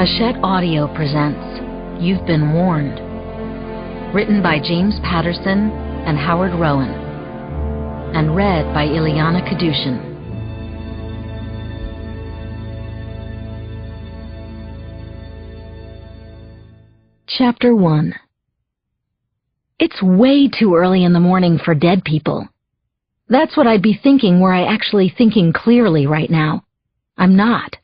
Hachette Audio presents You've Been Warned. Written by James Patterson and Howard Rowan. And read by Ileana Kadushin. Chapter 1. It's way too early in the morning for dead people. That's what I'd be thinking were I actually thinking clearly right now. I'm not.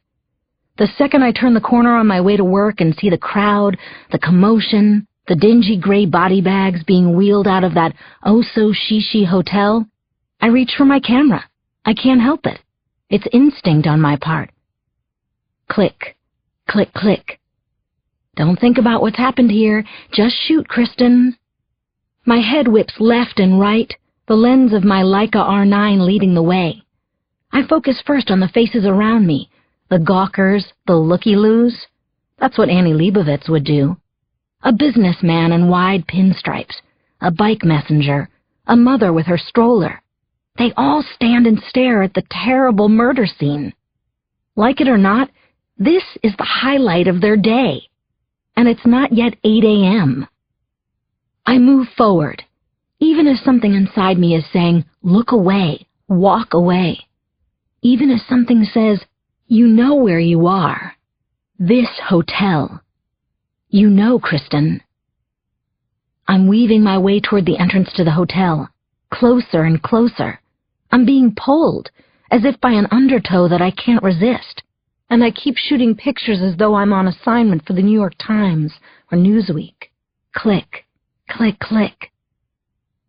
The second I turn the corner on my way to work and see the crowd, the commotion, the dingy gray body bags being wheeled out of that oh-so-shishi hotel, I reach for my camera. I can't help it. It's instinct on my part. Click, click, click. Don't think about what's happened here. Just shoot, Kristin. My head whips left and right, the lens of my Leica R9 leading the way. I focus first on the faces around me, the gawkers, the looky-loos. That's what Annie Leibovitz would do. A businessman in wide pinstripes, a bike messenger, a mother with her stroller. They all stand and stare at the terrible murder scene. Like it or not, this is the highlight of their day. And it's not yet 8 a.m. I move forward, even as something inside me is saying, look away, walk away. Even as something says, you know where you are. This hotel. You know, Kristin. I'm weaving my way toward the entrance to the hotel, closer and closer. I'm being pulled, as if by an undertow that I can't resist. And I keep shooting pictures as though I'm on assignment for the New York Times or Newsweek. Click, click, click.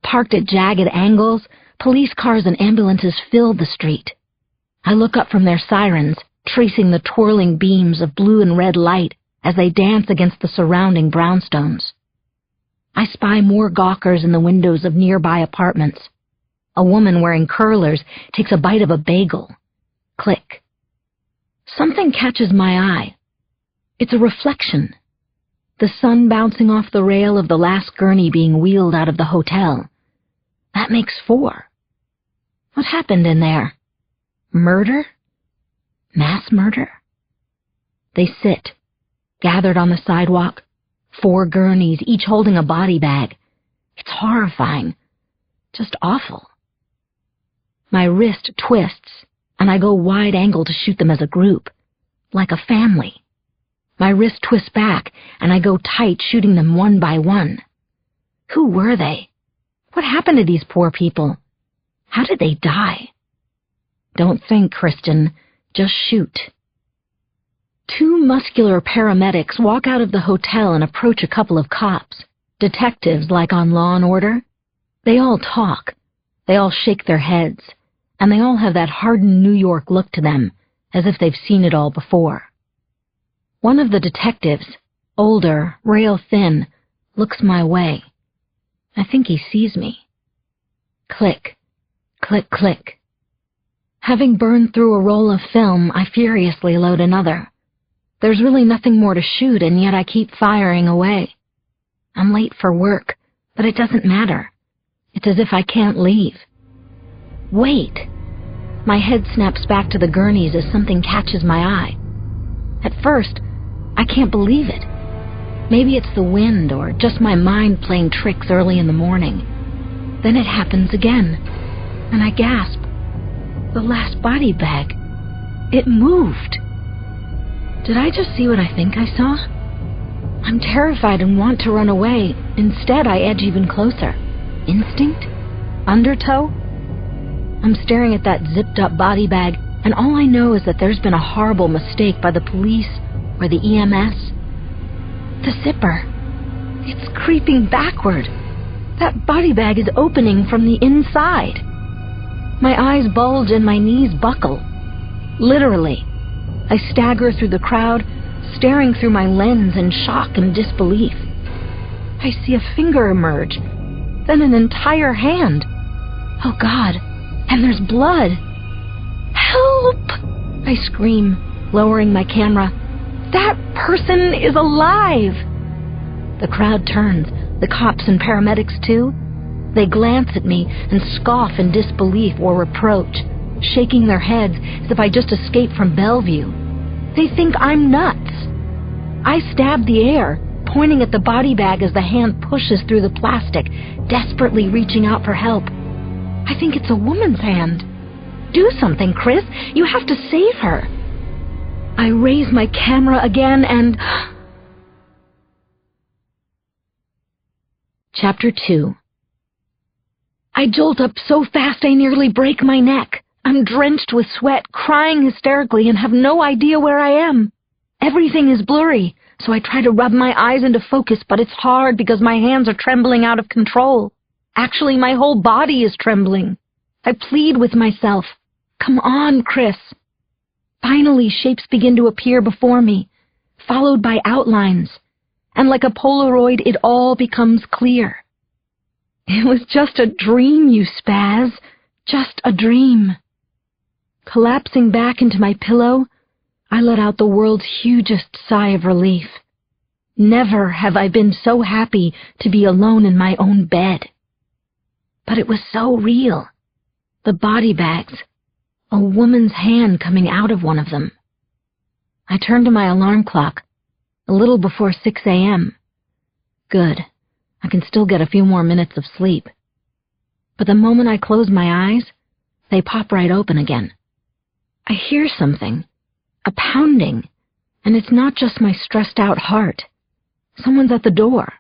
Parked at jagged angles, police cars and ambulances fill the street. I look up from their sirens, tracing the twirling beams of blue and red light as they dance against the surrounding brownstones. I spy more gawkers in the windows of nearby apartments. A woman wearing curlers takes a bite of a bagel. Click. Something catches my eye. It's a reflection. The sun bouncing off the rail of the last gurney being wheeled out of the hotel. That makes 4. What happened in there? Murder? Mass murder? They sit, gathered on the sidewalk, 4 gurneys, each holding a body bag. It's horrifying. Just awful. My wrist twists, and I go wide angle to shoot them as a group, like a family. My wrist twists back, and I go tight, shooting them one by one. Who were they? What happened to these poor people? How did they die? Don't think, Kristin. Just shoot. 2 muscular paramedics walk out of the hotel and approach a couple of cops, detectives like on Law and Order. They all talk. They all shake their heads. And they all have that hardened New York look to them, as if they've seen it all before. One of the detectives, older, rail-thin, looks my way. I think he sees me. Click, click, click. Having burned through a roll of film, I furiously load another. There's really nothing more to shoot, and yet I keep firing away. I'm late for work, but it doesn't matter. It's as if I can't leave. Wait! My head snaps back to the gurneys as something catches my eye. At first, I can't believe it. Maybe it's the wind or just my mind playing tricks early in the morning. Then it happens again, and I gasp. The last body bag. It moved. Did I just see what I think I saw? I'm terrified and want to run away. Instead, I edge even closer. Instinct? Undertow? I'm staring at that zipped-up body bag, and all I know is that there's been a horrible mistake by the police or the EMS. The zipper. It's creeping backward. That body bag is opening from the inside. My eyes bulge and my knees buckle. Literally. I stagger through the crowd, staring through my lens in shock and disbelief. I see a finger emerge, then an entire hand. Oh God, and there's blood. Help! I scream, lowering my camera. That person is alive! The crowd turns, the cops and paramedics too. They glance at me and scoff in disbelief or reproach, shaking their heads as if I just escaped from Bellevue. They think I'm nuts. I stab the air, pointing at the body bag as the hand pushes through the plastic, desperately reaching out for help. I think it's a woman's hand. Do something, Chris. You have to save her. I raise my camera again and... Chapter 2. I jolt up so fast I nearly break my neck. I'm drenched with sweat, crying hysterically, and have no idea where I am. Everything is blurry, so I try to rub my eyes into focus, but it's hard because my hands are trembling out of control. Actually, my whole body is trembling. I plead with myself. Come on, Chris. Finally, shapes begin to appear before me, followed by outlines, and like a Polaroid, it all becomes clear. It was just a dream, you spaz. Just a dream. Collapsing back into my pillow, I let out the world's hugest sigh of relief. Never have I been so happy to be alone in my own bed. But it was so real. The body bags. A woman's hand coming out of one of them. I turned to my alarm clock, a little before 6 a.m. Good. I can still get a few more minutes of sleep. But the moment I close my eyes, they pop right open again. I hear something, a pounding, and it's not just my stressed-out heart. Someone's at the door.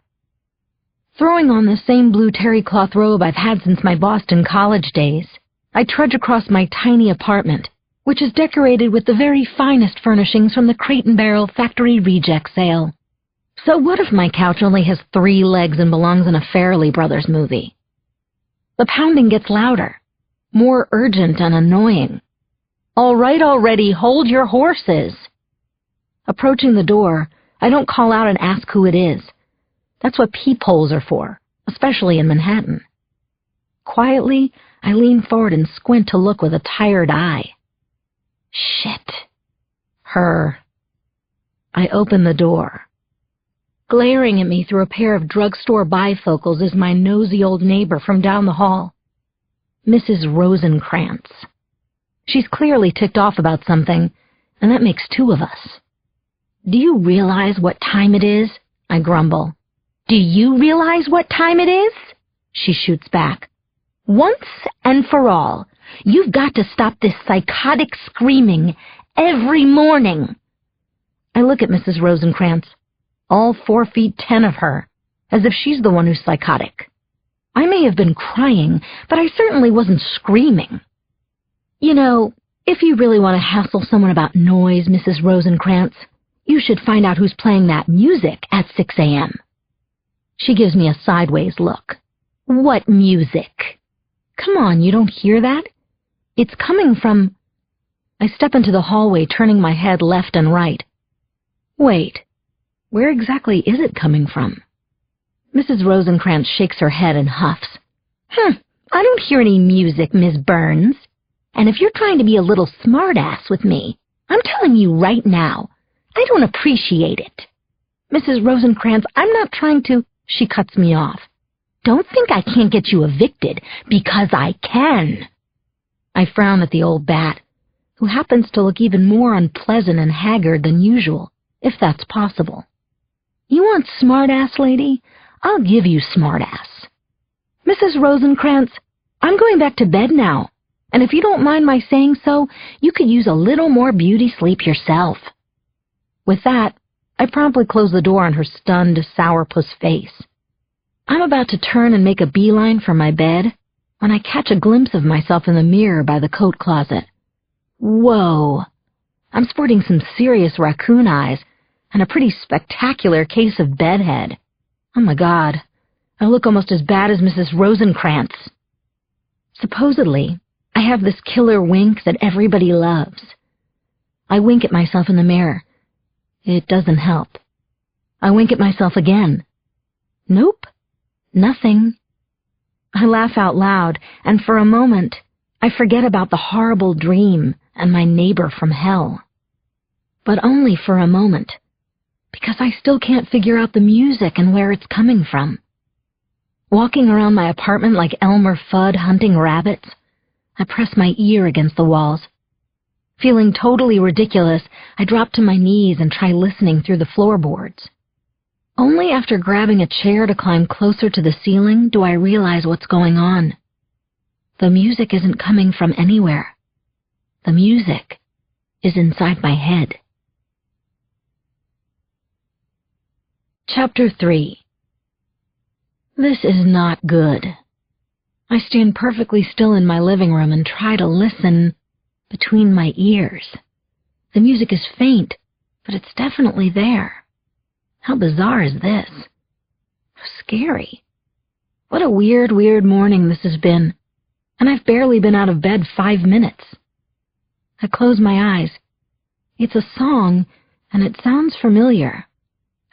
Throwing on the same blue terry cloth robe I've had since my Boston college days, I trudge across my tiny apartment, which is decorated with the very finest furnishings from the Crate and Barrel factory reject sale. So what if my couch only has 3 legs and belongs in a Farrelly Brothers movie? The pounding gets louder, more urgent and annoying. All right already, hold your horses. Approaching the door, I don't call out and ask who it is. That's what peepholes are for, especially in Manhattan. Quietly, I lean forward and squint to look with a tired eye. Shit. Her. I open the door. Glaring at me through a pair of drugstore bifocals is my nosy old neighbor from down the hall, Mrs. Rosenkrantz. She's clearly ticked off about something, and that makes 2 of us. Do you realize what time it is? I grumble. Do you realize what time it is? She shoots back. Once and for all, you've got to stop this psychotic screaming every morning. I look at Mrs. Rosenkrantz, all 4'10" of her, as if she's the one who's psychotic. I may have been crying, but I certainly wasn't screaming. You know, if you really want to hassle someone about noise, Mrs. Rosenkrantz, you should find out who's playing that music at 6 a.m. She gives me a sideways look. What music? Come on, you don't hear that? It's coming from... I step into the hallway, turning my head left and right. Wait, where exactly is it coming from? Mrs. Rosenkrantz shakes her head and huffs. I don't hear any music, Miss Burns. And if you're trying to be a little smart-ass with me, I'm telling you right now, I don't appreciate it. Mrs. Rosenkrantz, I'm not trying to... She cuts me off. Don't think I can't get you evicted, because I can. I frown at the old bat, who happens to look even more unpleasant and haggard than usual, if that's possible. You want smart-ass, lady? I'll give you smart-ass. Mrs. Rosenkrantz, I'm going back to bed now, and if you don't mind my saying so, you could use a little more beauty sleep yourself. With that, I promptly close the door on her stunned, sourpuss face. I'm about to turn and make a beeline for my bed when I catch a glimpse of myself in the mirror by the coat closet. Whoa! I'm sporting some serious raccoon eyes and a pretty spectacular case of bedhead. Oh my God, I look almost as bad as Mrs. Rosenkrantz. Supposedly, I have this killer wink that everybody loves. I wink at myself in the mirror. It doesn't help. I wink at myself again. Nope, nothing. I laugh out loud, and for a moment, I forget about the horrible dream and my neighbor from hell. But only for a moment, because I still can't figure out the music and where it's coming from. Walking around my apartment like Elmer Fudd hunting rabbits, I press my ear against the walls. Feeling totally ridiculous, I drop to my knees and try listening through the floorboards. Only after grabbing a chair to climb closer to the ceiling do I realize what's going on. The music isn't coming from anywhere. The music is inside my head. Chapter 3. This is not good. I stand perfectly still in my living room and try to listen between my ears. The music is faint, but it's definitely there. How bizarre is this? How scary. What a weird morning this has been, and I've barely been out of bed 5 minutes. I close my eyes. It's a song, and it sounds familiar.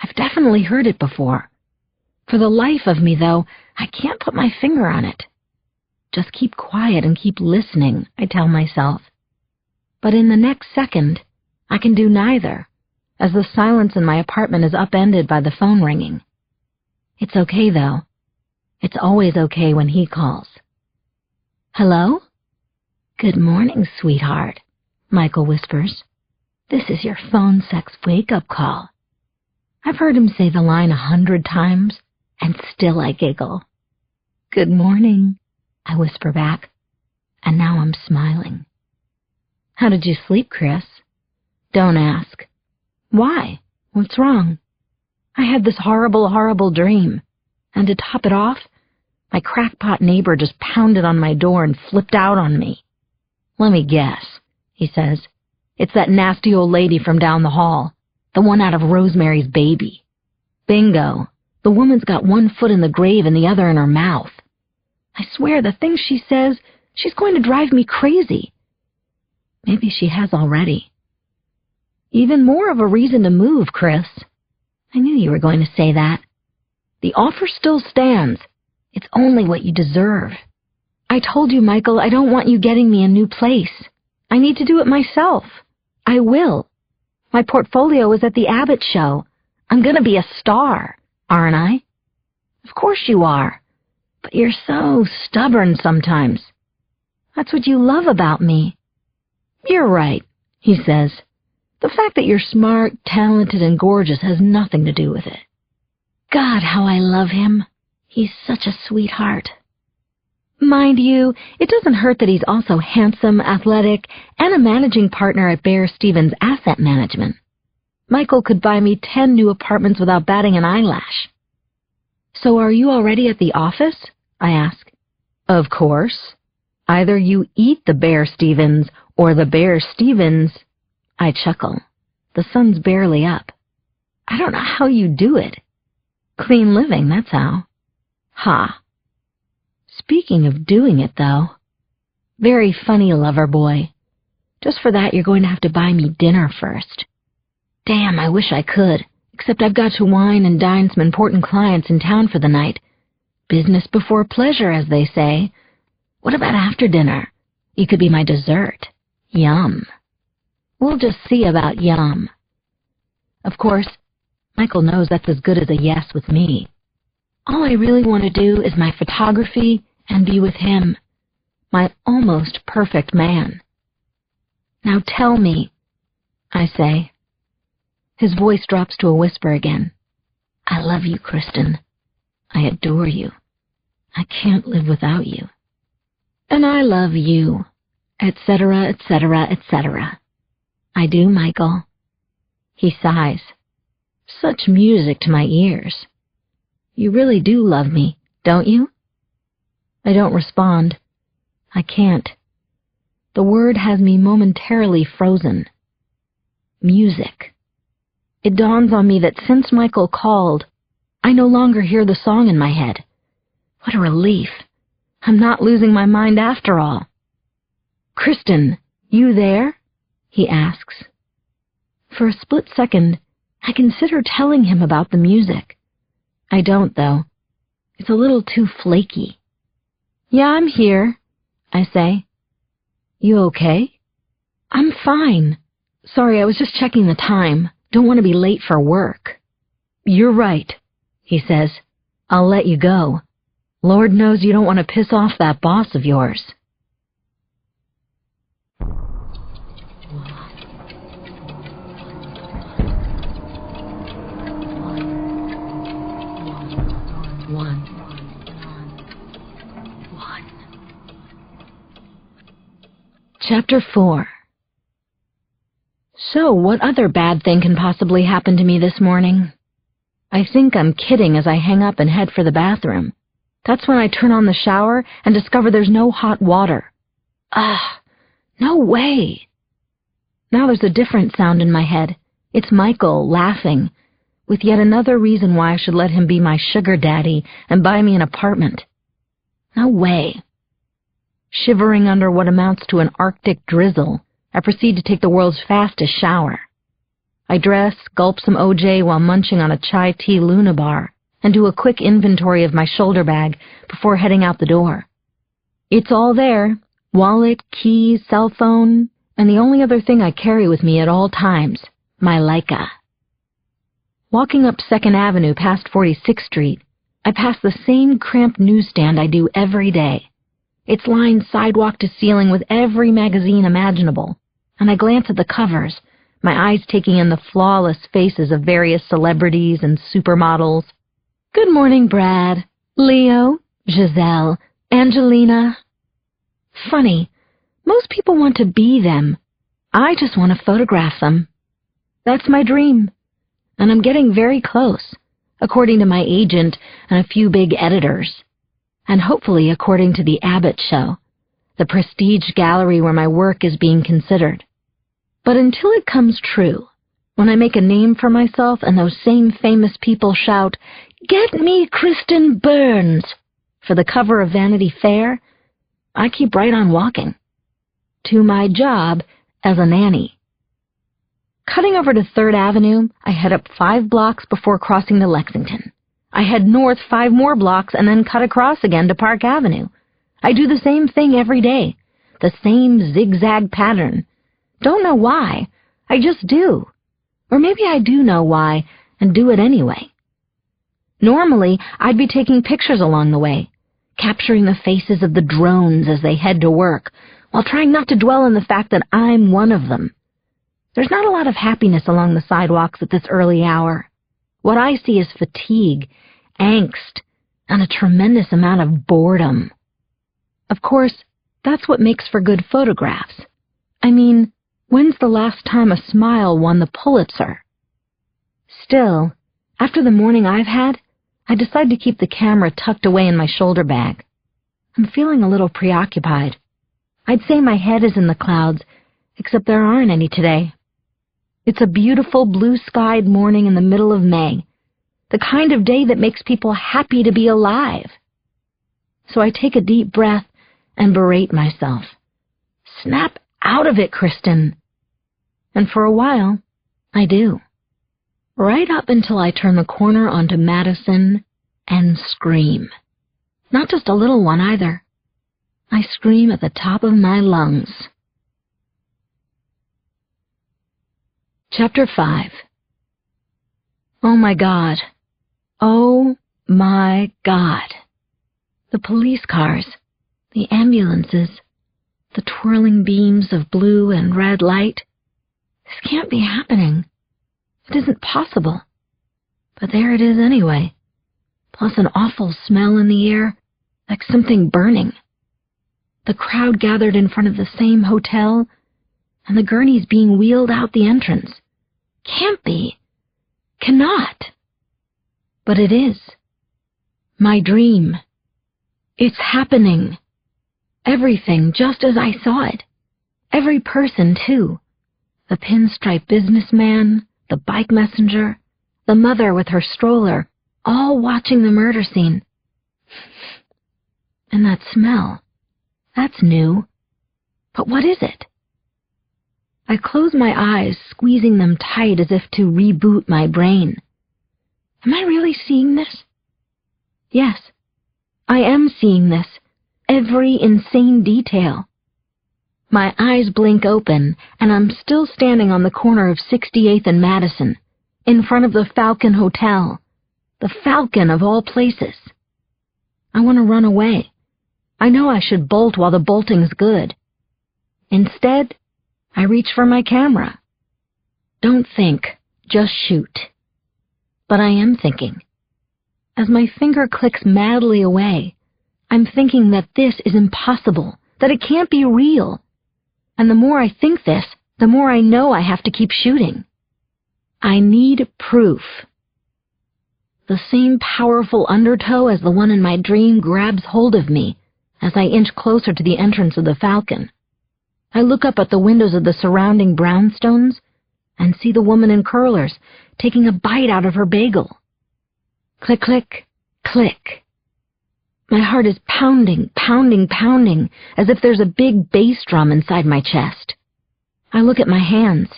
I've definitely heard it before. For the life of me, though, I can't put my finger on it. Just keep quiet and keep listening, I tell myself. But in the next second, I can do neither, as the silence in my apartment is upended by the phone ringing. It's okay, though. It's always okay when he calls. Hello? Good morning, sweetheart, Michael whispers. This is your phone sex wake-up call. I've heard him say the line 100 times, and still I giggle. Good morning, I whisper back, and now I'm smiling. How did you sleep, Chris? Don't ask. Why? What's wrong? I had this horrible dream, and to top it off, my crackpot neighbor just pounded on my door and flipped out on me. Let me guess, he says. It's that nasty old lady from down the hall, the one out of Rosemary's Baby. Bingo. The woman's got one foot in the grave and the other in her mouth. I swear the things she says, she's going to drive me crazy. Maybe she has already. Even more of a reason to move, Chris. I knew you were going to say that. The offer still stands. It's only what you deserve. I told you, Michael, I don't want you getting me a new place. I need to do it myself. I will. My portfolio is at the Abbott show. I'm going to be a star, aren't I? Of course you are. But you're so stubborn sometimes. That's what you love about me. You're right, he says. The fact that you're smart, talented, and gorgeous has nothing to do with it. God, how I love him. He's such a sweetheart. Mind you, it doesn't hurt that he's also handsome, athletic, and a managing partner at Bear Stevens Asset Management. Michael could buy me 10 new apartments without batting an eyelash. So are you already at the office? I ask. Of course. Either you eat the Bear Stevens or the Bear Stevens. I chuckle. The sun's barely up. I don't know how you do it. Clean living, that's how. Ha. Speaking of doing it, though. Very funny, lover boy. Just for that, you're going to have to buy me dinner first. Damn, I wish I could, except I've got to wine and dine some important clients in town for the night. Business before pleasure, as they say. What about after dinner? You could be my dessert. Yum. We'll just see about yum. Of course, Michael knows that's as good as a yes with me. All I really want to do is my photography and be with him, my almost perfect man. Now tell me, I say. His voice drops to a whisper again. I love you, Kristin. I adore you. I can't live without you. And I love you, etc., etc., etc. I do, Michael. He sighs. Such music to my ears. You really do love me, don't you? I don't respond. I can't. The word has me momentarily frozen. Music. It dawns on me that since Michael called, I no longer hear the song in my head. What a relief. I'm not losing my mind after all. Kristin, you there? He asks. For a split second, I consider telling him about the music. I don't, though. It's a little too flaky. Yeah, I'm here, I say. You okay? I'm fine. Sorry, I was just checking the time. Don't want to be late for work. You're right, he says. I'll let you go. Lord knows you don't want to piss off that boss of yours. One. Chapter 4. So, what other bad thing can possibly happen to me this morning? I think I'm kidding as I hang up and head for the bathroom. That's when I turn on the shower and discover there's no hot water. No way. Now there's a different sound in my head. It's Michael laughing, with yet another reason why I should let him be my sugar daddy and buy me an apartment. No way. Shivering under what amounts to an Arctic drizzle, I proceed to take the world's fastest shower. I dress, gulp some OJ while munching on a chai tea Luna bar, and do a quick inventory of my shoulder bag before heading out the door. It's all there: wallet, keys, cell phone, and the only other thing I carry with me at all times, my Leica. Walking up 2nd Avenue past 46th Street, I pass the same cramped newsstand I do every day. It's lined sidewalk to ceiling with every magazine imaginable, and I glance at the covers, my eyes taking in the flawless faces of various celebrities and supermodels. Good morning, Brad, Leo, Giselle, Angelina. Funny, most people want to be them. I just want to photograph them. That's my dream, and I'm getting very close, according to my agent and a few big editors. And hopefully according to the Abbott Show, the prestige gallery where my work is being considered. But until it comes true, when I make a name for myself and those same famous people shout, "Get me Kristin Burns," for the cover of Vanity Fair, I keep right on walking. To my job as a nanny. Cutting over to 3rd Avenue, I head up 5 blocks before crossing to Lexington. I head north 5 more blocks and then cut across again to Park Avenue. I do the same thing every day, the same zigzag pattern. Don't know why, I just do. Or maybe I do know why and do it anyway. Normally, I'd be taking pictures along the way, capturing the faces of the drones as they head to work, while trying not to dwell on the fact that I'm one of them. There's not a lot of happiness along the sidewalks at this early hour. What I see is fatigue, angst, and a tremendous amount of boredom. Of course, that's what makes for good photographs. I mean, when's the last time a smile won the Pulitzer? Still, after the morning I've had, I decide to keep the camera tucked away in my shoulder bag. I'm feeling a little preoccupied. I'd say my head is in the clouds, except there aren't any today. It's a beautiful blue-skied morning in the middle of May, the kind of day that makes people happy to be alive. So I take a deep breath and berate myself. Snap out of it, Kristin. And for a while, I do. Right up until I turn the corner onto Madison and scream. Not just a little one either. I scream at the top of my lungs. Chapter 5. Oh my God. Oh my God. The police cars, the ambulances, the twirling beams of blue and red light. This can't be happening. It isn't possible. But there it is anyway. Plus an awful smell in the air, like something burning. The crowd gathered in front of the same hotel, and the gurney's being wheeled out the entrance. Can't be. Cannot. But it is. My dream. It's happening. Everything just as I saw it. Every person, too. The pinstripe businessman, the bike messenger, the mother with her stroller, all watching the murder scene. And that smell. That's new. But what is it? I close my eyes, squeezing them tight as if to reboot my brain. Am I really seeing this? Yes, I am seeing this. Every insane detail. My eyes blink open, and I'm still standing on the corner of 68th and Madison, in front of the Falcon Hotel. The Falcon of all places. I want to run away. I know I should bolt while the bolting's good. Instead, I reach for my camera. Don't think, just shoot. But I am thinking. As my finger clicks madly away, I'm thinking that this is impossible, that it can't be real. And the more I think this, the more I know I have to keep shooting. I need proof. The same powerful undertow as the one in my dream grabs hold of me as I inch closer to the entrance of the Falcon. I look up at the windows of the surrounding brownstones and see the woman in curlers taking a bite out of her bagel. Click, click, click. My heart is pounding, pounding, pounding, as if there's a big bass drum inside my chest. I look at my hands,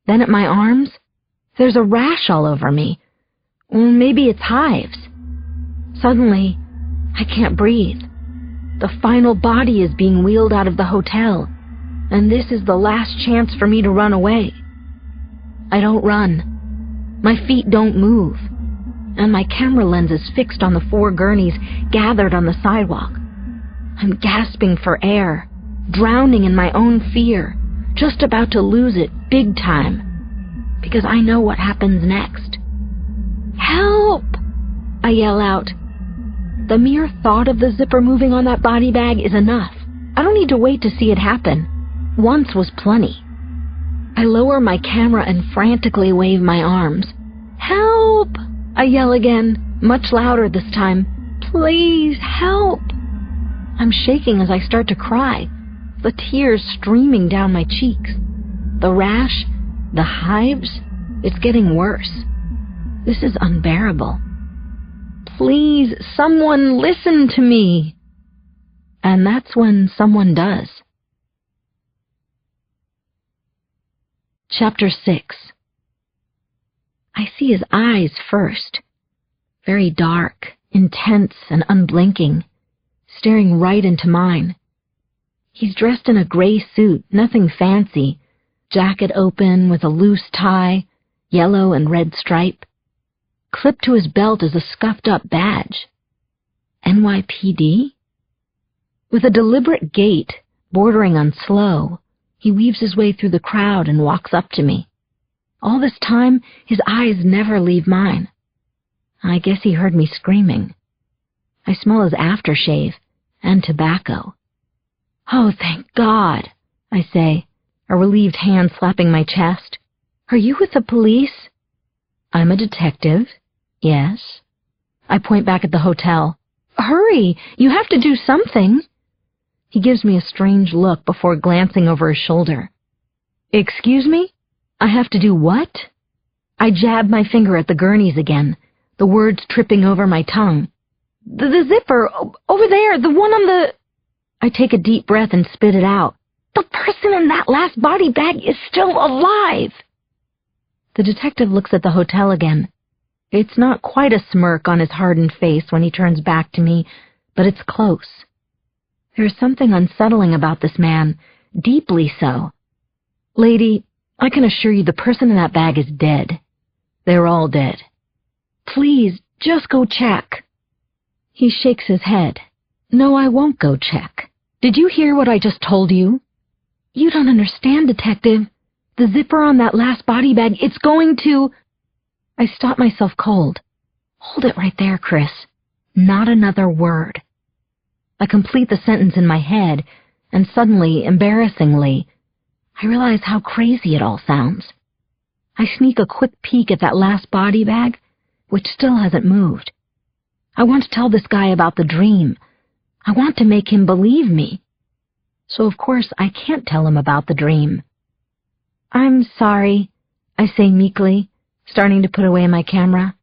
then at my arms. There's a rash all over me. Or maybe it's hives. Suddenly, I can't breathe. The final body is being wheeled out of the hotel, and this is the last chance for me to run away. I don't run. My feet don't move, and my camera lens is fixed on the 4 gurneys gathered on the sidewalk. I'm gasping for air, drowning in my own fear, just about to lose it big time, because I know what happens next. Help! I yell out. The mere thought of the zipper moving on that body bag is enough. I don't need to wait to see it happen. Once was plenty. I lower my camera and frantically wave my arms. Help! I yell again, much louder this time. Please, help! I'm shaking as I start to cry, the tears streaming down my cheeks. The rash, the hives, it's getting worse. This is unbearable. Please, someone listen to me. And that's when someone does. Chapter 6. I see his eyes first. Very dark, intense, and unblinking, staring right into mine. He's dressed in a gray suit, nothing fancy, jacket open with a loose tie, yellow and red stripe. Clipped to his belt is a scuffed-up badge. NYPD? With a deliberate gait, bordering on slow, he weaves his way through the crowd and walks up to me. All this time, his eyes never leave mine. I guess he heard me screaming. I smell his aftershave and tobacco. Oh, thank God, I say, a relieved hand slapping my chest. Are you with the police? I'm a detective. Yes. I point back at the hotel. Hurry! You have to do something. He gives me a strange look before glancing over his shoulder. Excuse me? I have to do what? I jab my finger at the gurneys again, the words tripping over my tongue. The zipper, over there, the one on the... I take a deep breath and spit it out. The person in that last body bag is still alive! The detective looks at the hotel again. It's not quite a smirk on his hardened face when he turns back to me, but it's close. There's something unsettling about this man, deeply so. Lady, I can assure you the person in that bag is dead. They're all dead. Please, just go check. He shakes his head. No, I won't go check. Did you hear what I just told you? You don't understand, detective. The zipper on that last body bag, it's going to... I stop myself cold. Hold it right there, Chris. Not another word. I complete the sentence in my head, and suddenly, embarrassingly, I realize how crazy it all sounds. I sneak a quick peek at that last body bag, which still hasn't moved. I want to tell this guy about the dream. I want to make him believe me. So of course I can't tell him about the dream. I'm sorry, I say meekly, starting to put away my camera.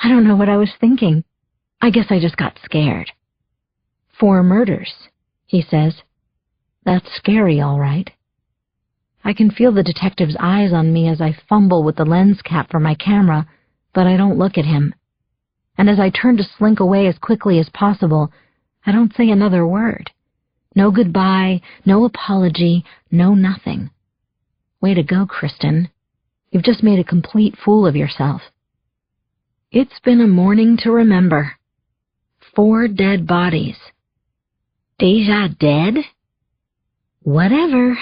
I don't know what I was thinking. I guess I just got scared. 4 murders, he says. That's scary, all right. I can feel the detective's eyes on me as I fumble with the lens cap for my camera, but I don't look at him. And as I turn to slink away as quickly as possible, I don't say another word. No goodbye, no apology, no nothing. Way to go, Kristin. You've just made a complete fool of yourself. It's been a morning to remember. 4 dead bodies. Deja dead? Whatever.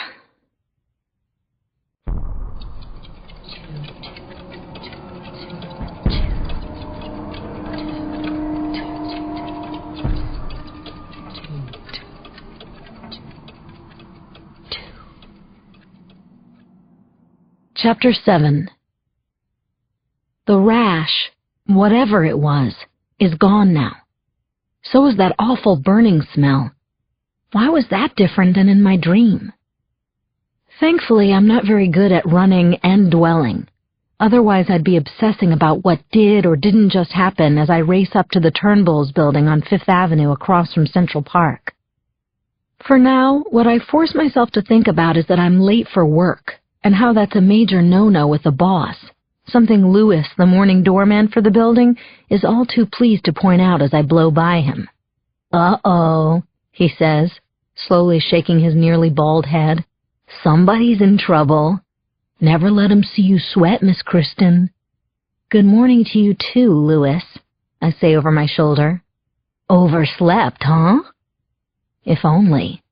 Chapter 7. The rash, whatever it was, is gone now. So is that awful burning smell. Why was that different than in my dream? Thankfully, I'm not very good at running and dwelling. Otherwise, I'd be obsessing about what did or didn't just happen as I race up to the Turnbulls building on Fifth Avenue across from Central Park. For now, what I force myself to think about is that I'm late for work, and how that's a major no-no with the boss, something Lewis, the morning doorman for the building, is all too pleased to point out as I blow by him. "Uh-oh," he says, slowly shaking his nearly bald head. "Somebody's in trouble. Never let 'em see you sweat, Miss Kristin." "Good morning to you too, Lewis," I say over my shoulder. "Overslept, huh?" If only.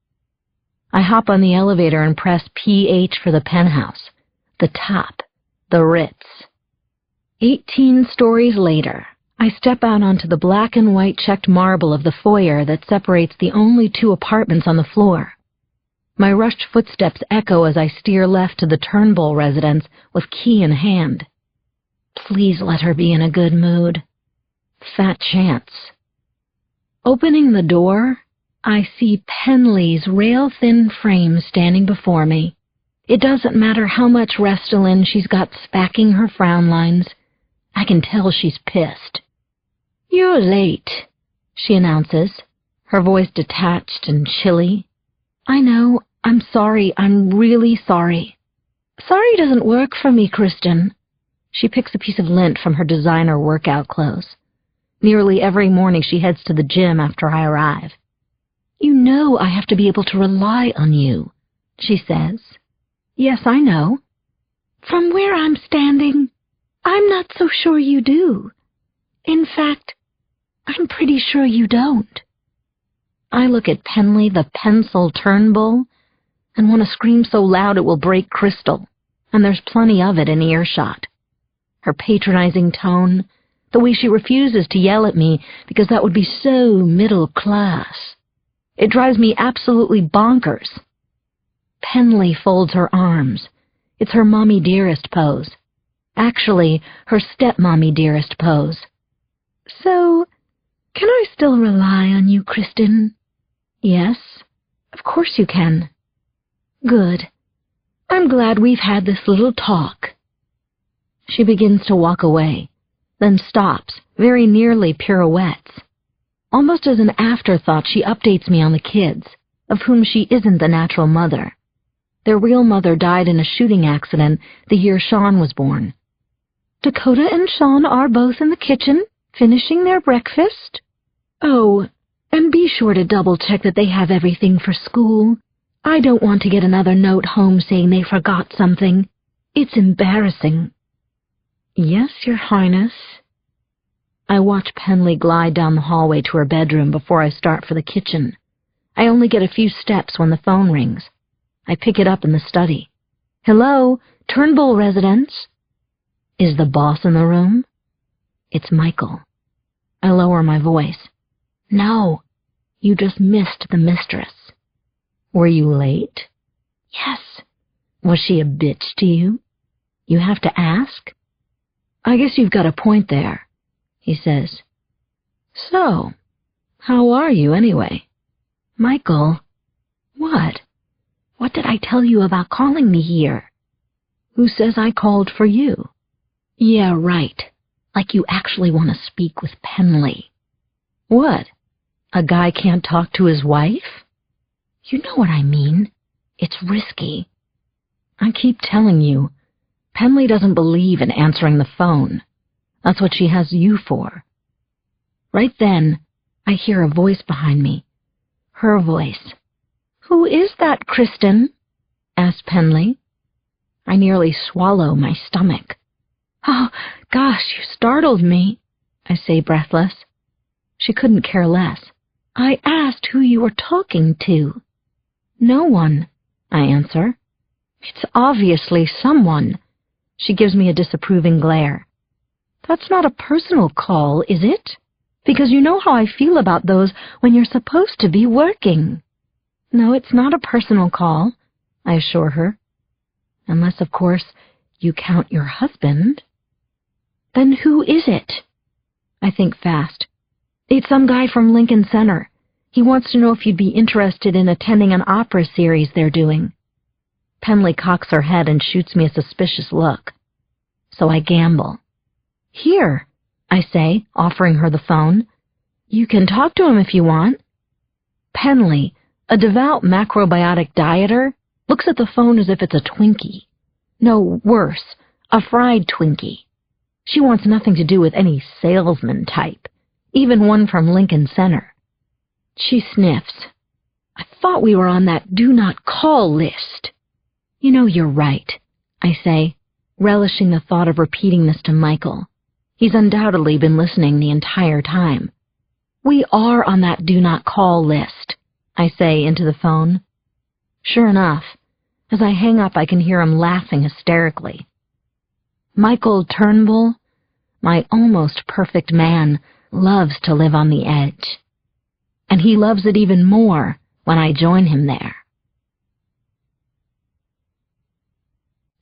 I hop on the elevator and press PH for the penthouse, the top, the Ritz. 18 stories later, I step out onto the black and white checked marble of the foyer that separates the only 2 apartments on the floor. My rushed footsteps echo as I steer left to the Turnbull residence with key in hand. Please let her be in a good mood. Fat chance. Opening the door, I see Penley's rail-thin frame standing before me. It doesn't matter how much Restylane she's got spacking her frown lines. I can tell she's pissed. "You're late," she announces, her voice detached and chilly. "I know. I'm sorry. I'm really sorry." "Sorry doesn't work for me, Kristin." She picks a piece of lint from her designer workout clothes. Nearly every morning she heads to the gym after I arrive. "You know I have to be able to rely on you," she says. "Yes, I know." "From where I'm standing, I'm not so sure you do. In fact, I'm pretty sure you don't." I look at Penley, the pencil Turnbull, and want to scream so loud it will break crystal, and there's plenty of it in earshot. Her patronizing tone, the way she refuses to yell at me because that would be so middle class. It drives me absolutely bonkers. Penley folds her arms. It's her mommy dearest pose. Actually, her stepmommy dearest pose. "So, can I still rely on you, Kristin?" "Yes, of course you can." "Good. I'm glad we've had this little talk." She begins to walk away, then stops, very nearly pirouettes. Almost as an afterthought, she updates me on the kids, of whom she isn't the natural mother. Their real mother died in a shooting accident the year Sean was born. "Dakota and Sean are both in the kitchen, finishing their breakfast." "Oh, and be sure to double-check that they have everything for school. I don't want to get another note home saying they forgot something. It's embarrassing." "Yes, Your Highness." I watch Penley glide down the hallway to her bedroom before I start for the kitchen. I only get a few steps when the phone rings. I pick it up in the study. "Hello, Turnbull residence." "Is the boss in the room?" It's Michael. I lower my voice. "No, you just missed the mistress." "Were you late?" "Yes." "Was she a bitch to you?" "You have to ask?" "I guess you've got a point there," he says. "So, how are you anyway?" "Michael." "What?" "What did I tell you about calling me here?" "Who says I called for you?" "Yeah, right. Like you actually want to speak with Penley." "What? A guy can't talk to his wife?" "You know what I mean. It's risky." "I keep telling you, Penley doesn't believe in answering the phone. That's what she has you for." Right then, I hear a voice behind me. Her voice. "Who is that, Kristin?" asks Penley. I nearly swallow my stomach. "Oh, gosh, you startled me," I say breathless. She couldn't care less. "I asked who you were talking to." "No one," I answer. "It's obviously someone." She gives me a disapproving glare. "That's not a personal call, is it? Because you know how I feel about those when you're supposed to be working." "No, it's not a personal call," I assure her. Unless, of course, You count your husband? Then who is it? I think fast. It's some guy from Lincoln Center. He wants to know if you'd be interested in attending an opera series they're doing. Penley cocks her head and shoots me a suspicious look. So I gamble. Here, I say, offering her the phone. You can talk to him if you want. Penley, a devout macrobiotic dieter, looks at the phone as if it's a Twinkie. No, worse, a fried Twinkie. She wants nothing to do with any salesman type, even one from Lincoln Center. She sniffs. I thought we were on that do not call list. You know, you're right, I say, relishing the thought of repeating this to Michael. He's undoubtedly been listening the entire time. We are on that do not call list, I say into the phone. Sure enough, as I hang up I can hear him laughing hysterically. Michael Turnbull, my almost perfect man, loves to live on the edge. And he loves it even more when I join him there.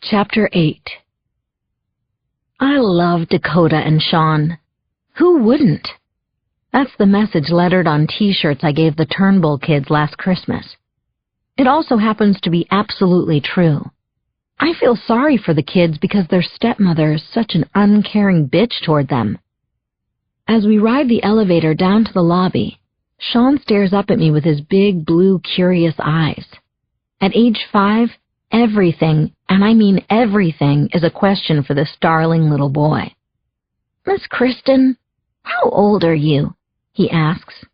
Chapter 8. I love Dakota and Sean. Who wouldn't? That's the message lettered on T-shirts I gave the Turnbull kids last Christmas. It also happens to be absolutely true. I feel sorry for the kids because their stepmother is such an uncaring bitch toward them. As we ride the elevator down to the lobby, Sean stares up at me with his big, blue, curious eyes. At age 5, everything, and I mean everything, is a question for this darling little boy. Miss Kristin, how old are you? He asks.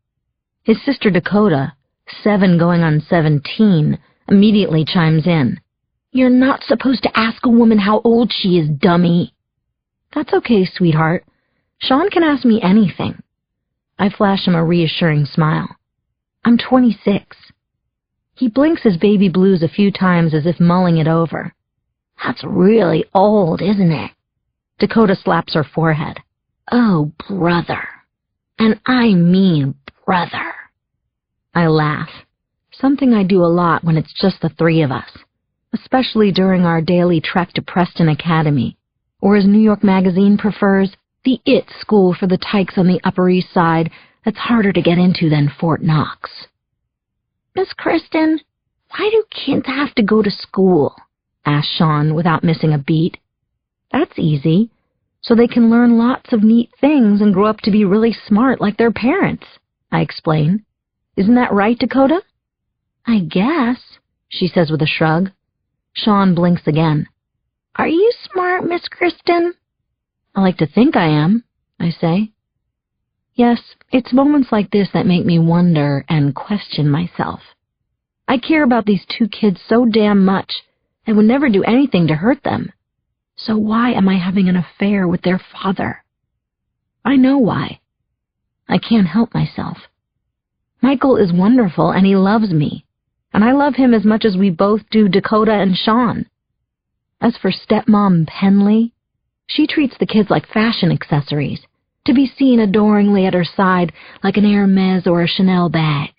His sister Dakota, 7 going on 17, immediately chimes in. You're not supposed to ask a woman how old she is, dummy. That's okay, sweetheart. Sean can ask me anything. I flash him a reassuring smile. I'm 26. He blinks his baby blues a few times as if mulling it over. That's really old, isn't it? Dakota slaps her forehead. Oh, brother. And I mean brother. I laugh. Something I do a lot when it's just the 3 of us, especially during our daily trek to Preston Academy, or as New York Magazine prefers, the IT school for the tykes on the Upper East Side that's harder to get into than Fort Knox. Miss Kristin, why do kids have to go to school? Asked Sean without missing a beat. That's easy. So they can learn lots of neat things and grow up to be really smart like their parents, I explain. Isn't that right, Dakota? I guess, she says with a shrug. Sean blinks again. Are you smart, Miss Kristin? I like to think I am, I say. Yes, it's moments like this that make me wonder and question myself. I care about these 2 kids so damn much, I would never do anything to hurt them. So why am I having an affair with their father? I know why. I can't help myself. Michael is wonderful and he loves me, and I love him as much as we both do Dakota and Sean. As for stepmom Penley, she treats the kids like fashion accessories, to be seen adoringly at her side like an Hermes or a Chanel bag.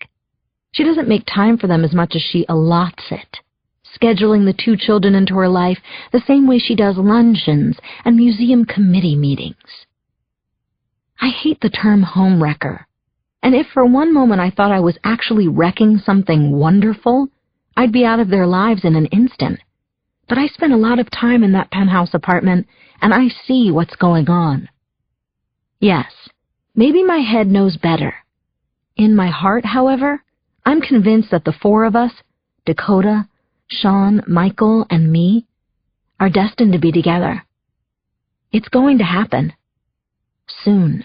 She doesn't make time for them as much as she allots it, scheduling the 2 children into her life the same way she does luncheons and museum committee meetings. I hate the term homewrecker, and if for one moment I thought I was actually wrecking something wonderful, I'd be out of their lives in an instant. But I spend a lot of time in that penthouse apartment, and I see what's going on. Yes, maybe my head knows better. In my heart, however, I'm convinced that the 4 of us, Dakota, Sean, Michael, and me, are destined to be together. It's going to happen. Soon.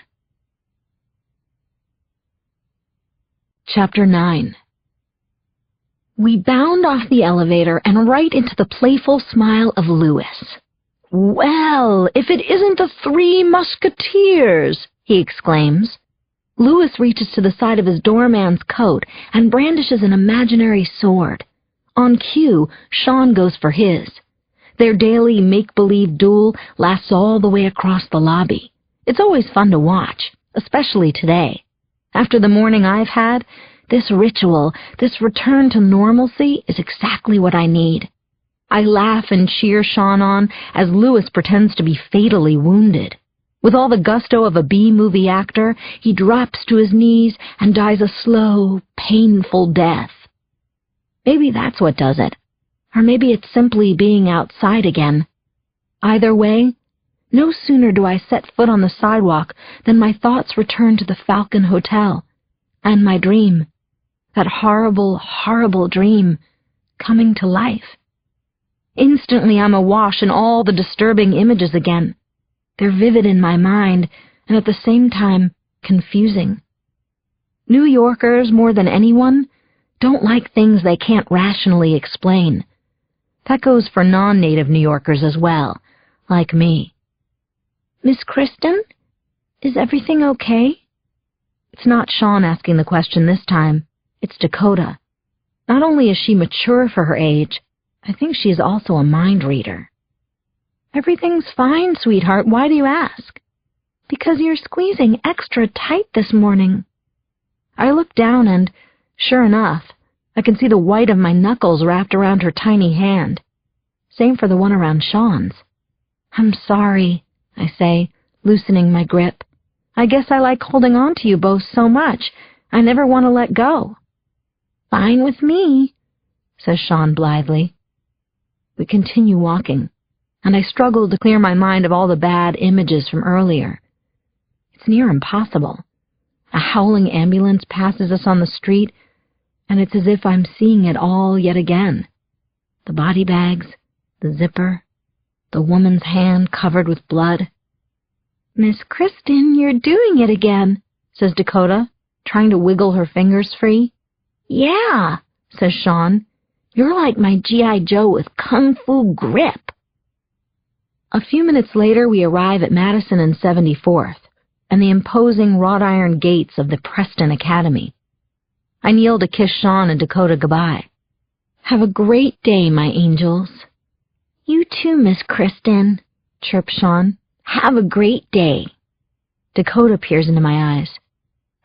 Chapter 9. We bound off the elevator and right into the playful smile of Louis. Well, if it isn't the 3 Musketeers, he exclaims. Louis reaches to the side of his doorman's coat and brandishes an imaginary sword. On cue, Sean goes for his. Their daily make-believe duel lasts all the way across the lobby. It's always fun to watch, especially today. After the morning I've had, this ritual, this return to normalcy is exactly what I need. I laugh and cheer Sean on as Lewis pretends to be fatally wounded. With all the gusto of a B-movie actor, he drops to his knees and dies a slow, painful death. Maybe that's what does it. Or maybe it's simply being outside again. Either way, no sooner do I set foot on the sidewalk than my thoughts return to the Falcon Hotel and my dream, that horrible, horrible dream, coming to life. Instantly I'm awash in all the disturbing images again. They're vivid in my mind and at the same time confusing. New Yorkers, more than anyone, don't like things they can't rationally explain. That goes for non-native New Yorkers as well, like me. Miss Kristin, is everything okay? It's not Sean asking the question this time. It's Dakota. Not only is she mature for her age, I think she is also a mind reader. Everything's fine, sweetheart. Why do you ask? Because you're squeezing extra tight this morning. I look down and, sure enough, I can see the white of my knuckles wrapped around her tiny hand. Same for the one around Sean's. I'm sorry, I say, loosening my grip. I guess I like holding on to you both so much, I never want to let go. Fine with me, says Sean blithely. We continue walking, and I struggle to clear my mind of all the bad images from earlier. It's near impossible. A howling ambulance passes us on the street, and it's as if I'm seeing it all yet again. The body bags, the zipper, the woman's hand covered with blood. Miss Kristin, you're doing it again, says Dakota, trying to wiggle her fingers free. Yeah, says Sean. You're like my G.I. Joe with kung fu grip. A few minutes later, we arrive at Madison and 74th, and the imposing wrought iron gates of the Preston Academy. I kneel to kiss Sean and Dakota goodbye. Have a great day, my angels. You too, Miss Kristin, chirps Sean. Have a great day. Dakota peers into my eyes.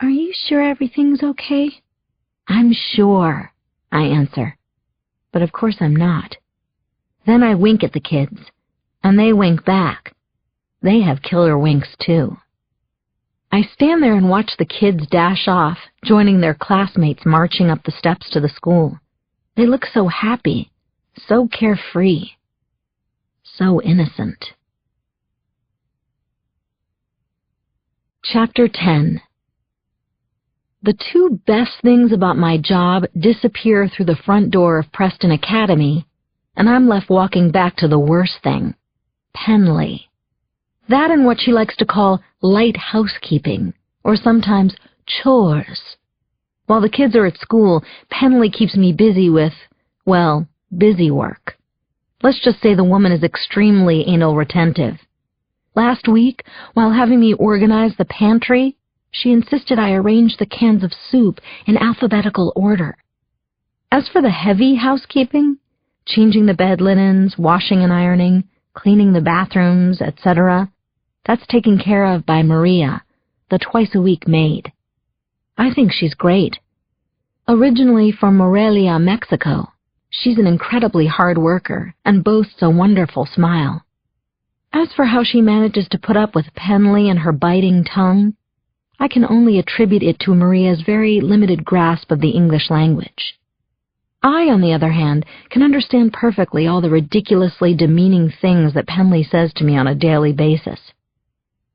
Are you sure everything's okay? I'm sure, I answer. But of course I'm not. Then I wink at the kids, and they wink back. They have killer winks, too. I stand there and watch the kids dash off, joining their classmates marching up the steps to the school. They look so happy, so carefree, so innocent. Chapter 10. The two best things about my job disappear through the front door of Preston Academy, and I'm left walking back to the worst thing, Penley. That and what she likes to call light housekeeping, or sometimes chores. While the kids are at school, Penley keeps me busy with, well, busy work. Let's just say the woman is extremely anal retentive. Last week, while having me organize the pantry, she insisted I arrange the cans of soup in alphabetical order. As for the heavy housekeeping, changing the bed linens, washing and ironing, cleaning the bathrooms, etc., that's taken care of by Maria, the twice-a-week maid. I think she's great. Originally from Morelia, Mexico, she's an incredibly hard worker and boasts a wonderful smile. As for how she manages to put up with Penley and her biting tongue, I can only attribute it to Maria's very limited grasp of the English language. I, on the other hand, can understand perfectly all the ridiculously demeaning things that Penley says to me on a daily basis.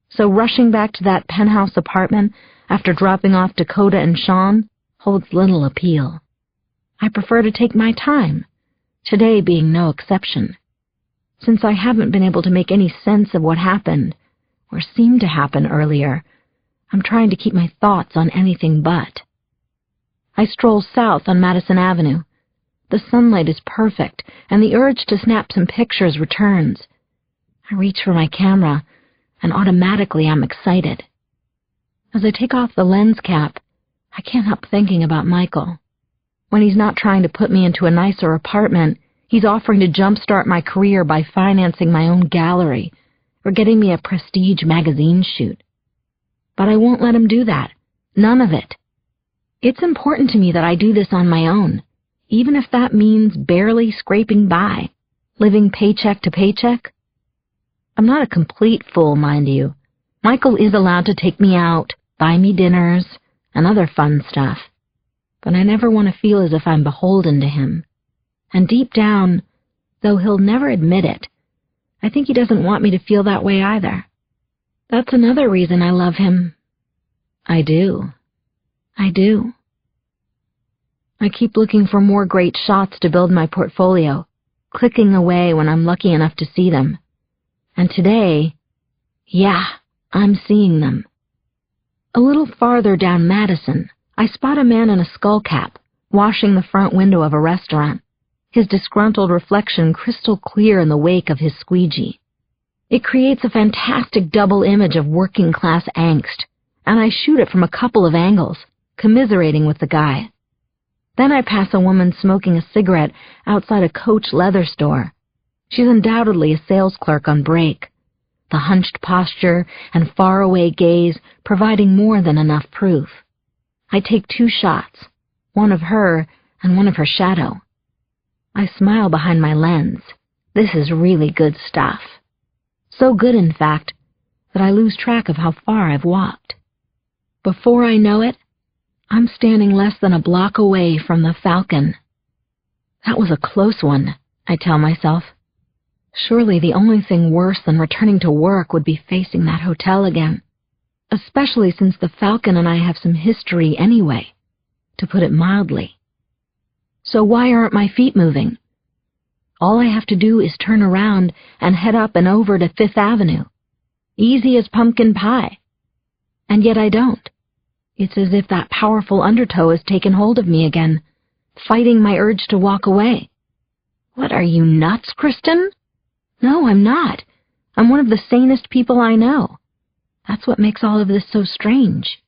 So rushing back to that penthouse apartment after dropping off Dakota and Sean holds little appeal. I prefer to take my time, today being no exception. Since I haven't been able to make any sense of what happened, or seemed to happen earlier, I'm trying to keep my thoughts on anything but. I stroll south on Madison Avenue. The sunlight is perfect, and the urge to snap some pictures returns. I reach for my camera, and automatically I'm excited. As I take off the lens cap, I can't help thinking about Michael. When he's not trying to put me into a nicer apartment, he's offering to jumpstart my career by financing my own gallery or getting me a prestige magazine shoot. But I won't let him do that. None of it. It's important to me that I do this on my own, even if that means barely scraping by. living paycheck to paycheck? I'm not a complete fool, mind you. Michael is allowed to take me out, buy me dinners, and other fun stuff. But I never want to feel as if I'm beholden to him. And deep down, though he'll never admit it, I think he doesn't want me to feel that way either. That's another reason I love him. I do. I keep looking for more great shots to build my portfolio, clicking away when I'm lucky enough to see them. And today, I'm seeing them. A little farther down Madison, I spot a man in a skull cap, washing the front window of a restaurant, his disgruntled reflection crystal clear in the wake of his squeegee. It creates a fantastic double image of working-class angst, and I shoot it from a couple of angles, commiserating with the guy. Then I pass a woman smoking a cigarette outside a Coach leather store. She's undoubtedly a sales clerk on break, the hunched posture and faraway gaze providing more than enough proof. I take 2 shots, one of her and one of her shadow. I smile behind my lens. This is really good stuff. So good, in fact, that I lose track of how far I've walked. Before I know it, I'm standing less than a block away from the Falcon. That was a close one, I tell myself. Surely the only thing worse than returning to work would be facing that hotel again, especially since the Falcon and I have some history anyway, to put it mildly. So why aren't my feet moving? All I have to do is turn around and head up and over to 5th Avenue. Easy as pumpkin pie. And yet I don't. It's as if that powerful undertow has taken hold of me again, fighting my urge to walk away. What, are you nuts, Kristin? No, I'm not. I'm one of the sanest people I know. That's what makes all of this so strange.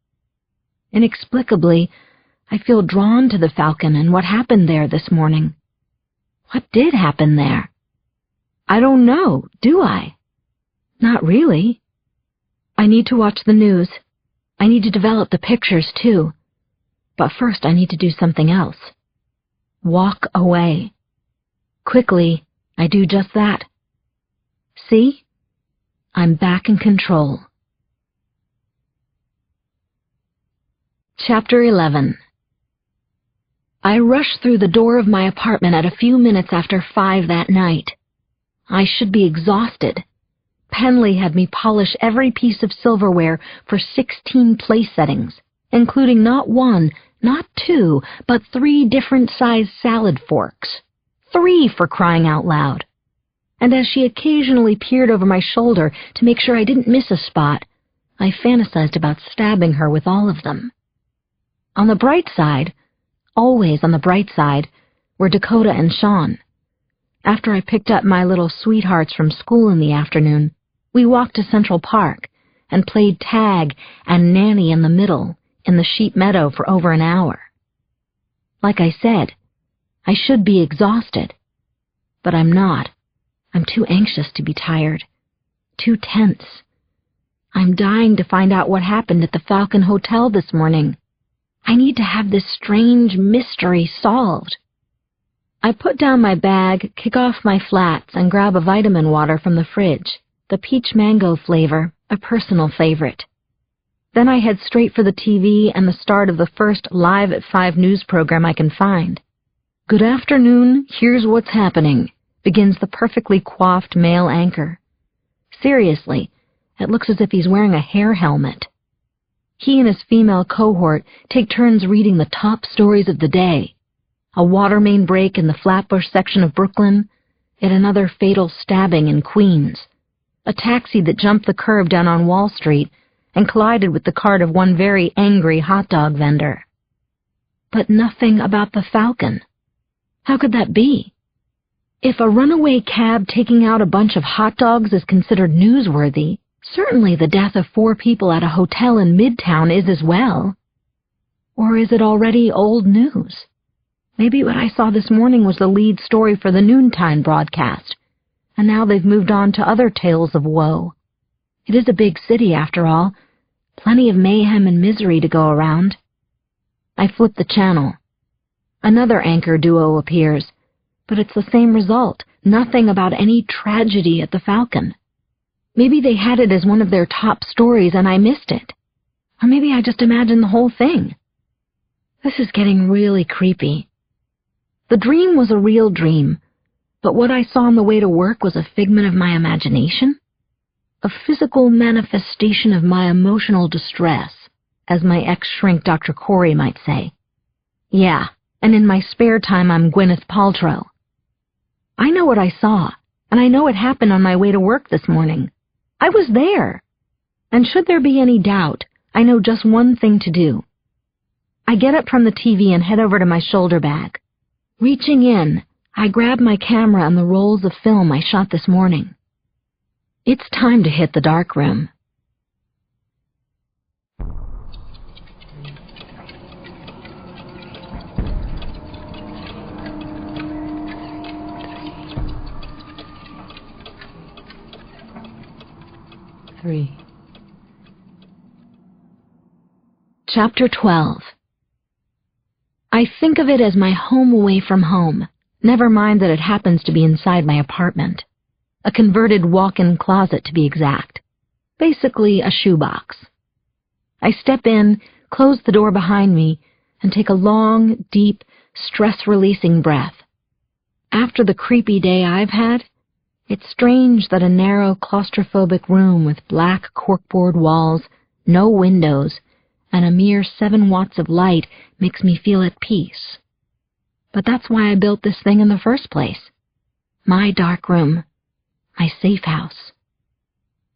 Inexplicably, I feel drawn to the Falcon and what happened there this morning. What did happen there? I don't know, do I? Not really. I need to watch the news. I need to develop the pictures, too. But first I need to do something else. Walk away. Quickly, I do just that. See? I'm back in control. Chapter 11. I rush through the door of my apartment at a few minutes after 5 that night. I should be exhausted. Penley had me polish every piece of silverware for 16 place settings, including not 1, not 2, but 3 different sized salad forks. 3, for crying out loud. And as she occasionally peered over my shoulder to make sure I didn't miss a spot, I fantasized about stabbing her with all of them. On the bright side, always on the bright side, were Dakota and Sean. After I picked up my little sweethearts from school in the afternoon, we walked to Central Park and played tag and nanny in the middle in the sheep meadow for over an hour. Like I said, I should be exhausted, but I'm not. I'm too anxious to be tired, too tense. I'm dying to find out what happened at the Falcon Hotel this morning. I need to have this strange mystery solved. I put down my bag, kick off my flats, and grab a vitamin water from the fridge, the peach mango flavor, a personal favorite. Then I head straight for the TV and the start of the first Live at 5 news program I can find. Good afternoon, here's what's happening, begins the perfectly coiffed male anchor. Seriously, it looks as if he's wearing a hair helmet. He and his female cohort take turns reading the top stories of the day. A water main break in the Flatbush section of Brooklyn, yet another fatal stabbing in Queens, a taxi that jumped the curb down on Wall Street and collided with the cart of one very angry hot dog vendor. But nothing about the Falcon. How could that be? If a runaway cab taking out a bunch of hot dogs is considered newsworthy, certainly the death of 4 people at a hotel in Midtown is as well. Or is it already old news? Maybe what I saw this morning was the lead story for the noontime broadcast, and now they've moved on to other tales of woe. It is a big city, after all. Plenty of mayhem and misery to go around. I flip the channel. Another anchor duo appears, but it's the same result, Nothing about any tragedy at the Falcon. Maybe they had it as one of their top stories and I missed it. Or maybe I just imagined the whole thing. This is getting really creepy. The dream was a real dream, but what I saw on the way to work was a figment of my imagination? A physical manifestation of my emotional distress, as my ex-shrink Dr. Corey might say. Yeah, and in my spare time I'm Gwyneth Paltrow. I know what I saw, and I know it happened on my way to work this morning. I was there. And should there be any doubt, I know just one thing to do. I get up from the TV and head over to my shoulder bag. Reaching in, I grab my camera and the rolls of film I shot this morning. It's time to hit the dark room. Chapter 12. I think of it as my home away from home, never mind that it happens to be inside my apartment. A converted walk-in closet, to be exact. Basically a shoebox. I step in, close the door behind me, and take a long, deep, stress-releasing breath. After the creepy day I've had, it's strange that a narrow, claustrophobic room with black corkboard walls, no windows, and a mere 7 watts of light makes me feel at peace. But that's why I built this thing in the first place. My dark room. My safe house.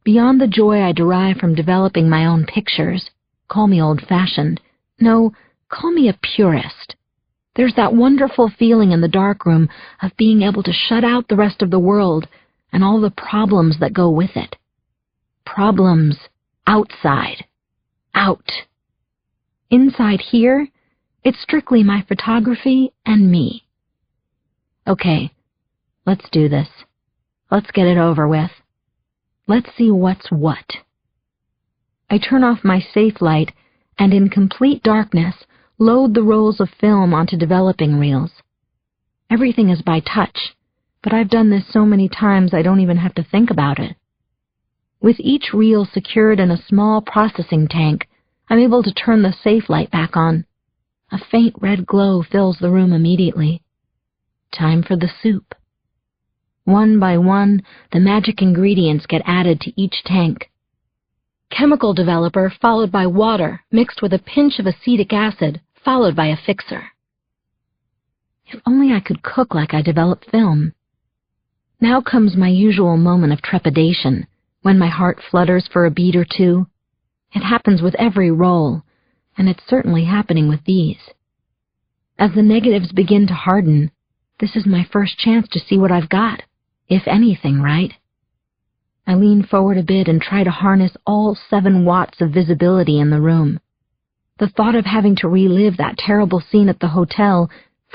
Beyond the joy I derive from developing my own pictures, call me old-fashioned, no, call me a purist. There's that wonderful feeling in the darkroom of being able to shut out the rest of the world and all the problems that go with it. Problems outside. Out. Inside here, it's strictly my photography and me. Okay, let's do this. Let's get it over with. Let's see what's what. I turn off my safe light and in complete darkness load the rolls of film onto developing reels. Everything is by touch, but I've done this so many times I don't even have to think about it. With each reel secured in a small processing tank, I'm able to turn the safe light back on. A faint red glow fills the room immediately. Time for the soup. One by one, the magic ingredients get added to each tank. Chemical developer followed by water mixed with a pinch of acetic acid followed by a fixer. If only I could cook like I develop film. Now comes my usual moment of trepidation, when my heart flutters for a beat or two. It happens with every roll, and it's certainly happening with these. As the negatives begin to harden, this is my first chance to see what I've got, if anything, right? I lean forward a bit and try to harness all 7 watts of visibility in the room. The thought of having to relive that terrible scene at the hotel,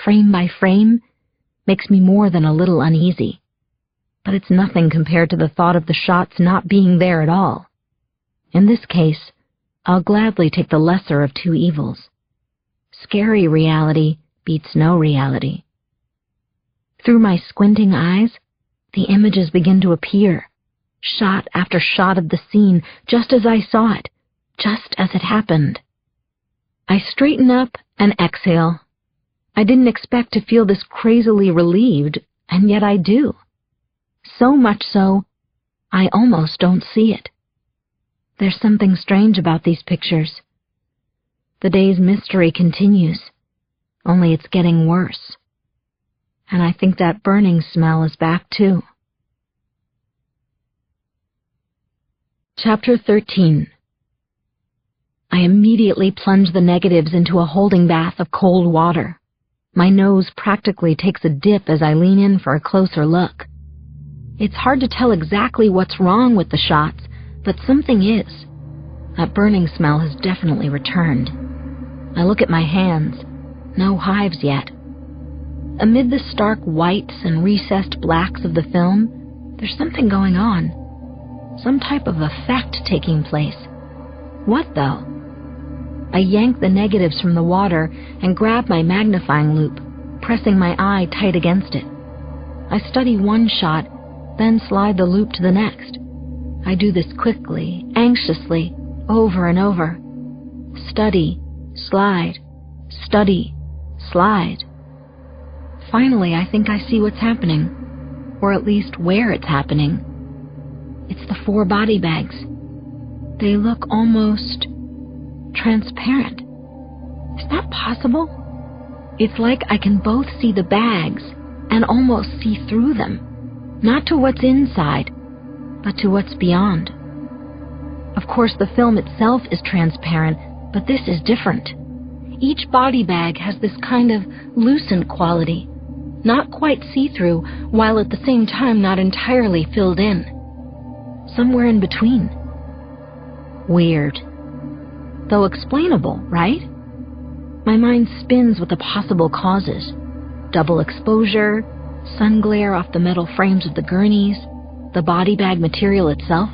frame by frame, makes me more than a little uneasy. But it's nothing compared to the thought of the shots not being there at all. In this case, I'll gladly take the lesser of 2 evils. Scary reality beats no reality. Through my squinting eyes, the images begin to appear, shot after shot of the scene, just as I saw it, just as it happened. I straighten up and exhale. I didn't expect to feel this crazily relieved, and yet I do. So much so, I almost don't see it. There's something strange about these pictures. The day's mystery continues, only it's getting worse. And I think that burning smell is back too. Chapter 13. I immediately plunge the negatives into a holding bath of cold water. My nose practically takes a dip as I lean in for a closer look. It's hard to tell exactly what's wrong with the shots, but something is. That burning smell has definitely returned. I look at my hands. No hives yet. Amid the stark whites and recessed blacks of the film, there's something going on. Some type of effect taking place. What, though? I yank the negatives from the water and grab my magnifying loupe, pressing my eye tight against it. I study one shot, then slide the loop to the next. I do this quickly, anxiously, over and over. Study, slide, study, slide. Finally, I think I see what's happening, or at least where it's happening. It's the 4 body bags. They look almost transparent. Is that possible? It's like I can both see the bags and almost see through them, not to what's inside, but to what's beyond. Of course, the film itself is transparent, but this is different. Each body bag has this kind of lucent quality, not quite see-through, while at the same time not entirely filled in. Somewhere in between. Weird. Though explainable, right? My mind spins with the possible causes. Double exposure, sun glare off the metal frames of the gurneys, the body bag material itself.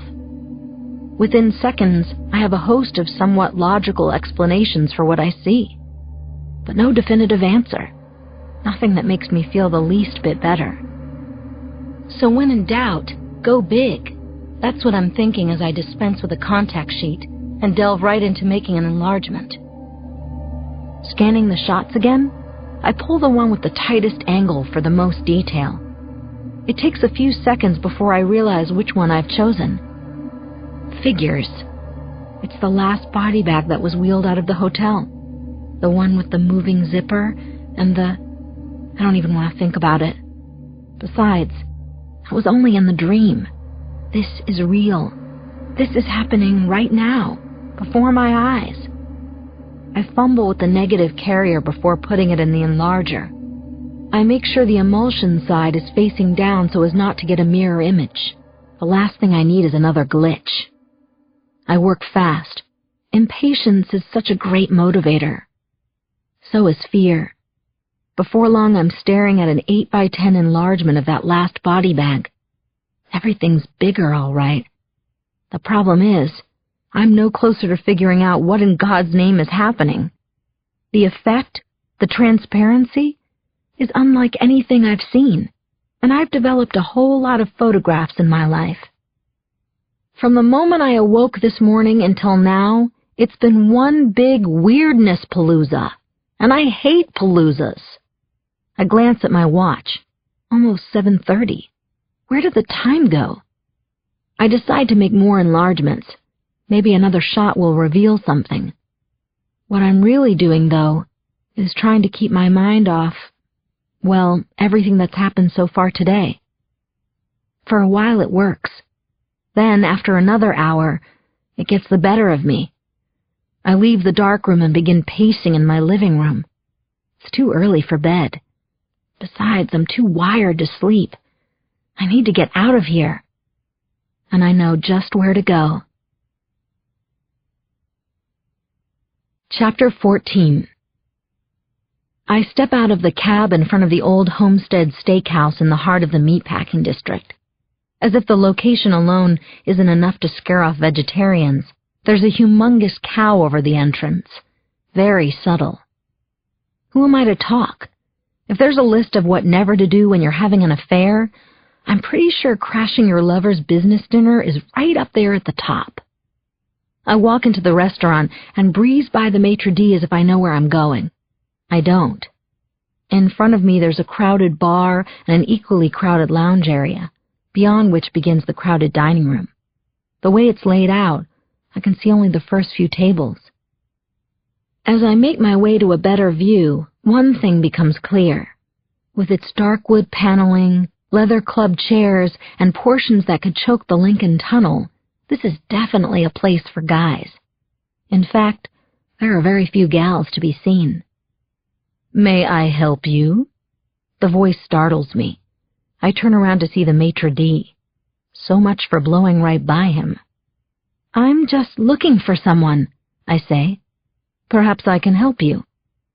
Within seconds, I have a host of somewhat logical explanations for what I see, but no definitive answer. Nothing that makes me feel the least bit better. So when in doubt, go big. That's what I'm thinking as I dispense with a contact sheet and delve right into making an enlargement. Scanning the shots again, I pull the one with the tightest angle for the most detail. It takes a few seconds before I realize which one I've chosen. Figures. It's the last body bag that was wheeled out of the hotel. The one with the moving zipper and I don't even want to think about it. Besides, I was only in the dream. This is real. This is happening right now, before my eyes. I fumble with the negative carrier before putting it in the enlarger. I make sure the emulsion side is facing down so as not to get a mirror image. The last thing I need is another glitch. I work fast. Impatience is such a great motivator. So is fear. Before long, I'm staring at an 8x10 enlargement of that last body bag. Everything's bigger, all right. The problem is, I'm no closer to figuring out what in God's name is happening. The effect, the transparency, is unlike anything I've seen, and I've developed a whole lot of photographs in my life. From the moment I awoke this morning until now, it's been one big weirdness palooza, and I hate paloozas. I glance at my watch. Almost 7:30. Where did the time go? I decide to make more enlargements. Maybe another shot will reveal something. What I'm really doing, though, is trying to keep my mind off, well, everything that's happened so far today. For a while it works. Then, after another hour, it gets the better of me. I leave the darkroom and begin pacing in my living room. It's too early for bed. Besides, I'm too wired to sleep. I need to get out of here. And I know just where to go. Chapter 14. I step out of the cab in front of the old Homestead Steakhouse in the heart of the meatpacking district. As if the location alone isn't enough to scare off vegetarians, there's a humongous cow over the entrance. Very subtle. Who am I to talk? If there's a list of what never to do when you're having an affair, I'm pretty sure crashing your lover's business dinner is right up there at the top. I walk into the restaurant and breeze by the maitre d' as if I know where I'm going. I don't. In front of me there's a crowded bar and an equally crowded lounge area, beyond which begins the crowded dining room. The way it's laid out, I can see only the first few tables. As I make my way to a better view, one thing becomes clear. With its dark wood paneling, leather club chairs, and portions that could choke the Lincoln Tunnel, this is definitely a place for guys. In fact, there are very few gals to be seen. "May I help you?" The voice startles me. I turn around to see the maitre d'. So much for blowing right by him. "I'm just looking for someone," I say. "Perhaps I can help you."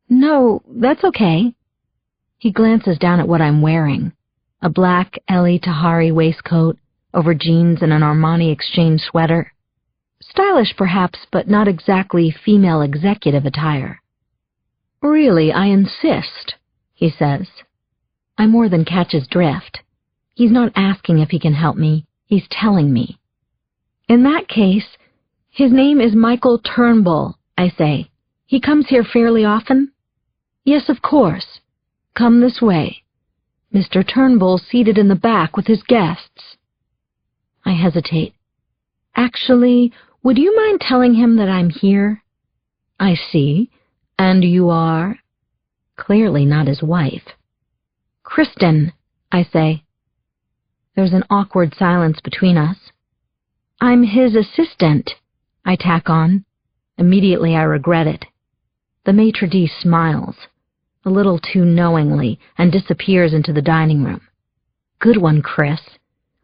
"No, that's okay." He glances down at what I'm wearing. A black Ellie Tahari waistcoat over jeans and an Armani Exchange sweater. Stylish perhaps, but not exactly female executive attire. "Really, I insist," he says. I more than catch his drift. He's not asking if he can help me. He's telling me. In that case, his name is Michael Turnbull, I say. He comes here fairly often? Yes, of course. Come this way. Mr. Turnbull's seated in the back with his guests. I hesitate. Actually, would you mind telling him that I'm here? I see. And you are? Clearly not his wife. Kristin, I say. There's an awkward silence between us. I'm his assistant, I tack on. Immediately I regret it. The maitre d' smiles, a little too knowingly, and disappears into the dining room. Good one, Chris.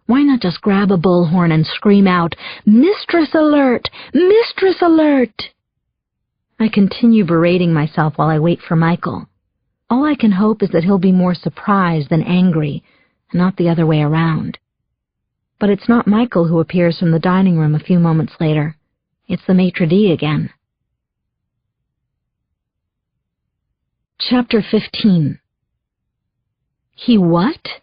Why not just grab a bullhorn and scream out, "Mistress alert! Mistress alert!" I continue berating myself while I wait for Michael. All I can hope is that he'll be more surprised than angry, and not the other way around. But it's not Michael who appears from the dining room a few moments later. It's the maitre d' again. Chapter 15. He what?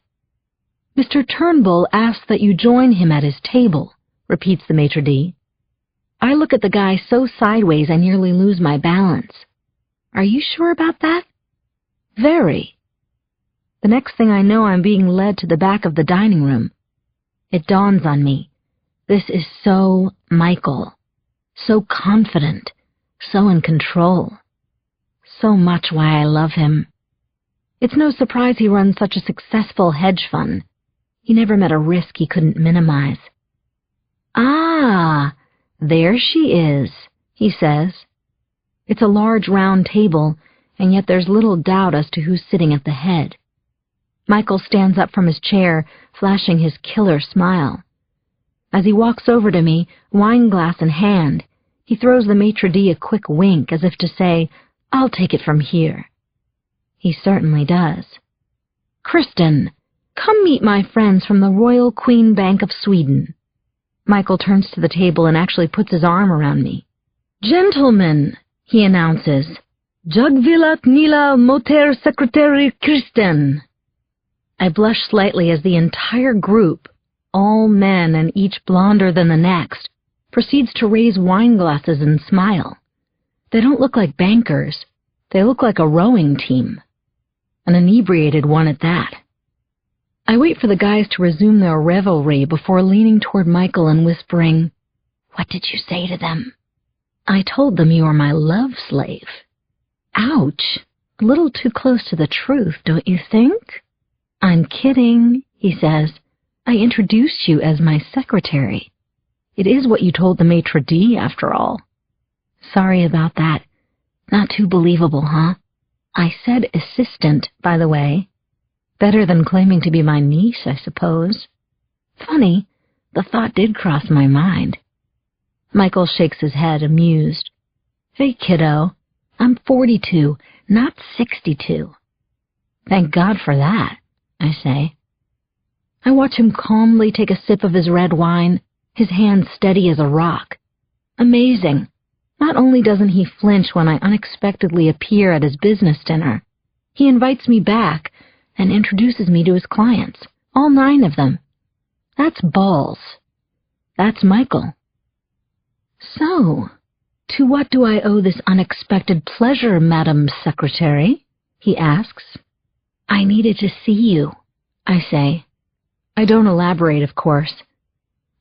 Mr. Turnbull asks that you join him at his table, repeats the maitre d'. I look at the guy so sideways I nearly lose my balance. Are you sure about that? Very. The next thing I know, I'm being led to the back of the dining room. It dawns on me. This is so Michael. So confident. So in control. So much why I love him. It's no surprise he runs such a successful hedge fund. He never met a risk he couldn't minimize. Ah, there she is, he says. It's a large round table, and yet there's little doubt as to who's sitting at the head. Michael stands up from his chair, flashing his killer smile. As he walks over to me, wine glass in hand, he throws the maitre d' a quick wink as if to say, "I'll take it from here." He certainly does. Kristin, come meet my friends from the Royal Queen Bank of Sweden. Michael turns to the table and actually puts his arm around me. Gentlemen, he announces, Jagvilat Nila Moter Secretary Kristin. I blush slightly as the entire group, all men and each blonder than the next, proceeds to raise wine glasses and smile. They don't look like bankers. They look like a rowing team. An inebriated one at that. I wait for the guys to resume their revelry before leaning toward Michael and whispering, "What did you say to them?" "I told them you are my love slave." Ouch! A little too close to the truth, don't you think? "I'm kidding," he says. "I introduced you as my secretary. It is what you told the maitre d', after all." Sorry about that. Not too believable, huh? I said assistant, by the way. Better than claiming to be my niece, I suppose. Funny, the thought did cross my mind. Michael shakes his head, amused. "Hey, kiddo, I'm 42, not 62. "Thank God for that," I say. I watch him calmly take a sip of his red wine, his hand steady as a rock. Amazing. Not only doesn't he flinch when I unexpectedly appear at his business dinner, he invites me back and introduces me to his clients, all 9 of them. That's balls. That's Michael. "So, to what do I owe this unexpected pleasure, Madam Secretary?" he asks. "I needed to see you," I say. I don't elaborate, of course.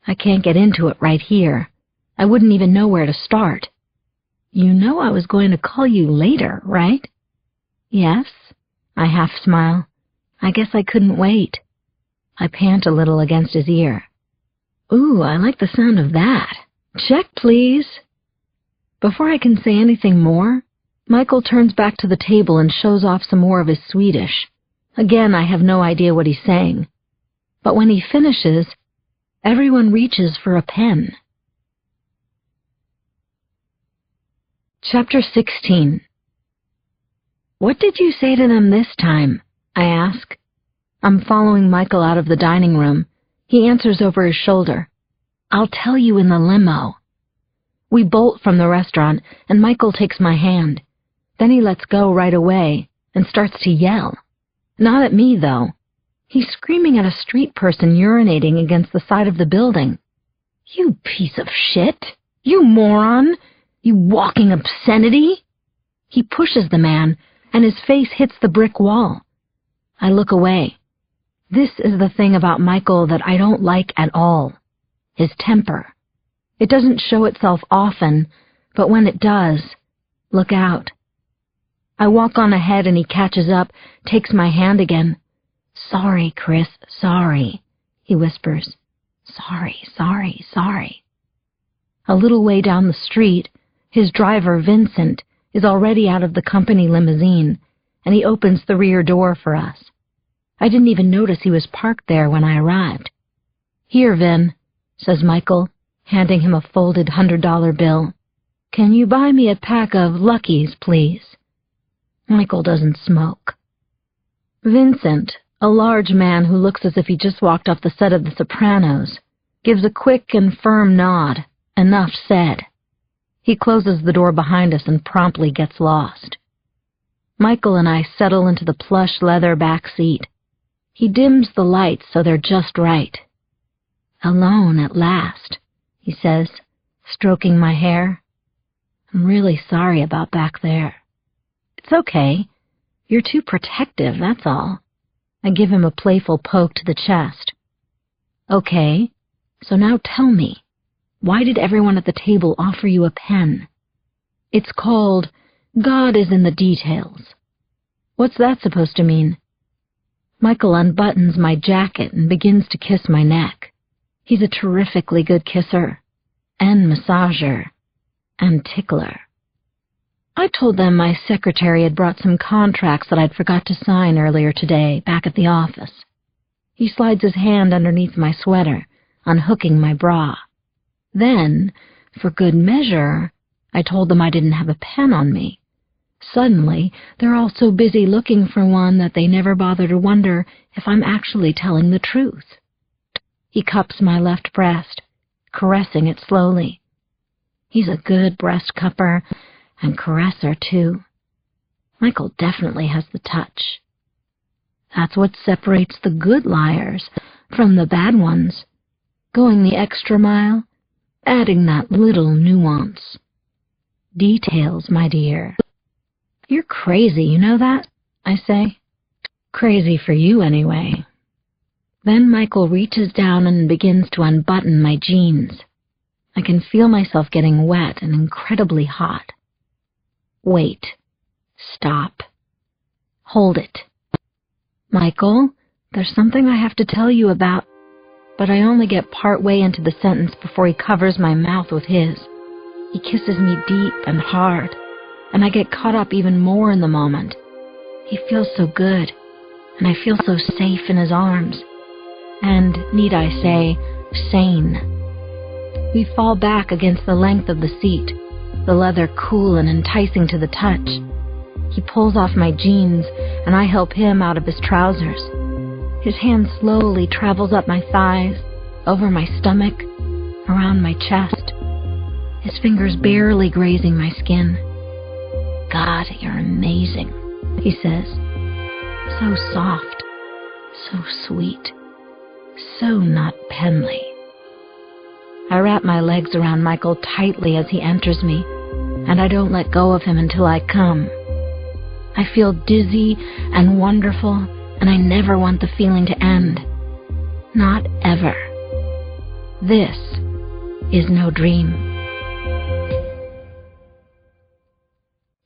I can't get into it right here. I wouldn't even know where to start. "You know I was going to call you later, right?" "Yes," I half smile. "I guess I couldn't wait." I pant a little against his ear. "Ooh, I like the sound of that. Check, please." Before I can say anything more, Michael turns back to the table and shows off some more of his Swedish. Again, I have no idea what he's saying. But when he finishes, everyone reaches for a pen. Chapter 16. "What did you say to them this time?" I ask. I'm following Michael out of the dining room. He answers over his shoulder. "I'll tell you in the limo." We bolt from the restaurant, and Michael takes my hand. Then he lets go right away and starts to yell. Not at me, though. He's screaming at a street person urinating against the side of the building. "You piece of shit! You moron! You walking obscenity!" He pushes the man, and his face hits the brick wall. I look away. This is the thing about Michael that I don't like at all. His temper. It doesn't show itself often, but when it does, look out. I walk on ahead and he catches up, takes my hand again. "Sorry, Chris, sorry," he whispers. "Sorry, sorry, sorry." A little way down the street, his driver, Vincent, is already out of the company limousine, and he opens the rear door for us. I didn't even notice he was parked there when I arrived. "Here, Vin," says Michael, handing him a folded $100 bill. "Can you buy me a pack of Luckies, please?" Michael doesn't smoke. Vincent, a large man who looks as if he just walked off the set of The Sopranos, gives a quick and firm nod. Enough said. He closes the door behind us and promptly gets lost. Michael and I settle into the plush leather back seat. He dims the lights so they're just right. "Alone at last," he says, stroking my hair. "I'm really sorry about back there." "It's okay. You're too protective, that's all." I give him a playful poke to the chest. "Okay, so now tell me, why did everyone at the table offer you a pen?" "It's called God is in the Details." "What's that supposed to mean?" Michael unbuttons my jacket and begins to kiss my neck. He's a terrifically good kisser, and massager, and tickler. I told them my secretary had brought some contracts that I'd forgot to sign earlier today, back at the office. He slides his hand underneath my sweater, unhooking my bra. Then, for good measure, I told them I didn't have a pen on me. Suddenly, they're all so busy looking for one that they never bother to wonder if I'm actually telling the truth. He cups my left breast, caressing it slowly. He's a good breast cupper and caresser, too. Michael definitely has the touch. That's what separates the good liars from the bad ones. Going the extra mile, adding that little nuance. Details, my dear. "You're crazy, you know that?" I say. "Crazy for you, anyway." Then Michael reaches down and begins to unbutton my jeans. I can feel myself getting wet and incredibly hot. "Wait. Stop. Hold it. Michael, there's something I have to tell you about." But I only get part way into the sentence before he covers my mouth with his. He kisses me deep and hard, and I get caught up even more in the moment. He feels so good, and I feel so safe in his arms. And, need I say, sane. We fall back against the length of the seat, the leather cool and enticing to the touch. He pulls off my jeans, and I help him out of his trousers. His hand slowly travels up my thighs, over my stomach, around my chest, his fingers barely grazing my skin. "God, you're amazing," he says. So soft, so sweet, so not Penley. I wrap my legs around Michael tightly as he enters me, and I don't let go of him until I come. I feel dizzy and wonderful, and I never want the feeling to end. Not ever. This is no dream.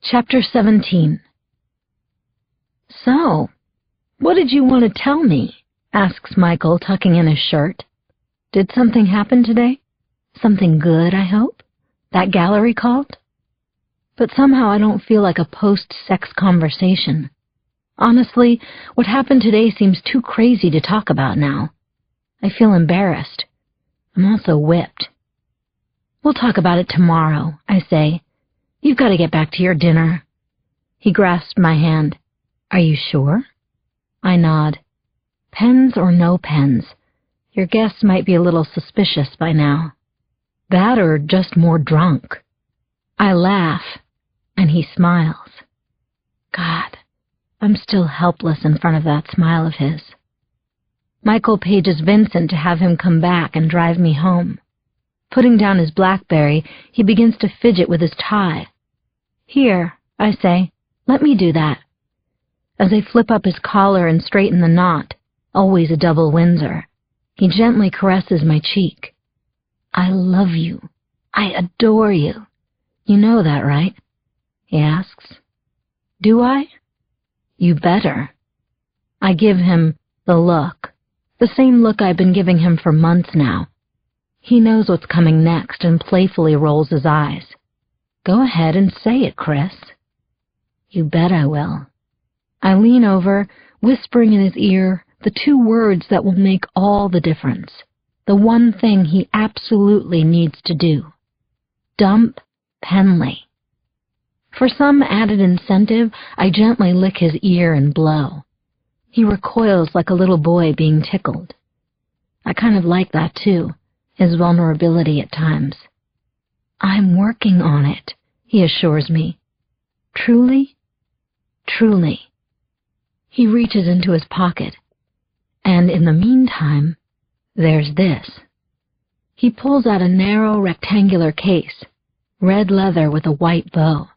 Chapter 17. "So, what did you want to tell me?" asks Michael, tucking in his shirt. "Did something happen today? Something good, I hope? That gallery called?" But somehow I don't feel like a post-sex conversation. Honestly, what happened today seems too crazy to talk about now. I feel embarrassed. I'm also whipped. "We'll talk about it tomorrow," I say. "You've got to get back to your dinner." He grasps my hand. "Are you sure?" I nod. "Pens or no pens, your guests might be a little suspicious by now. That or just more drunk." I laugh, and he smiles. God, I'm still helpless in front of that smile of his. Michael pages Vincent to have him come back and drive me home. Putting down his BlackBerry, he begins to fidget with his tie. "Here," I say, "let me do that." As I flip up his collar and straighten the knot, always a double Windsor, he gently caresses my cheek. "I love you. I adore you. You know that, right?" he asks. "Do I?" "You better." I give him the look, the same look I've been giving him for months now. He knows what's coming next and playfully rolls his eyes. "Go ahead and say it, Chris." "You bet I will." I lean over, whispering in his ear the two words that will make all the difference, the one thing he absolutely needs to do. Dump Penley. For some added incentive, I gently lick his ear and blow. He recoils like a little boy being tickled. I kind of like that too, his vulnerability at times. "I'm working on it," he assures me. "Truly?" "Truly." He reaches into his pocket. "And in the meantime, there's this." He pulls out a narrow rectangular case, red leather with a white bow.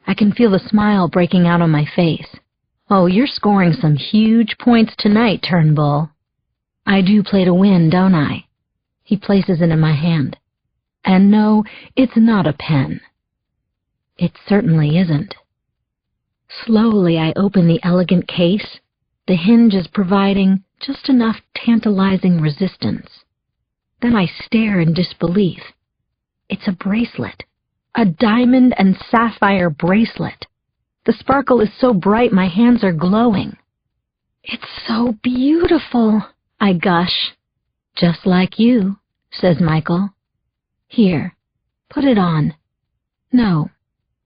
I can feel the smile breaking out on my face. "Oh, you're scoring some huge points tonight, Turnbull." "I do play to win, don't I?" He places it in my hand. "And no, it's not a pen." It certainly isn't. Slowly I open the elegant case, the hinges providing just enough tantalizing resistance. Then I stare in disbelief. It's a bracelet, a diamond and sapphire bracelet. The sparkle is so bright my hands are glowing. "It's so beautiful," I gush. "Just like you," says Michael. "Here, put it on." "No,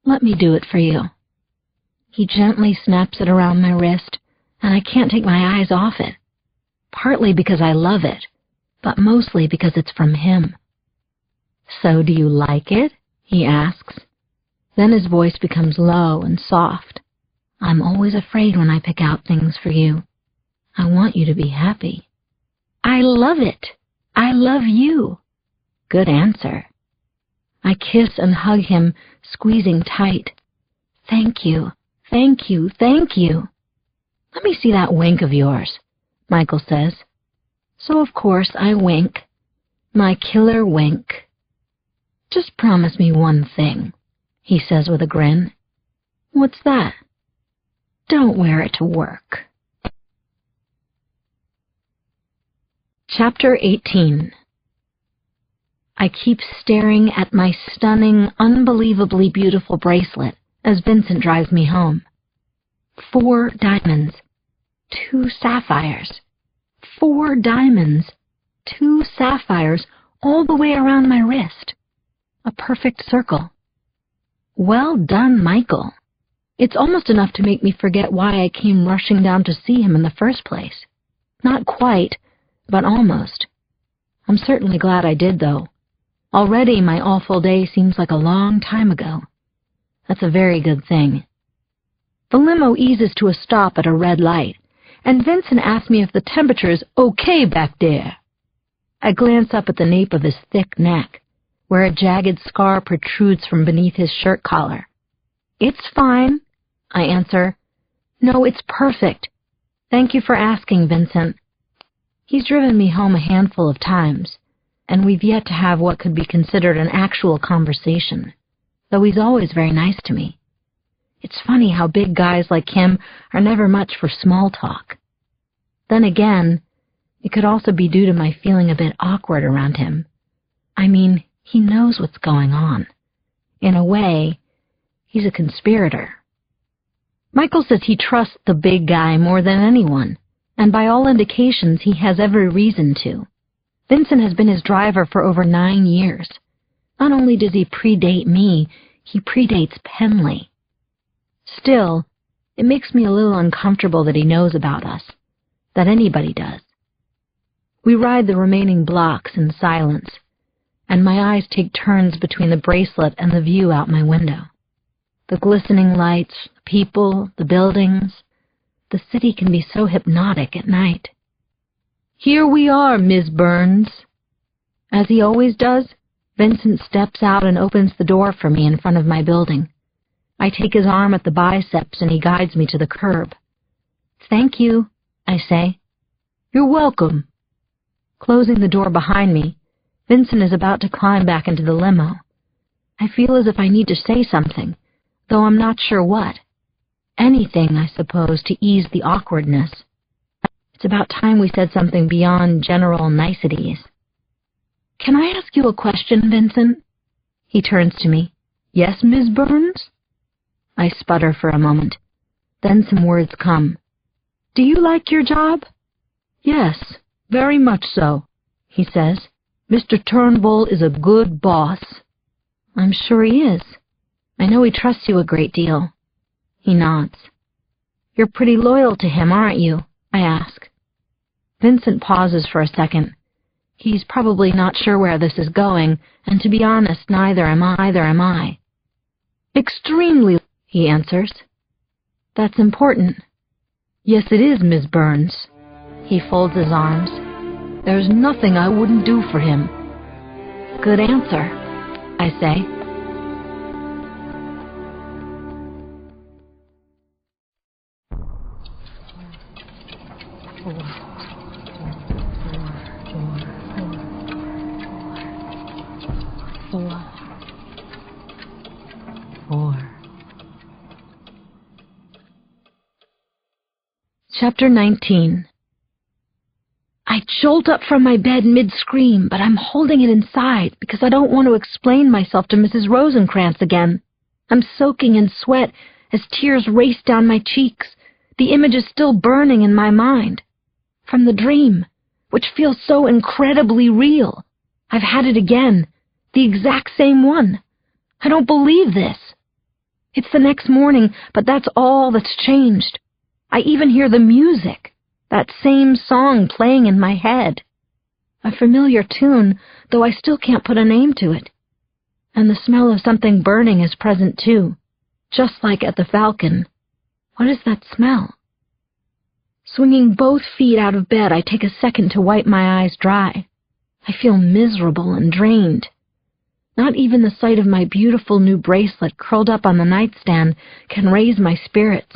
let me do it for you." He gently snaps it around my wrist, and I can't take my eyes off it, partly because I love it, but mostly because it's from him. "So do you like it?" he asks. Then his voice becomes low and soft. "I'm always afraid when I pick out things for you. I want you to be happy." "I love it. I love you." Good answer. I kiss and hug him, squeezing tight. "Thank you, thank you, thank you." "Let me see that wink of yours," Michael says. So of course I wink. My killer wink. "Just promise me one thing," he says with a grin. "What's that?" "Don't wear it to work." Chapter 18. I keep staring at my stunning, unbelievably beautiful bracelet as Vincent drives me home. 4 diamonds, 2 sapphires. 4 diamonds, 2 sapphires, all the way around my wrist. A perfect circle. Well done, Michael. It's almost enough to make me forget why I came rushing down to see him in the first place. Not quite, but almost. I'm certainly glad I did, though. Already my awful day seems like a long time ago. That's a very good thing. The limo eases to a stop at a red light, and Vincent asks me if the temperature is okay back there. I glance up at the nape of his thick neck, where a jagged scar protrudes from beneath his shirt collar. "It's fine," I answer. "No, it's perfect. Thank you for asking, Vincent." He's driven me home a handful of times, and we've yet to have what could be considered an actual conversation, though he's always very nice to me. It's funny how big guys like him are never much for small talk. Then again, it could also be due to my feeling a bit awkward around him. I mean, he knows what's going on. In a way, he's a conspirator. Michael says he trusts the big guy more than anyone, and by all indications he has every reason to. Vincent has been his driver for over 9 years. Not only does he predate me, he predates Penley. Still, it makes me a little uncomfortable that he knows about us, that anybody does. We ride the remaining blocks in silence, and my eyes take turns between the bracelet and the view out my window. The glistening lights, the people, the buildings. The city can be so hypnotic at night. "Here we are, Miss Burns." As he always does, Vincent steps out and opens the door for me in front of my building. I take his arm at the biceps and he guides me to the curb. "Thank you," I say. "You're welcome." Closing the door behind me, Vincent is about to climb back into the limo. I feel as if I need to say something, though I'm not sure what. Anything, I suppose, to ease the awkwardness. It's about time we said something beyond general niceties. "Can I ask you a question, Vincent?" He turns to me. "Yes, Miss Burns?" I sputter for a moment. Then some words come. "Do you like your job?" "Yes, very much so," he says. "Mr. Turnbull is a good boss." "I'm sure he is. I know he trusts you a great deal." He nods. "You're pretty loyal to him, aren't you?" I ask. Vincent pauses for a second. He's probably not sure where this is going, and to be honest, neither am I. "Extremely," he answers. "That's important." "Yes, it is, Miss Burns." He folds his arms. "There's nothing I wouldn't do for him." "Good answer," I say. Four. Chapter 19. I jolt up from my bed mid-scream, but I'm holding it inside because I don't want to explain myself to Mrs. Rosencrantz again. I'm soaking in sweat as tears race down my cheeks. The image is still burning in my mind. From the dream, which feels so incredibly real. I've had it again, the exact same one. I don't believe this. It's the next morning, but that's all that's changed. I even hear the music, that same song playing in my head. A familiar tune, though I still can't put a name to it. And the smell of something burning is present too, just like at the Falcon. What is that smell? Swinging both feet out of bed, I take a second to wipe my eyes dry. I feel miserable and drained. Not even the sight of my beautiful new bracelet curled up on the nightstand can raise my spirits.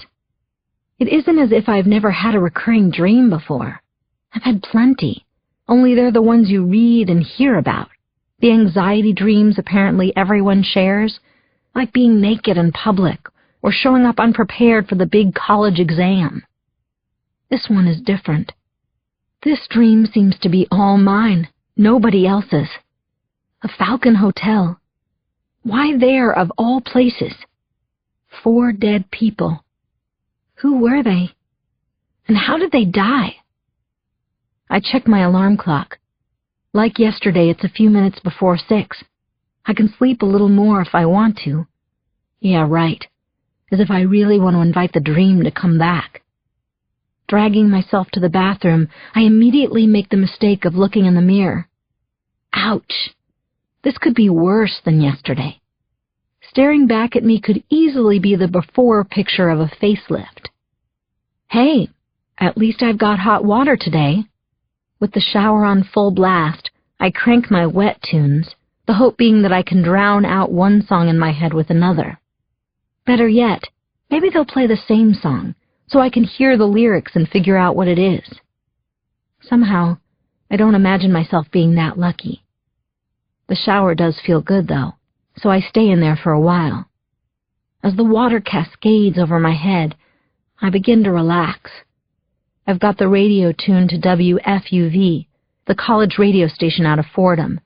It isn't as if I've never had a recurring dream before. I've had plenty, only they're the ones you read and hear about. The anxiety dreams apparently everyone shares, like being naked in public or showing up unprepared for the big college exam. This one is different. This dream seems to be all mine, nobody else's. A Falcon Hotel. Why there of all places? 4 dead people. Who were they? And how did they die? I check my alarm clock. Like yesterday, it's a few minutes before 6. I can sleep a little more if I want to. Yeah, right. As if I really want to invite the dream to come back. Dragging myself to the bathroom, I immediately make the mistake of looking in the mirror. Ouch! This could be worse than yesterday. Staring back at me could easily be the before picture of a facelift. Hey, at least I've got hot water today. With the shower on full blast, I crank my wet tunes, the hope being that I can drown out one song in my head with another. Better yet, maybe they'll play the same song, so I can hear the lyrics and figure out what it is. Somehow, I don't imagine myself being that lucky. The shower does feel good, though, so I stay in there for a while. As the water cascades over my head, I begin to relax. I've got the radio tuned to WFUV, the college radio station out of Fordham,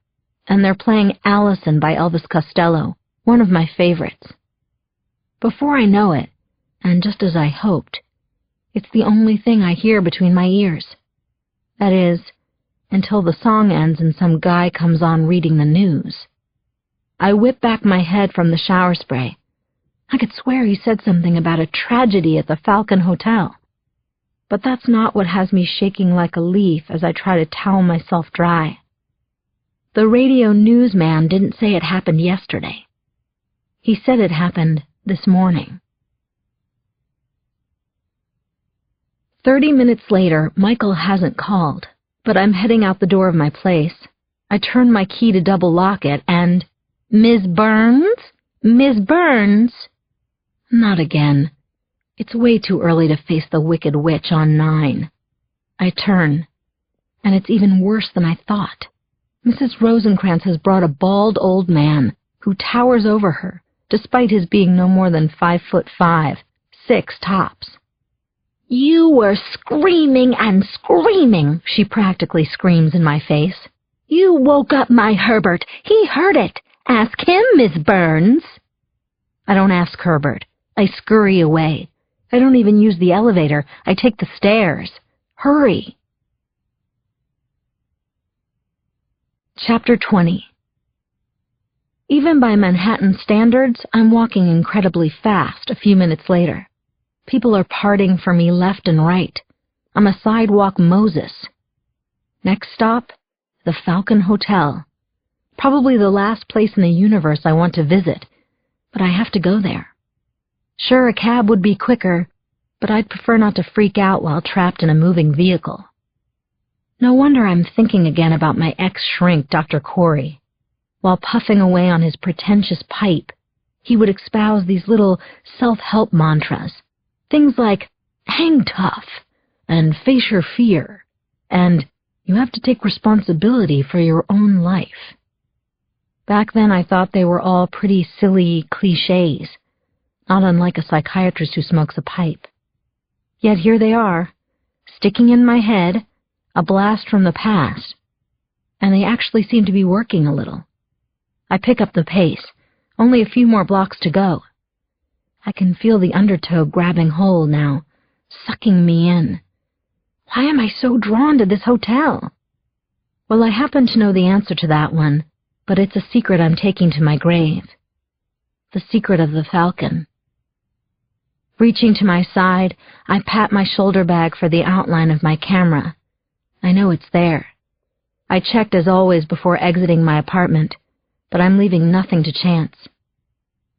and they're playing Allison by Elvis Costello, one of my favorites. Before I know it, and just as I hoped, it's the only thing I hear between my ears. That is, until the song ends and some guy comes on reading the news. I whip back my head from the shower spray. I could swear he said something about a tragedy at the Falcon Hotel. But that's not what has me shaking like a leaf as I try to towel myself dry. The radio newsman didn't say it happened yesterday. He said it happened this morning. 30 minutes later, Michael hasn't called. but I'm heading out the door of my place. I turn my key to double lock it and... Ms. Burns? Ms. Burns? Not again. It's way too early to face the wicked witch on 9. I turn, and it's even worse than I thought. Mrs. Rosencrantz has brought a bald old man who towers over her, despite his being no more than 5'5", 6 tops. "You were screaming and screaming," she practically screams in my face. "You woke up my Herbert. He heard it. Ask him, Miss Burns." I don't ask Herbert. I scurry away. I don't even use the elevator. I take the stairs. Hurry. Chapter 20. Even by Manhattan standards, I'm walking incredibly fast a few minutes later. People are parting for me left and right. I'm a sidewalk Moses. Next stop, the Falcon Hotel. Probably the last place in the universe I want to visit, but I have to go there. Sure, a cab would be quicker, but I'd prefer not to freak out while trapped in a moving vehicle. No wonder I'm thinking again about my ex-shrink, Dr. Corey. While puffing away on his pretentious pipe, he would espouse these little self-help mantras. Things like, hang tough, and face your fear, and you have to take responsibility for your own life. Back then I thought they were all pretty silly clichés, not unlike a psychiatrist who smokes a pipe. Yet here they are, sticking in my head, a blast from the past, and they actually seem to be working a little. I pick up the pace, only a few more blocks to go. I can feel the undertow grabbing hold now, sucking me in. Why am I so drawn to this hotel? Well, I happen to know the answer to that one, but it's a secret I'm taking to my grave. The secret of the Falcon. Reaching to my side, I pat my shoulder bag for the outline of my camera. I know it's there. I checked as always before exiting my apartment, but I'm leaving nothing to chance.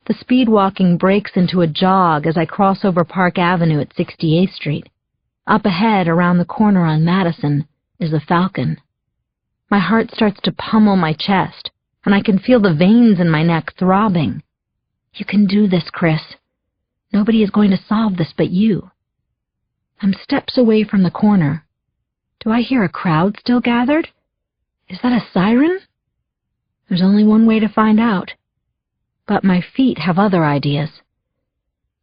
The speed walking breaks into a jog as I cross over Park Avenue at 68th Street. Up ahead, around the corner on Madison, is the Falcon. My heart starts to pummel my chest, and I can feel the veins in my neck throbbing. You can do this, Chris. Nobody is going to solve this but you. I'm steps away from the corner. Do I hear a crowd still gathered? Is that a siren? There's only one way to find out. But my feet have other ideas.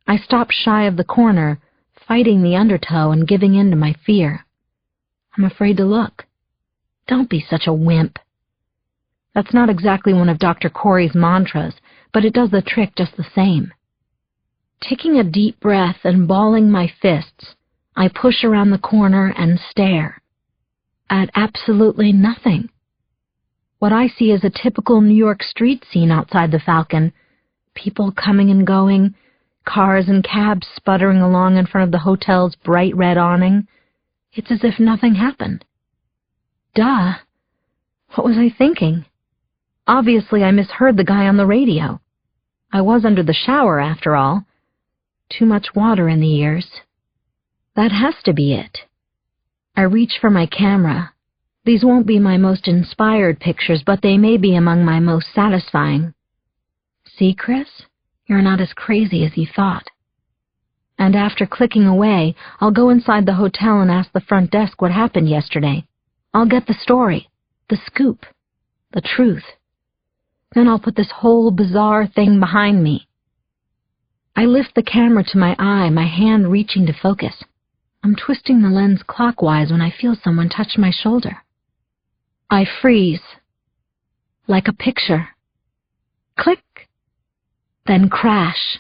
I stop shy of the corner, fighting the undertow and giving in to my fear. I'm afraid to look. Don't be such a wimp. That's not exactly one of Dr. Corey's mantras, but it does the trick just the same. Taking a deep breath and balling my fists, I push around the corner and stare. At absolutely nothing. What I see is a typical New York street scene outside the Falcon. People coming and going, cars and cabs sputtering along in front of the hotel's bright red awning. It's as if nothing happened. Duh. What was I thinking? Obviously, I misheard the guy on the radio. I was under the shower, after all. Too much water in the ears. That has to be it. I reach for my camera. These won't be my most inspired pictures, but they may be among my most satisfying. See, Chris? You're not as crazy as you thought. And after clicking away, I'll go inside the hotel and ask the front desk what happened yesterday. I'll get the story, the scoop, the truth. Then I'll put this whole bizarre thing behind me. I lift the camera to my eye, my hand reaching to focus. I'm twisting the lens clockwise when I feel someone touch my shoulder. I freeze. Like a picture. Click. Then crash.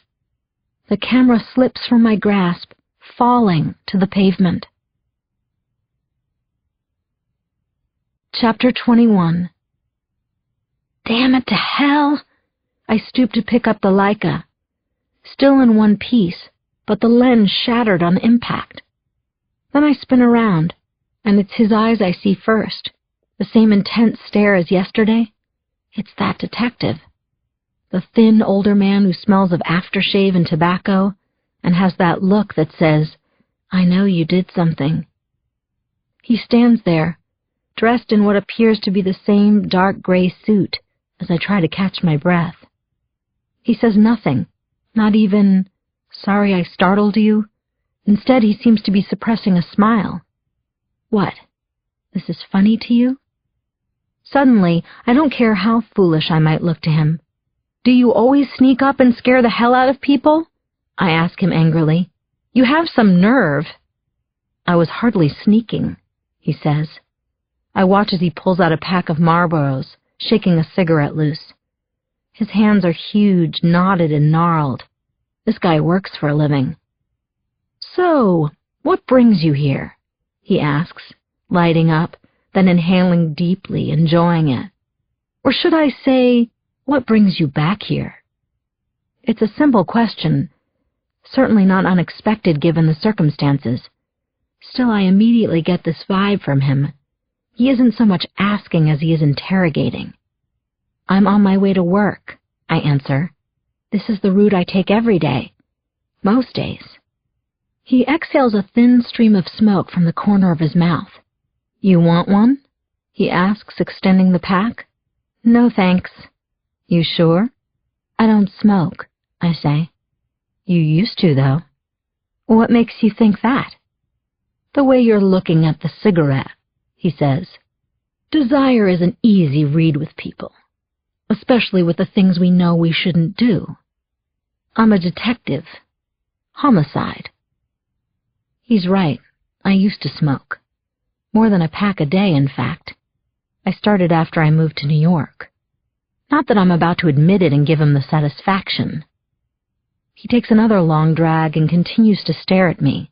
The camera slips from my grasp, falling to the pavement. Chapter 21. Damn it to hell! I stoop to pick up the Leica. Still in one piece, but the lens shattered on impact. Then I spin around, and it's his eyes I see first. The same intense stare as yesterday. It's that detective. The thin, older man who smells of aftershave and tobacco and has that look that says, I know you did something. He stands there, dressed in what appears to be the same dark gray suit, as I try to catch my breath. He says nothing, not even, "Sorry I startled you." Instead, he seems to be suppressing a smile. What? This is funny to you? Suddenly, I don't care how foolish I might look to him. "Do you always sneak up and scare the hell out of people?" I ask him angrily. "You have some nerve." "I was hardly sneaking," he says. I watch as he pulls out a pack of Marlboros, shaking a cigarette loose. His hands are huge, knotted and gnarled. This guy works for a living. "So, what brings you here?" he asks, lighting up, then inhaling deeply, enjoying it. Or should I say, what brings you back here? It's a simple question, certainly not unexpected given the circumstances. Still, I immediately get this vibe from him. He isn't so much asking as he is interrogating. "I'm on my way to work," I answer. "This is the route I take every day. Most days." He exhales a thin stream of smoke from the corner of his mouth. "You want one?" he asks, extending the pack. "No, thanks." "You sure?" "I don't smoke," I say. "You used to, though." "What makes you think that?" "The way you're looking at the cigarette," he says. "Desire is an easy read with people, especially with the things we know we shouldn't do. I'm a detective. Homicide." He's right. I used to smoke. More than a pack a day, in fact. I started after I moved to New York. Not that I'm about to admit it and give him the satisfaction. He takes another long drag and continues to stare at me.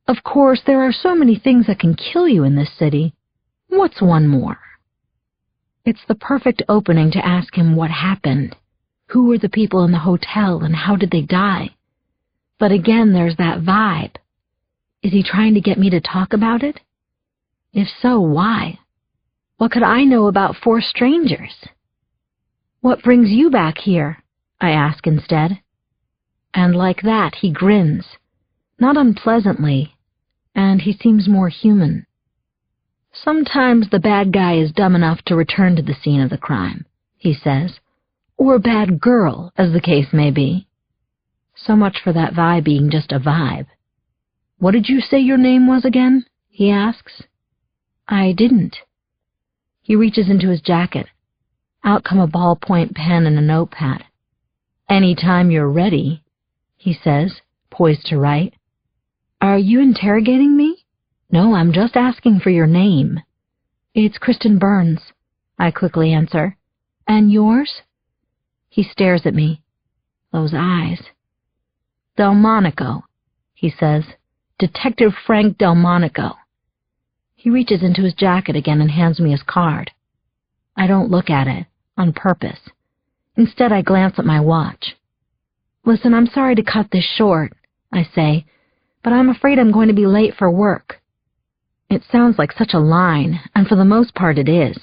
"Of course, there are so many things that can kill you in this city. What's one more?" It's the perfect opening to ask him what happened. Who were the people in the hotel and how did they die? But again, there's that vibe. Is he trying to get me to talk about it? If so, why? What could I know about 4 strangers? "What brings you back here?" I ask instead. And like that, he grins, not unpleasantly, and he seems more human. "Sometimes the bad guy is dumb enough to return to the scene of the crime," he says, "or bad girl, as the case may be." So much for that vibe being just a vibe. "What did you say your name was again?" he asks. "I didn't." He reaches into his jacket. Out come a ballpoint pen and a notepad. "Any time you're ready," he says, poised to write. "Are you interrogating me?" "No, I'm just asking for your name." "It's Kristin Burns," I quickly answer. "And yours?" He stares at me. Those eyes. "Delmonico," he says. "Detective Frank Delmonico." He reaches into his jacket again and hands me his card. I don't look at it, on purpose. Instead, I glance at my watch. "Listen, I'm sorry to cut this short," I say, "but I'm afraid I'm going to be late for work." It sounds like such a line, and for the most part it is.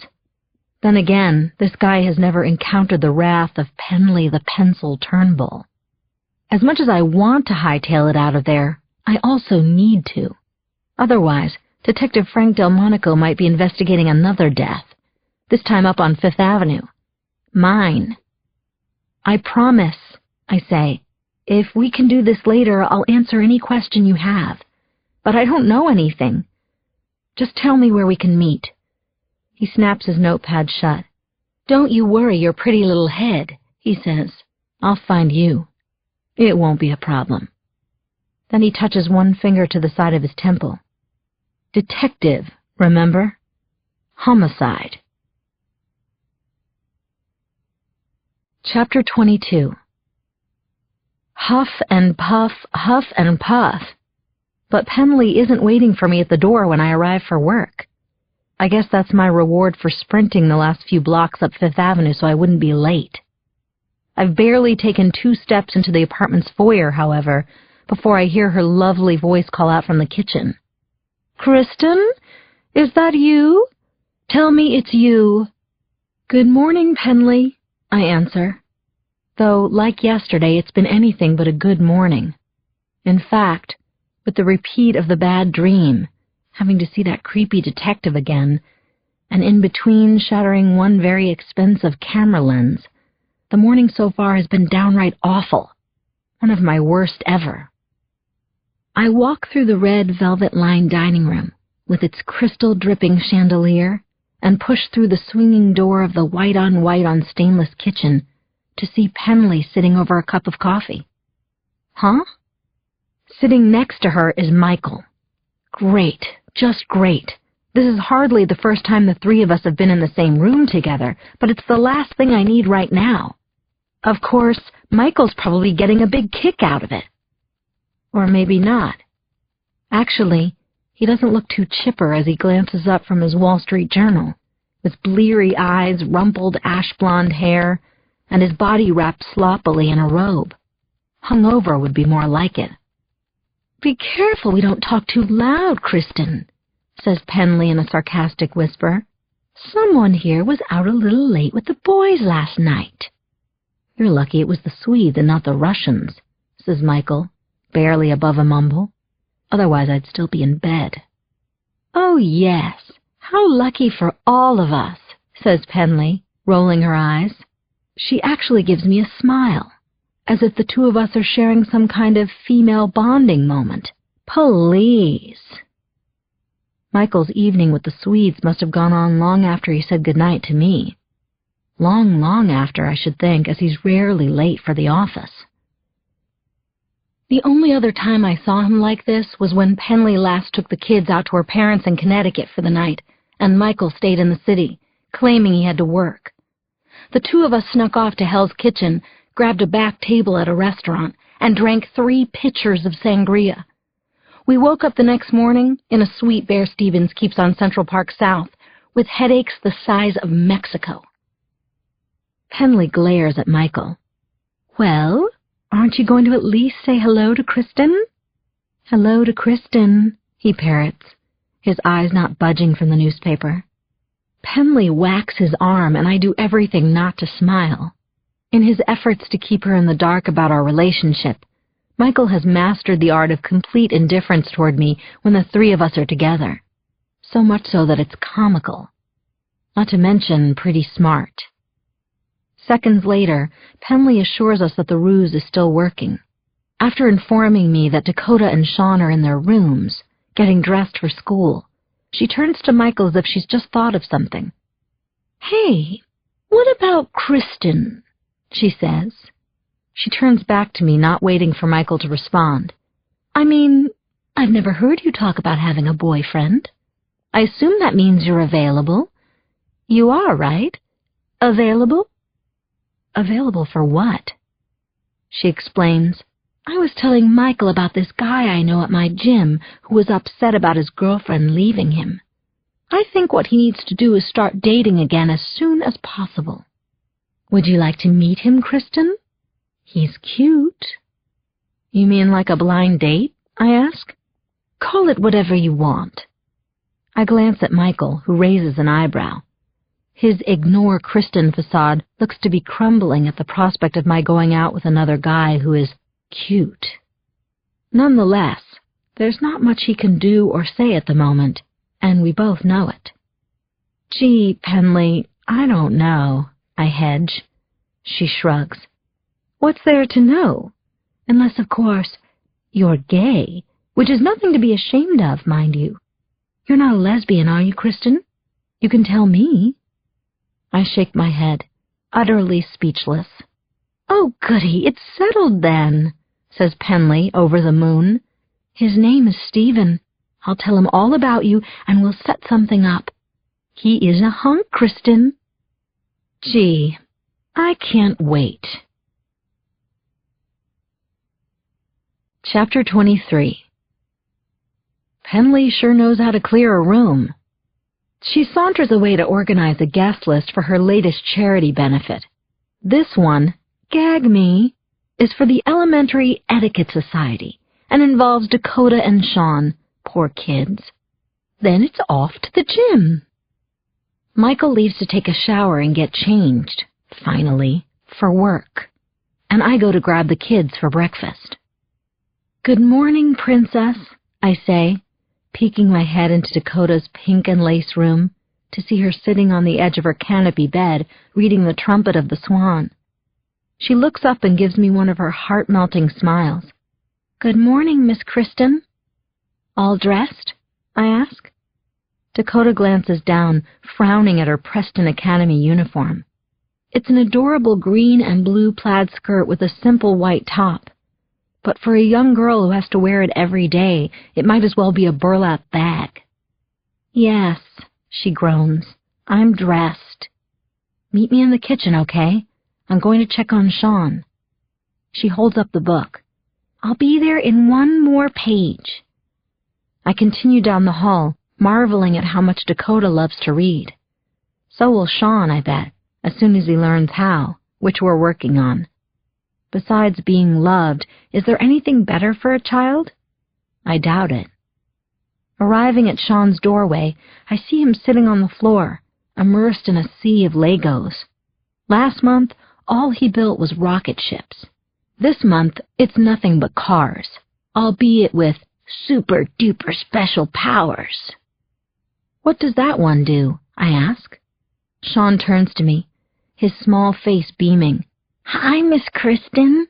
Then again, this guy has never encountered the wrath of Penley the Pencil Turnbull. As much as I want to hightail it out of there, I also need to. Otherwise, Detective Frank Delmonico might be investigating another death, this time up on Fifth Avenue. Mine. "I promise," I say. "If we can do this later, I'll answer any question you have. But I don't know anything. Just tell me where we can meet." He snaps his notepad shut. "Don't you worry your pretty little head," he says. "I'll find you. It won't be a problem." Then he touches one finger to the side of his temple. "Detective, remember? Homicide." Chapter 22. Huff and puff, huff and puff. But Penley isn't waiting for me at the door when I arrive for work. I guess that's my reward for sprinting the last few blocks up Fifth Avenue so I wouldn't be late. I've barely taken 2 steps into the apartment's foyer, however, before I hear her lovely voice call out from the kitchen. "Kristin, is that you? Tell me it's you." "Good morning, Penley," I answer. Though, like yesterday, it's been anything but a good morning. In fact, with the repeat of the bad dream, having to see that creepy detective again, and in between shattering one very expensive camera lens, the morning so far has been downright awful, one of my worst ever. I walk through the red velvet-lined dining room with its crystal-dripping chandelier and push through the swinging door of the white-on-white on stainless kitchen to see Penley sitting over a cup of coffee. Huh? Sitting next to her is Michael. Great, just great. This is hardly the first time the three of us have been in the same room together, but it's the last thing I need right now. Of course, Michael's probably getting a big kick out of it. Or maybe not. Actually, he doesn't look too chipper as he glances up from his Wall Street Journal, with bleary eyes, rumpled ash-blonde hair, and his body wrapped sloppily in a robe. Hungover would be more like it. "Be careful we don't talk too loud, Kristin," says Penley in a sarcastic whisper. "Someone here was out a little late with the boys last night." "You're lucky it was the Swedes and not the Russians," says Michael, barely above a mumble. "Otherwise I'd still be in bed." "Oh, yes. How lucky for all of us," says Penley, rolling her eyes. She actually gives me a smile, as if the two of us are sharing some kind of female bonding moment. Please. Michael's evening with the Swedes must have gone on long after he said goodnight to me. Long after, I should think, as he's rarely late for the office. The only other time I saw him like this was when Penley last took the kids out to her parents in Connecticut for the night, and Michael stayed in the city, claiming he had to work. The two of us snuck off to Hell's Kitchen, grabbed a back table at a restaurant, and drank 3 pitchers of sangria. We woke up the next morning in a suite Bear Stevens keeps on Central Park South, with headaches the size of Mexico. Penley glares at Michael. "Well, aren't you going to at least say hello to Kristin?" "Hello to Kristin," he parrots, his eyes not budging from the newspaper. Penley whacks his arm, and I do everything not to smile. In his efforts to keep her in the dark about our relationship, Michael has mastered the art of complete indifference toward me when the three of us are together. So much so that it's comical. Not to mention pretty smart. Seconds later, Penley assures us that the ruse is still working. After informing me that Dakota and Sean are in their rooms, getting dressed for school, she turns to Michael as if she's just thought of something. "Hey, what about Kristin?" she says. She turns back to me, not waiting for Michael to respond. "I mean, I've never heard you talk about having a boyfriend. I assume that means you're available. You are, right? Available?" "Available for what?" She explains. "I was telling Michael about this guy I know at my gym who was upset about his girlfriend leaving him. I think what he needs to do is start dating again as soon as possible. Would you like to meet him, Kristin? He's cute." "You mean like a blind date?" I ask. "Call it whatever you want." I glance at Michael, who raises an eyebrow. His ignore Kristin facade looks to be crumbling at the prospect of my going out with another guy who is cute. Nonetheless, there's not much he can do or say at the moment, and we both know it. "Gee, Penley, I don't know," I hedge. She shrugs. "What's there to know? Unless, of course, you're gay, which is nothing to be ashamed of, mind you. You're not a lesbian, are you, Kristin? You can tell me." I shake my head, utterly speechless. "Oh, goody, it's settled then," says Penley over the moon. "His name is Stephen. I'll tell him all about you, and we'll set something up. He is a hunk, Kristin." Gee, I can't wait. Chapter 23. Penley sure knows how to clear a room. She saunters away to organize a guest list for her latest charity benefit. This one, gag me, is for the Elementary Etiquette Society and involves Dakota and Sean, poor kids. Then it's off to the gym. Michael leaves to take a shower and get changed, finally, for work, and I go to grab the kids for breakfast. "Good morning, Princess," I say, peeking my head into Dakota's pink and lace room, to see her sitting on the edge of her canopy bed, reading the Trumpet of the Swan. She looks up and gives me one of her heart-melting smiles. "Good morning, Miss Kristin." "All dressed?" I ask. Dakota glances down, frowning at her Preston Academy uniform. It's an adorable green and blue plaid skirt with a simple white top. But for a young girl who has to wear it every day, it might as well be a burlap bag. "Yes," she groans. "I'm dressed." "Meet me in the kitchen, okay? I'm going to check on Sean." She holds up the book. "I'll be there in one more page." I continue down the hall, marveling at how much Dakota loves to read. So will Sean, I bet, as soon as he learns how, which we're working on. Besides being loved, is there anything better for a child? I doubt it. Arriving at Sean's doorway, I see him sitting on the floor, immersed in a sea of Legos. Last month, all he built was rocket ships. This month, it's nothing but cars, albeit with super-duper special powers. "What does that one do?" I ask. Sean turns to me, his small face beaming. "Hi, Miss Kristin."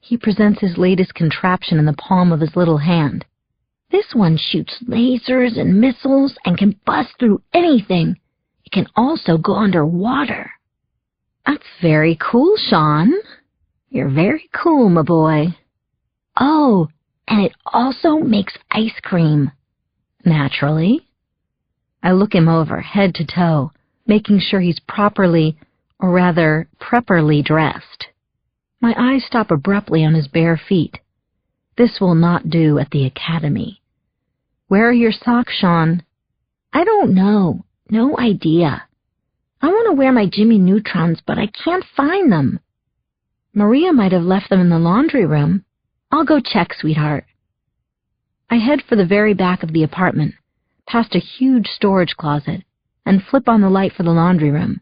He presents his latest contraption in the palm of his little hand. "This one shoots lasers and missiles and can bust through anything. It can also go underwater." "That's very cool, Sean. You're very cool, my boy." "Oh, and it also makes ice cream." "Naturally." I look him over, head to toe, making sure he's properly, or rather, prepperly dressed. My eyes stop abruptly on his bare feet. This will not do at the academy. "Where are your socks, Sean?" "I don't know. No idea. I want to wear my Jimmy Neutrons, but I can't find them." "Maria might have left them in the laundry room." "I'll go check, sweetheart." I head for the very back of the apartment, past a huge storage closet, and flip on the light for the laundry room.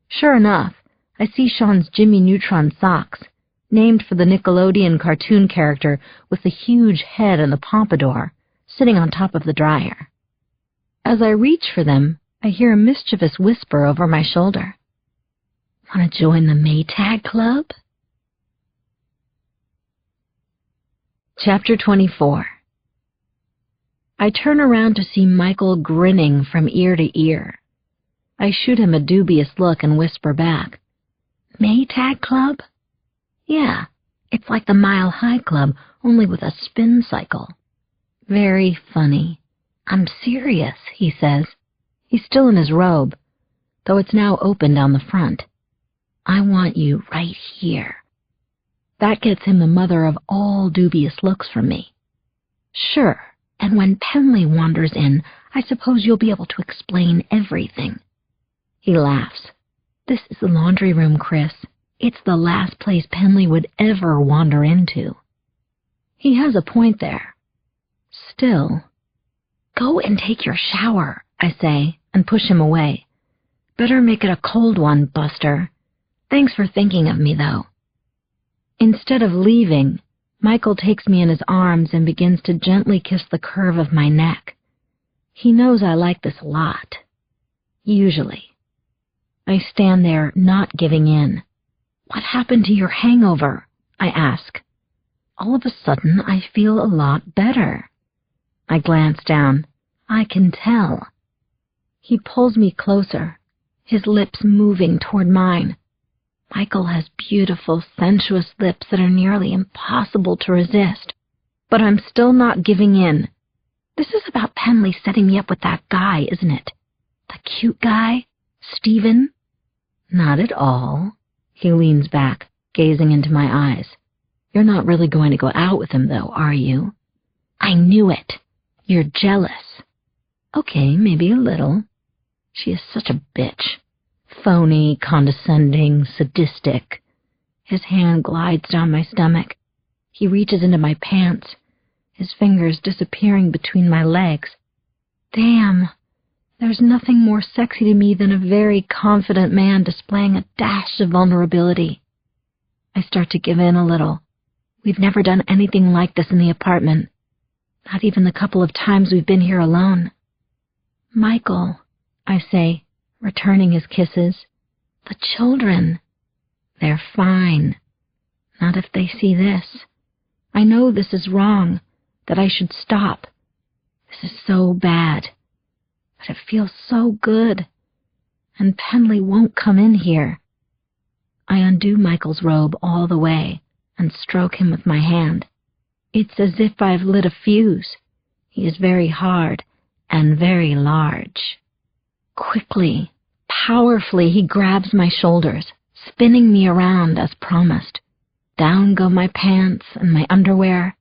Sure enough, I see Sean's Jimmy Neutron socks, named for the Nickelodeon cartoon character with the huge head and the pompadour, sitting on top of the dryer. As I reach for them, I hear a mischievous whisper over my shoulder. "Want to join the Maytag Club?" Chapter 24. I turn around to see Michael grinning from ear to ear. I shoot him a dubious look and whisper back, "Maytag Club?" "Yeah, it's like the Mile High Club, only with a spin cycle." "Very funny." "I'm serious," he says. He's still in his robe, though it's now open down the front. "I want you right here." That gets him the mother of all dubious looks from me. "Sure. And when Penley wanders in, I suppose you'll be able to explain everything." He laughs. "This is the laundry room, Chris. It's the last place Penley would ever wander into." He has a point there. Still. "Go and take your shower," I say, and push him away. "Better make it a cold one, Buster. Thanks for thinking of me, though." Instead of leaving, Michael takes me in his arms and begins to gently kiss the curve of my neck. He knows I like this a lot. Usually. I stand there, not giving in. "What happened to your hangover?" I ask. All of a sudden, I feel a lot better. I glance down. I can tell. He pulls me closer, his lips moving toward mine. Michael has beautiful, sensuous lips that are nearly impossible to resist. But I'm still not giving in. This is about Penley setting me up with that guy, isn't it? The cute guy? Stephen? Not at all. He leans back, gazing into my eyes. You're not really going to go out with him, though, are you? I knew it. You're jealous. Okay, maybe a little. She is such a bitch. Phony, condescending, sadistic. His hand glides down my stomach. He reaches into my pants, his fingers disappearing between my legs. Damn, there's nothing more sexy to me than a very confident man displaying a dash of vulnerability. I start to give in a little. We've never done anything like this in the apartment. Not even the couple of times we've been here alone. "Michael," I say, returning his kisses. The children. They're fine. Not if they see this. I know this is wrong, that I should stop. This is so bad. But it feels so good. And Penley won't come in here. I undo Michael's robe all the way and stroke him with my hand. It's as if I've lit a fuse. He is very hard and very large. Quickly, powerfully, he grabs my shoulders, spinning me around as promised. Down go my pants and my underwear.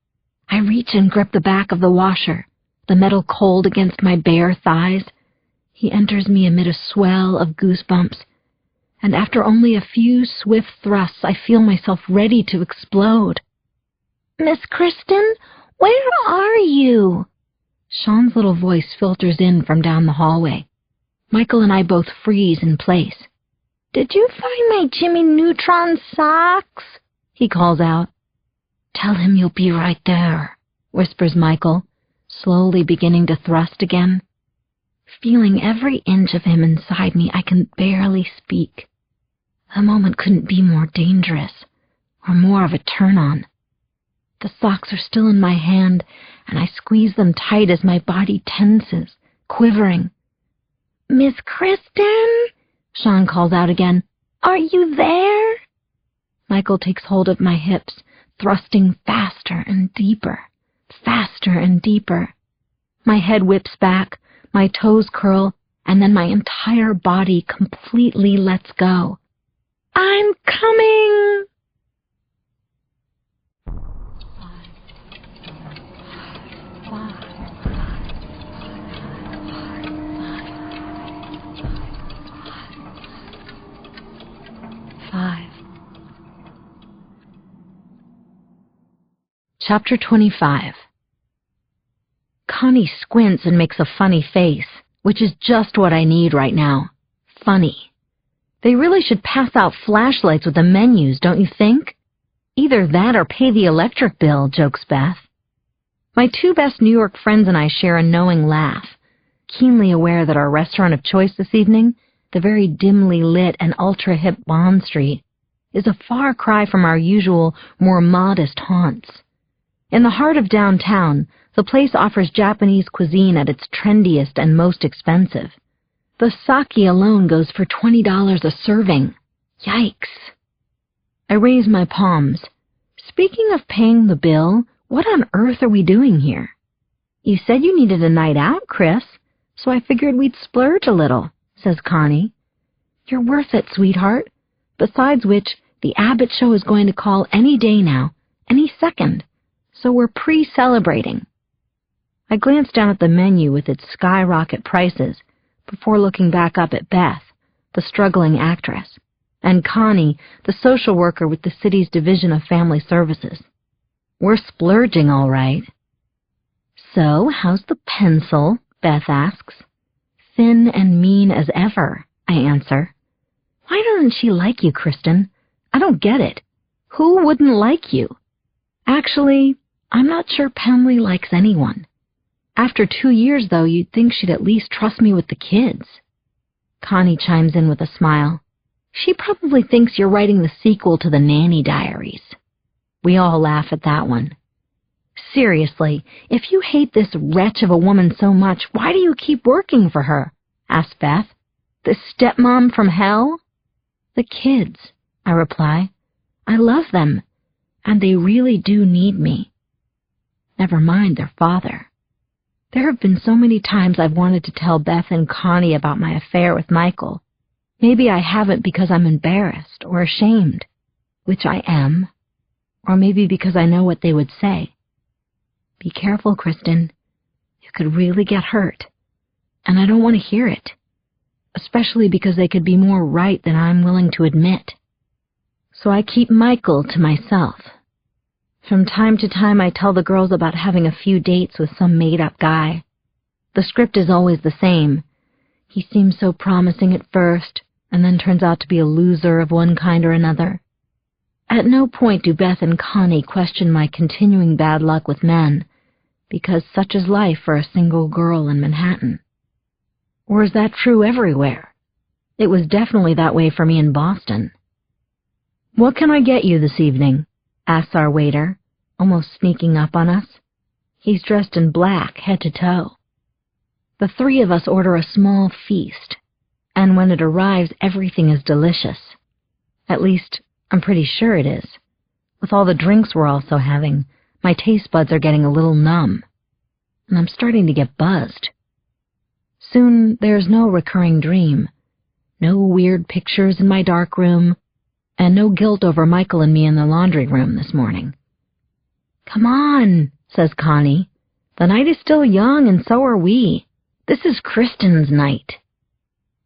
I reach and grip the back of the washer, the metal cold against my bare thighs. He enters me amid a swell of goosebumps, and after only a few swift thrusts, I feel myself ready to explode. "Miss Kristin, where are you?" Sean's little voice filters in from down the hallway. Michael and I both freeze in place. "Did you find my Jimmy Neutron socks?" he calls out. "Tell him you'll be right there," whispers Michael, slowly beginning to thrust again. Feeling every inch of him inside me, I can barely speak. The moment couldn't be more dangerous, or more of a turn-on. The socks are still in my hand, and I squeeze them tight as my body tenses, quivering. "Miss Kristin?" Sean calls out again. "Are you there?" Michael takes hold of my hips, thrusting faster and deeper, faster and deeper. My head whips back, my toes curl, and then my entire body completely lets go. "I'm coming!" Chapter 25. Connie squints and makes a funny face, which is just what I need right now. Funny. They really should pass out flashlights with the menus, don't you think? Either that or pay the electric bill, jokes Beth. My two best New York friends and I share a knowing laugh, keenly aware that our restaurant of choice this evening, the very dimly lit and ultra-hip Bond Street, is a far cry from our usual, more modest haunts. In the heart of downtown, the place offers Japanese cuisine at its trendiest and most expensive. The sake alone goes for $20 a serving. Yikes. I raise my palms. Speaking of paying the bill, what on earth are we doing here? You said you needed a night out, Chris, so I figured we'd splurge a little, says Connie. You're worth it, sweetheart. Besides which, the Abbott show is going to call any day now, any second. So we're pre-celebrating. I glance down at the menu with its skyrocket prices before looking back up at Beth, the struggling actress, and Connie, the social worker with the city's Division of Family Services. We're splurging, all right. So, how's the pencil? Beth asks. Thin and mean as ever, I answer. Why doesn't she like you, Kristin? I don't get it. Who wouldn't like you? Actually, I'm not sure Penley likes anyone. After 2 years, though, you'd think she'd at least trust me with the kids. Connie chimes in with a smile. She probably thinks you're writing the sequel to the Nanny Diaries. We all laugh at that one. Seriously, if you hate this wretch of a woman so much, why do you keep working for her? Asked Beth. This stepmom from hell? The kids, I reply. I love them, and they really do need me. Never mind their father. There have been so many times I've wanted to tell Beth and Connie about my affair with Michael. Maybe I haven't because I'm embarrassed or ashamed, which I am, or maybe because I know what they would say. Be careful, Kristin. You could really get hurt, and I don't want to hear it, especially because they could be more right than I'm willing to admit. So I keep Michael to myself. From time to time, I tell the girls about having a few dates with some made-up guy. The script is always the same. He seems so promising at first, and then turns out to be a loser of one kind or another. At no point do Beth and Connie question my continuing bad luck with men, because such is life for a single girl in Manhattan. Or is that true everywhere? It was definitely that way for me in Boston. "What can I get you this evening?" asks our waiter, almost sneaking up on us. He's dressed in black, head to toe. The three of us order a small feast, and when it arrives, everything is delicious. At least, I'm pretty sure it is. With all the drinks we're also having, my taste buds are getting a little numb, and I'm starting to get buzzed. Soon, there's no recurring dream, no weird pictures in my dark room, and no guilt over Michael and me in the laundry room this morning. "Come on," says Connie. "The night is still young, and so are we. This is Kristin's night."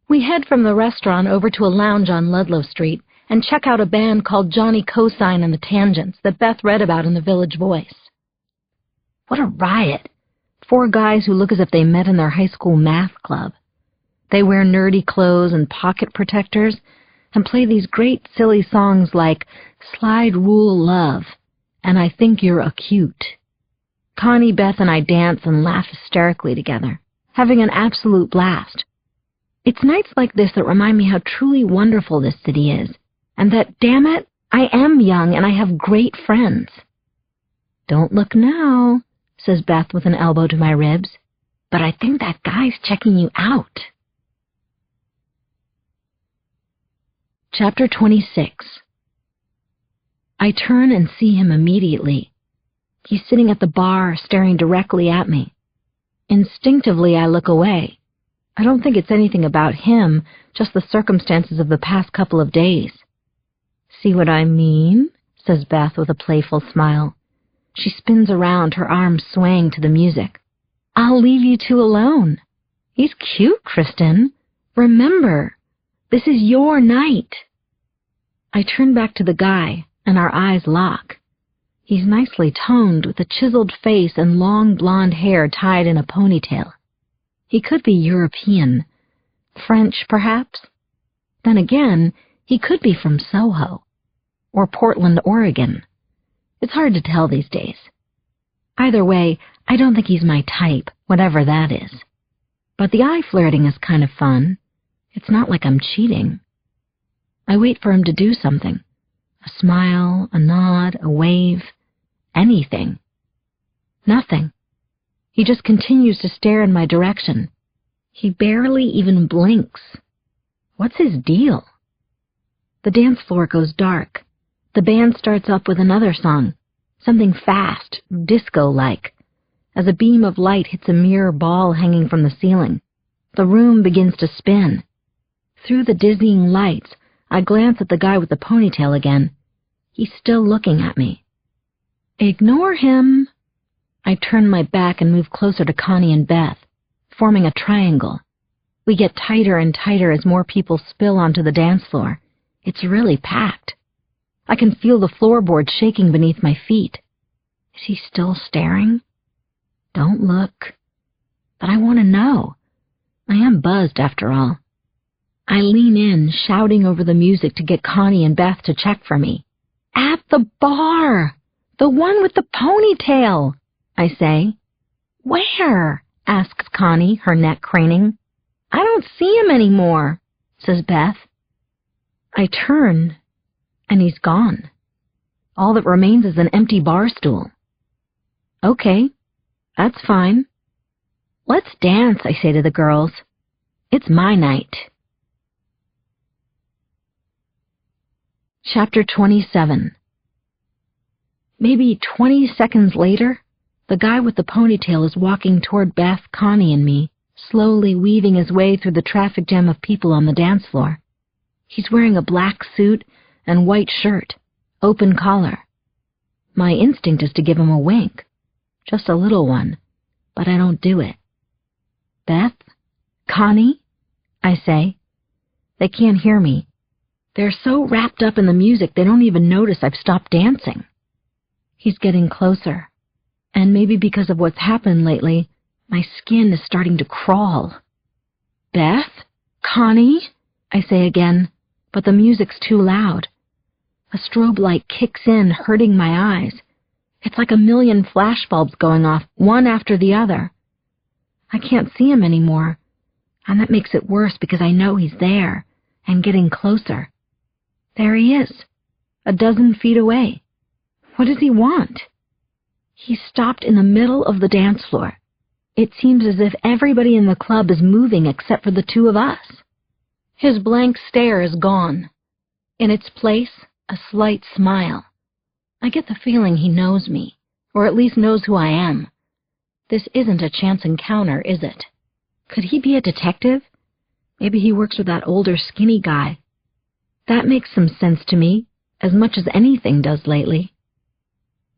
We head from the restaurant over to a lounge on Ludlow Street and check out a band called Johnny Cosine and the Tangents that Beth read about in the Village Voice. What a riot. 4 guys who look as if they met in their high school math club. They wear nerdy clothes and pocket protectors and play these great silly songs like "Slide Rule Love" and "I Think You're a Cute." Connie, Beth, and I dance and laugh hysterically together, having an absolute blast. It's nights like this that remind me how truly wonderful this city is, and that, damn it, I am young and I have great friends. "Don't look now," says Beth with an elbow to my ribs, "but I think that guy's checking you out." Chapter 26. I turn and see him immediately. He's sitting at the bar, staring directly at me. Instinctively, I look away. I don't think it's anything about him, just the circumstances of the past couple of days. "See what I mean?" says Beth with a playful smile. She spins around, her arms swaying to the music. "I'll leave you two alone. He's cute, Kristin. Remember, this is your night." I turn back to the guy, and our eyes lock. He's nicely toned, with a chiseled face and long blonde hair tied in a ponytail. He could be European. French, perhaps? Then again, he could be from Soho. Or Portland, Oregon. It's hard to tell these days. Either way, I don't think he's my type, whatever that is. But the eye flirting is kind of fun. It's not like I'm cheating. I wait for him to do something. A smile, a nod, a wave, anything. Nothing. He just continues to stare in my direction. He barely even blinks. What's his deal? The dance floor goes dark. The band starts up with another song, something fast, disco-like. As a beam of light hits a mirror ball hanging from the ceiling, the room begins to spin. Through the dizzying lights, I glance at the guy with the ponytail again. He's still looking at me. "Ignore him." I turn my back and move closer to Connie and Beth, forming a triangle. We get tighter and tighter as more people spill onto the dance floor. It's really packed. I can feel the floorboards shaking beneath my feet. Is he still staring? Don't look. But I want to know. I am buzzed, after all. I lean in, shouting over the music to get Connie and Beth to check for me. "At the bar! The one with the ponytail!" I say. "Where?" asks Connie, her neck craning. "I don't see him anymore," says Beth. I turn, and he's gone. All that remains is an empty bar stool. "Okay, that's fine. Let's dance," I say to the girls. "It's my night." Chapter 27. Maybe 20 seconds later, the guy with the ponytail is walking toward Beth, Connie, and me, slowly weaving his way through the traffic jam of people on the dance floor. He's wearing a black suit and white shirt, open collar. My instinct is to give him a wink, just a little one, but I don't do it. "Beth? Connie?" I say. They can't hear me. They're so wrapped up in the music they don't even notice I've stopped dancing. He's getting closer, and maybe because of what's happened lately, my skin is starting to crawl. "Beth? Connie?" I say again, but the music's too loud. A strobe light kicks in, hurting my eyes. It's like a million flashbulbs going off, one after the other. I can't see him anymore, And that makes it worse because I know he's there and getting closer. There he is, a dozen feet away. What does he want? He stopped in the middle of the dance floor. It seems as if everybody in the club is moving except for the two of us. His blank stare is gone. In its place, a slight smile. I get the feeling he knows me, or at least knows who I am. This isn't a chance encounter, is it? Could he be a detective? Maybe he works with that older skinny guy. That makes some sense to me, as much as anything does lately.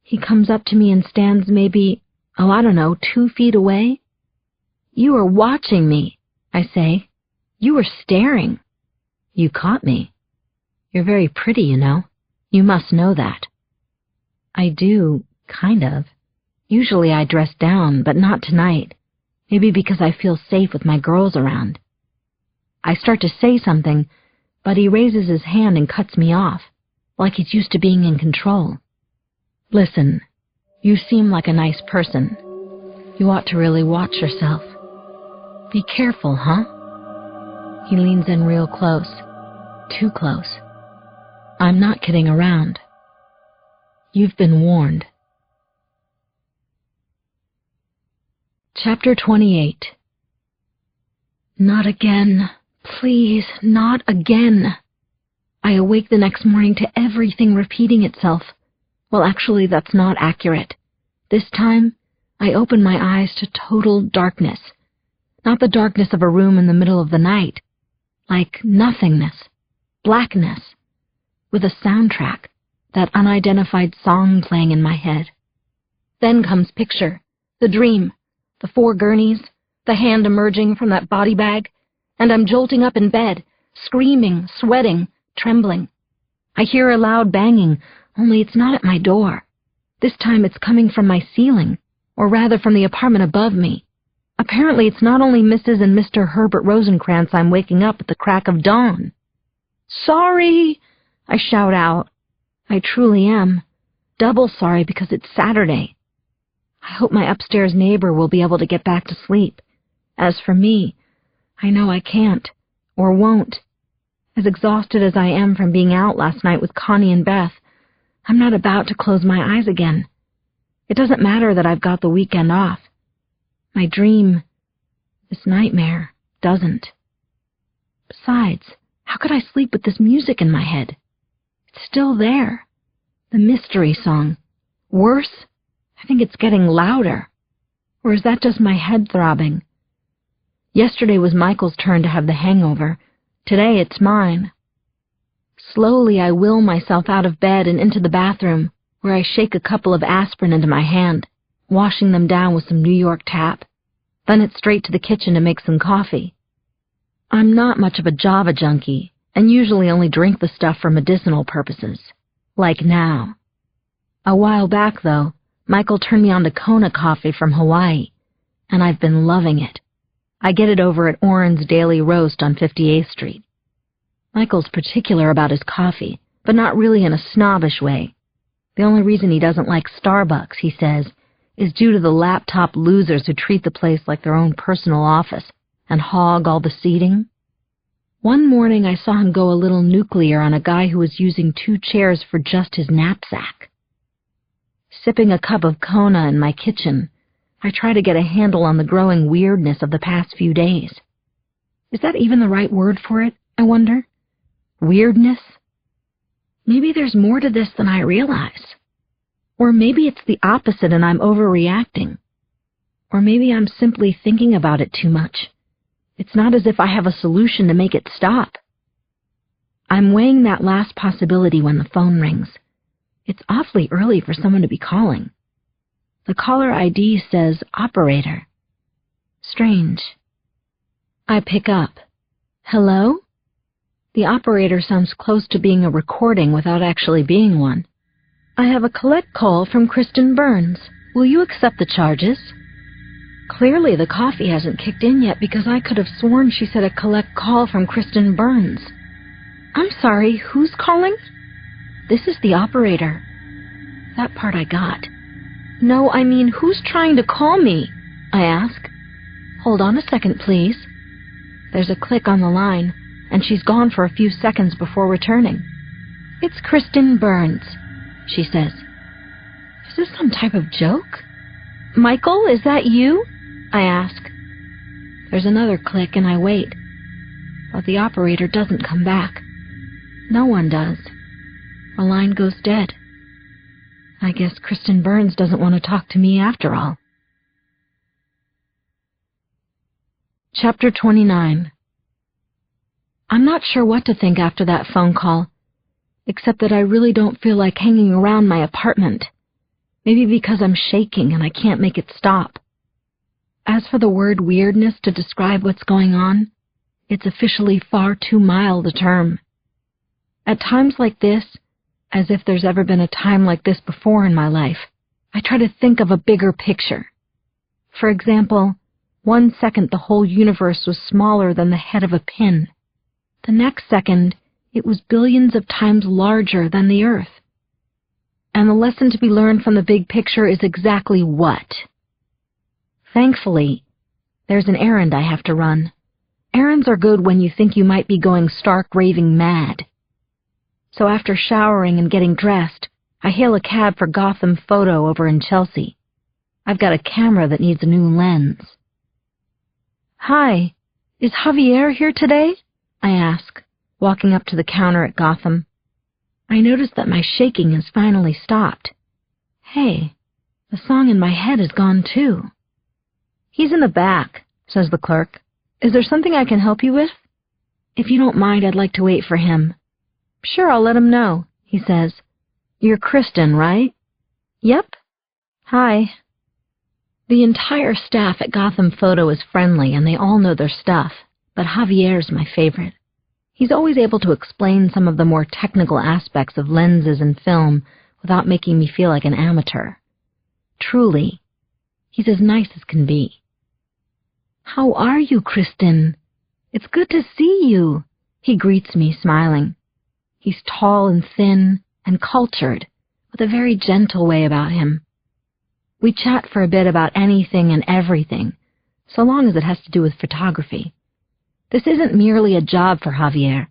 He comes up to me and stands maybe, 2 feet away. You are watching me, I say. You were staring. You caught me. You're very pretty, you know. You must know that. I do, kind of. Usually I dress down, but not tonight. Maybe because I feel safe with my girls around. I start to say something, but he raises his hand and cuts me off, like he's used to being in control. Listen, you seem like a nice person. You ought to really watch yourself. Be careful, huh? He leans in real close. Too close. I'm not kidding around. You've been warned. Chapter 28. Not again. Please, not again. I awake the next morning to everything repeating itself. Well, actually, that's not accurate. This time, I open my eyes to total darkness. Not the darkness of a room in the middle of the night. Like nothingness. Blackness. With a soundtrack, that unidentified song playing in my head. Then comes picture, the dream, the 4 gurneys, the hand emerging from that body bag, and I'm jolting up in bed, screaming, sweating, trembling. I hear a loud banging, only it's not at my door. This time it's coming from my ceiling, or rather from the apartment above me. Apparently it's not only Mrs. and Mr. Herbert Rosencrantz I'm waking up at the crack of dawn. Sorry, I shout out. I truly am. Double sorry because it's Saturday. I hope my upstairs neighbor will be able to get back to sleep. As for me, I know I can't, or won't. As exhausted as I am from being out last night with Connie and Beth, I'm not about to close my eyes again. It doesn't matter that I've got the weekend off. My dream, this nightmare, doesn't. Besides, how could I sleep with this music in my head? It's still there. The mystery song. Worse, I think it's getting louder. Or is that just my head throbbing? Yesterday was Michael's turn to have the hangover. Today it's mine. Slowly I will myself out of bed and into the bathroom, where I shake a couple of aspirin into my hand, washing them down with some New York tap. Then it's straight to the kitchen to make some coffee. I'm not much of a Java junkie, and usually only drink the stuff for medicinal purposes. Like now. A while back, though, Michael turned me on to Kona coffee from Hawaii, and I've been loving it. I get it over at Oren's Daily Roast on 58th Street. Michael's particular about his coffee, but not really in a snobbish way. The only reason he doesn't like Starbucks, he says, is due to the laptop losers who treat the place like their own personal office and hog all the seating. One morning I saw him go a little nuclear on a guy who was using 2 chairs for just his knapsack. Sipping a cup of Kona in my kitchen, I try to get a handle on the growing weirdness of the past few days. Is that even the right word for it, I wonder? Weirdness? Maybe there's more to this than I realize. Or maybe it's the opposite and I'm overreacting. Or maybe I'm simply thinking about it too much. It's not as if I have a solution to make it stop. I'm weighing that last possibility when the phone rings. It's awfully early for someone to be calling. The caller ID says operator. Strange. I pick up. Hello? The operator sounds close to being a recording without actually being one. I have a collect call from Kristin Burns. Will you accept the charges? Clearly the coffee hasn't kicked in yet because I could have sworn she said a collect call from Kristin Burns. I'm sorry, who's calling? This is the operator. That part I got. No, I mean, who's trying to call me? I ask. Hold on a second, please. There's a click on the line, and she's gone for a few seconds before returning. "It's Kristin Burns," she says. Is this some type of joke? "Michael, is that you?" I ask. There's another click and I wait, but the operator doesn't come back. No one does. The line goes dead. I guess Kristin Burns doesn't want to talk to me after all. Chapter 29. I'm not sure what to think after that phone call, except that I really don't feel like hanging around my apartment. Maybe because I'm shaking and I can't make it stop. As for the word weirdness to describe what's going on, it's officially far too mild a term. At times like this, as if there's ever been a time like this before in my life, I try to think of a bigger picture. For example, 1 second the whole universe was smaller than the head of a pin. The next second, it was billions of times larger than the Earth. And the lesson to be learned from the big picture is exactly what? Thankfully, there's an errand I have to run. Errands are good when you think you might be going stark raving mad. So after showering and getting dressed, I hail a cab for Gotham Photo over in Chelsea. I've got a camera that needs a new lens. "Hi, is Javier here today?" I ask, walking up to the counter at Gotham. I notice that my shaking has finally stopped. Hey, the song in my head is gone too. "He's in the back," says the clerk. "Is there something I can help you with?" "If you don't mind, I'd like to wait for him." "Sure, I'll let him know," he says. "You're Kristin, right?" "Yep." "Hi." The entire staff at Gotham Photo is friendly and they all know their stuff, but Javier's my favorite. He's always able to explain some of the more technical aspects of lenses and film without making me feel like an amateur. Truly, he's as nice as can be. "How are you, Kristin? It's good to see you," he greets me, smiling. He's tall and thin and cultured, with a very gentle way about him. We chat for a bit about anything and everything, so long as it has to do with photography. This isn't merely a job for Javier.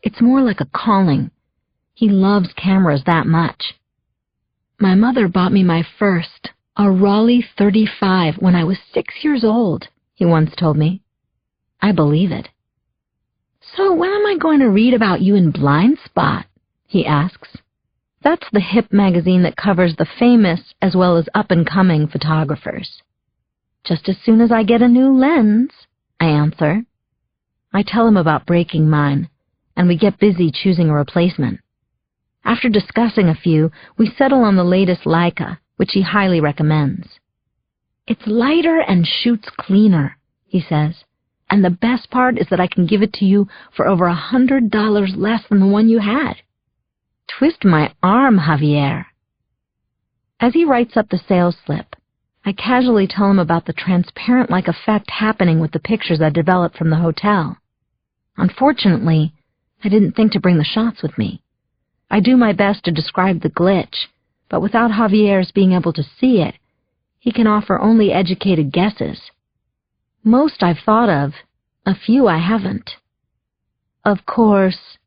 It's more like a calling. He loves cameras that much. "My mother bought me my first, a Raleigh 35, when I was 6 years old," he once told me. I believe it. "So when am I going to read about you in Blind Spot?" he asks. That's the hip magazine that covers the famous as well as up-and-coming photographers. "Just as soon as I get a new lens," I answer. I tell him about breaking mine, and we get busy choosing a replacement. After discussing a few, we settle on the latest Leica, which he highly recommends. "It's lighter and shoots cleaner," he says, "and the best part is that I can give it to you for over $100 less than the one you had." Twist my arm, Javier. As he writes up the sales slip, I casually tell him about the transparent-like effect happening with the pictures I developed from the hotel. Unfortunately, I didn't think to bring the shots with me. I do my best to describe the glitch, but without Javier's being able to see it, he can offer only educated guesses. Most I've thought of, a few I haven't. "Of course,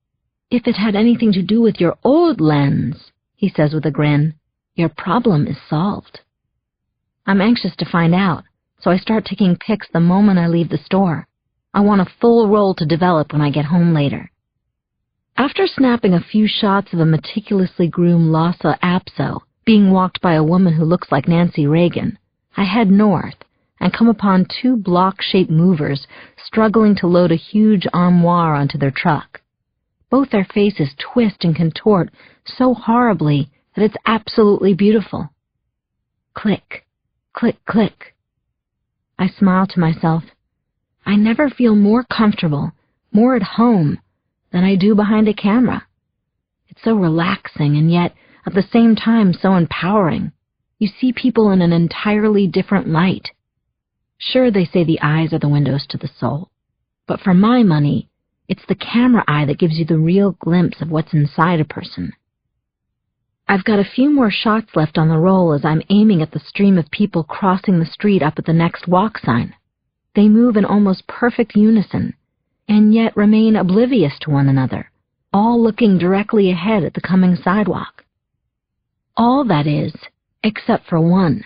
if it had anything to do with your old lens," he says with a grin, "your problem is solved." I'm anxious to find out, so I start taking pics the moment I leave the store. I want a full roll to develop when I get home later. After snapping a few shots of a meticulously groomed Lhasa Apso being walked by a woman who looks like Nancy Reagan, I head north and come upon 2 block-shaped movers struggling to load a huge armoire onto their truck. Both their faces twist and contort so horribly that it's absolutely beautiful. Click, click, click. I smile to myself. I never feel more comfortable, more at home, than I do behind a camera. It's so relaxing and yet, at the same time, so empowering. You see people in an entirely different light. Sure, they say the eyes are the windows to the soul, but for my money, it's the camera eye that gives you the real glimpse of what's inside a person. I've got a few more shots left on the roll as I'm aiming at the stream of people crossing the street up at the next walk sign. They move in almost perfect unison, and yet remain oblivious to one another, all looking directly ahead at the coming sidewalk. All, that is, except for one.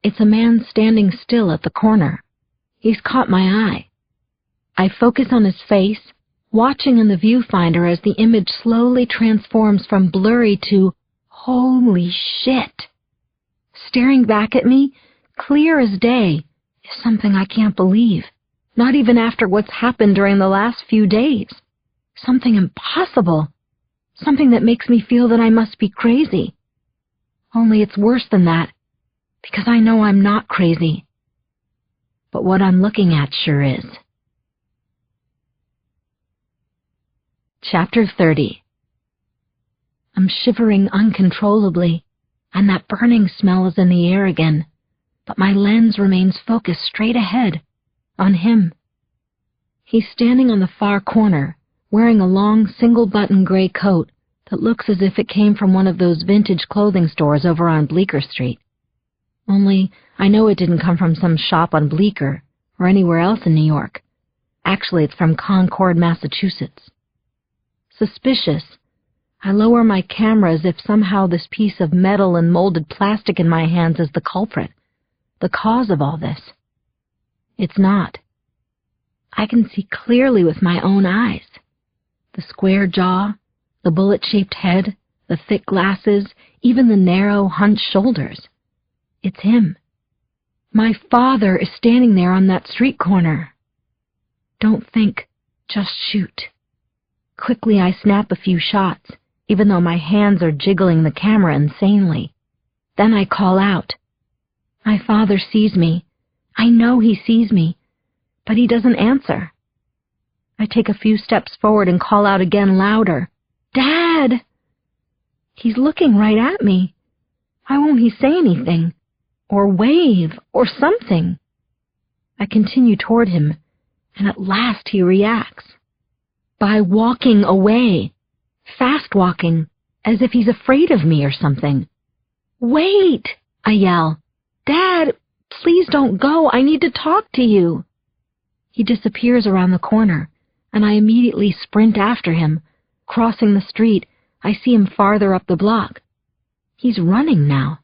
It's a man standing still at the corner. He's caught my eye. I focus on his face, watching in the viewfinder as the image slowly transforms from blurry to holy shit. Staring back at me, clear as day, is something I can't believe, not even after what's happened during the last few days. Something impossible, something that makes me feel that I must be crazy. Only it's worse than that, because I know I'm not crazy. But what I'm looking at sure is. Chapter 30. I'm shivering uncontrollably, and that burning smell is in the air again, but my lens remains focused straight ahead, on him. He's standing on the far corner, wearing a long single-button gray coat that looks as if it came from one of those vintage clothing stores over on Bleecker Street. Only, I know it didn't come from some shop on Bleecker, or anywhere else in New York. Actually, it's from Concord, Massachusetts. Suspicious, I lower my camera as if somehow this piece of metal and molded plastic in my hands is the culprit, the cause of all this. It's not. I can see clearly with my own eyes. The square jaw, the bullet-shaped head, the thick glasses, even the narrow, hunched shoulders. It's him. My father is standing there on that street corner. Don't think, just shoot. Quickly I snap a few shots, even though my hands are jiggling the camera insanely. Then I call out. My father sees me. I know he sees me, but he doesn't answer. I take a few steps forward and call out again louder. Dad! He's looking right at me. Why won't he say anything? Or wave, or something? I continue toward him, and at last he reacts. By walking away. Fast walking, as if he's afraid of me or something. Wait! I yell. Dad, please don't go. I need to talk to you. He disappears around the corner, and I immediately sprint after him. Crossing the street, I see him farther up the block. He's running now.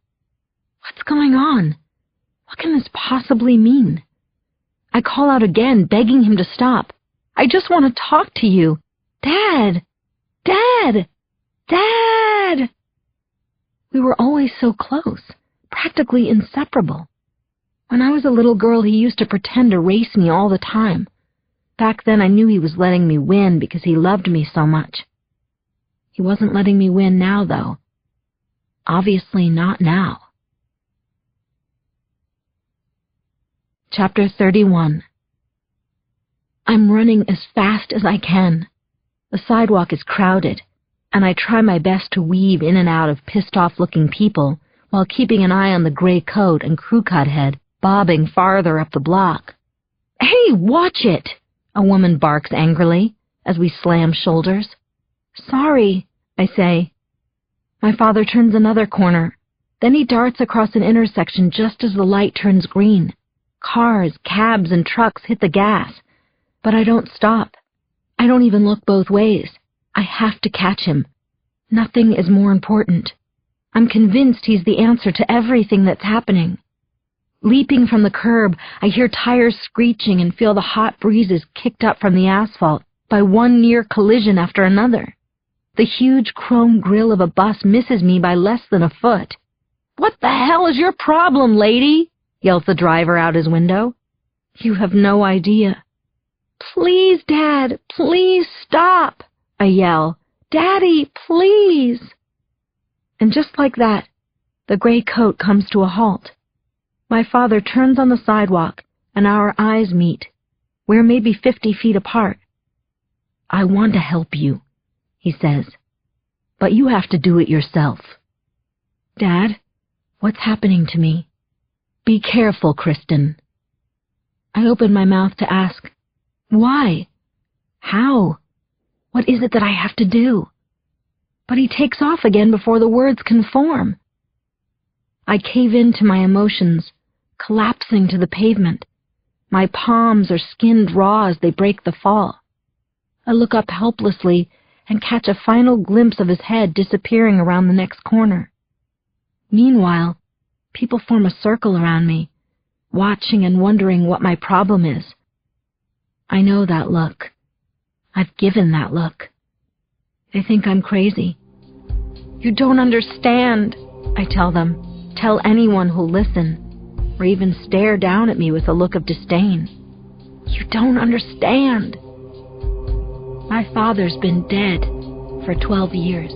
What's going on? What can this possibly mean? I call out again, begging him to stop. I just want to talk to you. Dad! Dad! Dad! We were always so close, practically inseparable. When I was a little girl, he used to pretend to race me all the time. Back then, I knew he was letting me win because he loved me so much. He wasn't letting me win now, though. Obviously not now. Chapter 31. I'm running as fast as I can. The sidewalk is crowded, and I try my best to weave in and out of pissed-off-looking people while keeping an eye on the gray coat and crew-cut head bobbing farther up the block. Hey, watch it! A woman barks angrily as we slam shoulders. Sorry, I say. My father turns another corner. Then he darts across an intersection just as the light turns green. Cars, cabs, and trucks hit the gas. But I don't stop. I don't even look both ways. I have to catch him. Nothing is more important. I'm convinced he's the answer to everything that's happening. Leaping from the curb, I hear tires screeching and feel the hot breezes kicked up from the asphalt by one near collision after another. The huge chrome grille of a bus misses me by less than a foot. What the hell is your problem, lady? Yells the driver out his window. You have no idea. Please, Dad, please stop, I yell. Daddy, please. And just like that, the gray coat comes to a halt. My father turns on the sidewalk, and our eyes meet. We're maybe 50 feet apart. I want to help you, he says, but you have to do it yourself. Dad, what's happening to me? Be careful, Kristin. I open my mouth to ask, why? How? What is it that I have to do? But he takes off again before the words can form. I cave in to my emotions, collapsing to the pavement. My palms are skinned raw as they break the fall. I look up helplessly and catch a final glimpse of his head disappearing around the next corner. Meanwhile, people form a circle around me, watching and wondering what my problem is. I know that look. I've given that look. They think I'm crazy. You don't understand, I tell them. Tell anyone who'll listen, or even stare down at me with a look of disdain. You don't understand. My father's been dead for 12 years.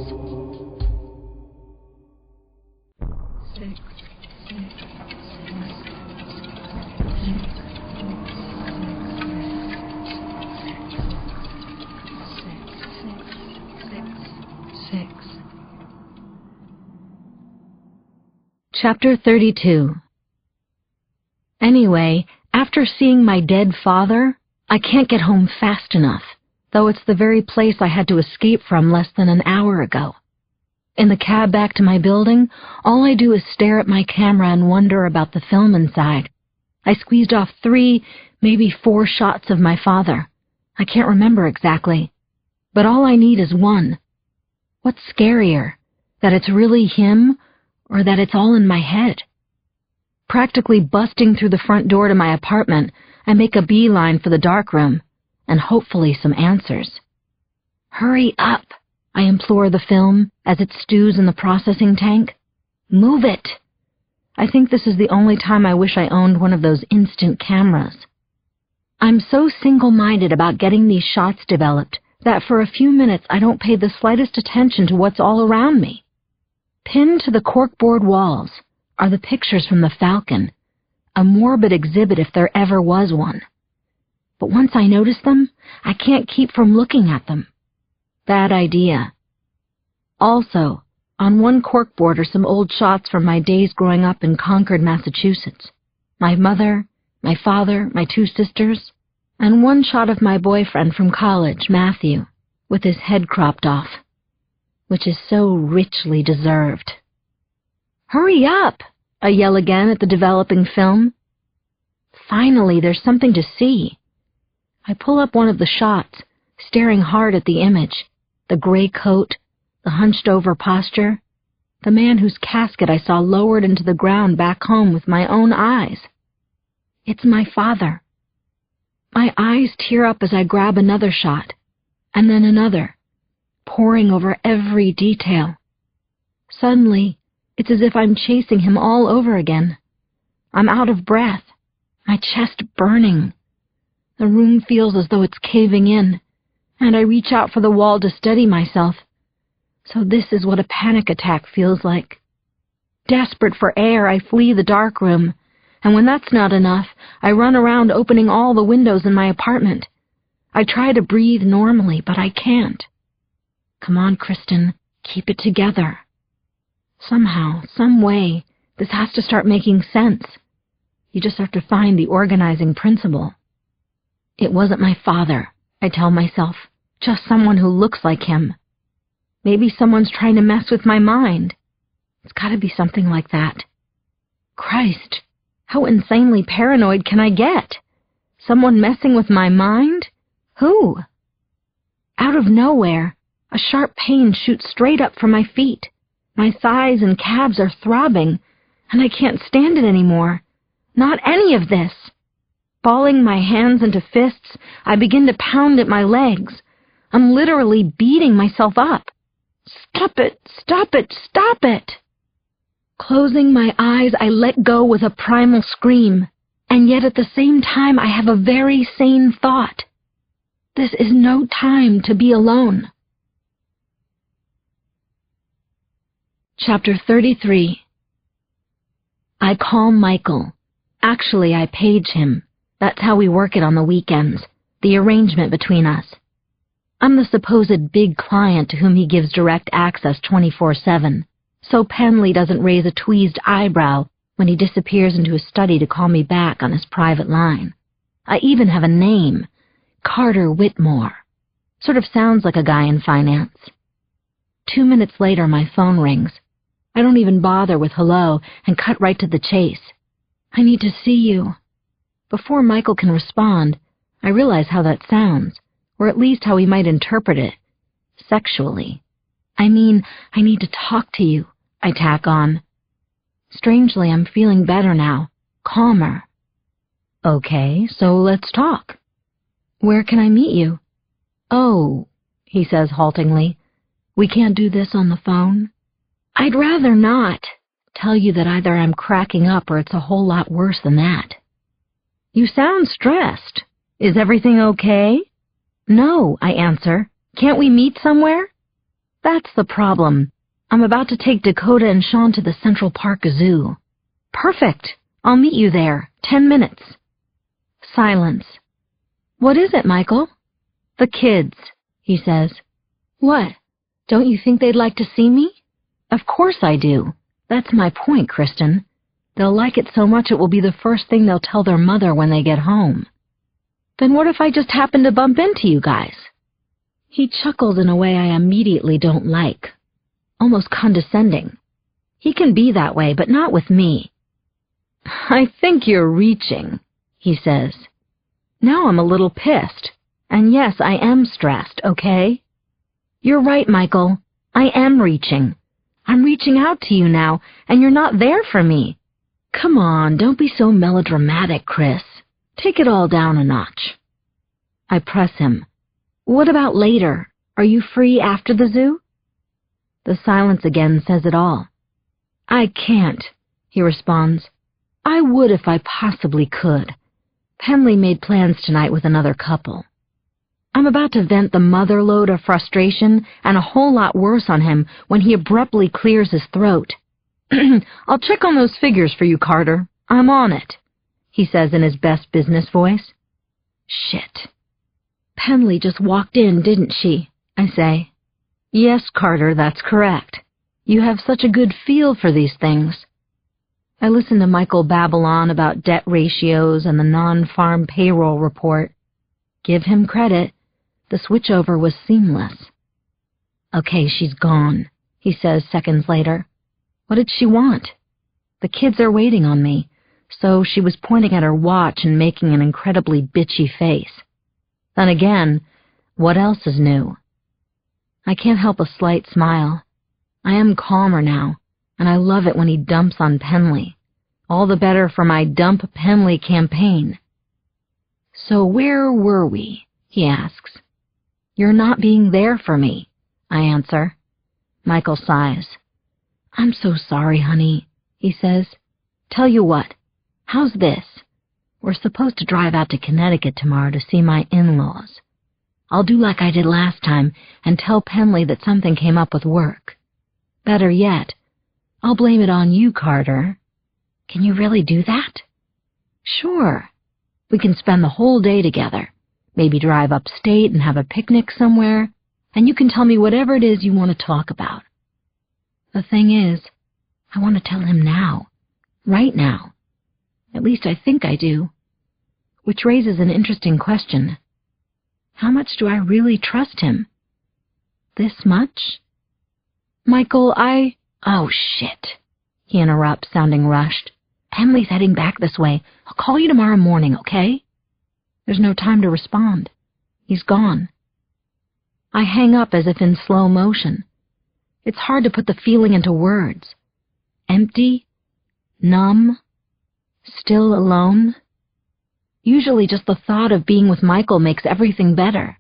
6, 6. Chapter 32. Anyway, after seeing my dead father, I can't get home fast enough, though it's the very place I had to escape from less than an hour ago. In the cab back to my building, all I do is stare at my camera and wonder about the film inside. I squeezed off 3, maybe 4 shots of my father. I can't remember exactly, but all I need is one. What's scarier, that it's really him, or that it's all in my head? Practically busting through the front door to my apartment, I make a beeline for the darkroom, and hopefully some answers. Hurry up, I implore the film as it stews in the processing tank. Move it! I think this is the only time I wish I owned one of those instant cameras. I'm so single-minded about getting these shots developed that for a few minutes I don't pay the slightest attention to what's all around me. Pinned to the corkboard walls are the pictures from the Falcon, a morbid exhibit if there ever was one. But once I notice them, I can't keep from looking at them. Bad idea. Also, on one corkboard are some old shots from my days growing up in Concord, Massachusetts. My mother, my father, my 2 sisters, and one shot of my boyfriend from college, Matthew, with his head cropped off, which is so richly deserved. Hurry up! I yell again at the developing film. Finally, there's something to see. I pull up one of the shots, staring hard at the image, the gray coat, the hunched-over posture, the man whose casket I saw lowered into the ground back home with my own eyes. It's my father. My eyes tear up as I grab another shot, and then another, poring over every detail. Suddenly, it's as if I'm chasing him all over again. I'm out of breath, my chest burning. The room feels as though it's caving in, and I reach out for the wall to steady myself. So this is what a panic attack feels like. Desperate for air, I flee the dark room, and when that's not enough, I run around opening all the windows in my apartment. I try to breathe normally, but I can't. Come on, Kristin, keep it together. Somehow, some way, this has to start making sense. You just have to find the organizing principle. It wasn't my father, I tell myself, just someone who looks like him. Maybe someone's trying to mess with my mind. It's got to be something like that. Christ, how insanely paranoid can I get? Someone messing with my mind? Who? Out of nowhere, a sharp pain shoots straight up from my feet. My thighs and calves are throbbing, and I can't stand it anymore. Not any of this. Balling my hands into fists, I begin to pound at my legs. I'm literally beating myself up. Stop it! Stop it! Stop it! Closing my eyes, I let go with a primal scream, and yet at the same time I have a very sane thought. This is no time to be alone. Chapter 33. I call Michael. Actually, I page him. That's how we work it on the weekends, the arrangement between us. I'm the supposed big client to whom he gives direct access 24/7, so Penley doesn't raise a tweezed eyebrow when he disappears into his study to call me back on his private line. I even have a name, Carter Whitmore. Sort of sounds like a guy in finance. 2 minutes later, my phone rings. I don't even bother with hello and cut right to the chase. I need to see you. Before Michael can respond, I realize how that sounds, or at least how he might interpret it. Sexually. I mean, I need to talk to you, I tack on. Strangely, I'm feeling better now, calmer. Okay, so let's talk. Where can I meet you? Oh, he says haltingly, we can't do this on the phone? I'd rather not tell you that either I'm cracking up or it's a whole lot worse than that. You sound stressed. Is everything okay? No, I answer. Can't we meet somewhere? That's the problem. I'm about to take Dakota and Sean to the Central Park Zoo. Perfect. I'll meet you there. 10 minutes. Silence. What is it, Michael? The kids, he says. What? Don't you think they'd like to see me? Of course I do. That's my point, Kristin. They'll like it so much it will be the first thing they'll tell their mother when they get home. Then what if I just happen to bump into you guys? He chuckles in a way I immediately don't like. Almost condescending. He can be that way, but not with me. I think you're reaching, he says. Now I'm a little pissed. And yes, I am stressed, okay? You're right, Michael. I am reaching. I'm reaching out to you now, and you're not there for me. Come on, don't be so melodramatic, Chris. Take it all down a notch. I press him. What about later? Are you free after the zoo? The silence again says it all. I can't, he responds. I would if I possibly could. Penley made plans tonight with another couple. I'm about to vent the mother load of frustration and a whole lot worse on him when he abruptly clears his throat. I'll check on those figures for you, Carter. I'm on it, he says in his best business voice. Shit. Penley just walked in, didn't she? I say. Yes, Carter, that's correct. You have such a good feel for these things. I listen to Michael babble on about debt ratios and the non-farm payroll report. Give him credit. The switchover was seamless. Okay, she's gone, he says seconds later. What did she want? The kids are waiting on me, so she was pointing at her watch and making an incredibly bitchy face. Then again, what else is new? I can't help a slight smile. I am calmer now, and I love it when he dumps on Penley. All the better for my Dump Penley campaign. So where were we? He asks. You're not being there for me, I answer. Michael sighs. I'm so sorry, honey, he says. Tell you what, how's this? We're supposed to drive out to Connecticut tomorrow to see my in-laws. I'll do like I did last time and tell Penley that something came up with work. Better yet, I'll blame it on you, Carter. Can you really do that? Sure. We can spend the whole day together. Maybe drive upstate and have a picnic somewhere, and you can tell me whatever it is you want to talk about. The thing is, I want to tell him now. Right now. At least I think I do. Which raises an interesting question. How much do I really trust him? This much? Michael, Oh, shit, he interrupts, sounding rushed. Penley's heading back this way. I'll call you tomorrow morning, okay? There's no time to respond. He's gone. I hang up as if in slow motion. It's hard to put the feeling into words. Empty, numb, still alone. Usually just the thought of being with Michael makes everything better.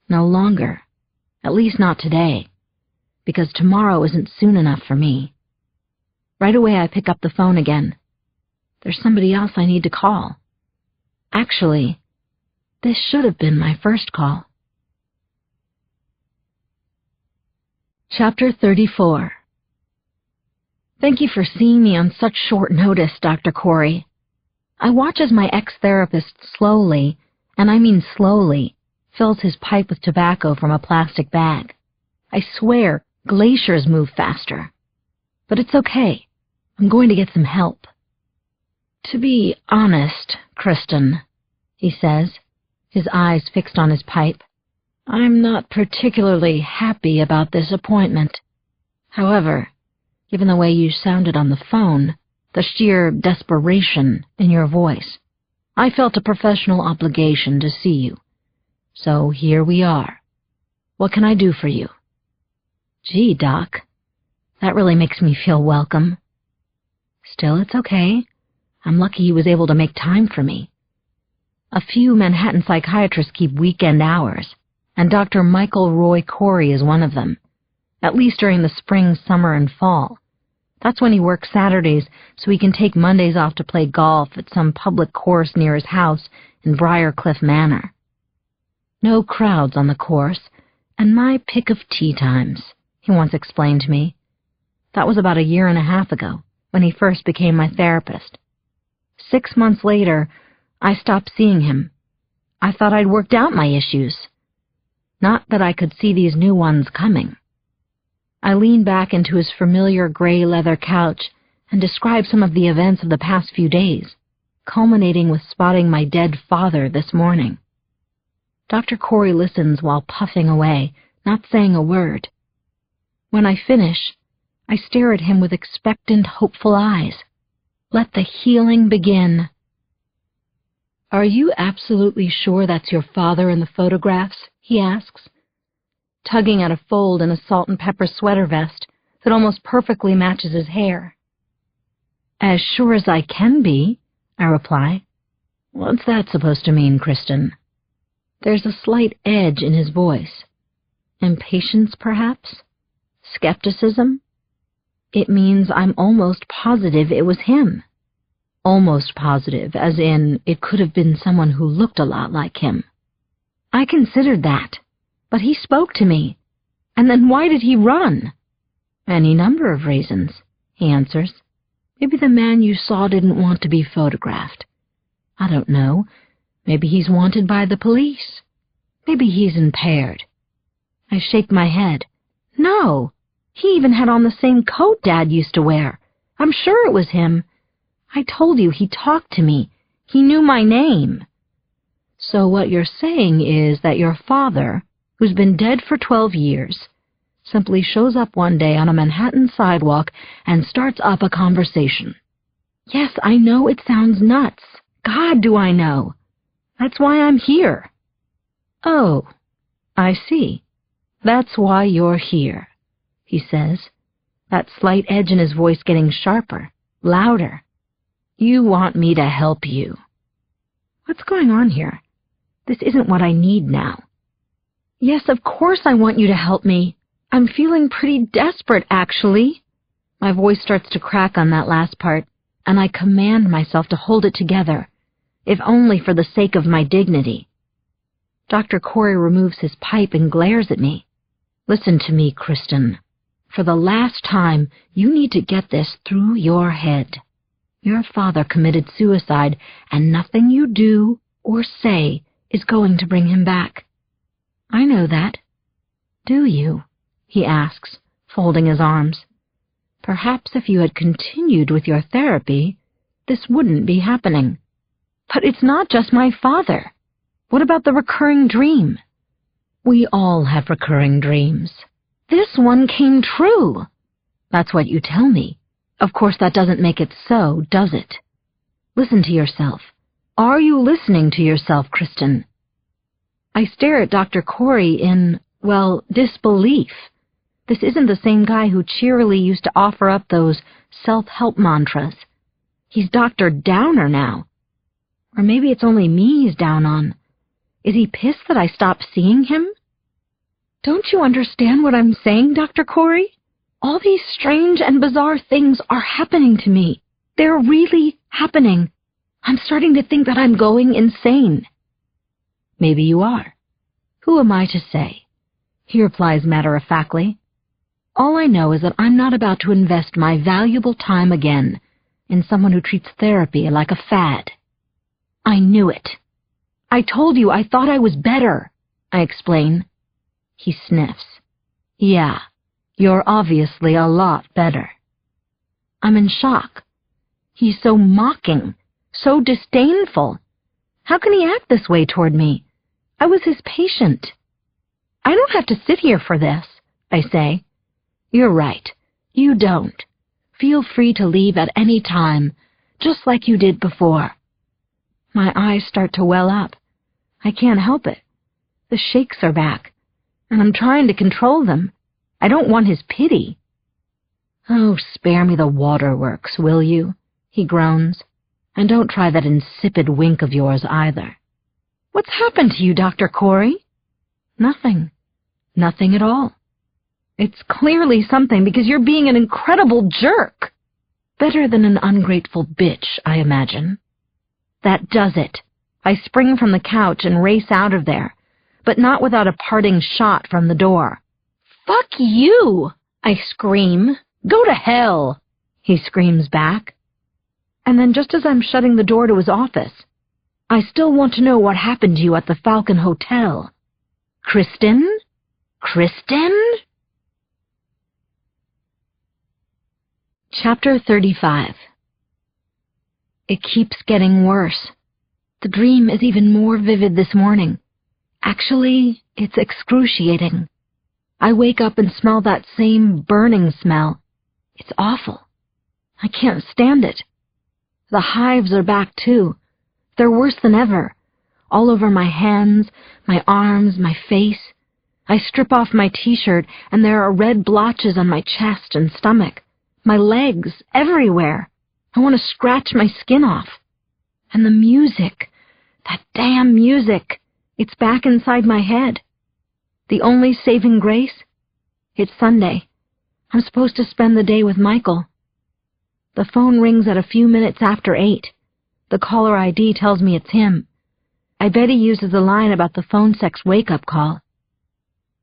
No longer. At least not today. Because tomorrow isn't soon enough for me. Right away I pick up the phone again. There's somebody else I need to call. Actually, this should have been my first call. Chapter 34. Thank you for seeing me on such short notice, Dr. Corey. I watch as my ex-therapist slowly, and I mean slowly, fills his pipe with tobacco from a plastic bag. I swear, glaciers move faster. But it's okay. I'm going to get some help. To be honest, Kristin, he says, his eyes fixed on his pipe, I'm not particularly happy about this appointment. However, given the way you sounded on the phone, the sheer desperation in your voice, I felt a professional obligation to see you. So here we are. What can I do for you? Gee, Doc, that really makes me feel welcome. Still, it's okay. I'm lucky he was able to make time for me. A few Manhattan psychiatrists keep weekend hours, and Dr. Michael Roy Corey is one of them, at least during the spring, summer, and fall. That's when he works Saturdays so he can take Mondays off to play golf at some public course near his house in Briarcliff Manor. No crowds on the course, and my pick of tea times, he once explained to me. That was about 1.5 years ago, when he first became my therapist. 6 months later, I stopped seeing him. I thought I'd worked out my issues. Not that I could see these new ones coming. I leaned back into his familiar gray leather couch and described some of the events of the past few days, culminating with spotting my dead father this morning. Dr. Corey listens while puffing away, not saying a word. When I finish, I stare at him with expectant, hopeful eyes. Let the healing begin. Are you absolutely sure that's your father in the photographs? He asks, tugging at a fold in a salt and pepper sweater vest that almost perfectly matches his hair. As sure as I can be, I reply. What's that supposed to mean, Kristin? There's a slight edge in his voice. Impatience, perhaps? Skepticism? It means I'm almost positive it was him. Almost positive, as in it could have been someone who looked a lot like him. I considered that, but he spoke to me. And then why did he run? Any number of reasons, he answers. Maybe the man you saw didn't want to be photographed. I don't know. Maybe he's wanted by the police. Maybe he's impaired. I shake my head. No, he even had on the same coat Dad used to wear. I'm sure it was him. I told you he talked to me. He knew my name. So what you're saying is that your father, who's been dead for 12 years, simply shows up one day on a Manhattan sidewalk and starts up a conversation. Yes, I know it sounds nuts. God, do I know. That's why I'm here. Oh, I see. That's why you're here, he says, that slight edge in his voice getting sharper, louder. You want me to help you. What's going on here? This isn't what I need now. Yes, of course I want you to help me. I'm feeling pretty desperate, actually. My voice starts to crack on that last part, and I command myself to hold it together, if only for the sake of my dignity. Dr. Corey removes his pipe and glares at me. Listen to me, Kristin. For the last time, you need to get this through your head. Your father committed suicide, and nothing you do or say is going to bring him back. I know that. Do you? He asks, folding his arms. Perhaps if you had continued with your therapy, this wouldn't be happening. But it's not just my father. What about the recurring dream? We all have recurring dreams. This one came true. That's what you tell me. Of course, that doesn't make it so, does it? Listen to yourself. Are you listening to yourself, Kristin? I stare at Dr. Corey in, disbelief. This isn't the same guy who cheerily used to offer up those self-help mantras. He's Dr. Downer now. Or maybe it's only me he's down on. Is he pissed that I stopped seeing him? Don't you understand what I'm saying, Dr. Corey? All these strange and bizarre things are happening to me. They're really happening. I'm starting to think that I'm going insane. Maybe you are. Who am I to say? He replies matter-of-factly. All I know is that I'm not about to invest my valuable time again in someone who treats therapy like a fad. I knew it. I told you I thought I was better, I explain. He sniffs. Yeah, you're obviously a lot better. I'm in shock. He's so mocking, so disdainful. How can he act this way toward me? I was his patient. I don't have to sit here for this, I say. You're right. You don't. Feel free to leave at any time, just like you did before. My eyes start to well up. I can't help it. The shakes are back, and I'm trying to control them. I don't want his pity. "Oh, spare me the waterworks, will you?" he groans. "And don't try that insipid wink of yours either." "What's happened to you, Dr. Corey?" "Nothing. Nothing at all." "It's clearly something, because you're being an incredible jerk." "Better than an ungrateful bitch, I imagine." That does it. I spring from the couch and race out of there, but not without a parting shot from the door. "Fuck you!" I scream. "Go to hell!" he screams back. And then just as I'm shutting the door to his office, "I still want to know what happened to you at the Falcon Hotel." "Kristin? Kristin?" Chapter 35. It keeps getting worse. The dream is even more vivid this morning. Actually, it's excruciating. I wake up and smell that same burning smell. It's awful. I can't stand it. The hives are back, too. They're worse than ever. All over my hands, my arms, my face. I strip off my t-shirt, and there are red blotches on my chest and stomach. My legs, everywhere. I want to scratch my skin off. And the music, that damn music, it's back inside my head. The only saving grace? It's Sunday. I'm supposed to spend the day with Michael. The phone rings at a few minutes after 8. The caller ID tells me it's him. I bet he uses the line about the phone sex wake-up call.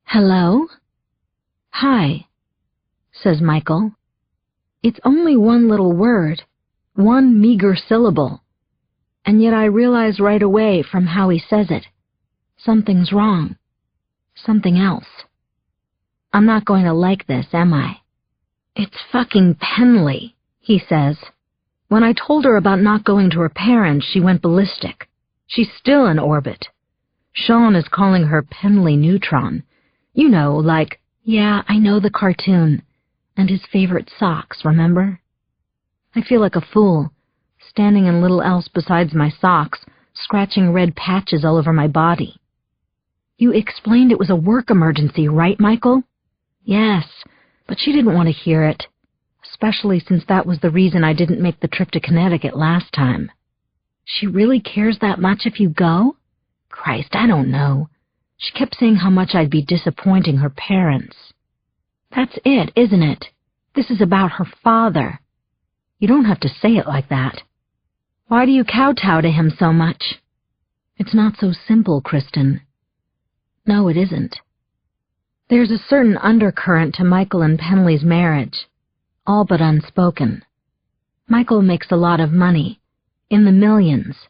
"Hello?" "Hi," says Michael. It's only one little word, one meager syllable, and yet I realize right away from how he says it. Something's wrong. Something else. I'm not going to like this, am I? "It's fucking Penley," he says. When I told her about not going to her parents, she went ballistic. She's still in orbit. Sean is calling her Penley Neutron. You know, like, yeah, I know the cartoon. And his favorite socks, remember? I feel like a fool, standing in little else besides my socks, scratching red patches all over my body. "You explained it was a work emergency, right, Michael?" "Yes, but she didn't want to hear it, especially since that was the reason I didn't make the trip to Connecticut last time." "She really cares that much if you go?" "Christ, I don't know. She kept saying how much I'd be disappointing her parents." "That's it, isn't it? This is about her father." "You don't have to say it like that. Why do you kowtow to him so much?" "It's not so simple, Kristin." "No, it isn't. There's a certain undercurrent to Michael and Penley's marriage, all but unspoken. Michael makes a lot of money, in the millions,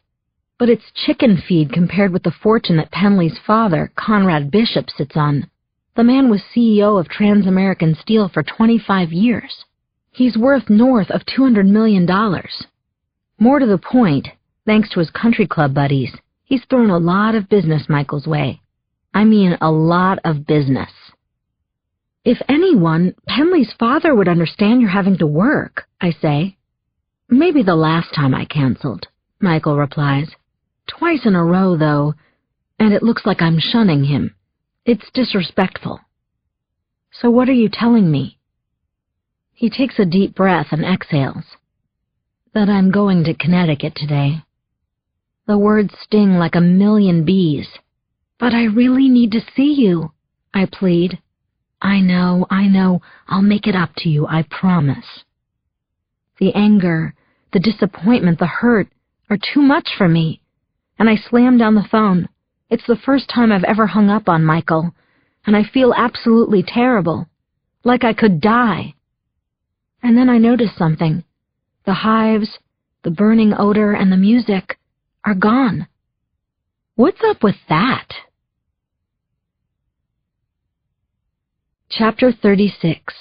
but it's chicken feed compared with the fortune that Penley's father, Conrad Bishop, sits on. The man was CEO of Trans-American Steel for 25 years. He's worth north of $200 million. More to the point, thanks to his country club buddies, he's thrown a lot of business Michael's way. I mean, a lot of business. "If anyone, Penley's father would understand you're having to work," I say. "Maybe the last time I canceled," Michael replies. "Twice in a row, though, and it looks like I'm shunning him. It's disrespectful." "So what are you telling me?" He takes a deep breath and exhales. "That I'm going to Connecticut today." The words sting like a million bees. "But I really need to see you," I plead. I know. I'll make it up to you, I promise." The anger, the disappointment, the hurt are too much for me, and I slam down the phone. It's the first time I've ever hung up on Michael, and I feel absolutely terrible, like I could die. And then I notice something. The hives, the burning odor, and the music are gone. What's up with that? Chapter 36.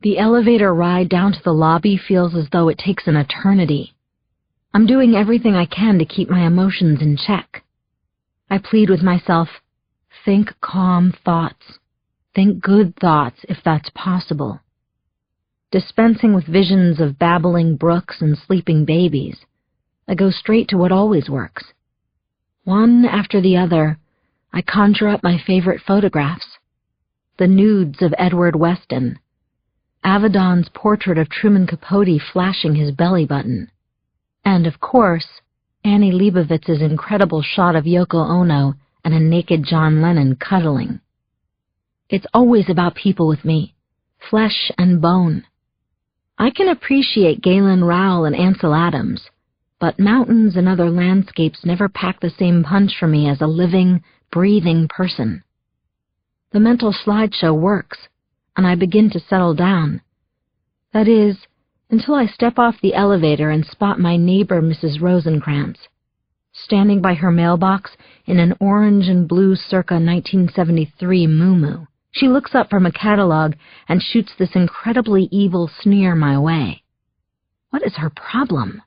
The elevator ride down to the lobby feels as though it takes an eternity. I'm doing everything I can to keep my emotions in check. I plead with myself, think calm thoughts. Think good thoughts if that's possible. Dispensing with visions of babbling brooks and sleeping babies. I go straight to what always works. One after the other, I conjure up my favorite photographs. The nudes of Edward Weston, Avedon's portrait of Truman Capote flashing his belly button, and, of course, Annie Leibovitz's incredible shot of Yoko Ono and a naked John Lennon cuddling. It's always about people with me, flesh and bone. I can appreciate Galen Rowell and Ansel Adams, but mountains and other landscapes never pack the same punch for me as a living, breathing person. The mental slideshow works, and I begin to settle down. That is, until I step off the elevator and spot my neighbor, Mrs. Rosencrantz, standing by her mailbox in an orange and blue circa 1973 muumuu. She looks up from a catalog and shoots this incredibly evil sneer my way. What is her problem?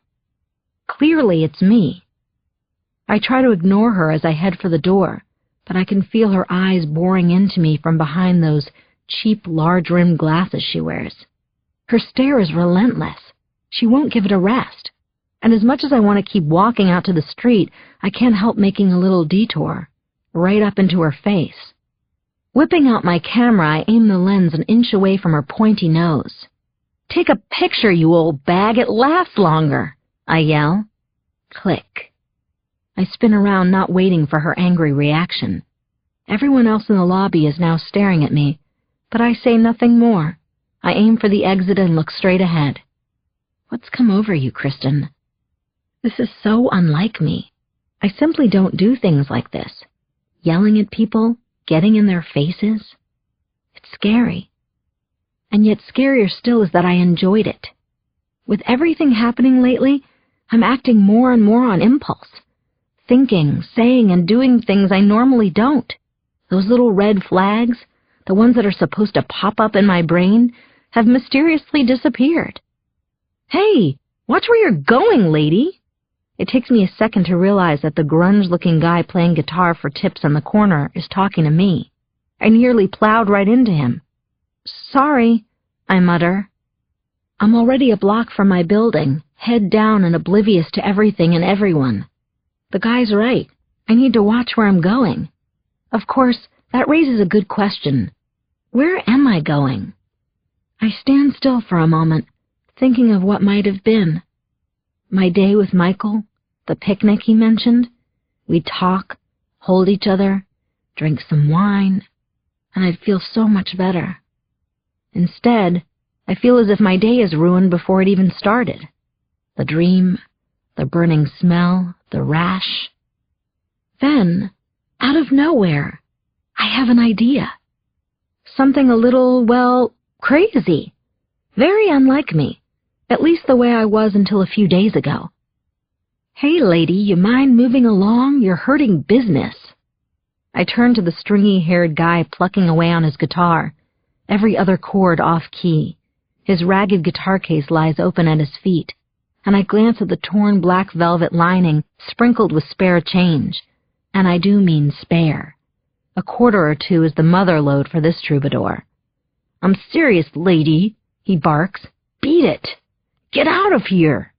Clearly it's me. I try to ignore her as I head for the door, but I can feel her eyes boring into me from behind those cheap, large-rimmed glasses she wears. Her stare is relentless. She won't give it a rest. And as much as I want to keep walking out to the street, I can't help making a little detour, right up into her face. Whipping out my camera, I aim the lens an inch away from her pointy nose. "Take a picture, you old bag. It lasts longer," I yell. Click. I spin around, not waiting for her angry reaction. Everyone else in the lobby is now staring at me, but I say nothing more. I aim for the exit and look straight ahead. What's come over you, Kristin? This is so unlike me. I simply don't do things like this. Yelling at people, getting in their faces. It's scary. And yet scarier still is that I enjoyed it. With everything happening lately, I'm acting more and more on impulse. Thinking, saying, and doing things I normally don't. Those little red flags, the ones that are supposed to pop up in my brain, have mysteriously disappeared. "Hey, watch where you're going, lady!" It takes me a second to realize that the grunge-looking guy playing guitar for tips in the corner is talking to me. I nearly plowed right into him. "Sorry," I mutter. I'm already a block from my building, head down and oblivious to everything and everyone. The guy's right. I need to watch where I'm going. Of course, that raises a good question. Where am I going? I stand still for a moment, thinking of what might have been. My day with Michael, the picnic he mentioned. We'd talk, hold each other, drink some wine, and I'd feel so much better. Instead, I feel as if my day is ruined before it even started. The dream, the burning smell, the rash. Then, out of nowhere, I have an idea. Something a little, well, crazy. Very unlike me, at least the way I was until a few days ago. "Hey, lady, you mind moving along? You're hurting business." I turn to the stringy-haired guy plucking away on his guitar, every other chord off-key. His ragged guitar case lies open at his feet, and I glance at the torn black velvet lining sprinkled with spare change. And I do mean spare. A quarter or two is the mother lode for this troubadour. "I'm serious, lady," he barks. "Beat it! Get out of here!"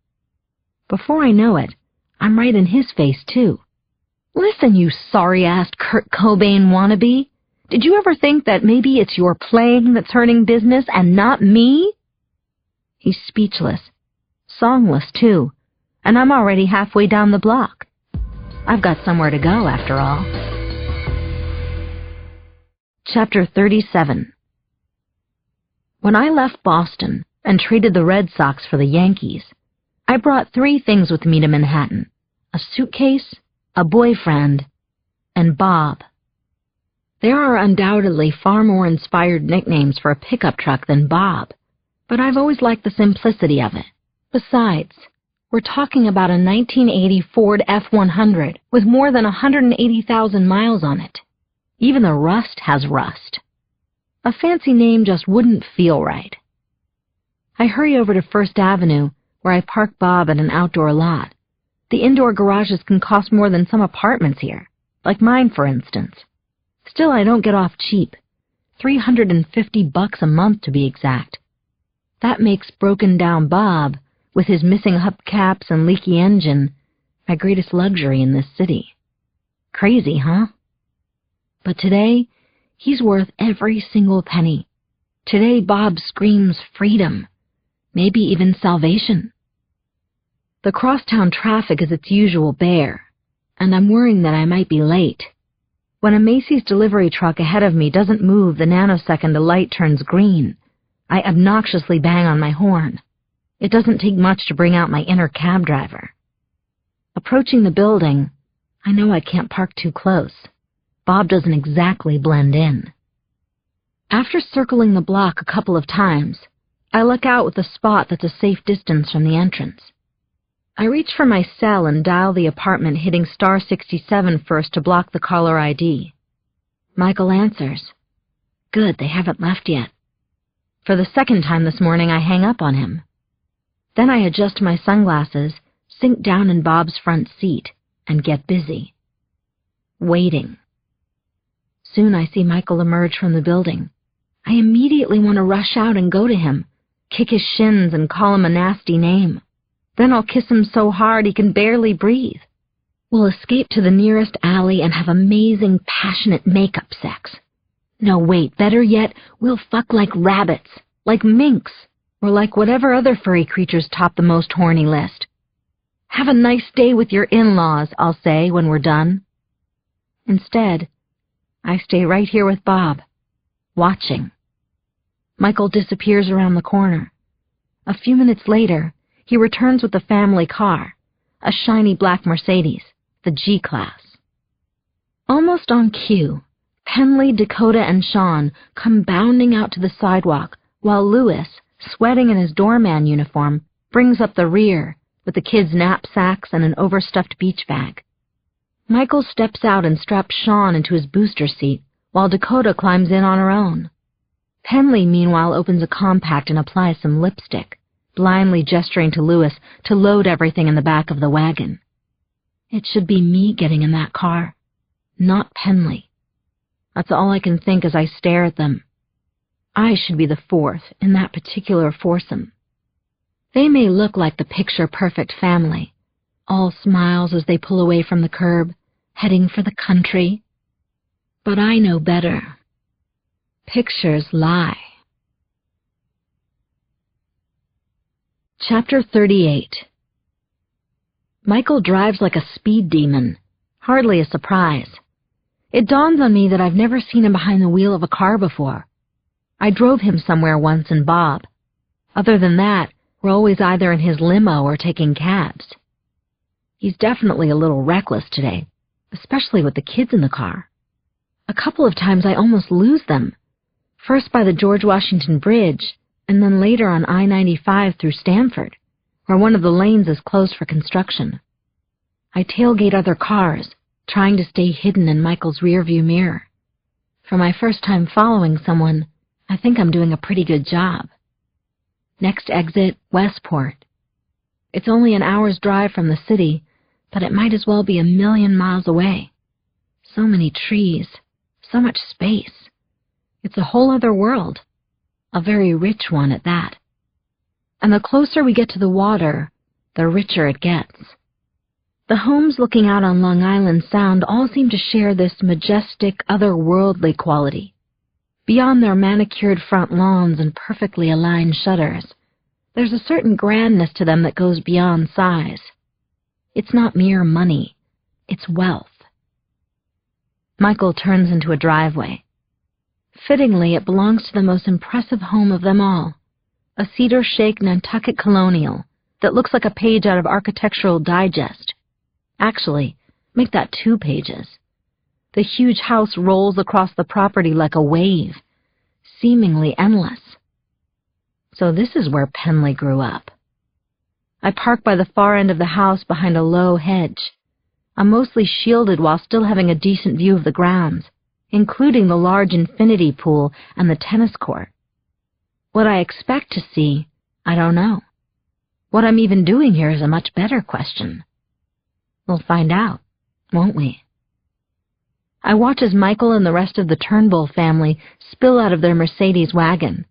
Before I know it, I'm right in his face, too. "Listen, you sorry-ass Kurt Cobain wannabe. Did you ever think that maybe it's your playing that's hurting business and not me?" He's speechless, songless, too, and I'm already halfway down the block. I've got somewhere to go, after all. Chapter 37. When I left Boston and traded the Red Sox for the Yankees, I brought 3 things with me to Manhattan: a suitcase, a boyfriend, and Bob. There are undoubtedly far more inspired nicknames for a pickup truck than Bob, but I've always liked the simplicity of it. Besides, we're talking about a 1980 Ford F-100 with more than 180,000 miles on it. Even the rust has rust. A fancy name just wouldn't feel right. I hurry over to First Avenue, where I park Bob at an outdoor lot. The indoor garages can cost more than some apartments here, like mine, for instance. Still, I don't get off cheap. $350 a month, to be exact. That makes broken-down Bob with his missing hubcaps and leaky engine, my greatest luxury in this city. Crazy, huh? But today, he's worth every single penny. Today, Bob screams freedom, maybe even salvation. The crosstown traffic is its usual bear, and I'm worrying that I might be late. When a Macy's delivery truck ahead of me doesn't move the nanosecond a light turns green, I obnoxiously bang on my horn. It doesn't take much to bring out my inner cab driver. Approaching the building, I know I can't park too close. Bob doesn't exactly blend in. After circling the block a couple of times, I look out with a spot that's a safe distance from the entrance. I reach for my cell and dial the apartment, hitting star 67 first to block the caller ID. Michael answers. Good, they haven't left yet. For the second time this morning, I hang up on him. Then I adjust my sunglasses, sink down in Bob's front seat, and get busy. Waiting. Soon I see Michael emerge from the building. I immediately want to rush out and go to him, kick his shins and call him a nasty name. Then I'll kiss him so hard he can barely breathe. We'll escape to the nearest alley and have amazing, passionate makeup sex. No, wait, better yet, we'll fuck like rabbits, like minks, or like whatever other furry creatures top the most horny list. Have a nice day with your in-laws, I'll say when we're done. Instead, I stay right here with Bob, watching. Michael disappears around the corner. A few minutes later, he returns with the family car, a shiny black Mercedes, the G-Class. Almost on cue, Penley, Dakota, and Sean come bounding out to the sidewalk while Louis, sweating in his doorman uniform, brings up the rear with the kids' knapsacks and an overstuffed beach bag. Michael steps out and straps Sean into his booster seat while Dakota climbs in on her own. Penley, meanwhile, opens a compact and applies some lipstick, blindly gesturing to Louis to load everything in the back of the wagon. It should be me getting in that car, not Penley. That's all I can think as I stare at them. I should be the fourth in that particular foursome. They may look like the picture-perfect family, all smiles as they pull away from the curb, heading for the country. But I know better. Pictures lie. Chapter 38. Michael drives like a speed demon, hardly a surprise. It dawns on me that I've never seen him behind the wheel of a car before. I drove him somewhere once in Bob. Other than that, we're always either in his limo or taking cabs. He's definitely a little reckless today, especially with the kids in the car. A couple of times I almost lose them, first by the George Washington Bridge, and then later on I-95 through Stamford, where one of the lanes is closed for construction. I tailgate other cars, trying to stay hidden in Michael's rearview mirror. For my first time following someone, I think I'm doing a pretty good job. Next exit, Westport. It's only an hour's drive from the city, but it might as well be 1,000,000 miles away. So many trees, so much space. It's a whole other world, a very rich one at that. And the closer we get to the water, the richer it gets. The homes looking out on Long Island Sound all seem to share this majestic, otherworldly quality. Beyond their manicured front lawns and perfectly aligned shutters, there's a certain grandness to them that goes beyond size. It's not mere money, it's wealth. Michael turns into a driveway. Fittingly, it belongs to the most impressive home of them all, a Cedar Shake Nantucket colonial that looks like a page out of Architectural Digest. Actually, make that 2 pages. The huge house rolls across the property like a wave, seemingly endless. So this is where Penley grew up. I park by the far end of the house behind a low hedge. I'm mostly shielded while still having a decent view of the grounds, including the large infinity pool and the tennis court. What I expect to see, I don't know. What I'm even doing here is a much better question. We'll find out, won't we? I watch as Michael and the rest of the Turnbull family spill out of their Mercedes wagon.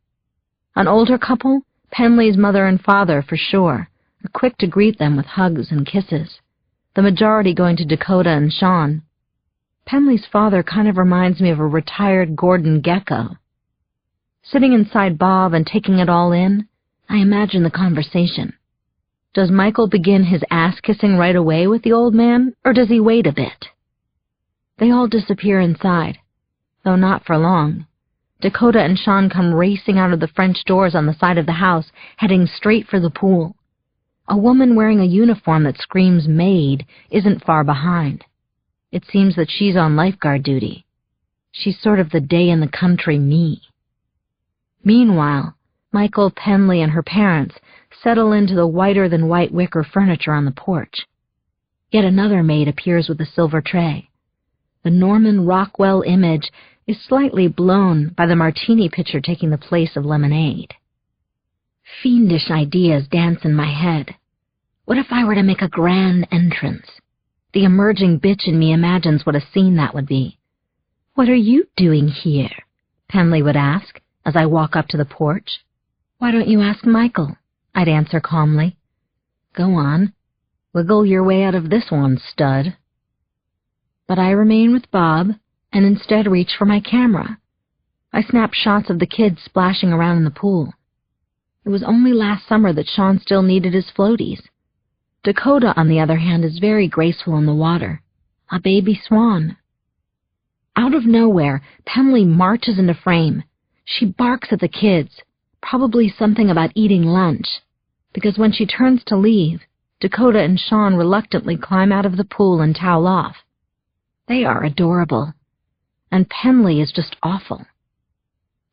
An older couple, Penley's mother and father for sure, quick to greet them with hugs and kisses, the majority going to Dakota and Sean. Penley's father kind of reminds me of a retired Gordon Gekko. Sitting inside Bob and taking it all in, I imagine the conversation. Does Michael begin his ass-kissing right away with the old man, or does he wait a bit? They all disappear inside, though not for long. Dakota and Sean come racing out of the French doors on the side of the house, heading straight for the pool. A woman wearing a uniform that screams maid isn't far behind. It seems that she's on lifeguard duty. She's sort of the day-in-the-country me. Meanwhile, Michael, Penley, and her parents settle into the whiter-than-white wicker furniture on the porch. Yet another maid appears with a silver tray. The Norman Rockwell image is slightly blown by the martini pitcher taking the place of lemonade. Fiendish ideas dance in my head. What if I were to make a grand entrance? The emerging bitch in me imagines what a scene that would be. "What are you doing here?" Penley would ask as I walk up to the porch. "Why don't you ask Michael?" I'd answer calmly. "Go on. Wiggle your way out of this one, stud." But I remain with Bob and instead reach for my camera. I snap shots of the kids splashing around in the pool. It was only last summer that Sean still needed his floaties. Dakota, on the other hand, is very graceful in the water, a baby swan. Out of nowhere, Penley marches into frame. She barks at the kids, probably something about eating lunch, because when she turns to leave, Dakota and Sean reluctantly climb out of the pool and towel off. They are adorable, and Penley is just awful.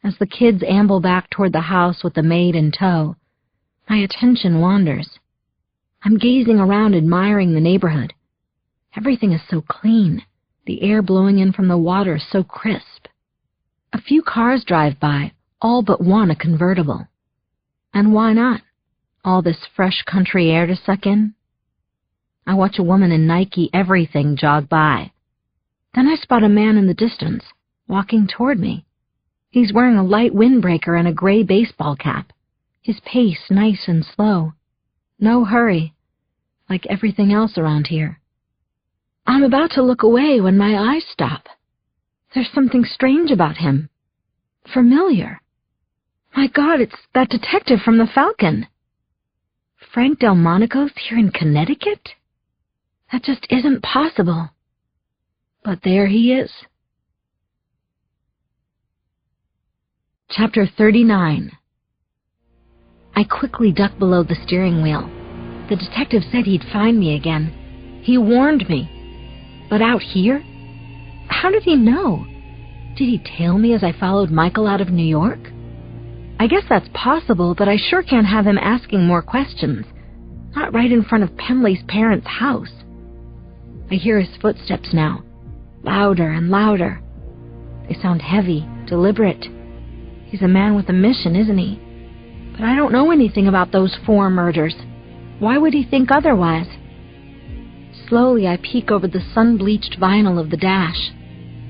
As the kids amble back toward the house with the maid in tow, my attention wanders. I'm gazing around, admiring the neighborhood. Everything is so clean, the air blowing in from the water so crisp. A few cars drive by, all but one a convertible. And why not? All this fresh country air to suck in. I watch a woman in Nike everything jog by. Then I spot a man in the distance, walking toward me. He's wearing a light windbreaker and a gray baseball cap, his pace nice and slow. No hurry, like everything else around here. I'm about to look away when my eyes stop. There's something strange about him. Familiar. My God, it's that detective from the Falcon. Frank Delmonico's here in Connecticut? That just isn't possible. But there he is. Chapter 39. I quickly duck below the steering wheel. The detective said he'd find me again. He warned me. But out here? How did he know? Did he tail me as I followed Michael out of New York? I guess that's possible, but I sure can't have him asking more questions. Not right in front of Penley's parents' house. I hear his footsteps now, louder and louder. They sound heavy, deliberate. He's a man with a mission, isn't he? But I don't know anything about those 4 murders. Why would he think otherwise? Slowly I peek over the sun-bleached vinyl of the dash.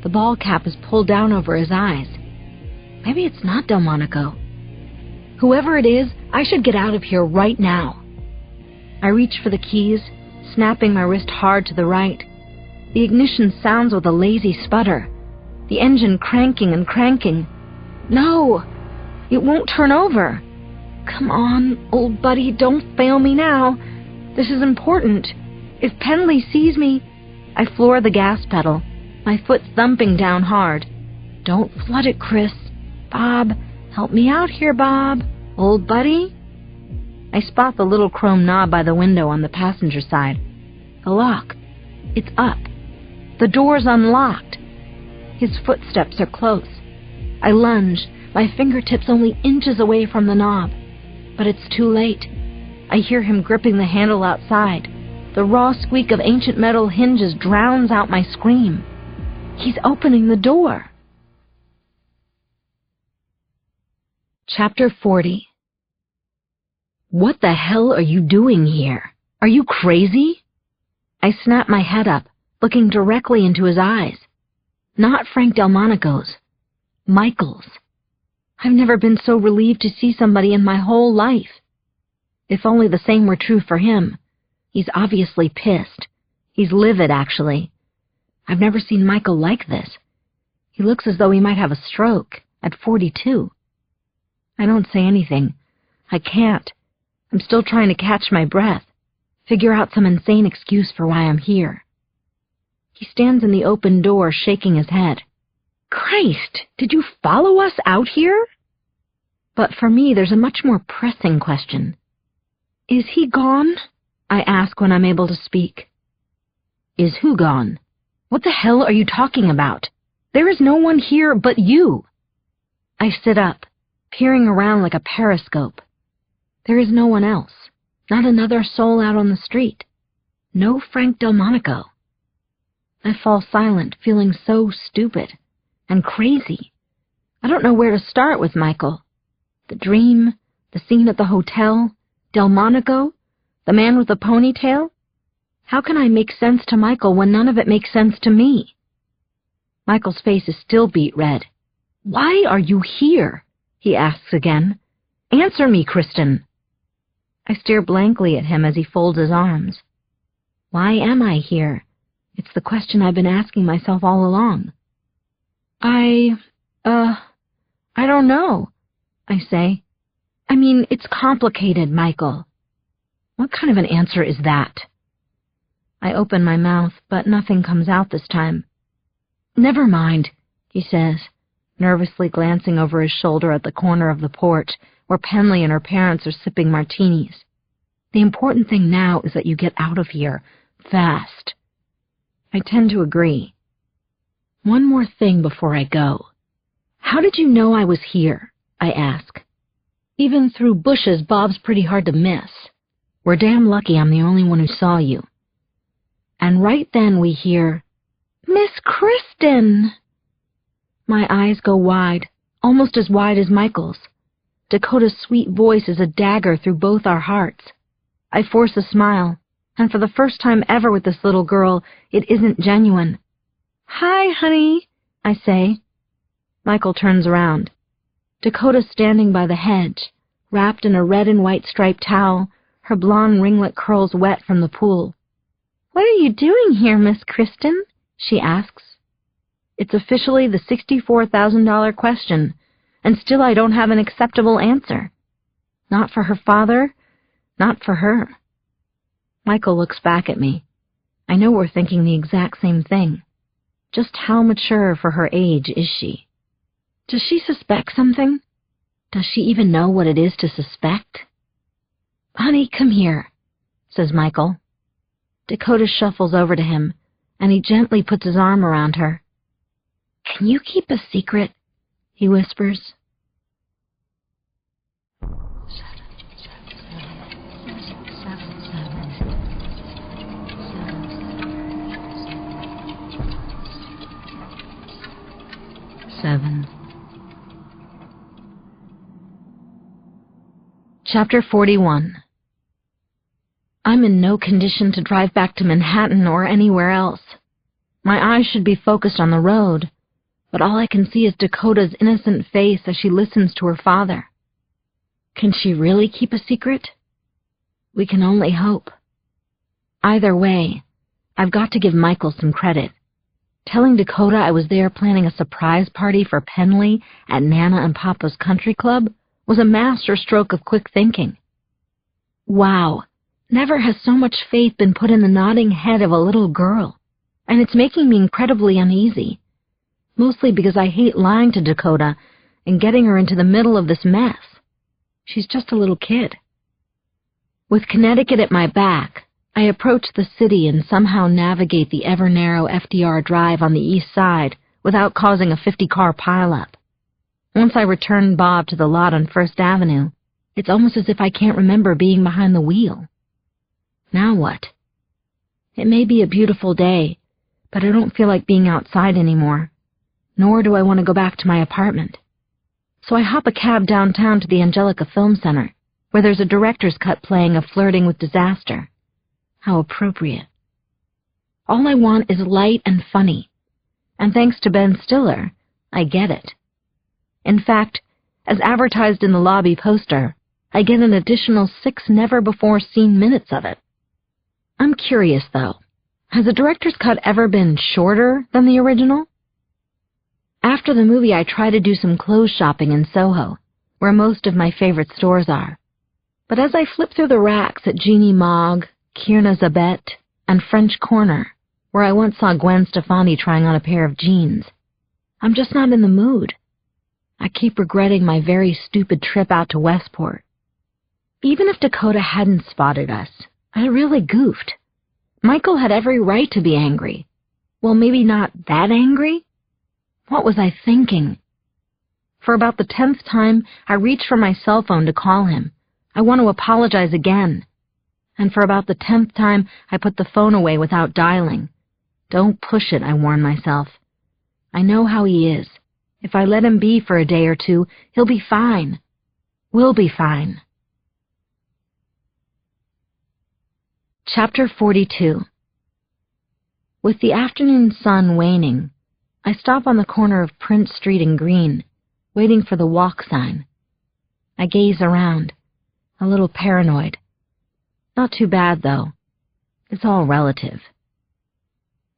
The ball cap is pulled down over his eyes. Maybe it's not Delmonico. Whoever it is, I should get out of here right now. I reach for the keys, snapping my wrist hard to the right. The ignition sounds with a lazy sputter. The engine cranking and cranking. No! It won't turn over. Come on, old buddy, don't fail me now. This is important. If Penley sees me... I floor the gas pedal, my foot thumping down hard. Don't flood it, Chris. Bob, help me out here, Bob. Old buddy? I spot the little chrome knob by the window on the passenger side. The lock. It's up. The door's unlocked. His footsteps are close. I lunge, my fingertips only inches away from the knob. But it's too late. I hear him gripping the handle outside. The raw squeak of ancient metal hinges drowns out my scream. He's opening the door. Chapter 40. What the hell are you doing here? Are you crazy? I snap my head up, looking directly into his eyes. Not Frank Delmonico's. Michael's. I've never been so relieved to see somebody in my whole life. If only the same were true for him. He's obviously pissed. He's livid, actually. I've never seen Michael like this. He looks as though he might have a stroke at 42. I don't say anything. I can't. I'm still trying to catch my breath, figure out some insane excuse for why I'm here. He stands in the open door, shaking his head. Christ, did you follow us out here? But for me, there's a much more pressing question. Is he gone? I ask when I'm able to speak. Is who gone? What the hell are you talking about? There is no one here but you. I sit up, peering around like a periscope. There is no one else, not another soul out on the street. No Frank Delmonico. I fall silent, feeling so stupid and crazy. I don't know where to start with Michael. The dream, the scene at the hotel, Delmonico, the man with the ponytail. How can I make sense to Michael when none of it makes sense to me? Michael's face is still beet red. Why are you here? He asks again. Answer me, Kristin. I stare blankly at him as he folds his arms. Why am I here? It's the question I've been asking myself all along. I don't know, I say. I mean, it's complicated, Michael. What kind of an answer is that? I open my mouth, but nothing comes out this time. Never mind, he says, nervously glancing over his shoulder at the corner of the porch where Penley and her parents are sipping martinis. The important thing now is that you get out of here, fast. I tend to agree. One more thing before I go. How did you know I was here? I ask. Even through bushes, Bob's pretty hard to miss. We're damn lucky I'm the only one who saw you. And right then we hear, Miss Kristin! My eyes go wide, almost as wide as Michael's. Dakota's sweet voice is a dagger through both our hearts. I force a smile, and for the first time ever with this little girl, it isn't genuine. Hi, honey, I say. Michael turns around. Dakota's standing by the hedge, wrapped in a red and white striped towel, her blonde ringlet curls wet from the pool. What are you doing here, Miss Kristin? She asks. It's officially the $64,000 question, and still I don't have an acceptable answer. Not for her father, not for her. Michael looks back at me. I know we're thinking the exact same thing. Just how mature for her age is she? Does she suspect something? Does she even know what it is to suspect? Honey, come here, says Michael. Dakota shuffles over to him, and he gently puts his arm around her. Can you keep a secret? He whispers. Seven. Chapter 41. I'm in no condition to drive back to Manhattan or anywhere else. My eyes should be focused on the road, but all I can see is Dakota's innocent face as she listens to her father. Can she really keep a secret? We can only hope. Either way, I've got to give Michael some credit. Telling Dakota I was there planning a surprise party for Penley at Nana and Papa's country club was a master stroke of quick thinking. Wow, never has so much faith been put in the nodding head of a little girl, and it's making me incredibly uneasy, mostly because I hate lying to Dakota and getting her into the middle of this mess. She's just a little kid. With Connecticut at my back, I approach the city and somehow navigate the ever-narrow FDR Drive on the east side without causing a 50-car pileup. Once I return Bob to the lot on First Avenue, it's almost as if I can't remember being behind the wheel. Now what? It may be a beautiful day, but I don't feel like being outside anymore, nor do I want to go back to my apartment. So I hop a cab downtown to the Angelica Film Center, where there's a director's cut playing of Flirting with Disaster. How appropriate. All I want is light and funny, and thanks to Ben Stiller, I get it. In fact, as advertised in the lobby poster, I get an additional 6 never-before-seen minutes of it. I'm curious, though. Has the director's cut ever been shorter than the original? After the movie, I try to do some clothes shopping in Soho, where most of my favorite stores are. But as I flip through the racks at Jeannie Mogg, Kierna Zabet, and French Corner, where I once saw Gwen Stefani trying on a pair of jeans, I'm just not in the mood. I keep regretting my very stupid trip out to Westport. Even if Dakota hadn't spotted us, I really goofed. Michael had every right to be angry. Well, maybe not that angry? What was I thinking? For about the 10th time, I reach for my cell phone to call him. I want to apologize again. And for about the 10th time, I put the phone away without dialing. Don't push it, I warn myself. I know how he is. If I let him be for a day or two, he'll be fine. We'll be fine. Chapter 42. With the afternoon sun waning, I stop on the corner of Prince Street and Green, waiting for the walk sign. I gaze around, a little paranoid. Not too bad, though. It's all relative.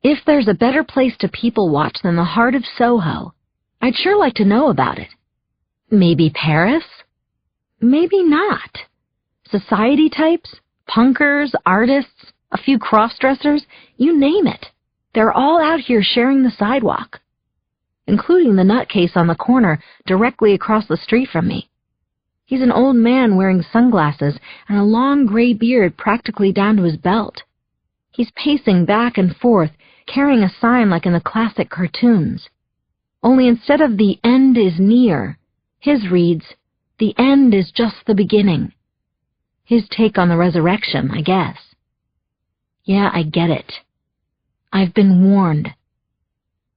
If there's a better place to people watch than the heart of Soho, I'd sure like to know about it. Maybe Paris? Maybe not. Society types? Punkers, artists, a few cross-dressers, you name it. They're all out here sharing the sidewalk, including the nutcase on the corner directly across the street from me. He's an old man wearing sunglasses and a long gray beard practically down to his belt. He's pacing back and forth, carrying a sign like in the classic cartoons. Only instead of "The end is near," his reads, "The end is just the beginning." His take on the resurrection, I guess. Yeah, I get it. I've been warned.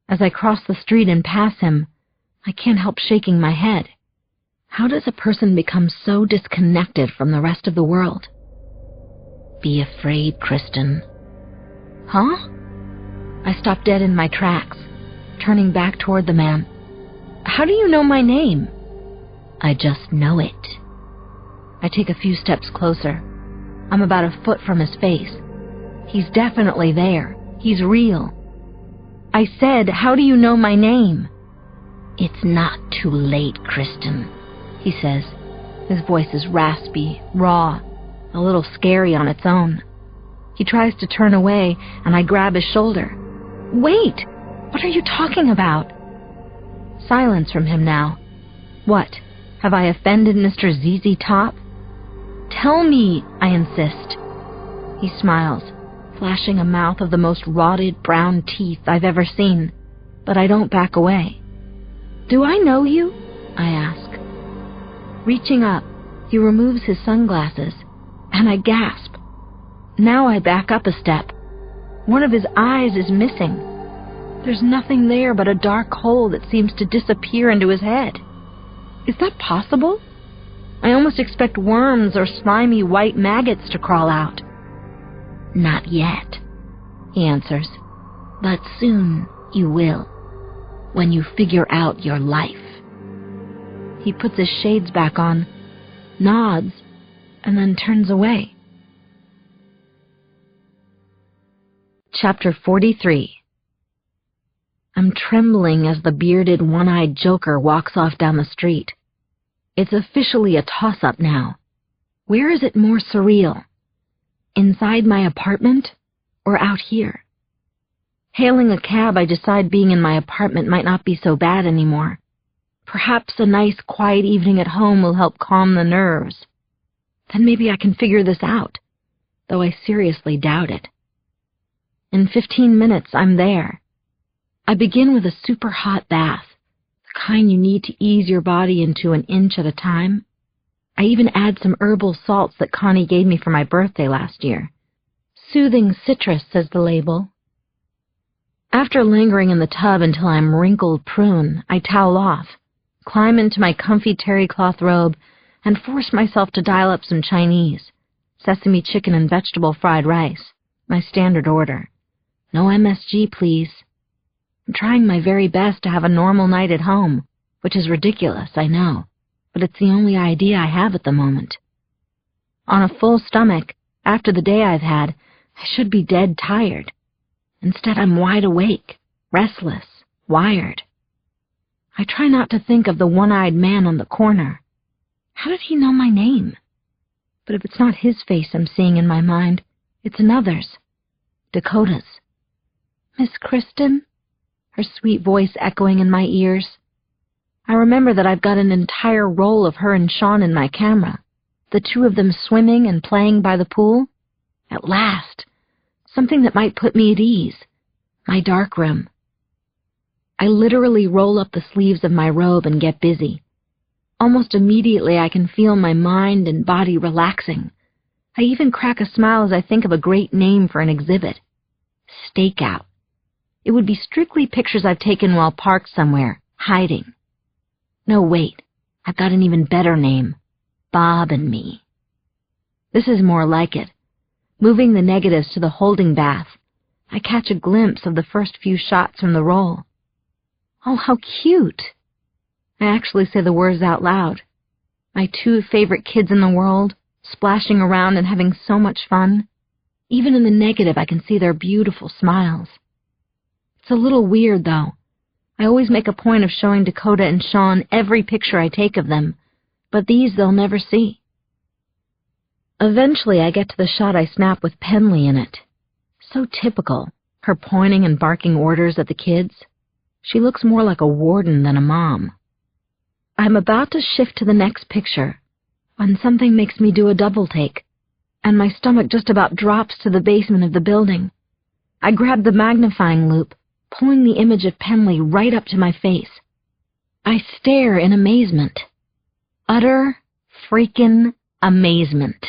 As I cross the street and pass him, I can't help shaking my head. How does a person become so disconnected from the rest of the world? Be afraid, Kristin. Huh? I stop dead in my tracks, turning back toward the man. How do you know my name? I just know it. I take a few steps closer. I'm about a foot from his face. He's definitely there. He's real. I said, how do you know my name? It's not too late, Kristin, he says. His voice is raspy, raw, a little scary on its own. He tries to turn away, and I grab his shoulder. Wait! What are you talking about? Silence from him now. What? Have I offended Mr. ZZ Top? Tell me, I insist. He smiles, flashing a mouth of the most rotted brown teeth I've ever seen, but I don't back away. Do I know you? I ask. Reaching up, he removes his sunglasses, and I gasp. Now I back up a step. One of his eyes is missing. There's nothing there but a dark hole that seems to disappear into his head. Is that possible? I almost expect worms or slimy white maggots to crawl out. Not yet, he answers, but soon you will, when you figure out your life. He puts his shades back on, nods, and then turns away. Chapter 43. I'm trembling as the bearded, one-eyed joker walks off down the street. It's officially a toss-up now. Where is it more surreal? Inside my apartment or out here? Hailing a cab, I decide being in my apartment might not be so bad anymore. Perhaps a nice, quiet evening at home will help calm the nerves. Then maybe I can figure this out, though I seriously doubt it. In 15 minutes, I'm there. I begin with a super hot bath, the kind you need to ease your body into an inch at a time. I even add some herbal salts that Connie gave me for my birthday last year. Soothing citrus, says the label. After lingering in the tub until I'm wrinkled prune, I towel off, climb into my comfy terry cloth robe, and force myself to dial up some Chinese, sesame chicken and vegetable fried rice, my standard order. No MSG, please. I'm trying my very best to have a normal night at home, which is ridiculous, I know, but it's the only idea I have at the moment. On a full stomach, after the day I've had, I should be dead tired. Instead, I'm wide awake, restless, wired. I try not to think of the one-eyed man on the corner. How did he know my name? But if it's not his face I'm seeing in my mind, it's another's. Dakota's. Miss Kristin? Her sweet voice echoing in my ears. I remember that I've got an entire roll of her and Sean in my camera, the two of them swimming and playing by the pool. At last, something that might put me at ease. My darkroom. I literally roll up the sleeves of my robe and get busy. Almost immediately I can feel my mind and body relaxing. I even crack a smile as I think of a great name for an exhibit. Stakeout. It would be strictly pictures I've taken while parked somewhere, hiding. No, wait. I've got an even better name. Bob and me. This is more like it. Moving the negatives to the holding bath, I catch a glimpse of the first few shots from the roll. Oh, how cute! I actually say the words out loud. My two favorite kids in the world, splashing around and having so much fun. Even in the negative, I can see their beautiful smiles. It's a little weird, though. I always make a point of showing Dakota and Sean every picture I take of them, but these they'll never see. Eventually, I get to the shot I snap with Penley in it. So typical, her pointing and barking orders at the kids. She looks more like a warden than a mom. I'm about to shift to the next picture when something makes me do a double take, and my stomach just about drops to the basement of the building. I grab the magnifying loupe, pulling the image of Penley right up to my face. I stare in amazement. Utter freaking amazement.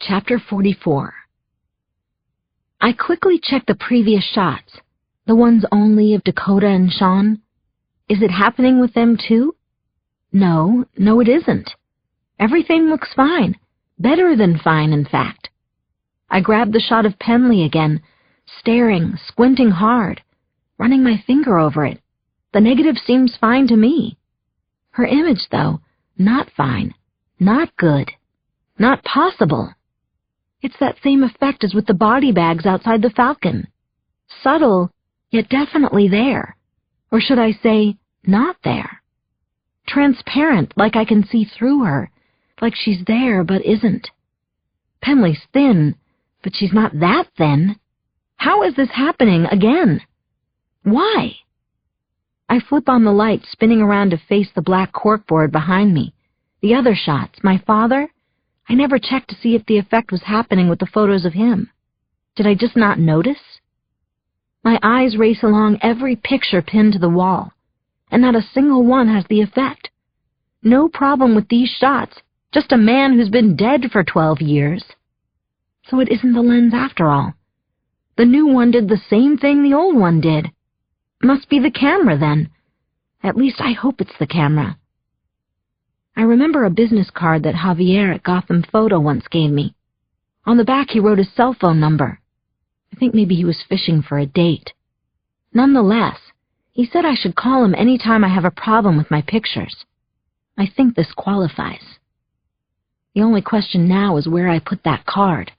Chapter 44. I quickly check the previous shots, the ones only of Dakota and Sean. Is it happening with them too? No, it isn't. Everything looks fine. Better than fine, in fact. I grab the shot of Penley again, staring, squinting hard, running my finger over it. The negative seems fine to me. Her image, though, not fine, not good, not possible. It's that same effect as with the body bags outside the Falcon. Subtle, yet definitely there. Or should I say, not there. Transparent, like I can see through her, like she's there but isn't. Penley's thin, but she's not that thin. How is this happening again? Why? I flip on the light, spinning around to face the black corkboard behind me. The other shots, my father? I never checked to see if the effect was happening with the photos of him. Did I just not notice? My eyes race along every picture pinned to the wall, and not a single one has the effect. No problem with these shots, just a man who's been dead for 12 years. So it isn't the lens after all. The new one did the same thing the old one did. Must be the camera, then. At least I hope it's the camera. I remember a business card that Javier at Gotham Photo once gave me. On the back he wrote his cell phone number. I think maybe he was fishing for a date. Nonetheless, he said I should call him any time I have a problem with my pictures. I think this qualifies. The only question now is where I put that card.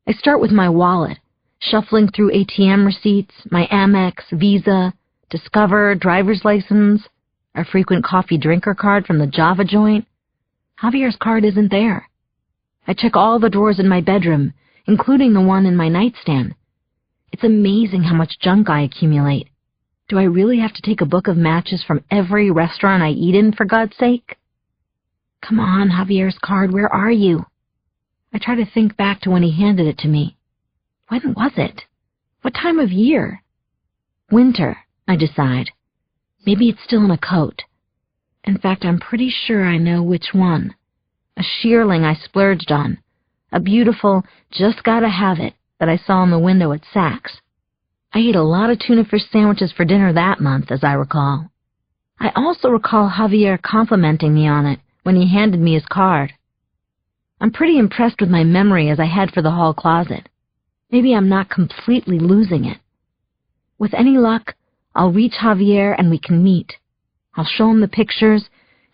I start with my wallet, shuffling through ATM receipts, my Amex, Visa, Discover, driver's license, a frequent coffee drinker card from the Java joint. Javier's card isn't there. I check all the drawers in my bedroom, including the one in my nightstand. It's amazing how much junk I accumulate. Do I really have to take a book of matches from every restaurant I eat in, for God's sake? Come on, Javier's card, where are you? I try to think back to when he handed it to me. When was it? What time of year? Winter, I decide. Maybe it's still in a coat. In fact, I'm pretty sure I know which one. A shearling I splurged on. A beautiful, just gotta have it that I saw in the window at Saks. I ate a lot of tuna fish sandwiches for dinner that month, as I recall. I also recall Javier complimenting me on it when he handed me his card. I'm pretty impressed with my memory as I head for the hall closet. Maybe I'm not completely losing it. With any luck, I'll reach Javier and we can meet. I'll show him the pictures.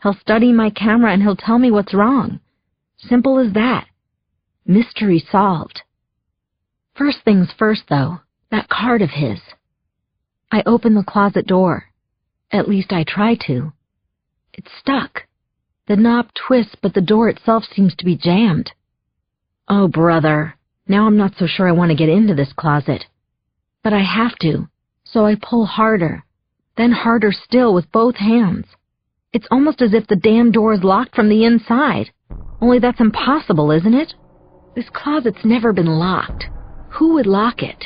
He'll study my camera and he'll tell me what's wrong. Simple as that. Mystery solved. First things first, though, that card of his. I open the closet door. At least I try to. It's stuck. The knob twists, but the door itself seems to be jammed. Oh, brother. Now I'm not so sure I want to get into this closet. But I have to, so I pull harder, then harder still with both hands. It's almost as if the damn door is locked from the inside. Only that's impossible, isn't it? This closet's never been locked. Who would lock it?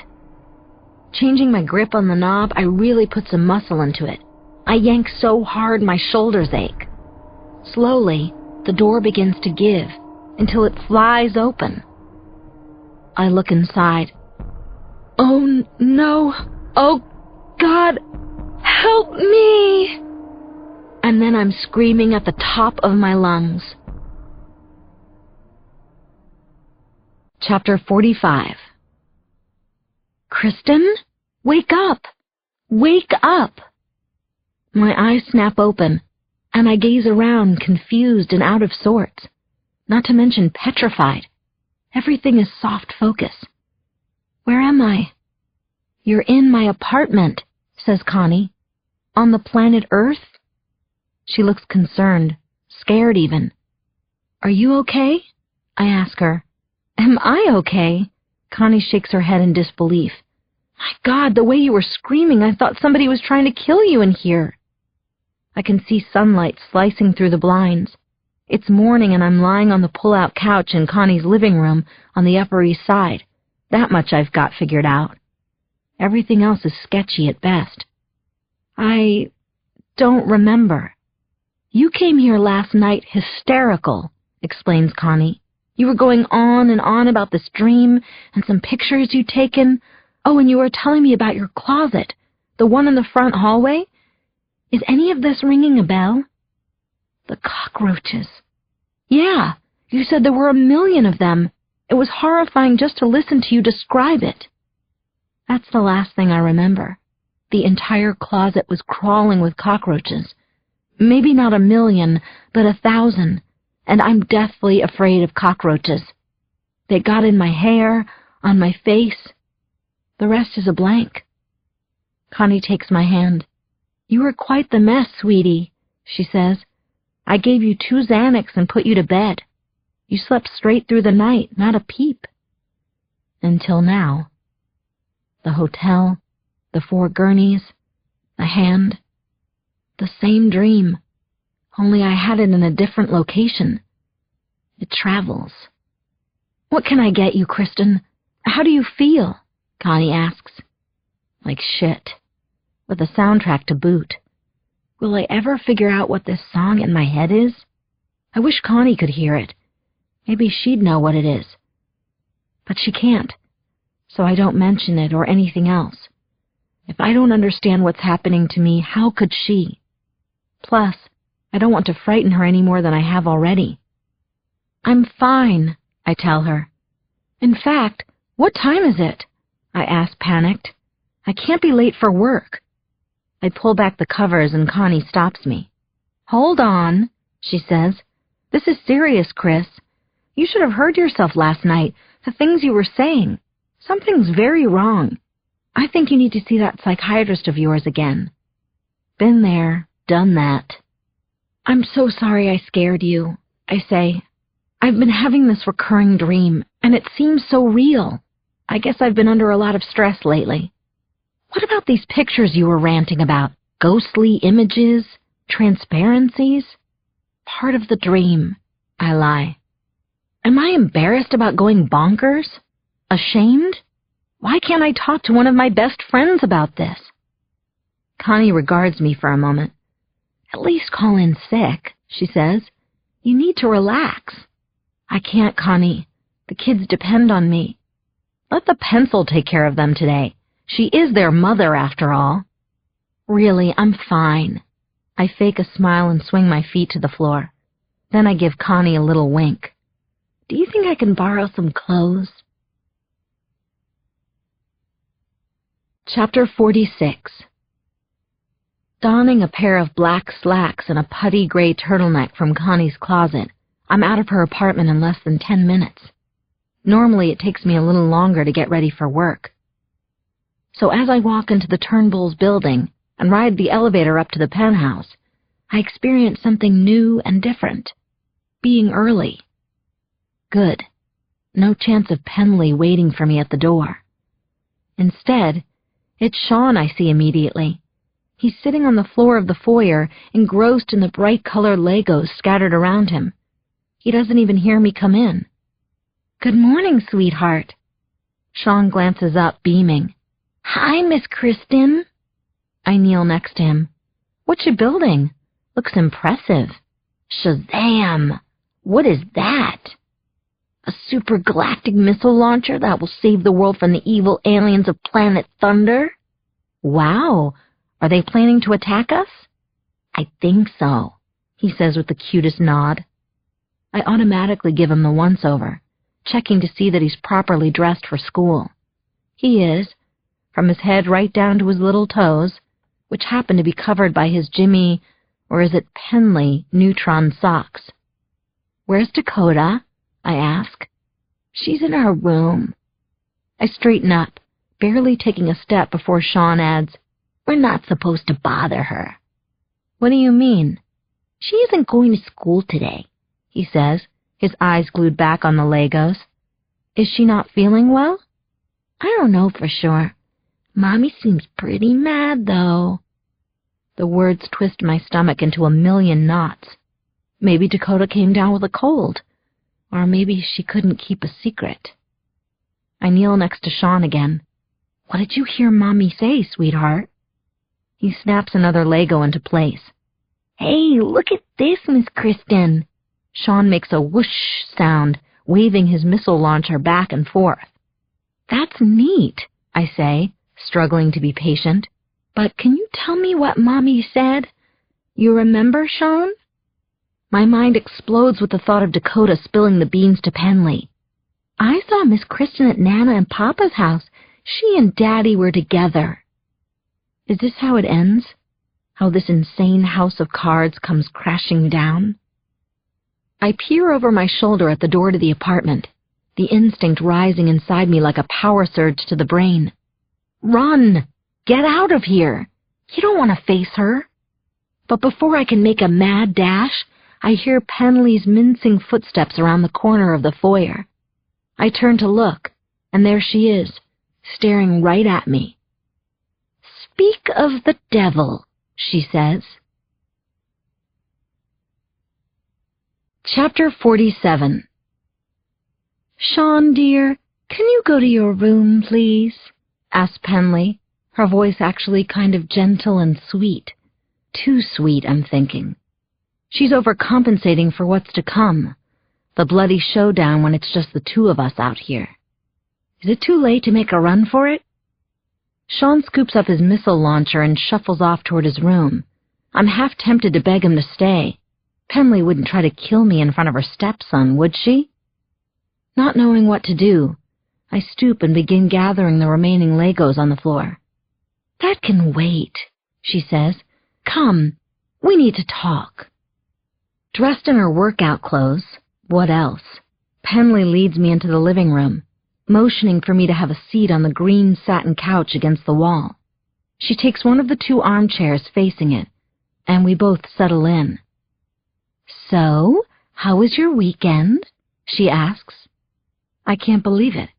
Changing my grip on the knob, I really put some muscle into it. I yank so hard my shoulders ache. Slowly, the door begins to give until it flies open. I look inside. Oh no! Oh God! Help me! And then I'm screaming at the top of my lungs. Chapter 45. Kristin? Wake up! Wake up! My eyes snap open, and I gaze around confused and out of sorts, not to mention petrified. Everything is soft focus. Where am I? You're in my apartment, says Connie. On the planet Earth? She looks concerned, scared even. Are you okay? I ask her. Am I okay? Connie shakes her head in disbelief. My God, the way you were screaming, I thought somebody was trying to kill you in here. I can see sunlight slicing through the blinds. It's morning and I'm lying on the pull-out couch in Connie's living room on the Upper East Side. That much I've got figured out. Everything else is sketchy at best. I don't remember. You came here last night hysterical, explains Connie. You were going on and on about this dream and some pictures you'd taken. Oh, and you were telling me about your closet, the one in the front hallway. Is any of this ringing a bell? The cockroaches. Yeah, you said there were 1,000,000 of them. It was horrifying just to listen to you describe it. That's the last thing I remember. The entire closet was crawling with cockroaches. Maybe not 1,000,000, but 1,000, and I'm deathly afraid of cockroaches. They got in my hair, on my face. The rest is a blank. Connie takes my hand. You were quite the mess, sweetie, she says. I gave you 2 Xanax and put you to bed. You slept straight through the night, not a peep. Until now. The hotel, the 4 gurneys, the hand. The same dream, only I had it in a different location. It travels. What can I get you, Kristin? How do you feel? Connie asks. Like shit. With a soundtrack to boot. Will I ever figure out what this song in my head is? I wish Connie could hear it. Maybe she'd know what it is. But she can't, so I don't mention it or anything else. If I don't understand what's happening to me, how could she? Plus, I don't want to frighten her any more than I have already. I'm fine, I tell her. In fact, what time is it? I ask, panicked. I can't be late for work. I pull back the covers and Connie stops me. Hold on, she says. This is serious, Chris. You should have heard yourself last night, the things you were saying. Something's very wrong. I think you need to see that psychiatrist of yours again. Been there, done that. I'm so sorry I scared you, I say. I've been having this recurring dream, and it seems so real. I guess I've been under a lot of stress lately. What about these pictures you were ranting about? Ghostly images? Transparencies? Part of the dream, I lie. Am I embarrassed about going bonkers? Ashamed? Why can't I talk to one of my best friends about this? Connie regards me for a moment. At least call in sick, she says. You need to relax. I can't, Connie. The kids depend on me. Let the pencil take care of them today. She is their mother, after all. Really, I'm fine. I fake a smile and swing my feet to the floor. Then I give Connie a little wink. Do you think I can borrow some clothes? Chapter 46. Donning a pair of black slacks and a putty gray turtleneck from Connie's closet, I'm out of her apartment in less than 10 minutes. Normally it takes me a little longer to get ready for work. So as I walk into the Turnbull's building and ride the elevator up to the penthouse, I experience something new and different. Being early. Good. No chance of Penley waiting for me at the door. Instead, it's Sean I see immediately. He's sitting on the floor of the foyer, engrossed in the bright-colored Legos scattered around him. He doesn't even hear me come in. "Good morning, sweetheart." Sean glances up, beaming. "Hi, Miss Kristin." I kneel next to him. "What you building? Looks impressive." "Shazam! What is that?" "A supergalactic missile launcher that will save the world from the evil aliens of planet Thunder." "Wow! Are they planning to attack us?" "I think so," he says with the cutest nod. I automatically give him the once-over, checking to see that he's properly dressed for school. He is, from his head right down to his little toes, which happen to be covered by his Jimmy, or is it Penley, neutron socks. "Where's Dakota?" I ask. "She's in her room." I straighten up, barely taking a step before Sean adds, "We're not supposed to bother her." "What do you mean?" "She isn't going to school today," he says, his eyes glued back on the Legos. "Is she not feeling well?" "I don't know for sure. Mommy seems pretty mad, though." The words twist my stomach into a million knots. Maybe Dakota came down with a cold. Or maybe she couldn't keep a secret. I kneel next to Sean again. "What did you hear Mommy say, sweetheart?" He snaps another Lego into place. "Hey, look at this, Miss Kristin." Sean makes a whoosh sound, waving his missile launcher back and forth. "That's neat," I say, struggling to be patient. "But can you tell me what Mommy said? You remember, Sean?" My mind explodes with the thought of Dakota spilling the beans to Penley. "I saw Miss Kristin at Nana and Papa's house. She and Daddy were together." Is this how it ends? How this insane house of cards comes crashing down? I peer over my shoulder at the door to the apartment, the instinct rising inside me like a power surge to the brain. "Run! Get out of here! You don't want to face her." But before I can make a mad dash, I hear Penley's mincing footsteps around the corner of the foyer. I turn to look, and there she is, staring right at me. "Speak of the devil," she says. Chapter 47. "Sean, dear, can you go to your room, please?" asks Penley, her voice actually kind of gentle and sweet. Too sweet, I'm thinking. She's overcompensating for what's to come, the bloody showdown when it's just the two of us out here. Is it too late to make a run for it? Sean scoops up his missile launcher and shuffles off toward his room. I'm half tempted to beg him to stay. Penley wouldn't try to kill me in front of her stepson, would she? Not knowing what to do, I stoop and begin gathering the remaining Legos on the floor. "That can wait," she says. "Come, we need to talk." Dressed in her workout clothes, what else, Penley leads me into the living room, motioning for me to have a seat on the green satin couch against the wall. She takes one of the two armchairs facing it, and we both settle in. "So, how was your weekend?" she asks. I can't believe it.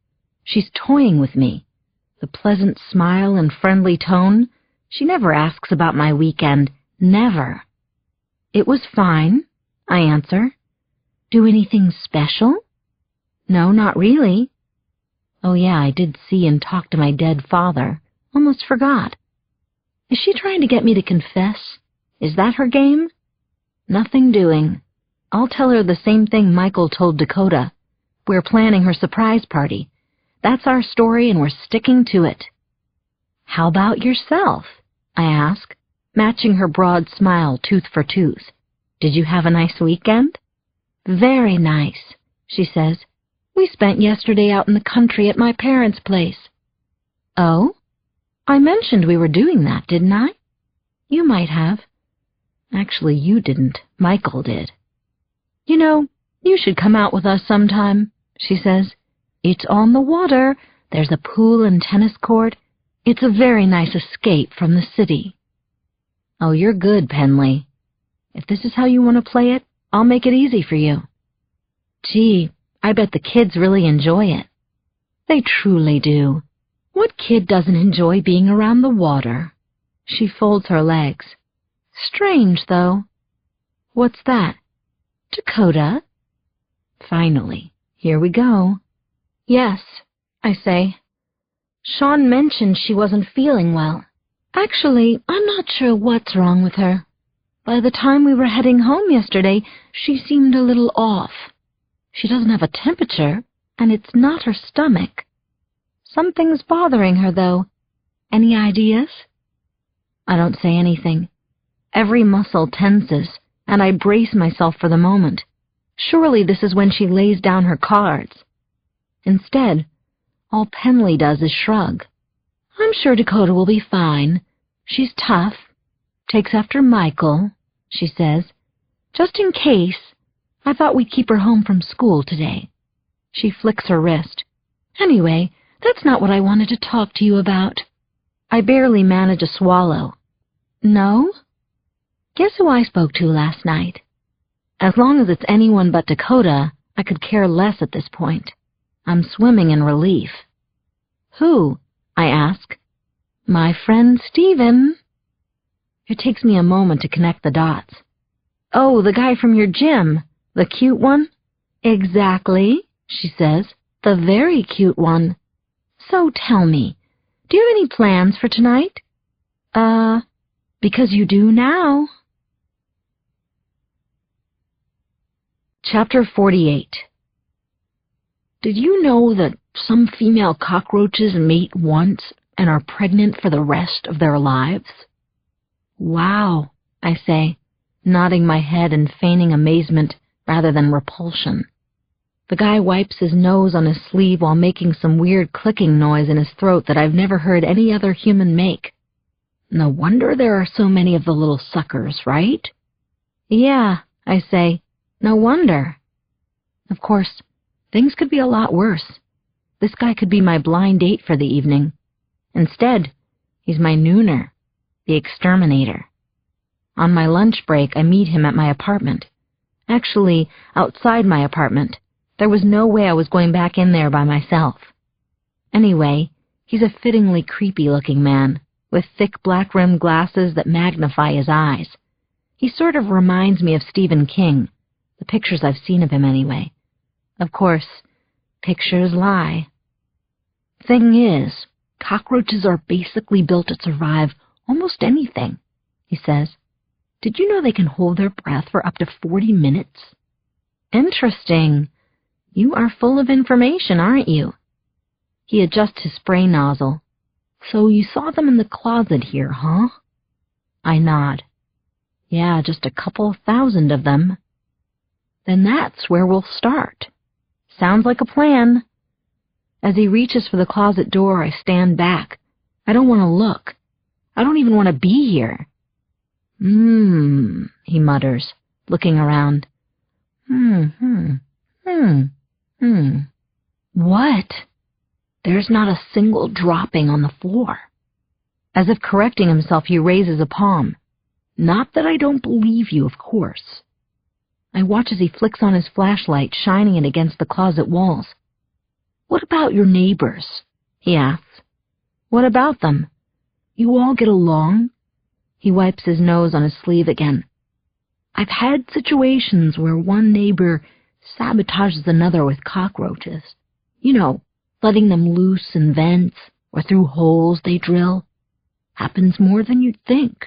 She's toying with me. The pleasant smile and friendly tone. She never asks about my weekend. Never. "It was fine," I answer. "Do anything special?" "No, not really." Oh yeah, I did see and talk to my dead father. Almost forgot. Is she trying to get me to confess? Is that her game? Nothing doing. I'll tell her the same thing Michael told Dakota. We're planning her surprise party. That's our story and we're sticking to it. "How about yourself?" I ask, matching her broad smile tooth for tooth. "Did you have a nice weekend?" "Very nice," she says. "We spent yesterday out in the country at my parents' place." "Oh? I mentioned we were doing that, didn't I?" You might have. Actually, you didn't. Michael did. You know, you should come out with us sometime, she says. It's on the water. There's a pool and tennis court. It's a very nice escape from the city. Oh, you're good, Penley. If this is how you want to play it, I'll make it easy for you. Gee, I bet the kids really enjoy it. They truly do. What kid doesn't enjoy being around the water? She folds her legs. Strange, though. What's that? Dakota? Finally, here we go. Yes, I say. Sean mentioned she wasn't feeling well. Actually, I'm not sure what's wrong with her. By the time we were heading home yesterday, she seemed a little off. She doesn't have a temperature, and it's not her stomach. Something's bothering her, though. Any ideas? I don't say anything. Every muscle tenses, and I brace myself for the moment. Surely this is when she lays down her cards. Instead, all Penley does is shrug. I'm sure Dakota will be fine. She's tough. Takes after Michael, she says. Just in case, I thought we'd keep her home from school today. She flicks her wrist. Anyway, that's not what I wanted to talk to you about. I barely manage a swallow. No? Guess who I spoke to last night? As long as it's anyone but Dakota, I could care less at this point. I'm swimming in relief. Who? I ask. My friend Stephen. It takes me a moment to connect the dots. Oh, the guy from your gym. The cute one? Exactly, she says. The very cute one. So tell me, do you have any plans for tonight? Because you do now. Chapter 48. Did you know that some female cockroaches mate once and are pregnant for the rest of their lives? Wow, I say, nodding my head and feigning amazement rather than repulsion. The guy wipes his nose on his sleeve while making some weird clicking noise in his throat that I've never heard any other human make. No wonder there are so many of the little suckers, right? Yeah, I say, no wonder. Of course, things could be a lot worse. This guy could be my blind date for the evening. Instead, he's my nooner, the exterminator. On my lunch break, I meet him at my apartment. Actually, outside my apartment. There was no way I was going back in there by myself. Anyway, he's a fittingly creepy-looking man, with thick black-rimmed glasses that magnify his eyes. He sort of reminds me of Stephen King, the pictures I've seen of him anyway. Of course, pictures lie. Thing is, cockroaches are basically built to survive almost anything, he says. Did you know they can hold their breath for up to 40 minutes? Interesting. You are full of information, aren't you? He adjusts his spray nozzle. So you saw them in the closet here, huh? I nod. Yeah, just a couple thousand of them. Then that's where we'll start. Sounds like a plan. As he reaches for the closet door, I stand back. I don't want to look. I don't even want to be here. He mutters, looking around. What? There's not a single dropping on the floor. As if correcting himself, he raises a palm. Not that I don't believe you, of course. I watch as he flicks on his flashlight, shining it against the closet walls. What about your neighbors? He asks. What about them? You all get along? He wipes his nose on his sleeve again. I've had situations where one neighbor sabotages another with cockroaches. You know, letting them loose in vents or through holes they drill. Happens more than you'd think.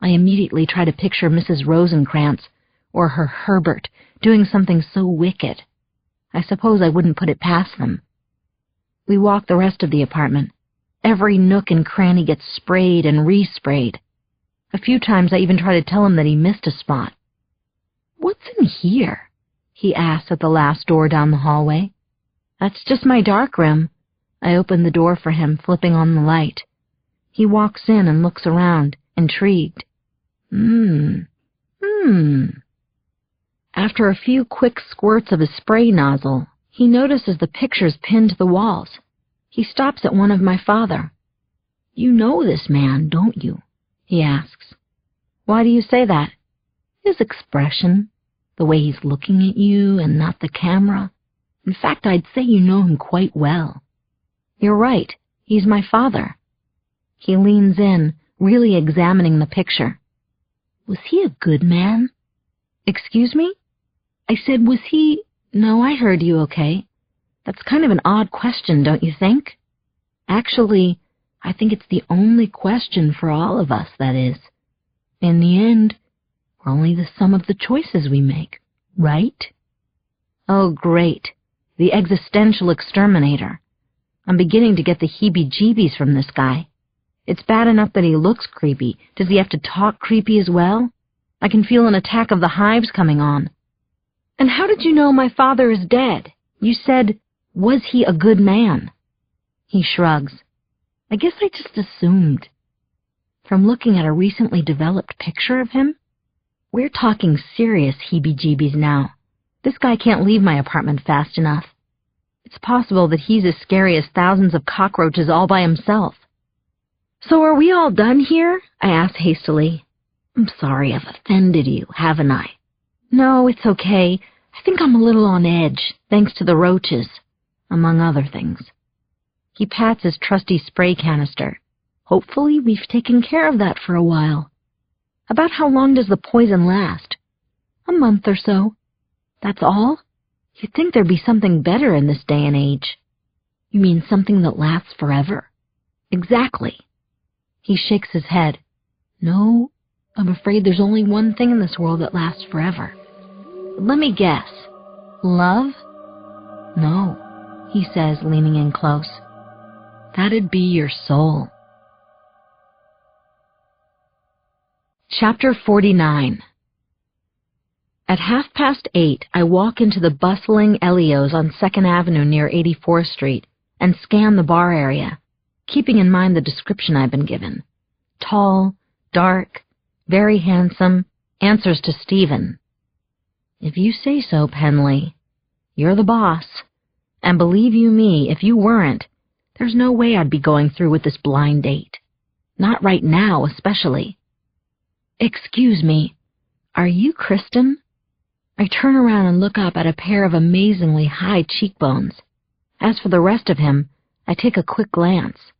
I immediately try to picture Mrs. Rosencrantz or her Herbert doing something so wicked. I suppose I wouldn't put it past them. We walk the rest of the apartment. Every nook and cranny gets sprayed and re-sprayed. A few times I even try to tell him that he missed a spot. What's in here? He asks at the last door down the hallway. That's just my dark room. I open the door for him, flipping on the light. He walks in and looks around, intrigued. After a few quick squirts of his spray nozzle, he notices the pictures pinned to the walls. He stops at one of my father. "You know this man, don't you?" he asks. "Why do you say that?" "His expression, the way he's looking at you and not the camera. In fact, I'd say you know him quite well." "You're right. He's my father." He leans in, really examining the picture. "Was he a good man?" "Excuse me?" I said, "Was he—" "No, I heard you okay. That's kind of an odd question, don't you think?" "Actually, I think it's the only question for all of us, that is. In the end, we're only the sum of the choices we make, right?" Oh, great. The existential exterminator. I'm beginning to get the heebie-jeebies from this guy. It's bad enough that he looks creepy. Does he have to talk creepy as well? I can feel an attack of the hives coming on. "And how did you know my father is dead? You said, was he a good man?" He shrugs. "I guess I just assumed." From looking at a recently developed picture of him? We're talking serious heebie-jeebies now. This guy can't leave my apartment fast enough. It's possible that he's as scary as thousands of cockroaches all by himself. "So are we all done here?" I ask hastily. "I'm sorry I've offended you, haven't I?" "No, it's okay. I think I'm a little on edge, thanks to the roaches, among other things." He pats his trusty spray canister. "Hopefully we've taken care of that for a while." "About how long does the poison last?" "A month or so." "That's all? You'd think there'd be something better in this day and age." "You mean something that lasts forever?" "Exactly." He shakes his head. "No, I'm afraid there's only one thing in this world that lasts forever. Let me guess. Love?" "No," he says, leaning in close. "That'd be your soul." Chapter 49. At 8:30, I walk into the bustling Elio's on 2nd Avenue near 84th Street and scan the bar area, keeping in mind the description I've been given. Tall, dark, very handsome, answers to Stephen. If you say so, Penley. You're the boss. And believe you me, if you weren't, there's no way I'd be going through with this blind date. Not right now, especially. "Excuse me, are you Kristin?" I turn around and look up at a pair of amazingly high cheekbones. As for the rest of him, I take a quick glance.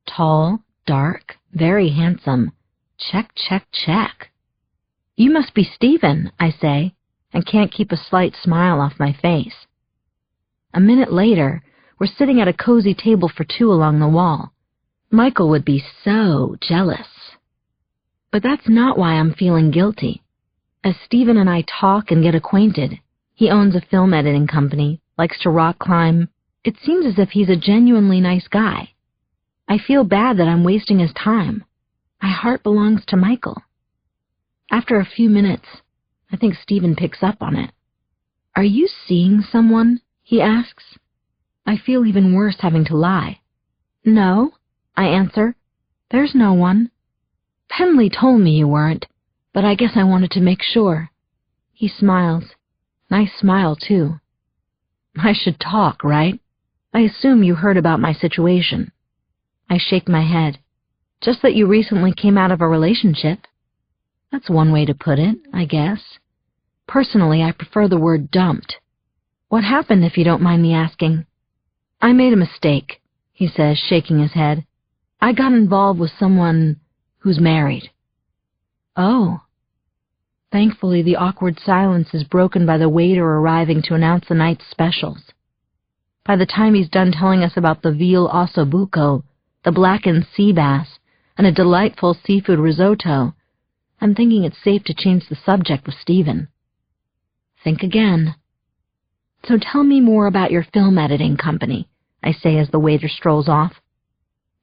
Tall, dark, very handsome. Check, check, check. "You must be Stephen," I say, and can't keep a slight smile off my face. A minute later, we're sitting at a cozy table for two along the wall. Michael would be so jealous. But that's not why I'm feeling guilty. As Stephen and I talk and get acquainted, he owns a film editing company, likes to rock climb. It seems as if he's a genuinely nice guy. I feel bad that I'm wasting his time. My heart belongs to Michael. After a few minutes, I think Stephen picks up on it. "Are you seeing someone?" he asks. I feel even worse having to lie. "No," I answer. "There's no one." "Penley told me you weren't, but I guess I wanted to make sure." He smiles. Nice smile, too. "I should talk, right? I assume you heard about my situation." I shake my head. "Just that you recently came out of a relationship." That's one way to put it, I guess. Personally, I prefer the word dumped. "What happened, if you don't mind me asking?" "I made a mistake," he says, shaking his head. "I got involved with someone who's married." "Oh." Thankfully, the awkward silence is broken by the waiter arriving to announce the night's specials. By the time he's done telling us about the veal ossobuco, the blackened sea bass, and a delightful seafood risotto, I'm thinking it's safe to change the subject with Stephen. Think again. "So tell me more about your film editing company," I say as the waiter strolls off.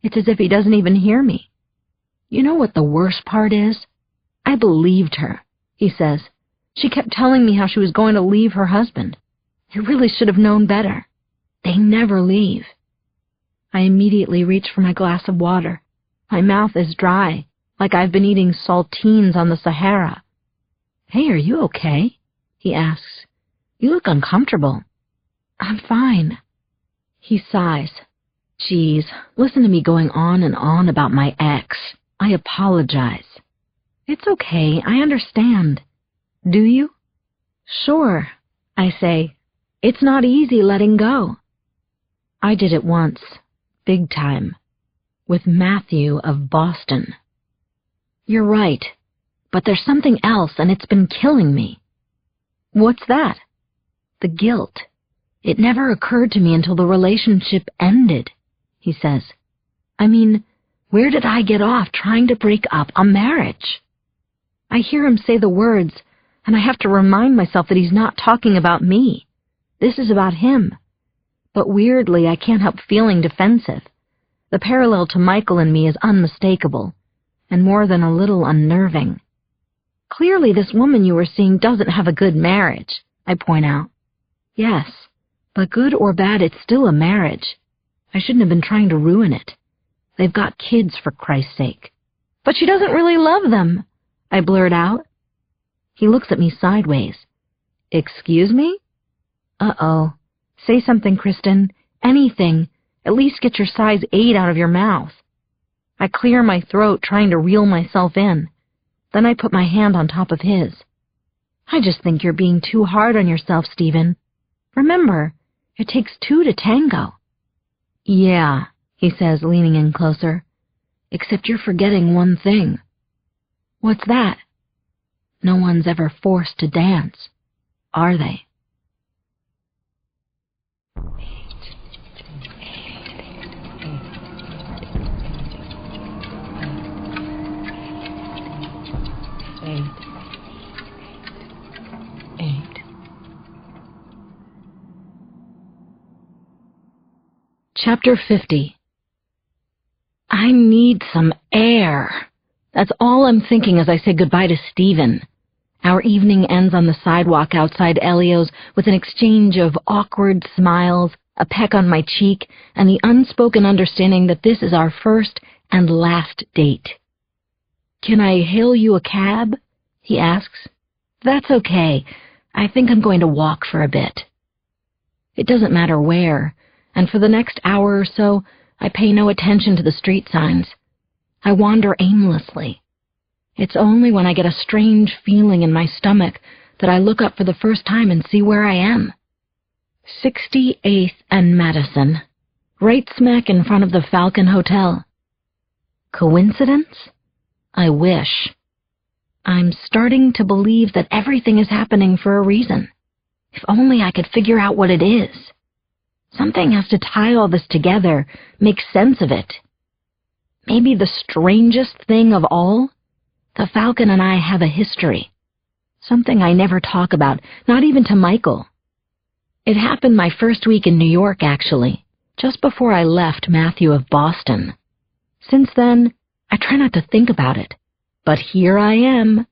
It's as if he doesn't even hear me. "You know what the worst part is? I believed her," he says. "She kept telling me how she was going to leave her husband. I really should have known better. They never leave." I immediately reach for my glass of water. My mouth is dry, like I've been eating saltines on the Sahara. "Hey, are you okay?" he asks. "You look uncomfortable." "I'm fine." He sighs. "Geez, listen to me going on and on about my ex. I apologize." "It's okay, I understand." "Do you?" "Sure," I say. "It's not easy letting go." "I did it once, big time, with Matthew of Boston." "You're right, but there's something else and it's been killing me." "What's that?" "The guilt. It never occurred to me until the relationship ended," he says. "I mean, where did I get off trying to break up a marriage?" I hear him say the words, and I have to remind myself that he's not talking about me. This is about him. But weirdly, I can't help feeling defensive. The parallel to Michael and me is unmistakable, and more than a little unnerving. "Clearly this woman you were seeing doesn't have a good marriage," I point out. "Yes, but good or bad, it's still a marriage. I shouldn't have been trying to ruin it. They've got kids, for Christ's sake." "But she doesn't really love them," I blurt out. He looks at me sideways. "Excuse me?" "Uh-oh. Say something, Kristin. Anything. At least get your size 8 out of your mouth." I clear my throat, trying to reel myself in. Then I put my hand on top of his. "I just think you're being too hard on yourself, Stephen. Remember, it takes 2 to tango." "Yeah," he says, leaning in closer. "Except you're forgetting one thing." "What's that?" "No one's ever forced to dance, are they?" Chapter 50. I need some air. That's all I'm thinking as I say goodbye to Stephen. Our evening ends on the sidewalk outside Elio's with an exchange of awkward smiles, a peck on my cheek, and the unspoken understanding that this is our first and last date. "Can I hail you a cab?" he asks. "That's okay. I think I'm going to walk for a bit." It doesn't matter where, and for the next hour or so, I pay no attention to the street signs. I wander aimlessly. It's only when I get a strange feeling in my stomach that I look up for the first time and see where I am. 68th and Madison, right smack in front of the Falcon Hotel. Coincidence? I wish. I'm starting to believe that everything is happening for a reason. If only I could figure out what it is. Something has to tie all this together, make sense of it. Maybe the strangest thing of all? The Falcon and I have a history. Something I never talk about, not even to Michael. It happened my first week in New York, actually, just before I left Matthew of Boston. Since then, I try not to think about it. But here I am,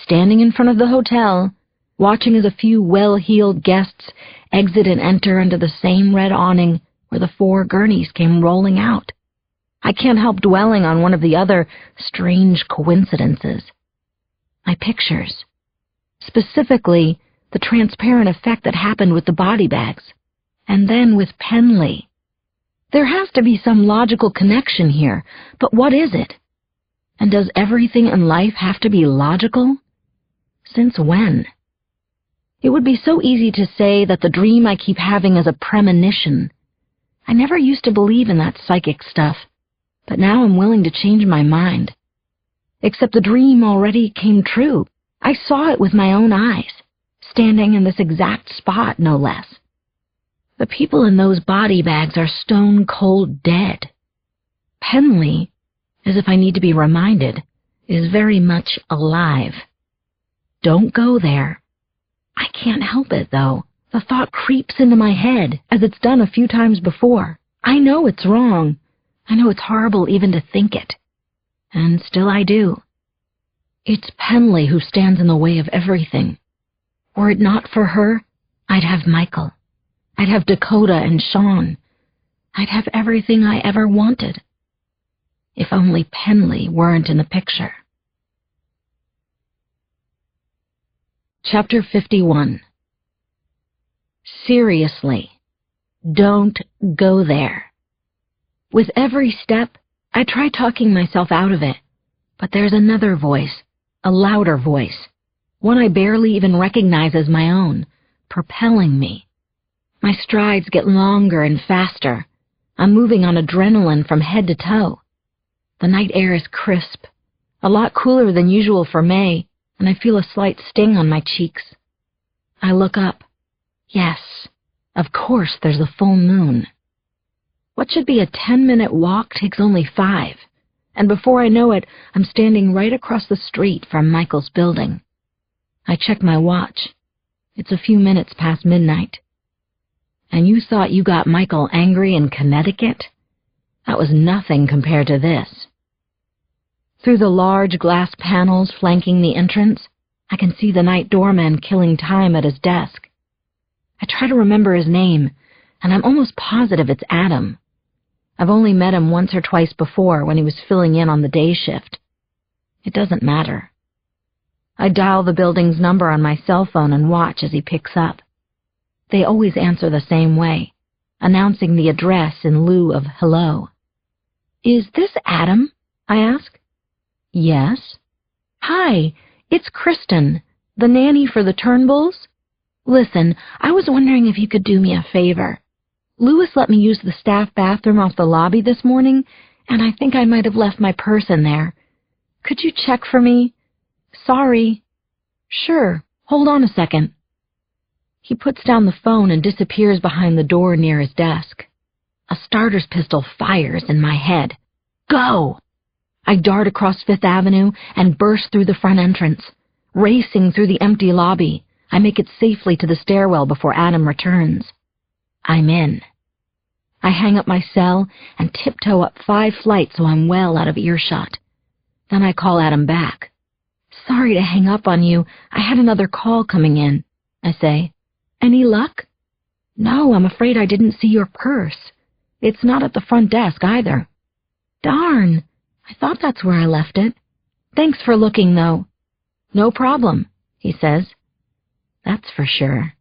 standing in front of the hotel, watching as a few well-heeled guests exit and enter under the same red awning where the 4 gurneys came rolling out. I can't help dwelling on one of the other strange coincidences. My pictures. Specifically, the transparent effect that happened with the body bags. And then with Penley. There has to be some logical connection here, but what is it? And does everything in life have to be logical? Since when? It would be so easy to say that the dream I keep having is a premonition. I never used to believe in that psychic stuff, but now I'm willing to change my mind. Except the dream already came true. I saw it with my own eyes, standing in this exact spot, no less. The people in those body bags are stone cold dead. Penley, as if I need to be reminded, is very much alive. Don't go there. I can't help it, though. The thought creeps into my head, as it's done a few times before. I know it's wrong. I know it's horrible even to think it. And still I do. It's Penley who stands in the way of everything. Were it not for her, I'd have Michael. I'd have Dakota and Sean. I'd have everything I ever wanted. If only Penley weren't in the picture. Chapter 51. Seriously, don't go there. With every step, I try talking myself out of it, but there's another voice, a louder voice, one I barely even recognize as my own, propelling me. My strides get longer and faster. I'm moving on adrenaline from head to toe. The night air is crisp, a lot cooler than usual for May, and I feel a slight sting on my cheeks. I look up. Yes, of course there's a full moon. What should be a 10-minute walk takes only 5, and before I know it, I'm standing right across the street from Michael's building. I check my watch. It's a few minutes past midnight. And you thought you got Michael angry in Connecticut? That was nothing compared to this. Through the large glass panels flanking the entrance, I can see the night doorman killing time at his desk. I try to remember his name, and I'm almost positive it's Adam. I've only met him once or twice before when he was filling in on the day shift. It doesn't matter. I dial the building's number on my cell phone and watch as he picks up. They always answer the same way, announcing the address in lieu of hello. "Is this Adam?" I ask. "Yes." "Hi, it's Kristin, the nanny for the Turnbulls. Listen, I was wondering if you could do me a favor. Louis let me use the staff bathroom off the lobby this morning, and I think I might have left my purse in there. Could you check for me? Sorry." "Sure, hold on a second." He puts down the phone and disappears behind the door near his desk. A starter's pistol fires in my head. Go! I dart across Fifth Avenue and burst through the front entrance. Racing through the empty lobby, I make it safely to the stairwell before Adam returns. I'm in. I hang up my cell and tiptoe up 5 flights so I'm well out of earshot. Then I call Adam back. "Sorry to hang up on you. I had another call coming in," I say. "Any luck?" "No, I'm afraid I didn't see your purse. It's not at the front desk either." "Darn. I thought that's where I left it. Thanks for looking, though." "No problem," he says. That's for sure.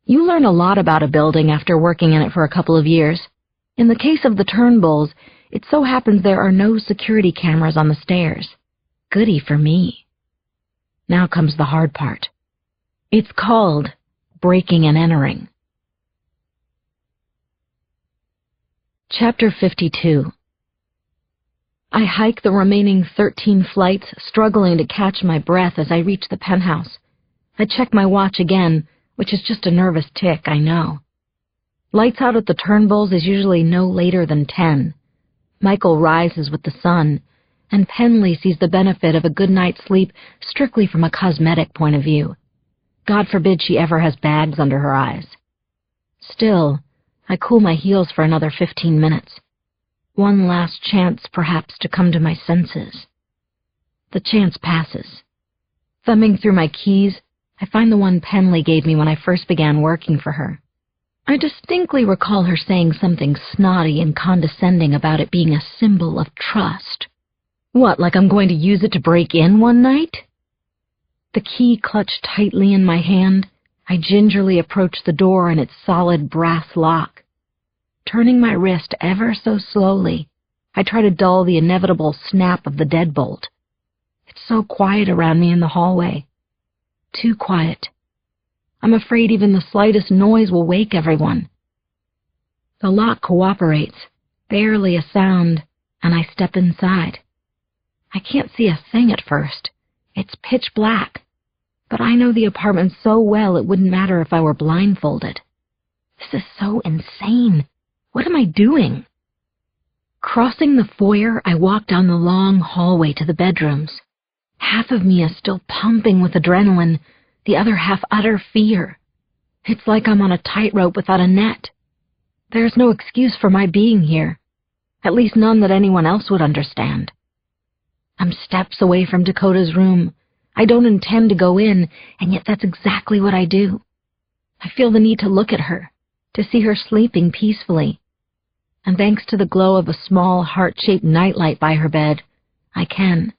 You learn a lot about a building after working in it for a couple of years. In the case of the Turnbulls, it so happens there are no security cameras on the stairs. Goody for me. Now comes the hard part. It's called breaking and entering. Chapter 52. I hike the remaining 13 flights, struggling to catch my breath as I reach the penthouse. I check my watch again, which is just a nervous tick, I know. Lights out at the Turnbulls is usually no later than 10. Michael rises with the sun, and Penley sees the benefit of a good night's sleep strictly from a cosmetic point of view. God forbid she ever has bags under her eyes. Still, I cool my heels for another 15 minutes. One last chance, perhaps, to come to my senses. The chance passes. Thumbing through my keys, I find the one Penley gave me when I first began working for her. I distinctly recall her saying something snotty and condescending about it being a symbol of trust. What, like I'm going to use it to break in one night? The key clutched tightly in my hand, I gingerly approach the door and its solid brass lock. Turning my wrist ever so slowly, I try to dull the inevitable snap of the deadbolt. It's so quiet around me in the hallway. Too quiet. I'm afraid even the slightest noise will wake everyone. The lock cooperates, barely a sound, and I step inside. I can't see a thing at first. It's pitch black, but I know the apartment so well it wouldn't matter if I were blindfolded. This is so insane. What am I doing? Crossing the foyer, I walk down the long hallway to the bedrooms. Half of me is still pumping with adrenaline, the other half utter fear. It's like I'm on a tightrope without a net. There's no excuse for my being here, at least none that anyone else would understand. I'm steps away from Dakota's room. I don't intend to go in, and yet that's exactly what I do. I feel the need to look at her, to see her sleeping peacefully. and thanks to the glow of a small heart-shaped nightlight by her bed, I can.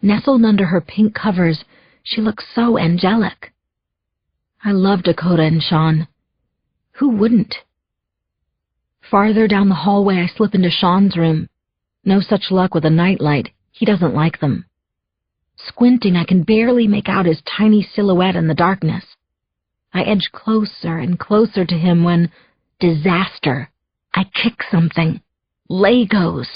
Nestled under her pink covers, she looks so angelic. I love Dakota and Sean. Who wouldn't? Farther down the hallway, I slip into Sean's room. No such luck with a nightlight. He doesn't like them. Squinting, I can barely make out his tiny silhouette in the darkness. I edge closer and closer to him when, disaster, I kick something. Legos.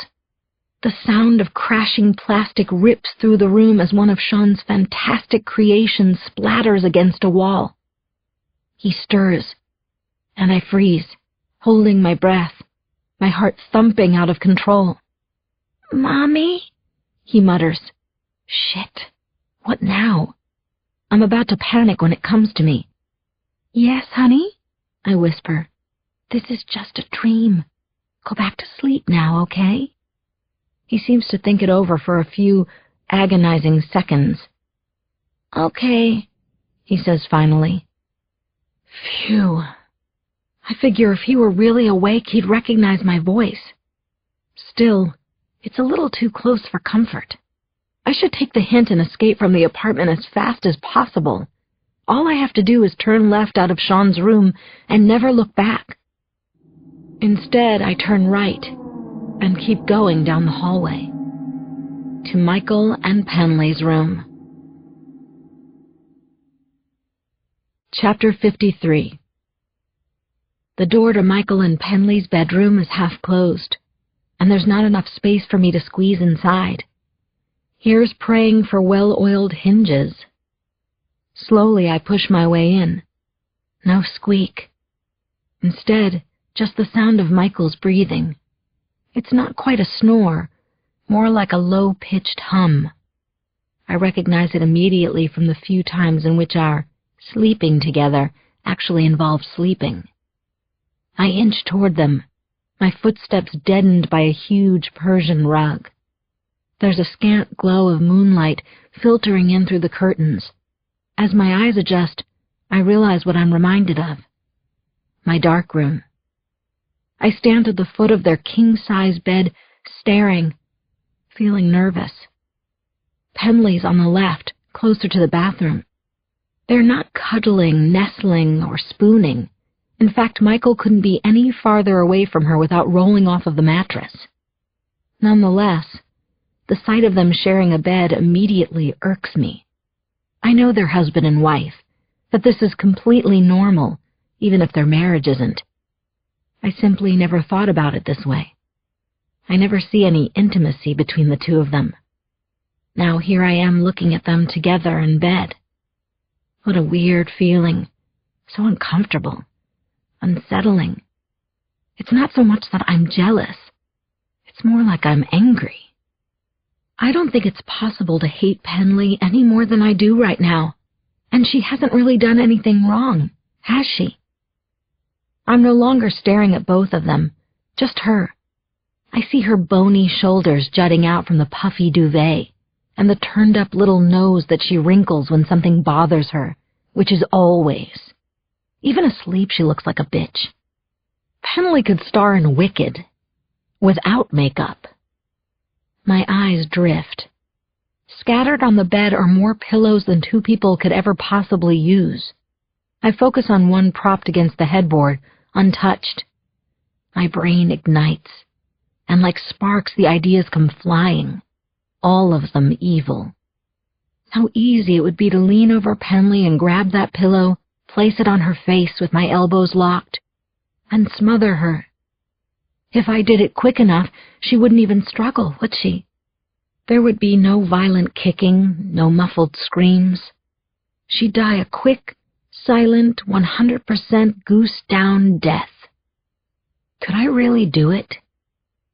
The sound of crashing plastic rips through the room as one of Sean's fantastic creations splatters against a wall. He stirs, and I freeze, holding my breath, my heart thumping out of control. "Mommy?" he mutters. Shit. What now? I'm about to panic when it comes to me. "Yes, honey?" I whisper. "This is just a dream. Go back to sleep now, okay?" He seems to think it over for a few agonizing seconds. "Okay," he says finally. Phew. I figure if he were really awake, he'd recognize my voice. Still, it's a little too close for comfort. I should take the hint and escape from the apartment as fast as possible. All I have to do is turn left out of Sean's room and never look back. Instead, I turn right and keep going down the hallway to Michael and Penley's room. Chapter 53. The door to Michael and Penley's bedroom is half closed, and there's not enough space for me to squeeze inside. Here's praying for well-oiled hinges. Slowly I push my way in. No squeak. Instead, just the sound of Michael's breathing. It's not quite a snore, more like a low-pitched hum. I recognize it immediately from the few times in which our sleeping together actually involved sleeping. I inch toward them, my footsteps deadened by a huge Persian rug. There's a scant glow of moonlight filtering in through the curtains. As my eyes adjust, I realize what I'm reminded of. My dark room. I stand at the foot of their king-size bed, staring, feeling nervous. Penley's on the left, closer to the bathroom. They're not cuddling, nestling, or spooning. In fact, Michael couldn't be any farther away from her without rolling off of the mattress. Nonetheless, the sight of them sharing a bed immediately irks me. I know they're husband and wife, that this is completely normal, even if their marriage isn't. I simply never thought about it this way. I never see any intimacy between the two of them. Now here I am looking at them together in bed. What a weird feeling. So uncomfortable. Unsettling. It's not so much that I'm jealous. It's more like I'm angry. I don't think it's possible to hate Penley any more than I do right now. And she hasn't really done anything wrong, has she? I'm no longer staring at both of them, just her. I see her bony shoulders jutting out from the puffy duvet, and the turned-up little nose that she wrinkles when something bothers her, which is always. Even asleep, she looks like a bitch. Penley could star in Wicked, without makeup. My eyes drift. Scattered on the bed are more pillows than two people could ever possibly use. I focus on one propped against the headboard, untouched. My brain ignites, and like sparks the ideas come flying, all of them evil. How easy it would be to lean over Penley and grab that pillow, place it on her face with my elbows locked, and smother her. If I did it quick enough, she wouldn't even struggle, would she? There would be no violent kicking, no muffled screams. She'd die a quick, silent, 100% goose-down death. Could I really do it?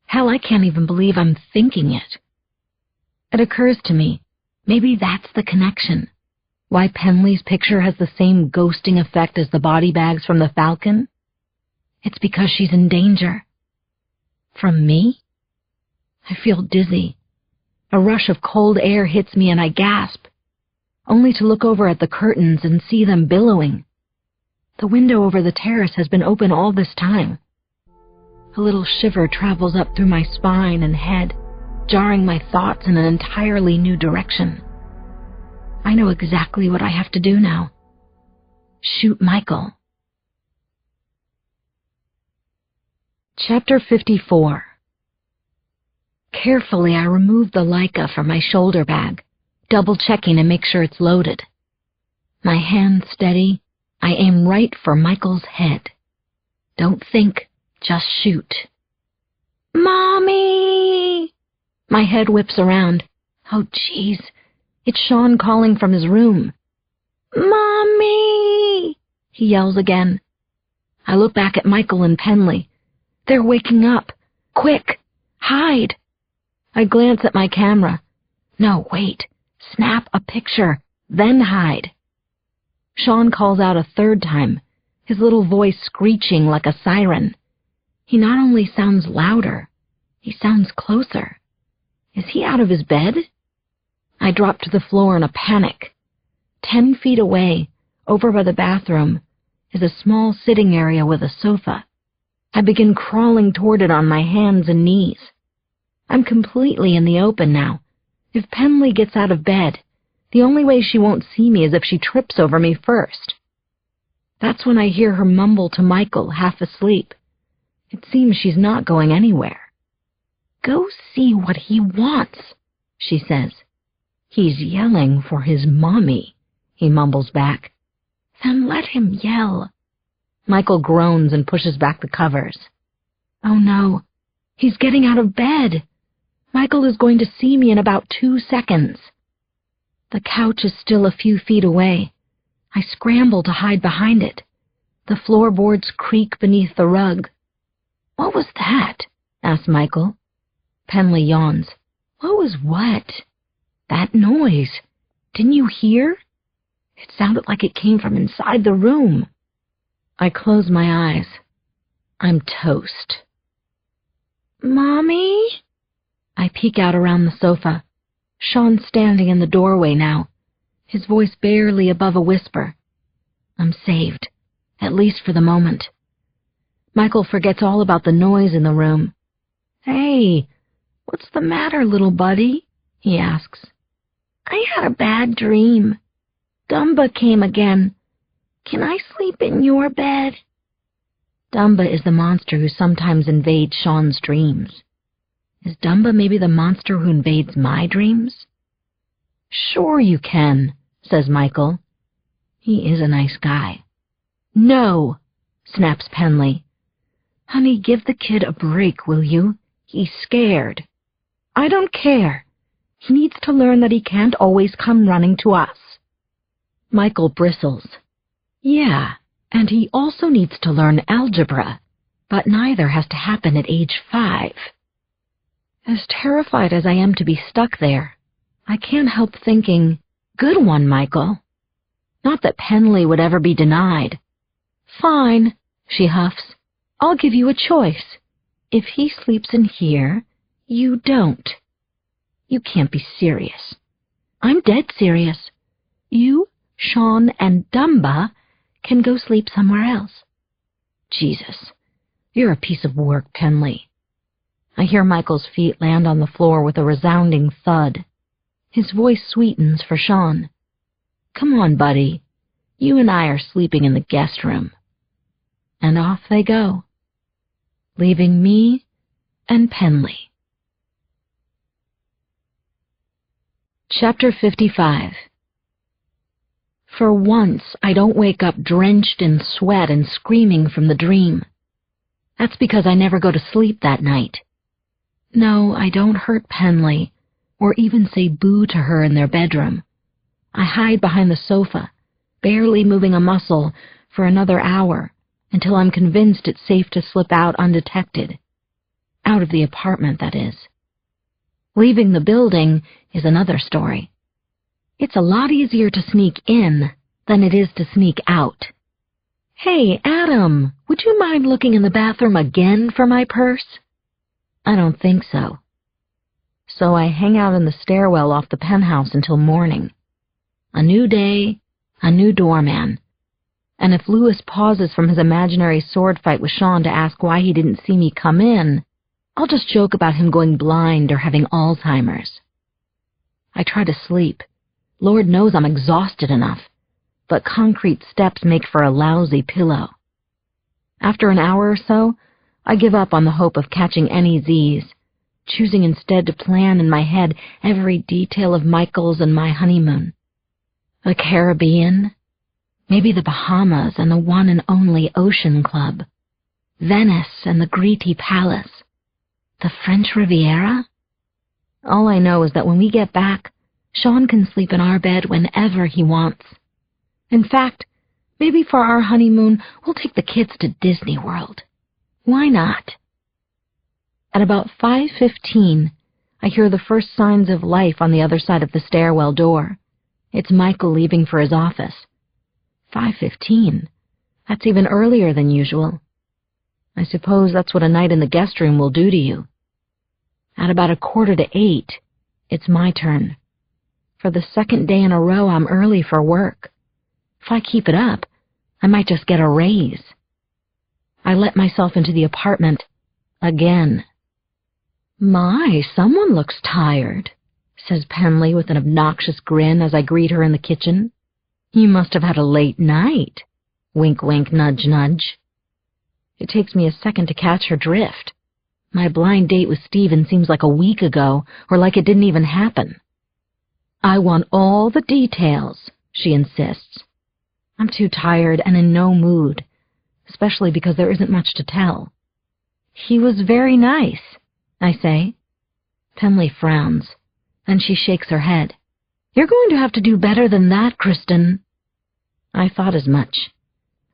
Hell, I can't even believe I'm thinking it. It occurs to me, maybe that's the connection. Why Penley's picture has the same ghosting effect as the body bags from the Falcon? It's because she's in danger. From me? I feel dizzy. A rush of cold air hits me and I gasp, only to look over at the curtains and see them billowing. The window over the terrace has been open all this time. A little shiver travels up through my spine and head, jarring my thoughts in an entirely new direction. I know exactly what I have to do now. Shoot Michael. Chapter 54. Carefully, I remove the Leica from my shoulder bag, double-checking to make sure it's loaded. My hand steady, I aim right for Michael's head. Don't think, just shoot. Mommy! My head whips around. Oh, jeez. It's Sean calling from his room. Mommy! He yells again. I look back at Michael and Penley. They're waking up. Quick! Hide! I glance at my camera. No, wait. Snap a picture, then hide. Sean calls out a third time, his little voice screeching like a siren. He not only sounds louder, he sounds closer. Is he out of his bed? I drop to the floor in a panic. 10 feet away, over by the bathroom, is a small sitting area with a sofa. I begin crawling toward it on my hands and knees. I'm completely in the open now. If Penley gets out of bed, the only way she won't see me is if she trips over me first. That's when I hear her mumble to Michael, half asleep. It seems she's not going anywhere. Go see what he wants, she says. He's yelling for his mommy, he mumbles back. Then let him yell. Michael groans and pushes back the covers. Oh no, he's getting out of bed. Michael is going to see me in about 2 seconds. The couch is still a few feet away. I scramble to hide behind it. The floorboards creak beneath the rug. What was that? Asks Michael. Penley yawns. What was what? That noise. Didn't you hear? It sounded like it came from inside the room. I close my eyes. I'm toast. Mommy? I peek out around the sofa. Sean's standing in the doorway now, his voice barely above a whisper. I'm saved, at least for the moment. Michael forgets all about the noise in the room. Hey, what's the matter, little buddy? He asks. I had a bad dream. Dumba came again. Can I sleep in your bed? Dumba is the monster who sometimes invades Sean's dreams. Is Dumba maybe the monster who invades my dreams? Sure you can, says Michael. He is a nice guy. No, snaps Penley. Honey, give the kid a break, will you? He's scared. I don't care. He needs to learn that he can't always come running to us. Michael bristles. Yeah, and he also needs to learn algebra, but neither has to happen at age 5. As terrified as I am to be stuck there, I can't help thinking, good one, Michael. Not that Penley would ever be denied. Fine, she huffs. I'll give you a choice. If he sleeps in here, you don't. You can't be serious. I'm dead serious. You, Sean, and Dumba can go sleep somewhere else. Jesus, you're a piece of work, Penley. I hear Michael's feet land on the floor with a resounding thud. His voice sweetens for Sean. Come on, buddy. You and I are sleeping in the guest room. And off they go, leaving me and Penley. Chapter 55. For once, I don't wake up drenched in sweat and screaming from the dream. That's because I never go to sleep that night. No, I don't hurt Penley, or even say boo to her in their bedroom. I hide behind the sofa, barely moving a muscle, for another hour, until I'm convinced it's safe to slip out undetected. Out of the apartment, that is. Leaving the building is another story. It's a lot easier to sneak in than it is to sneak out. Hey, Adam, would you mind looking in the bathroom again for my purse? I don't think so. So I hang out in the stairwell off the penthouse until morning. A new day, a new doorman. And if Louis pauses from his imaginary sword fight with Sean to ask why he didn't see me come in, I'll just joke about him going blind or having Alzheimer's. I try to sleep. Lord knows I'm exhausted enough, but concrete steps make for a lousy pillow. After an hour or so, I give up on the hope of catching any Z's, choosing instead to plan in my head every detail of Michael's and my honeymoon. The Caribbean, maybe the Bahamas and the one and only Ocean Club, Venice and the Gritti Palace, the French Riviera. All I know is that when we get back, Sean can sleep in our bed whenever he wants. In fact, maybe for our honeymoon, we'll take the kids to Disney World. Why not? At about 5:15, I hear the first signs of life on the other side of the stairwell door. It's Michael leaving for his office. 5:15? That's even earlier than usual. I suppose that's what a night in the guest room will do to you. At about 7:45, it's my turn. For the second day in a row, I'm early for work. If I keep it up, I might just get a raise. I let myself into the apartment again. "My, someone looks tired," says Penley with an obnoxious grin as I greet her in the kitchen. "You must have had a late night." Wink, wink, nudge, nudge. It takes me a second to catch her drift. My blind date with Stephen seems like a week ago, or like it didn't even happen. "I want all the details," she insists. I'm too tired and in no mood, especially because there isn't much to tell. "He was very nice," I say. Penley frowns, and she shakes her head. "You're going to have to do better than that, Kristin." I thought as much.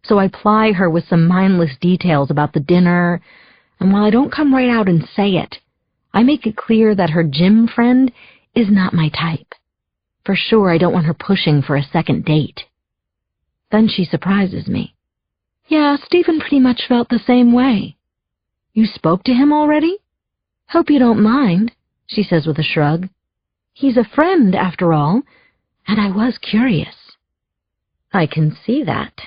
So I ply her with some mindless details about the dinner, and while I don't come right out and say it, I make it clear that her gym friend is not my type. For sure, I don't want her pushing for a second date. Then she surprises me. "Yeah, Stephen pretty much felt the same way." "You spoke to him already?" "Hope you don't mind," she says with a shrug. "He's a friend, after all, and I was curious." "I can see that."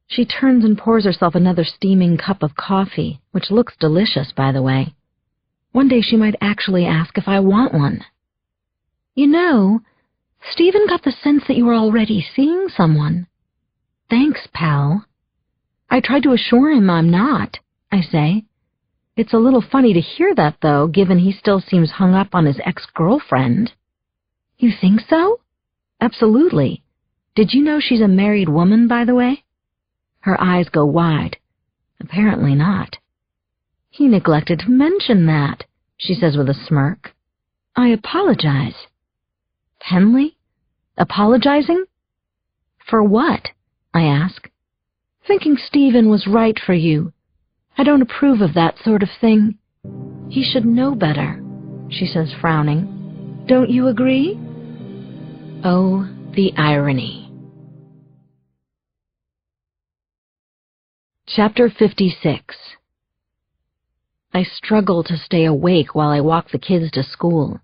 She turns and pours herself another steaming cup of coffee, which looks delicious, by the way. One day she might actually ask if I want one. "You know, Stephen got the sense that you were already seeing someone." "Thanks, pal." I tried to assure him I'm not, I say. It's a little funny to hear that, though, given he still seems hung up on his ex-girlfriend. "You think so?" "Absolutely. Did you know she's a married woman, by the way?" Her eyes go wide. Apparently not. "He neglected to mention that," she says with a smirk. "I apologize." Penley? Apologizing? For what? I ask. "Thinking Stephen was right for you. I don't approve of that sort of thing." "He should know better," she says, frowning. "Don't you agree?" Oh, the irony. Chapter 56. I struggle to stay awake while I walk the kids to school.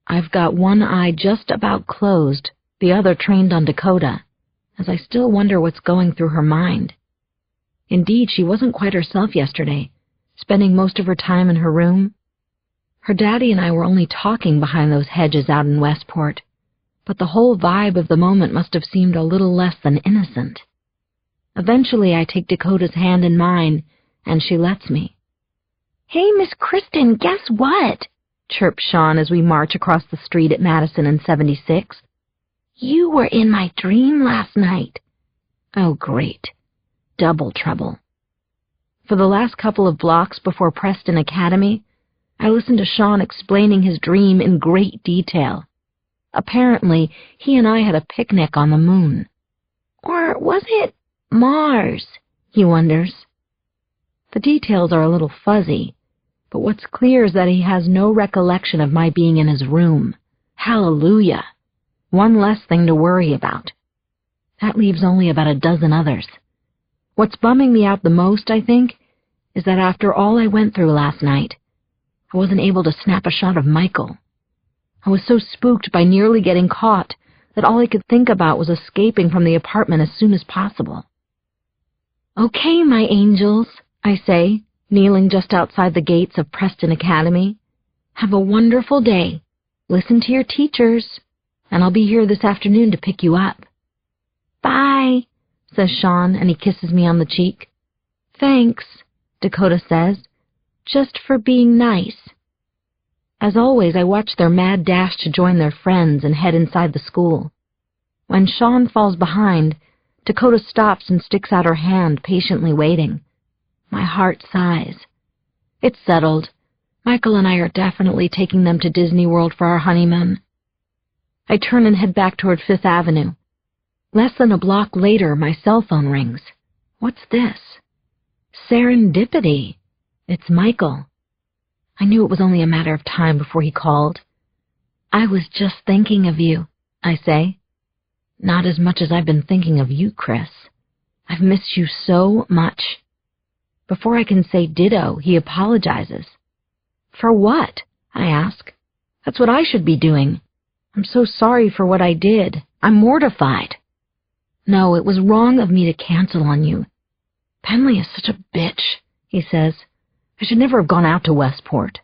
I've got one eye just about closed, the other trained on Dakota, as I still wonder what's going through her mind. Indeed, she wasn't quite herself yesterday, spending most of her time in her room. Her daddy and I were only talking behind those hedges out in Westport, but the whole vibe of the moment must have seemed a little less than innocent. Eventually, I take Dakota's hand in mine, and she lets me. "Hey, Miss Kristin, guess what?" chirps Sean as we march across the street at Madison and 76th. "You were in my dream last night." Oh, great. Double trouble. For the last couple of blocks before Preston Academy, I listened to Sean explaining his dream in great detail. Apparently, he and I had a picnic on the moon. Or was it Mars, he wonders. The details are a little fuzzy, but what's clear is that he has no recollection of my being in his room. Hallelujah! One less thing to worry about. That leaves only about a dozen others. What's bumming me out the most, I think, is that after all I went through last night, I wasn't able to snap a shot of Michael. I was so spooked by nearly getting caught, that all I could think about was escaping from the apartment as soon as possible. "Okay, my angels," I say, kneeling just outside the gates of Preston Academy. "Have a wonderful day. Listen to your teachers, and I'll be here this afternoon to pick you up." "Bye," says Sean, and he kisses me on the cheek. "Thanks," Dakota says, "just for being nice." As always, I watch their mad dash to join their friends and head inside the school. When Sean falls behind, Dakota stops and sticks out her hand, patiently waiting. My heart sighs. It's settled. Michael and I are definitely taking them to Disney World for our honeymoon. I turn and head back toward Fifth Avenue. Less than a block later, my cell phone rings. What's this? Serendipity. It's Michael. I knew it was only a matter of time before he called. "I was just thinking of you," I say. "Not as much as I've been thinking of you, Chris. I've missed you so much." Before I can say ditto, he apologizes. "For what?" I ask. "That's what I should be doing. I'm so sorry for what I did. I'm mortified." "No, it was wrong of me to cancel on you. Penley is such a bitch," he says. "I should never have gone out to Westport."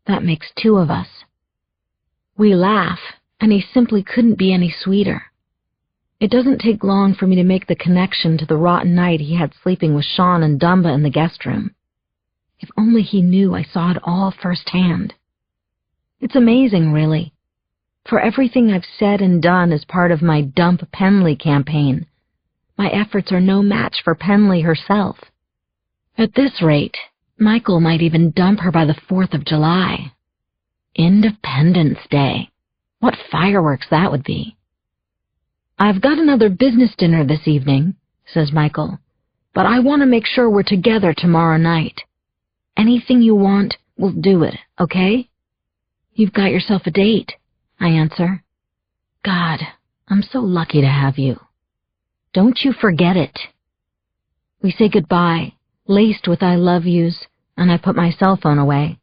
That makes two of us. We laugh, and he simply couldn't be any sweeter. It doesn't take long for me to make the connection to the rotten night he had sleeping with Sean and Dumba in the guest room. If only he knew I saw it all firsthand. It's amazing, really. For everything I've said and done as part of my Dump Penley campaign, my efforts are no match for Penley herself. At this rate, Michael might even dump her by the 4th of July. Independence Day. What fireworks that would be. "I've got another business dinner this evening," says Michael, "but I want to make sure we're together tomorrow night. Anything you want, we'll do it, okay?" "You've got yourself a date," I answer. "God, I'm so lucky to have you. Don't you forget it." We say goodbye, laced with I love yous, and I put my cell phone away.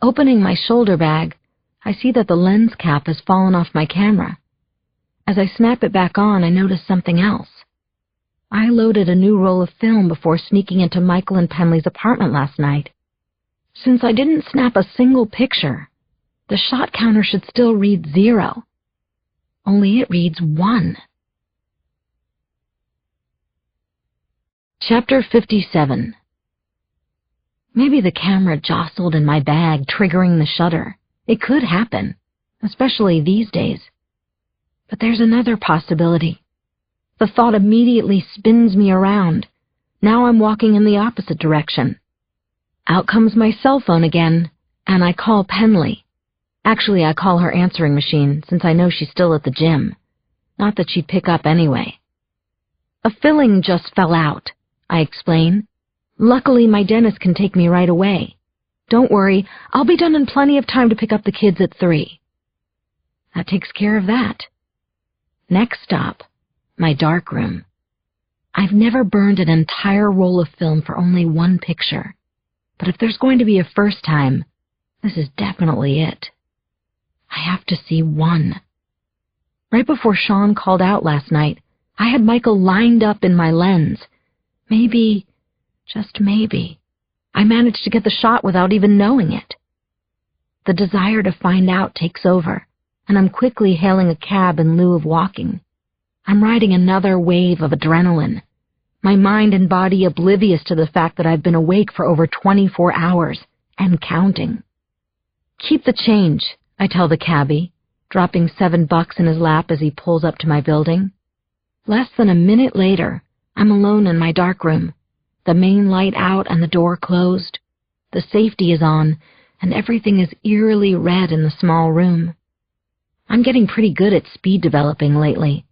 Opening my shoulder bag, I see that the lens cap has fallen off my camera. As I snap it back on, I notice something else. I loaded a new roll of film before sneaking into Michael and Penley's apartment last night. Since I didn't snap a single picture, the shot counter should still read 0. Only it reads 1. Chapter 57. Maybe the camera jostled in my bag, triggering the shutter. It could happen, especially these days. But there's another possibility. The thought immediately spins me around. Now I'm walking in the opposite direction. Out comes my cell phone again, and I call Penley. Actually, I call her answering machine, since I know she's still at the gym. Not that she'd pick up anyway. "A filling just fell out," I explain. "Luckily, my dentist can take me right away. Don't worry, I'll be done in plenty of time to pick up the kids at 3. That takes care of that. Next stop, my darkroom. I've never burned an entire roll of film for only one picture. But if there's going to be a first time, this is definitely it. I have to see one. Right before Sean called out last night, I had Michael lined up in my lens. Maybe, just maybe, I managed to get the shot without even knowing it. The desire to find out takes over, and I'm quickly hailing a cab in lieu of walking. I'm riding another wave of adrenaline, my mind and body oblivious to the fact that I've been awake for over 24 hours, and counting. "Keep the change," I tell the cabbie, dropping $7 in his lap as he pulls up to my building. Less than a minute later, I'm alone in my darkroom, the main light out and the door closed. The safety is on, and everything is eerily red in the small room. I'm getting pretty good at speed developing lately,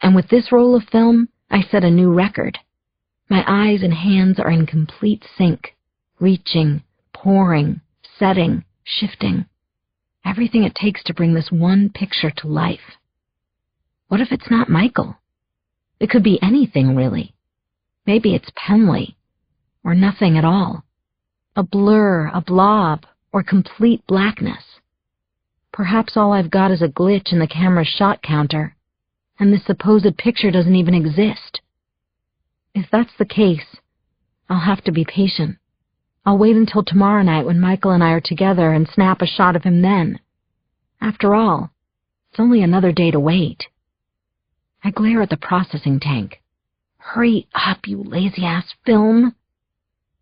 and with this roll of film, I set a new record. My eyes and hands are in complete sync, reaching, pouring, setting, shifting. Everything it takes to bring this one picture to life. What if it's not Michael? It could be anything, really. Maybe it's Penley, or nothing at all. A blur, a blob, or complete blackness. Perhaps all I've got is a glitch in the camera's shot counter, and this supposed picture doesn't even exist. If that's the case, I'll have to be patient. I'll wait until tomorrow night when Michael and I are together and snap a shot of him then. After all, it's only another day to wait. I glare at the processing tank. Hurry up, you lazy-ass film.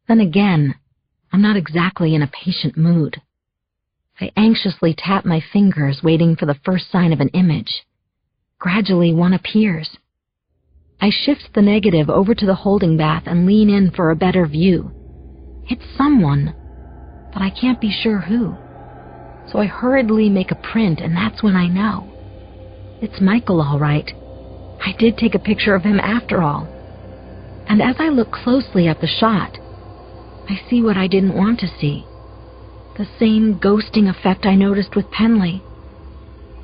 Then again, I'm not exactly in a patient mood. I anxiously tap my fingers, waiting for the first sign of an image. Gradually, one appears. I shift the negative over to the holding bath and lean in for a better view. It's someone, but I can't be sure who. So I hurriedly make a print, and that's when I know. It's Michael, all right. I did take a picture of him after all. And as I look closely at the shot, I see what I didn't want to see. The same ghosting effect I noticed with Penley.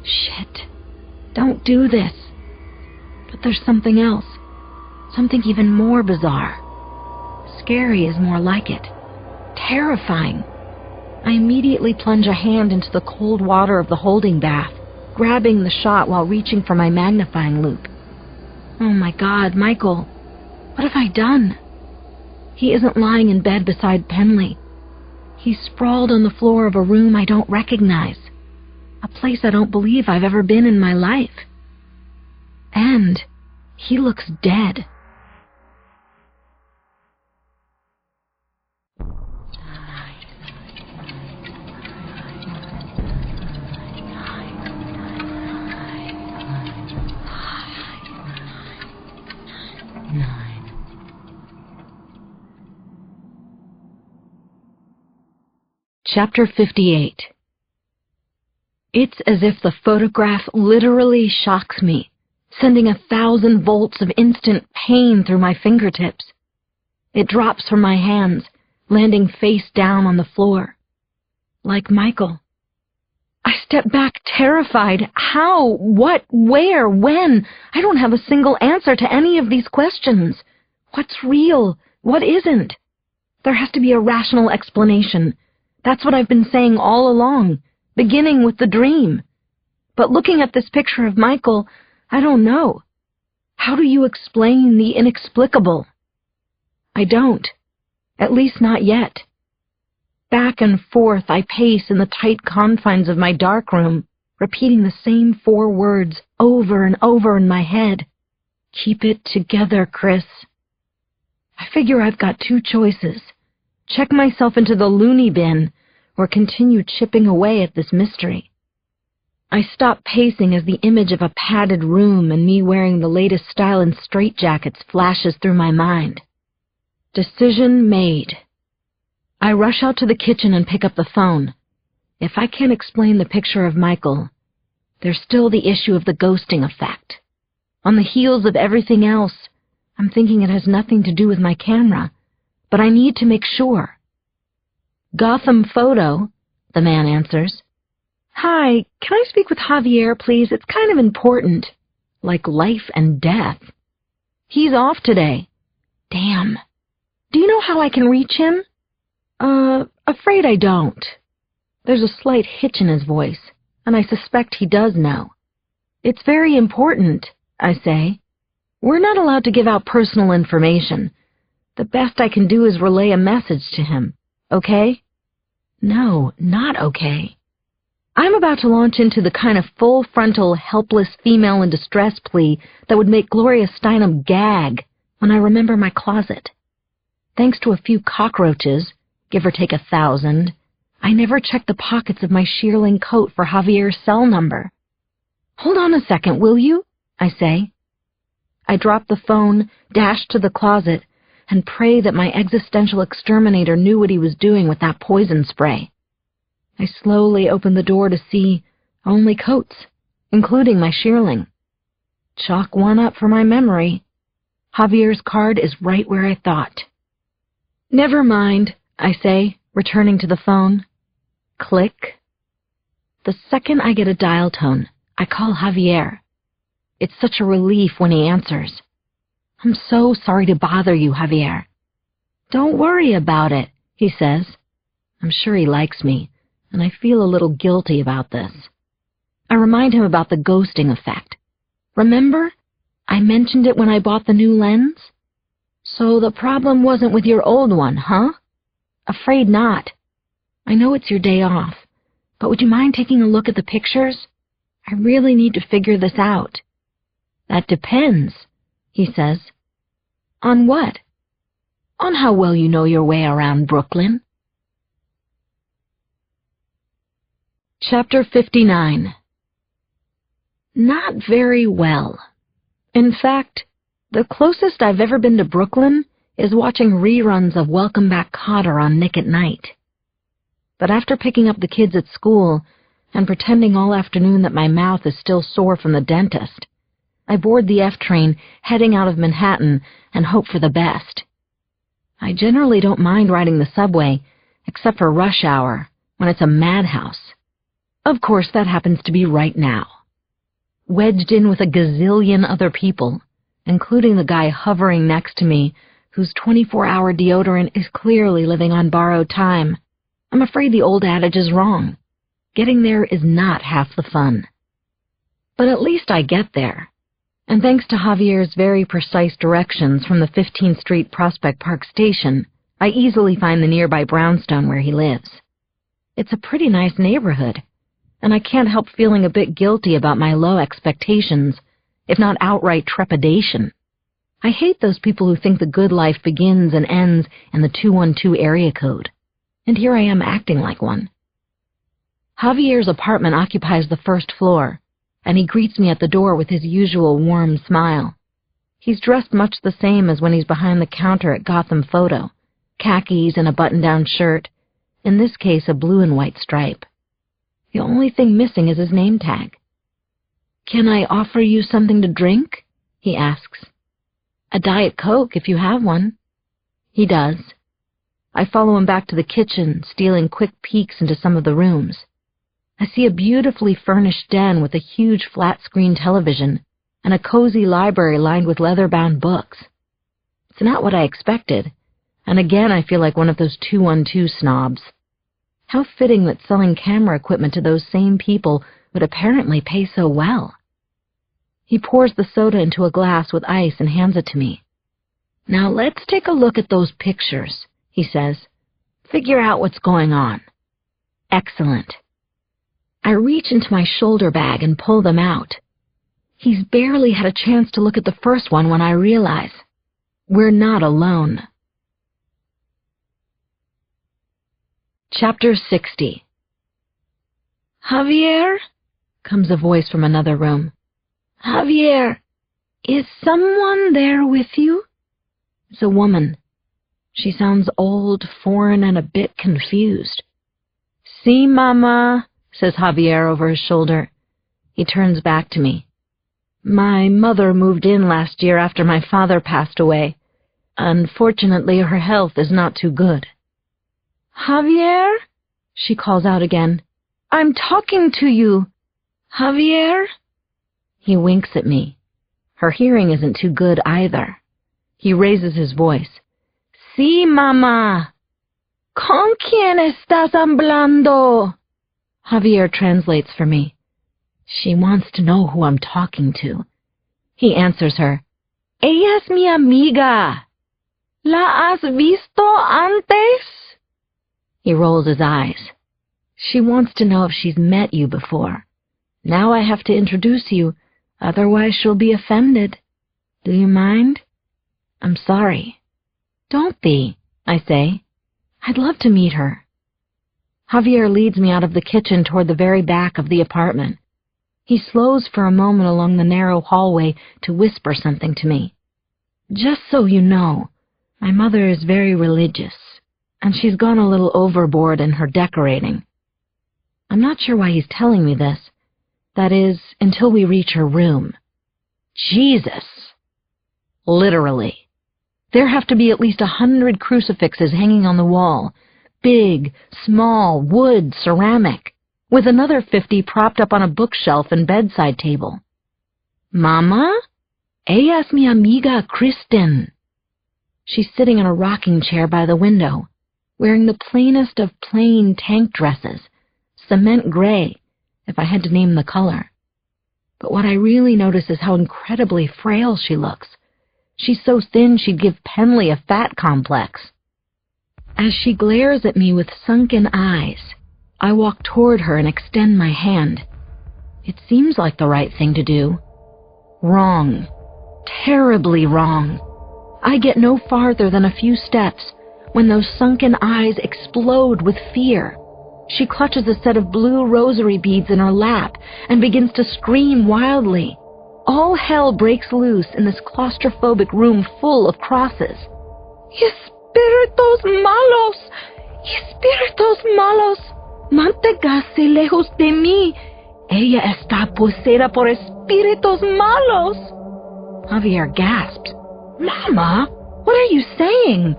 Shit. Don't do this. But there's something else. Something even more bizarre. Scary is more like it. Terrifying. I immediately plunge a hand into the cold water of the holding bath, grabbing the shot while reaching for my magnifying loupe. Oh my God, Michael. What have I done? He isn't lying in bed beside Penley. He's sprawled on the floor of a room I don't recognize. A place I don't believe I've ever been in my life. And he looks dead. Chapter 58. It's as if the photograph literally shocks me, sending 1,000 volts of instant pain through my fingertips. It drops from my hands, landing face down on the floor. Like Michael. I step back terrified. How? What? Where? When? I don't have a single answer to any of these questions. What's real? What isn't? There has to be a rational explanation. That's what I've been saying all along, beginning with the dream. But looking at this picture of Michael, I don't know. How do you explain the inexplicable? I don't. At least not yet. Back and forth I pace in the tight confines of my dark room, repeating the same 4 words over and over in my head. Keep it together, Chris. I figure I've got 2 choices. Check myself into the loony bin, or continue chipping away at this mystery. I stop pacing as the image of a padded room and me wearing the latest style in straitjackets flashes through my mind. Decision made. I rush out to the kitchen and pick up the phone. If I can't explain the picture of Michael, there's still the issue of the ghosting effect. On the heels of everything else, I'm thinking it has nothing to do with my camera, but I need to make sure. Gotham Photo, the man answers. Hi, can I speak with Javier, please? It's kind of important. Like life and death. He's off today. Damn. Do you know how I can reach him? Afraid I don't. There's a slight hitch in his voice, and I suspect he does know. It's very important, I say. We're not allowed to give out personal information. The best I can do is relay a message to him. Okay? No, not okay. I'm about to launch into the kind of full-frontal, helpless female in distress plea that would make Gloria Steinem gag when I remember my closet. Thanks to a few cockroaches, give or take 1,000, I never checked the pockets of my shearling coat for Javier's cell number. Hold on a second, will you? I say. I drop the phone, dash to the closet, and pray that my existential exterminator knew what he was doing with that poison spray. I slowly open the door to see only coats, including my shearling. Chalk one up for my memory. Javier's card is right where I thought. Never mind, I say, returning to the phone. Click. The second I get a dial tone, I call Javier. It's such a relief when he answers. I'm so sorry to bother you, Javier. Don't worry about it, he says. I'm sure he likes me, and I feel a little guilty about this. I remind him about the ghosting effect. Remember? I mentioned it when I bought the new lens? So the problem wasn't with your old one, huh? Afraid not. I know it's your day off, but would you mind taking a look at the pictures? I really need to figure this out. That depends, he says. On what? On how well you know your way around Brooklyn. Chapter 59. Not very well. In fact, the closest I've ever been to Brooklyn is watching reruns of Welcome Back, Kotter on Nick at Night. But after picking up the kids at school and pretending all afternoon that my mouth is still sore from the dentist, I board the F train heading out of Manhattan and hope for the best. I generally don't mind riding the subway, except for rush hour, when it's a madhouse. Of course, that happens to be right now. Wedged in with a gazillion other people, including the guy hovering next to me, whose 24-hour deodorant is clearly living on borrowed time. I'm afraid the old adage is wrong. Getting there is not half the fun. But at least I get there. And thanks to Javier's very precise directions from the 15th Street Prospect Park station, I easily find the nearby brownstone where he lives. It's a pretty nice neighborhood, and I can't help feeling a bit guilty about my low expectations, if not outright trepidation. I hate those people who think the good life begins and ends in the 212 area code, and here I am acting like one. Javier's apartment occupies the first floor, and he greets me at the door with his usual warm smile. He's dressed much the same as when he's behind the counter at Gotham Photo, khakis and a button-down shirt, in this case a blue and white stripe. The only thing missing is his name tag. "Can I offer you something to drink?" he asks. "A Diet Coke, if you have one." He does. I follow him back to the kitchen, stealing quick peeks into some of the rooms. I see a beautifully furnished den with a huge flat-screen television and a cozy library lined with leather-bound books. It's not what I expected, and again I feel like one of those 212 snobs. How fitting that selling camera equipment to those same people would apparently pay so well. He pours the soda into a glass with ice and hands it to me. "Now let's take a look at those pictures," he says. "Figure out what's going on." Excellent. I reach into my shoulder bag and pull them out. He's barely had a chance to look at the first one when I realize we're not alone. Chapter 60. "Javier?" comes a voice from another room. "Javier, is someone there with you?" It's a woman. She sounds old, foreign, and a bit confused. "Sí, Mama," says Javier over his shoulder. He turns back to me. "My mother moved in last year after my father passed away. Unfortunately, her health is not too good." "Javier?" she calls out again. "I'm talking to you. Javier?" He winks at me. Her hearing isn't too good either. He raises his voice. "Sí, Mama." "¿Con quién estás hablando?" Javier translates for me. She wants to know who I'm talking to. He answers her. "Ella es mi amiga. ¿La has visto antes?" He rolls his eyes. She wants to know if she's met you before. Now I have to introduce you, otherwise she'll be offended. Do you mind? I'm sorry. Don't be, I say. I'd love to meet her. Javier leads me out of the kitchen toward the very back of the apartment. He slows for a moment along the narrow hallway to whisper something to me. "Just so you know, my mother is very religious, and she's gone a little overboard in her decorating." I'm not sure why he's telling me this. That is, until we reach her room. Jesus! Literally. There have to be at least 100 crucifixes hanging on the wall. Big, small, wood, ceramic, with another 50 propped up on a bookshelf and bedside table. "Mama? Ella es mi amiga Kristin." She's sitting in a rocking chair by the window, wearing the plainest of plain tank dresses, cement gray, if I had to name the color. But what I really notice is how incredibly frail she looks. She's so thin she'd give Penley a fat complex. As she glares at me with sunken eyes, I walk toward her and extend my hand. It seems like the right thing to do. Wrong. Terribly wrong. I get no farther than a few steps when those sunken eyes explode with fear. She clutches a set of blue rosary beads in her lap and begins to scream wildly. All hell breaks loose in this claustrophobic room full of crosses. Espíritus malos! Espíritus malos! Manténgase lejos de mí. Ella está poseída por espíritus malos. Javier gasped. Mama, what are you saying?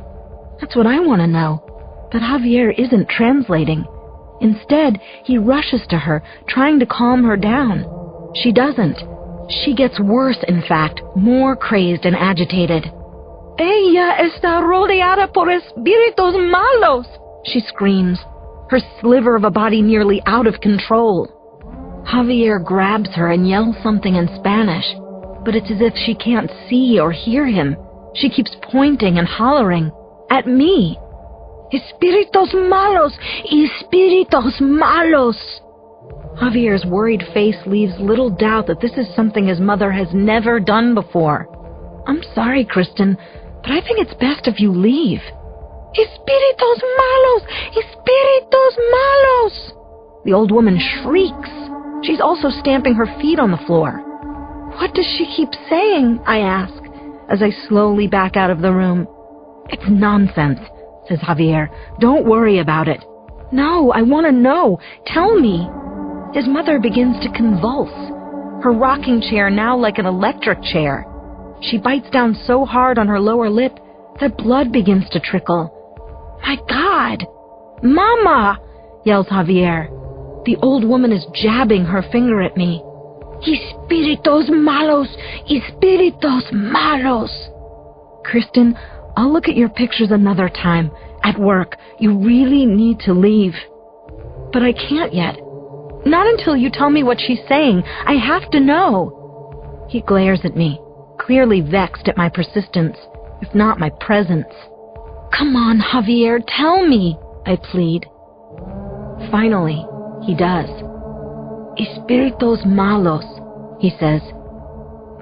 That's what I want to know. But Javier isn't translating. Instead, he rushes to her, trying to calm her down. She doesn't. She gets worse, in fact, more crazed and agitated. Ella está rodeada por espíritus malos, she screams, her sliver of a body nearly out of control. Javier grabs her and yells something in Spanish, but it's as if she can't see or hear him. She keeps pointing and hollering at me. Espíritus malos! Espíritus malos! Javier's worried face leaves little doubt that this is something his mother has never done before. I'm sorry, Kristin, but I think it's best if you leave. Espíritus malos! Espíritus malos! The old woman shrieks. She's also stamping her feet on the floor. What does she keep saying? I ask, as I slowly back out of the room. It's nonsense, says Javier. Don't worry about it. No, I want to know. Tell me. His mother begins to convulse, her rocking chair now like an electric chair. She bites down so hard on her lower lip that blood begins to trickle. My God! Mama! Yells Javier. The old woman is jabbing her finger at me. Espíritus malos! Espíritus malos! Kristin, I'll look at your pictures another time. At work. You really need to leave. But I can't yet. Not until you tell me what she's saying. I have to know. He glares at me, clearly vexed at my persistence, if not my presence. Come on, Javier, tell me, I plead. Finally, he does. Espíritus malos, he says.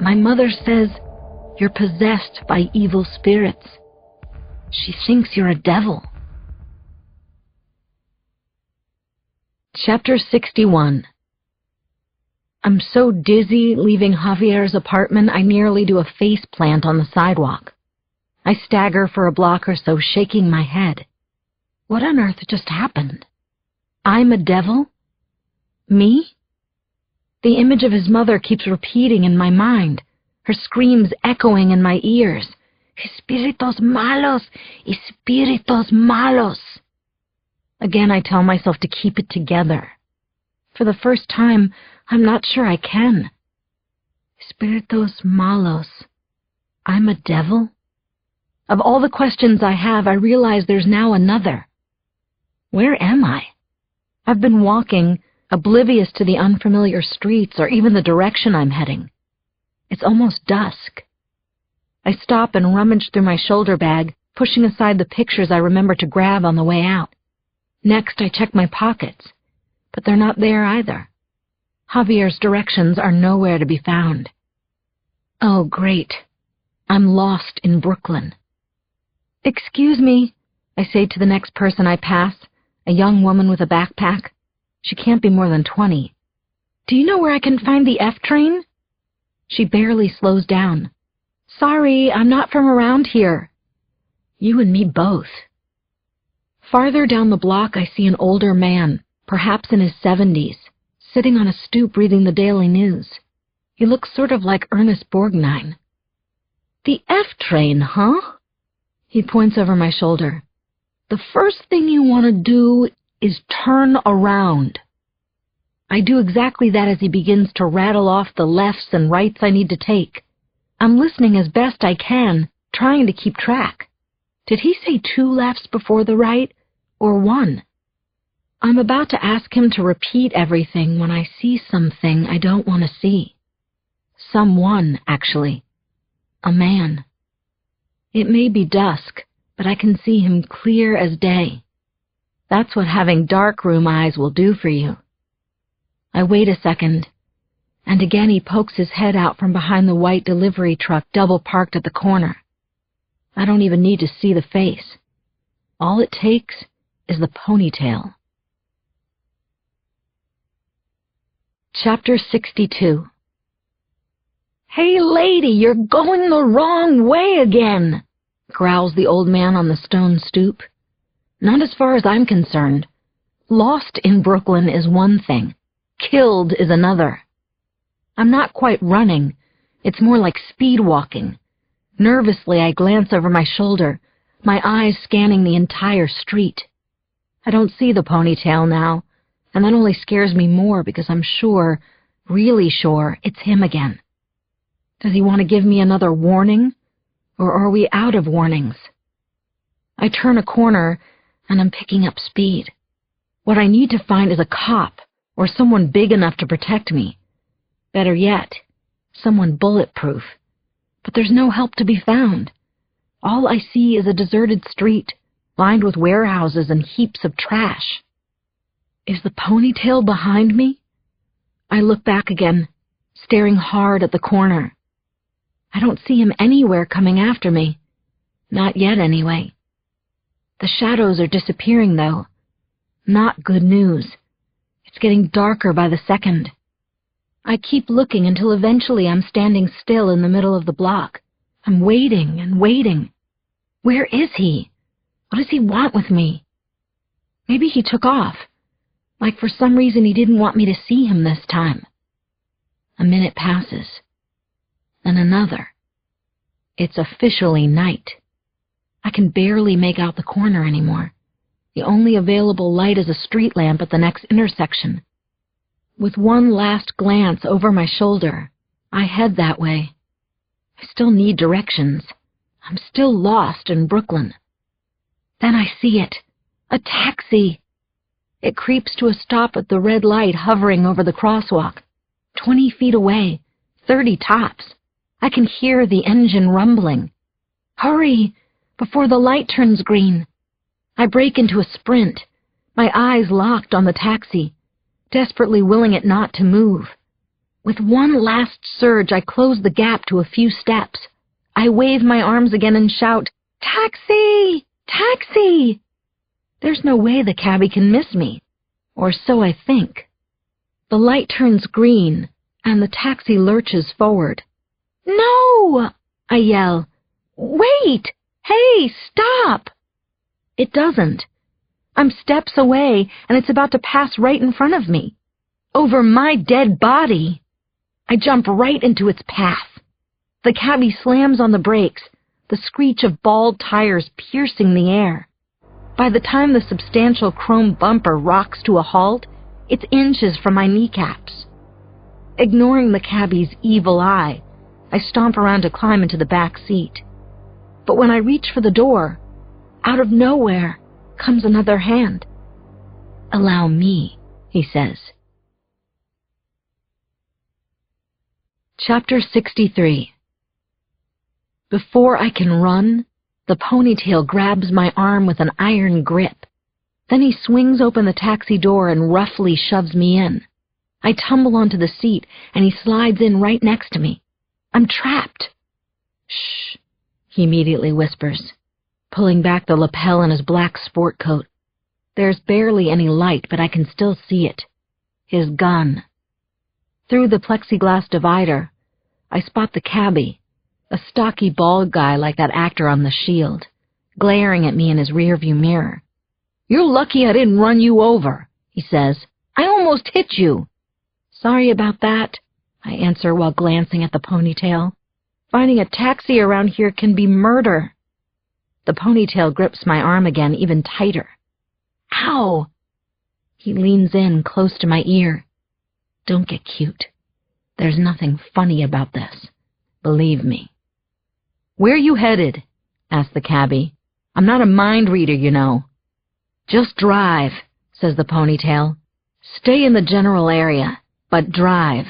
My mother says you're possessed by evil spirits. She thinks you're a devil. Chapter 61. I'm so dizzy leaving Javier's apartment I nearly do a face plant on the sidewalk. I stagger for a block or so, shaking my head. What on earth just happened? I'm a devil? Me? The image of his mother keeps repeating in my mind, her screams echoing in my ears. Espíritus malos! Espíritus malos! Again, I tell myself to keep it together. For the first time, I'm not sure I can. Espíritus malos. I'm a devil? Of all the questions I have, I realize there's now another. Where am I? I've been walking, oblivious to the unfamiliar streets or even the direction I'm heading. It's almost dusk. I stop and rummage through my shoulder bag, pushing aside the pictures I remember to grab on the way out. Next, I check my pockets, but they're not there either. Javier's directions are nowhere to be found. Oh, great. I'm lost in Brooklyn. Excuse me, I say to the next person I pass, a young woman with a backpack. She can't be more than 20. Do you know where I can find the F train? She barely slows down. Sorry, I'm not from around here. You and me both. Farther down the block, I see an older man, perhaps in his 70s, sitting on a stoop reading the Daily News. He looks sort of like Ernest Borgnine. The F train, huh? He points over my shoulder. The first thing you want to do is turn around. I do exactly that as he begins to rattle off the lefts and rights I need to take. I'm listening as best I can, trying to keep track. Did he say 2 lefts before the right, or 1? I'm about to ask him to repeat everything when I see something I don't want to see. Someone, actually. A man. It may be dusk, but I can see him clear as day. That's what having darkroom eyes will do for you. I wait a second, and again he pokes his head out from behind the white delivery truck double parked at the corner. I don't even need to see the face. All it takes is the ponytail. Chapter 62. "Hey, lady, you're going the wrong way again," growls the old man on the stone stoop. Not as far as I'm concerned. Lost in Brooklyn is one thing. Killed is another. I'm not quite running. It's more like speed walking. Nervously, I glance over my shoulder, my eyes scanning the entire street. I don't see the ponytail now, and that only scares me more because I'm sure, really sure, it's him again. Does he want to give me another warning, or are we out of warnings? I turn a corner, and I'm picking up speed. What I need to find is a cop, or someone big enough to protect me. Better yet, someone bulletproof. But there's no help to be found. All I see is a deserted street, lined with warehouses and heaps of trash. Is the ponytail behind me? I look back again, staring hard at the corner. I don't see him anywhere coming after me. Not yet, anyway. The shadows are disappearing, though. Not good news. It's getting darker by the second. I keep looking until eventually I'm standing still in the middle of the block. I'm waiting and waiting. Where is he? What does he want with me? Maybe he took off. Like for some reason he didn't want me to see him this time. A minute passes. Then another. It's officially night. I can barely make out the corner anymore. The only available light is a street lamp at the next intersection. With one last glance over my shoulder, I head that way. I still need directions. I'm still lost in Brooklyn. Then I see it. A taxi. It creeps to a stop at the red light hovering over the crosswalk. 20 feet away, 30 tops. I can hear the engine rumbling. Hurry, before the light turns green. I break into a sprint, my eyes locked on the taxi, desperately willing it not to move. With one last surge, I close the gap to a few steps. I wave my arms again and shout, "Taxi! Taxi!" There's no way the cabbie can miss me, or so I think. The light turns green, and the taxi lurches forward. "No!" I yell. "Wait! Hey, stop!" It doesn't. I'm steps away, and it's about to pass right in front of me. Over my dead body. I jump right into its path. The cabbie slams on the brakes, the screech of bald tires piercing the air. By the time the substantial chrome bumper rocks to a halt, it's inches from my kneecaps. Ignoring the cabbie's evil eye, I stomp around to climb into the back seat. But when I reach for the door, out of nowhere comes another hand. "Allow me," he says. Chapter 63. Before I can run, the ponytail grabs my arm with an iron grip. Then he swings open the taxi door and roughly shoves me in. I tumble onto the seat, and he slides in right next to me. I'm trapped. "Shh," he immediately whispers, pulling back the lapel in his black sport coat. There's barely any light, but I can still see it. His gun. Through the plexiglass divider, I spot the cabbie, a stocky bald guy like that actor on The Shield, glaring at me in his rearview mirror. "You're lucky I didn't run you over," he says. "I almost hit you." "Sorry about that," I answer while glancing at the ponytail. "Finding a taxi around here can be murder." The ponytail grips my arm again, even tighter. "Ow!" He leans in close to my ear. "Don't get cute. There's nothing funny about this. Believe me." "Where you headed?" asked the cabbie. "I'm not a mind reader, you know." "Just drive," says the ponytail. Stay in the general area, but drive.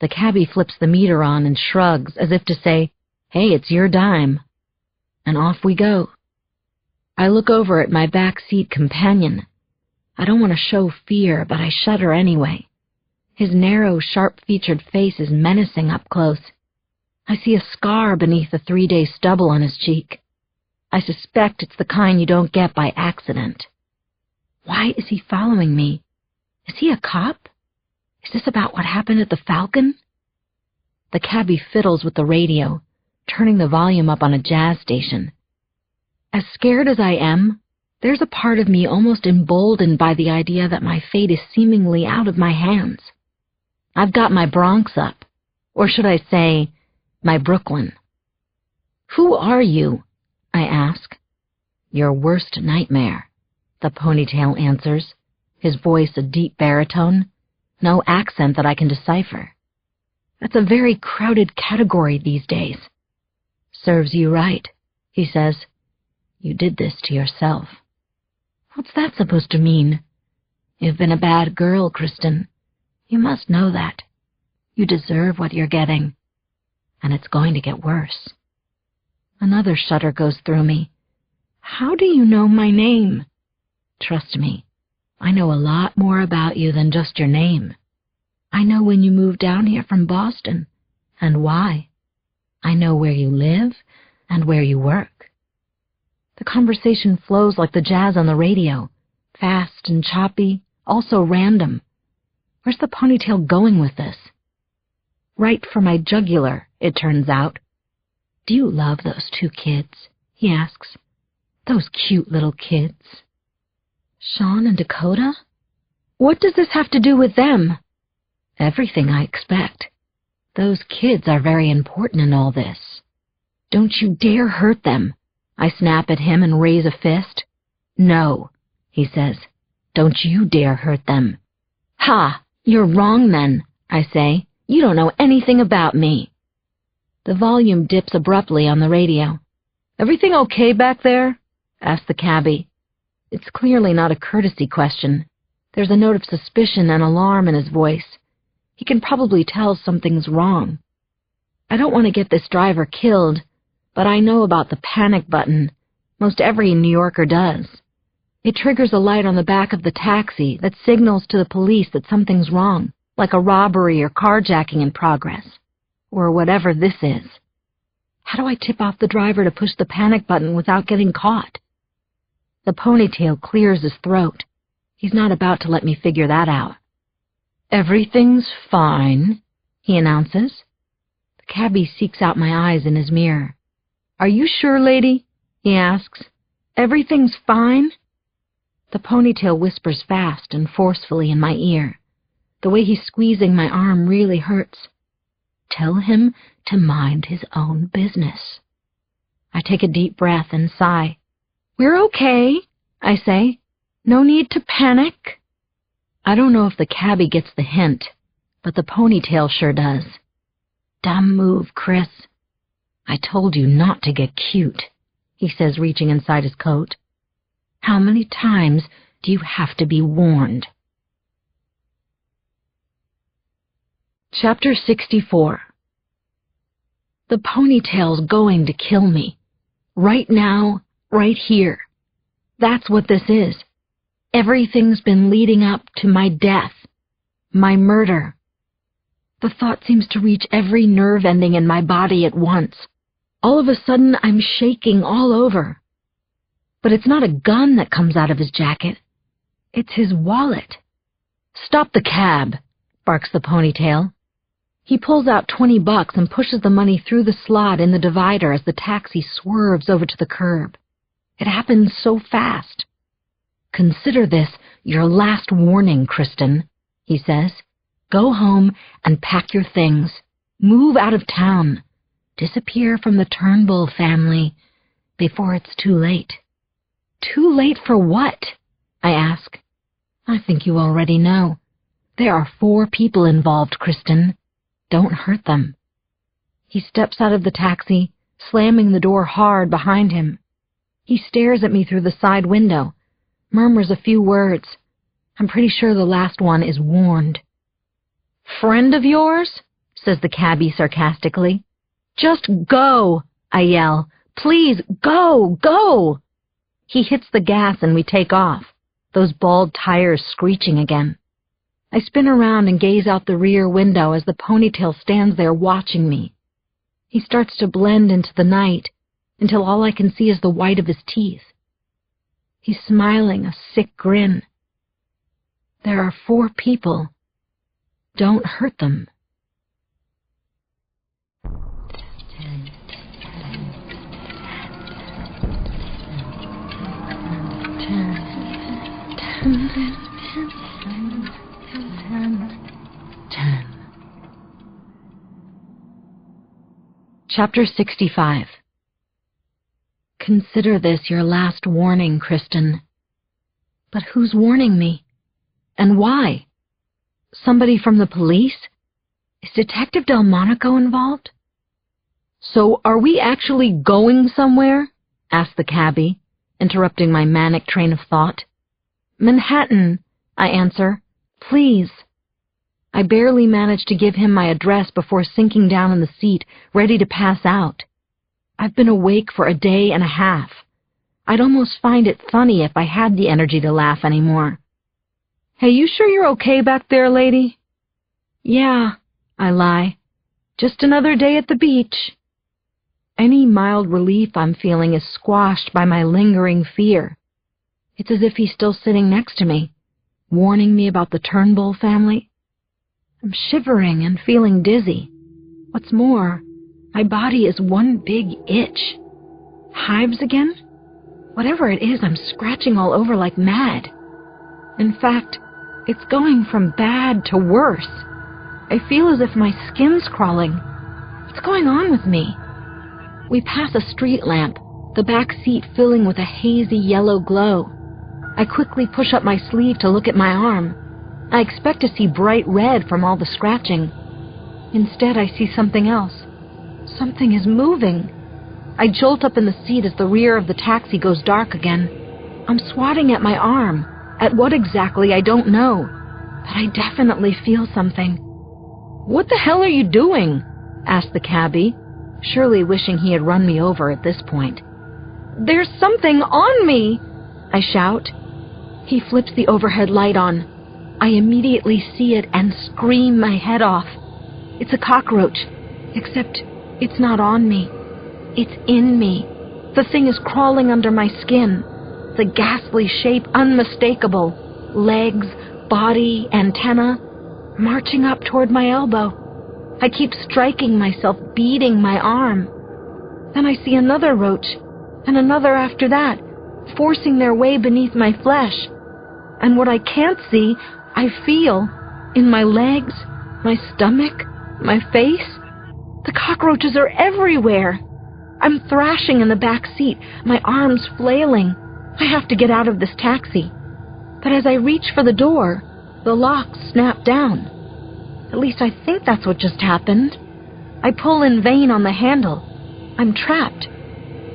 The cabbie flips the meter on and shrugs as if to say, hey, it's your dime. And off we go. I look over at my back seat companion. I don't want to show fear, but I shudder anyway. His narrow, sharp-featured face is menacing up close. I see a scar beneath the 3-day stubble on his cheek. I suspect it's the kind you don't get by accident. Why is he following me? Is he a cop? Is this about what happened at the Falcon? The cabbie fiddles with the radio, turning the volume up on a jazz station. As scared as I am, there's a part of me almost emboldened by the idea that my fate is seemingly out of my hands. I've got my Bronx up, or should I say, my Brooklyn. Who are you? I ask. Your worst nightmare, the ponytail answers, his voice a deep baritone, no accent that I can decipher. That's a very crowded category these days. Serves you right, he says. You did this to yourself. What's that supposed to mean? You've been a bad girl, Kristin. You must know that. You deserve what you're getting. And it's going to get worse. Another shudder goes through me. How do you know my name? Trust me, I know a lot more about you than just your name. I know when you moved down here from Boston, and why. I know where you live and where you work. The conversation flows like the jazz on the radio, fast and choppy, also random. Where's the ponytail going with this? Right for my jugular, it turns out. Do you love those 2 kids? He asks. Those cute little kids. Sean and Dakota? What does this have to do with them? Everything, I expect. Those kids are very important in all this. Don't you dare hurt them. I snap at him and raise a fist. No, he says. Don't you dare hurt them. Ha! You're wrong then, I say. You don't know anything about me. The volume dips abruptly on the radio. Everything okay back there? Asks the cabbie. It's clearly not a courtesy question. There's a note of suspicion and alarm in his voice. He can probably tell something's wrong. I don't want to get this driver killed, but I know about the panic button. Most every New Yorker does. It triggers a light on the back of the taxi that signals to the police that something's wrong, like a robbery or carjacking in progress, or whatever this is. How do I tip off the driver to push the panic button without getting caught? The ponytail clears his throat. He's not about to let me figure that out. Everything's fine, he announces. The cabbie seeks out my eyes in his mirror. Are you sure, lady? He asks. Everything's fine? The ponytail whispers fast and forcefully in my ear. The way he's squeezing my arm really hurts. Tell him to mind his own business. I take a deep breath and sigh. We're okay, I say. No need to panic. I don't know if the cabbie gets the hint, but the ponytail sure does. Dumb move, Chris. I told you not to get cute, he says, reaching inside his coat. How many times do you have to be warned? Chapter 64. The ponytail's going to kill me. Right now, right here. That's what this is. Everything's been leading up to my death. My murder. The thought seems to reach every nerve ending in my body at once. All of a sudden, I'm shaking all over. But it's not a gun that comes out of his jacket. It's his wallet. Stop the cab, barks the ponytail. He pulls out $20 and pushes the money through the slot in the divider as the taxi swerves over to the curb. It happens so fast. Consider this your last warning, Kristin, he says. Go home and pack your things. Move out of town. Disappear from the Turnbull family before it's too late. Too late for what? I ask. I think you already know. There are 4 people involved, Kristin. Don't hurt them. He steps out of the taxi, slamming the door hard behind him. He stares at me through the side window. murmurs a few words. I'm pretty sure the last one is warned. "Friend of yours?" says the cabbie sarcastically. "Just go," I yell. "Please, go, go!" He hits the gas and we take off, those bald tires screeching again. I spin around and gaze out the rear window as the ponytail stands there watching me. He starts to blend into the night until all I can see is the white of his teeth. He's smiling a sick grin. There are 4 people. Don't hurt them. 10, 10. Chapter 65. Consider this your last warning, Kristin. But who's warning me? And why? Somebody from the police? Is Detective Delmonico involved? "So are we actually going somewhere?" asked the cabbie, interrupting my manic train of thought. "Manhattan," I answer. "Please." I barely manage to give him my address before sinking down in the seat, ready to pass out. I've been awake for a day and a half. I'd almost find it funny if I had the energy to laugh anymore. "Hey, you sure you're okay back there, lady?" "Yeah," I lie. "Just another day at the beach." Any mild relief I'm feeling is squashed by my lingering fear. It's as if he's still sitting next to me, warning me about the Turnbull family. I'm shivering and feeling dizzy. What's more, my body is one big itch. Hives again? Whatever it is, I'm scratching all over like mad. In fact, it's going from bad to worse. I feel as if my skin's crawling. What's going on with me? We pass a street lamp, the back seat filling with a hazy yellow glow. I quickly push up my sleeve to look at my arm. I expect to see bright red from all the scratching. Instead, I see something else. Something is moving. I jolt up in the seat as the rear of the taxi goes dark again. I'm swatting at my arm. At what exactly, I don't know. But I definitely feel something. "What the hell are you doing?" asked the cabbie, surely wishing he had run me over at this point. "There's something on me!" I shout. He flips the overhead light on. I immediately see it and scream my head off. It's a cockroach, except it's not on me. It's in me. The thing is crawling under my skin. The ghastly shape unmistakable. Legs, body, antenna, marching up toward my elbow. I keep striking myself, beating my arm. Then I see another roach, and another after that, forcing their way beneath my flesh. And what I can't see, I feel in my legs, my stomach, my face. The cockroaches are everywhere. I'm thrashing in the back seat, my arms flailing. I have to get out of this taxi. But as I reach for the door, the locks snap down. At least I think that's what just happened. I pull in vain on the handle. I'm trapped.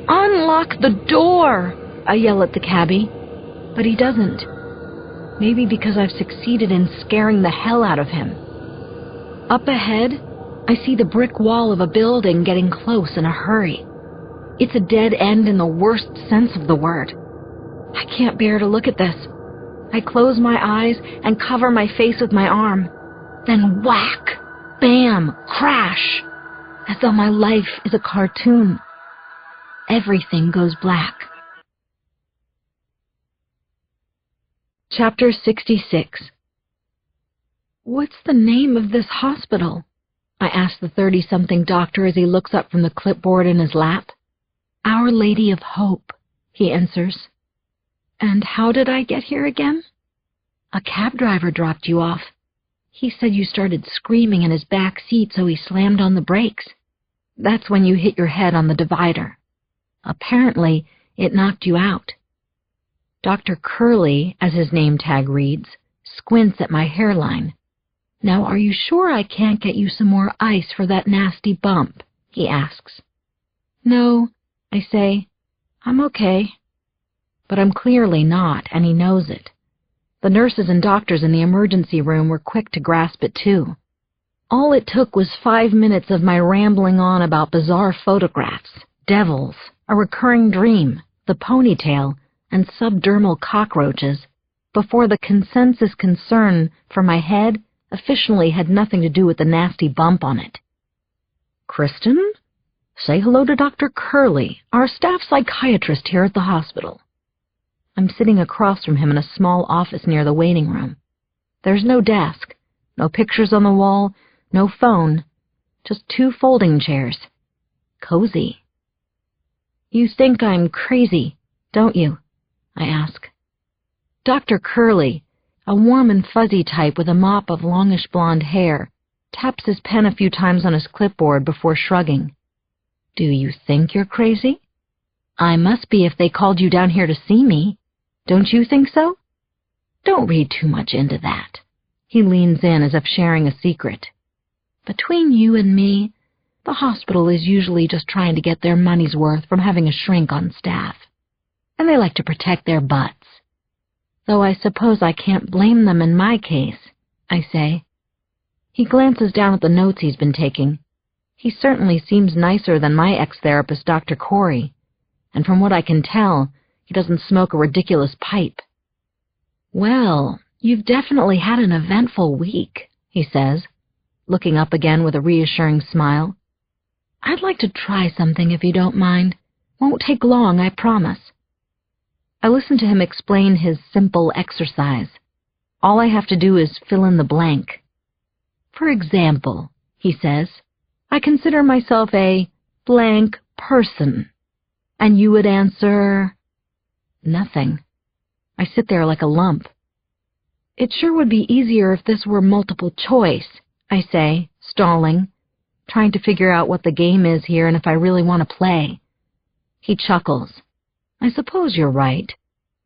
"Unlock the door!" I yell at the cabbie. But he doesn't. Maybe because I've succeeded in scaring the hell out of him. Up ahead, I see the brick wall of a building getting close in a hurry. It's a dead end in the worst sense of the word. I can't bear to look at this. I close my eyes and cover my face with my arm. Then whack! Bam! Crash! As though my life is a cartoon. Everything goes black. Chapter 66. "What's the name of this hospital?" I ask the 30-something doctor as he looks up from the clipboard in his lap. "Our Lady of Hope," he answers. "And how did I get here again?" "A cab driver dropped you off. He said you started screaming in his back seat, so he slammed on the brakes. That's when you hit your head on the divider. Apparently, it knocked you out." Dr. Curley, as his name tag reads, squints at my hairline. "Now, are you sure I can't get you some more ice for that nasty bump?" he asks. "No," I say. "I'm okay." But I'm clearly not, and he knows it. The nurses and doctors in the emergency room were quick to grasp it too. All it took was 5 minutes of my rambling on about bizarre photographs, devils, a recurring dream, the ponytail, and subdermal cockroaches, before the consensus concern for my head officially had nothing to do with the nasty bump on it. "Kristin, say hello to Dr. Curley, our staff psychiatrist here at the hospital." I'm sitting across from him in a small office near the waiting room. There's no desk, no pictures on the wall, no phone, just 2 folding chairs. Cozy. "You think I'm crazy, don't you?" I ask. Dr. Curley, a warm and fuzzy type with a mop of longish blonde hair, taps his pen a few times on his clipboard before shrugging. "Do you think you're crazy?" "I must be if they called you down here to see me. Don't you think so?" "Don't read too much into that." He leans in as if sharing a secret. "Between you and me, the hospital is usually just trying to get their money's worth from having a shrink on staff. And they like to protect their butts. Though I suppose I can't blame them in my case," I say. He glances down at the notes he's been taking. He certainly seems nicer than my ex-therapist, Dr. Corey, and from what I can tell, he doesn't smoke a ridiculous pipe. "Well, you've definitely had an eventful week," he says, looking up again with a reassuring smile. "I'd like to try something if you don't mind. Won't take long, I promise." I listen to him explain his simple exercise. All I have to do is fill in the blank. "For example," he says, "I consider myself a blank person." And you would answer... Nothing. I sit there like a lump. "It sure would be easier if this were multiple choice," I say, stalling, trying to figure out what the game is here and if I really want to play. He chuckles. "I suppose you're right.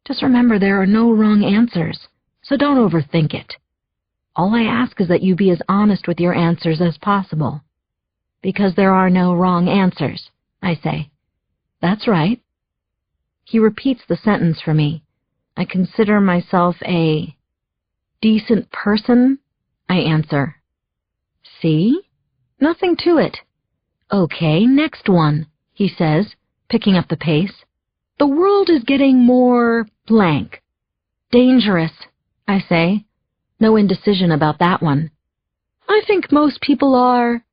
Just remember there are no wrong answers, so don't overthink it. All I ask is that you be as honest with your answers as possible." "Because there are no wrong answers," I say. "That's right." He repeats the sentence for me. "I consider myself a decent person," I answer. "See? Nothing to it." "Okay, next one," he says, picking up the pace. "The world is getting more blank." "Dangerous," I say. No indecision about that one. "I think most people are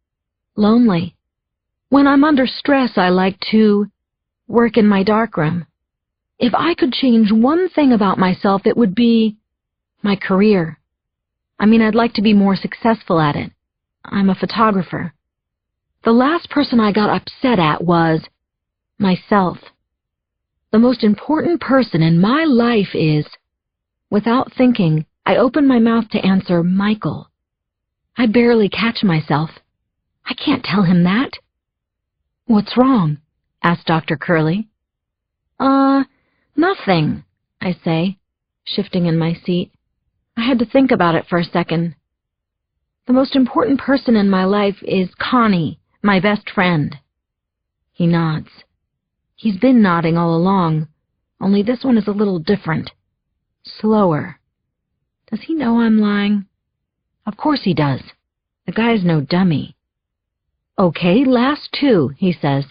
lonely. When I'm under stress, I like to work in my darkroom. If I could change one thing about myself, it would be my career. I'd like to be more successful at it. I'm a photographer. The last person I got upset at was myself. The most important person in my life is..." Without thinking, I open my mouth to answer Michael. I barely catch myself. I can't tell him that. "What's wrong?" asked Dr. Curley. Nothing," I say, shifting in my seat. I had to think about it for a second. "The most important person in my life is Connie, my best friend." He nods. He's been nodding all along, only this one is a little different. Slower. Does he know I'm lying? Of course he does. The guy's no dummy. "Okay, last 2, he says.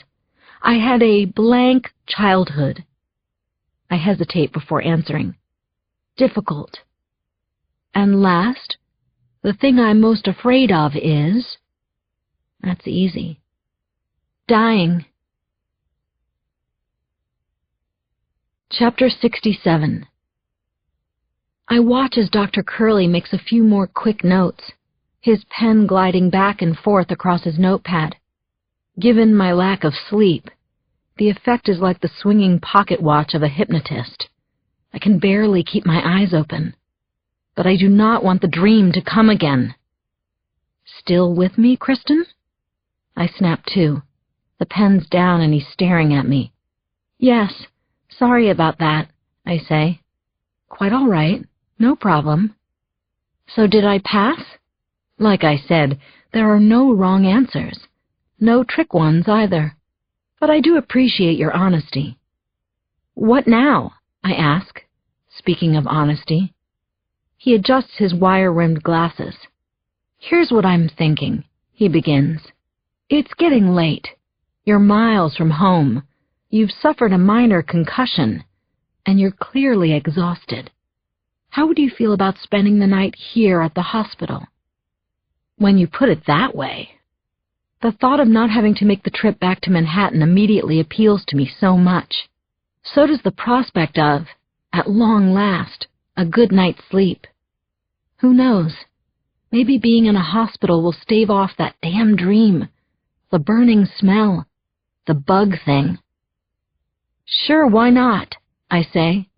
"I had a blank childhood." I hesitate before answering. "Difficult." "And last, the thing I'm most afraid of is..." That's easy. "Dying." Chapter 67. I watch as Dr. Curley makes a few more quick notes, his pen gliding back and forth across his notepad. Given my lack of sleep, the effect is like the swinging pocket watch of a hypnotist. I can barely keep my eyes open. But I do not want the dream to come again. "Still with me, Kristin?" I snap to. The pen's down and he's staring at me. "Yes, sorry about that," I say. "Quite all right. No problem." "So did I pass?" "Like I said, there are no wrong answers. No trick ones either. But I do appreciate your honesty." "What now?" I ask, speaking of honesty. He adjusts his wire-rimmed glasses. Here's what I'm thinking, he begins. It's getting late. You're miles from home. You've suffered a minor concussion, and you're clearly exhausted. How would you feel about spending the night here at the hospital? When you put it that way, the thought of not having to make the trip back to Manhattan immediately appeals to me so much. So does the prospect of, at long last, a good night's sleep. Who knows? Maybe being in a hospital will stave off that damn dream, the burning smell, the bug thing. Sure, why not? I say.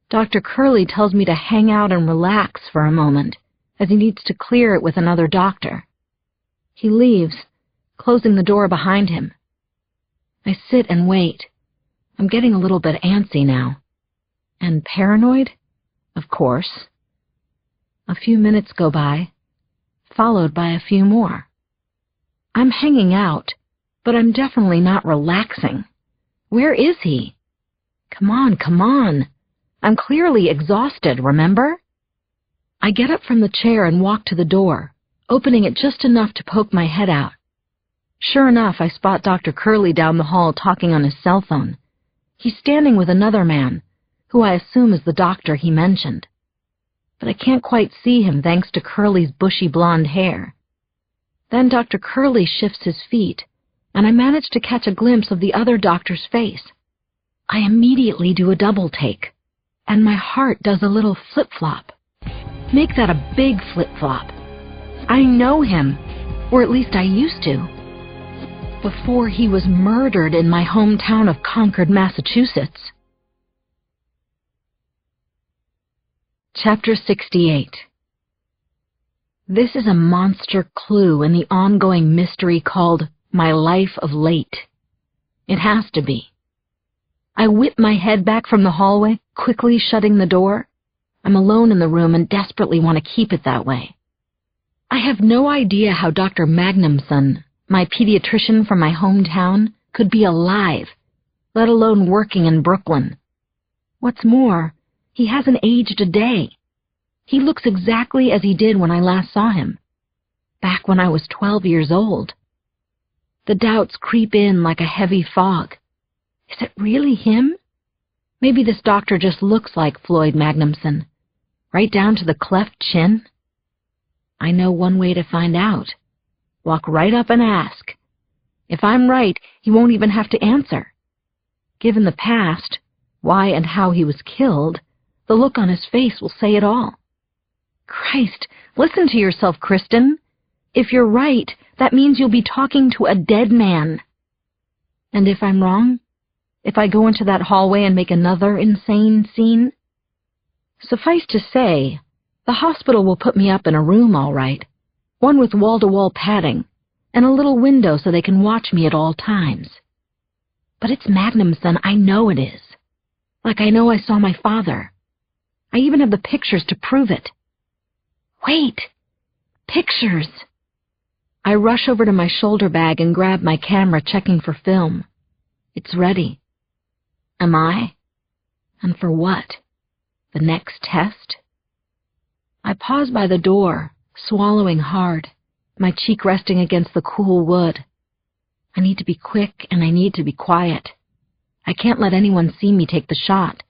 Dr. Curley tells me to hang out and relax for a moment, as he needs to clear it with another doctor. He leaves, closing the door behind him. I sit and wait. I'm getting a little bit antsy now. And paranoid? Of course. A few minutes go by, followed by a few more. I'm hanging out, but I'm definitely not relaxing. Where is he? Come on, come on. I'm clearly exhausted, remember? I get up from the chair and walk to the door, opening it just enough to poke my head out. Sure enough, I spot Dr. Curley down the hall talking on his cell phone. He's standing with another man, who I assume is the doctor he mentioned. But I can't quite see him thanks to Curley's bushy blonde hair. Then Dr. Curley shifts his feet, and I manage to catch a glimpse of the other doctor's face. I immediately do a double take, and my heart does a little flip-flop. Make that a big flip-flop. I know him, or at least I used to, before he was murdered in my hometown of Concord, Massachusetts. Chapter 68. This is a monster clue in the ongoing mystery called My Life of Late. It has to be. I whip my head back from the hallway, quickly shutting the door. I'm alone in the room and desperately want to keep it that way. I have no idea how Dr. Magnumson, my pediatrician from my hometown, could be alive, let alone working in Brooklyn. What's more, he hasn't aged a day. He looks exactly as he did when I last saw him, back when I was 12 years old. The doubts creep in like a heavy fog. Is it really him? Maybe this doctor just looks like Floyd Magnumson, right down to the cleft chin. I know one way to find out. Walk right up and ask. If I'm right, he won't even have to answer. Given the past, why and how he was killed, the look on his face will say it all. Christ, listen to yourself, Kristin. If you're right, that means you'll be talking to a dead man. And if I'm wrong? If I go into that hallway and make another insane scene? Suffice to say, the hospital will put me up in a room all right, one with wall-to-wall padding, and a little window so they can watch me at all times. But it's Magnumson, I know it is. Like I know I saw my father. I even have the pictures to prove it. Wait! Pictures! I rush over to my shoulder bag and grab my camera, checking for film. It's ready. Am I? And for what? The next test? I pause by the door, swallowing hard, my cheek resting against the cool wood. I need to be quick and I need to be quiet. I can't let anyone see me take the shot.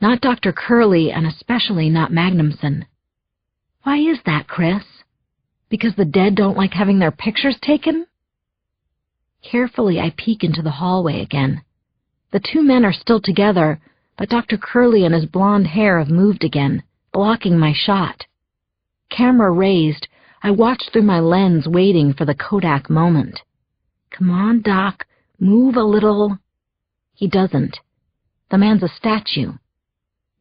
Not Dr. Curley, and especially not Magnumson. Why is that, Chris? Because the dead don't like having their pictures taken? Carefully, I peek into the hallway again. The two men are still together, but Dr. Curley and his blonde hair have moved again, blocking my shot. Camera raised, I watch through my lens, waiting for the Kodak moment. Come on, Doc, move a little. He doesn't. The man's a statue.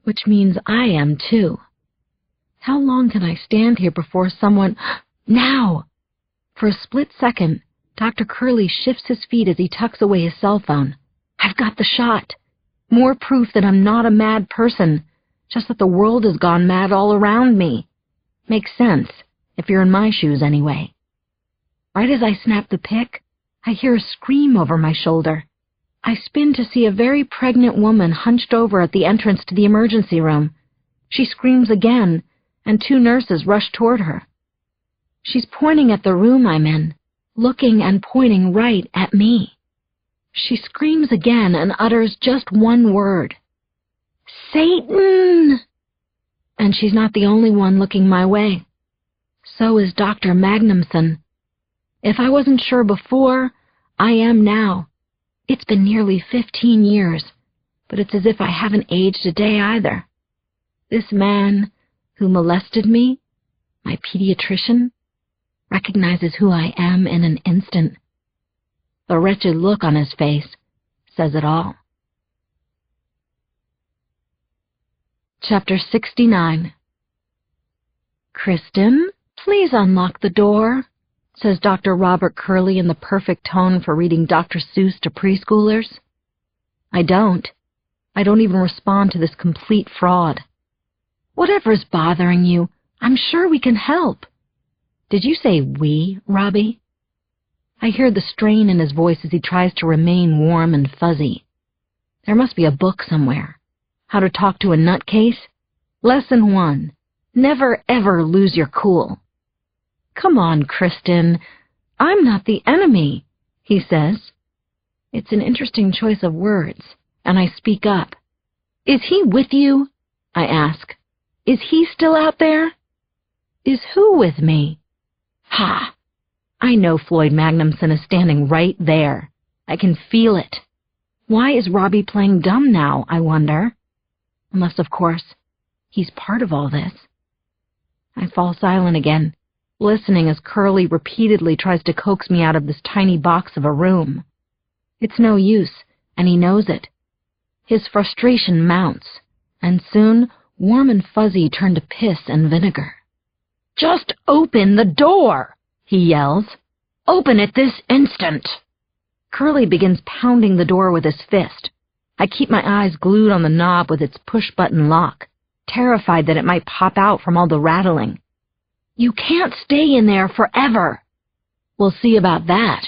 Which means I am, too. How long can I stand here before someone... Now! For a split second, Dr. Curley shifts his feet as he tucks away his cell phone. I've got the shot. More proof that I'm not a mad person, just that the world has gone mad all around me. Makes sense, if you're in my shoes anyway. Right as I snap the pic, I hear a scream over my shoulder. I spin to see a very pregnant woman hunched over at the entrance to the emergency room. She screams again, and 2 nurses rush toward her. She's pointing at the room I'm in, looking and pointing right at me. She screams again and utters just one word. Satan! And she's not the only one looking my way. So is Dr. Magnumson. If I wasn't sure before, I am now. It's been nearly 15 years, but it's as if I haven't aged a day either. This man who molested me, my pediatrician, recognizes who I am in an instant. The wretched look on his face says it all. Chapter 69. Kristin, please unlock the door, says Dr. Robert Curley in the perfect tone for reading Dr. Seuss to preschoolers. I don't. I don't even respond to this complete fraud. Whatever's bothering you, I'm sure we can help. Did you say we, Robbie? I hear the strain in his voice as he tries to remain warm and fuzzy. There must be a book somewhere. How to talk to a nutcase? Lesson 1. Never ever lose your cool. Come on, Kristin. I'm not the enemy, he says. It's an interesting choice of words, and I speak up. Is he with you? I ask. Is he still out there? Is who with me? Ha! I know Floyd Magnumson is standing right there. I can feel it. Why is Robbie playing dumb now, I wonder? Unless, of course, he's part of all this. I fall silent again, listening as Curly repeatedly tries to coax me out of this tiny box of a room. It's no use, and he knows it. His frustration mounts, and soon Warm and Fuzzy turn to piss and vinegar. Just open the door, he yells. Open it this instant. Curly begins pounding the door with his fist. I keep my eyes glued on the knob with its push-button lock, terrified that it might pop out from all the rattling. You can't stay in there forever. We'll see about that.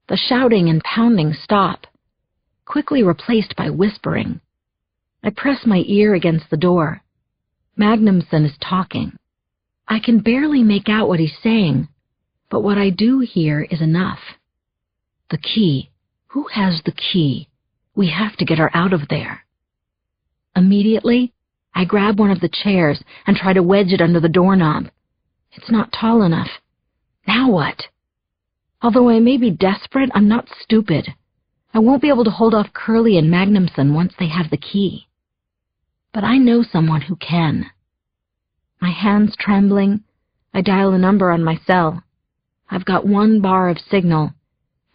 The shouting and pounding stop, quickly replaced by whispering. I press my ear against the door. Magnumson is talking. I can barely make out what he's saying, but what I do hear is enough. The key. Who has the key? We have to get her out of there. Immediately, I grab one of the chairs and try to wedge it under the doorknob. It's not tall enough. Now what? Although I may be desperate, I'm not stupid. I won't be able to hold off Curly and Magnumson once they have the key. But I know someone who can. My hands trembling, I dial a number on my cell. I've got 1 bar of signal,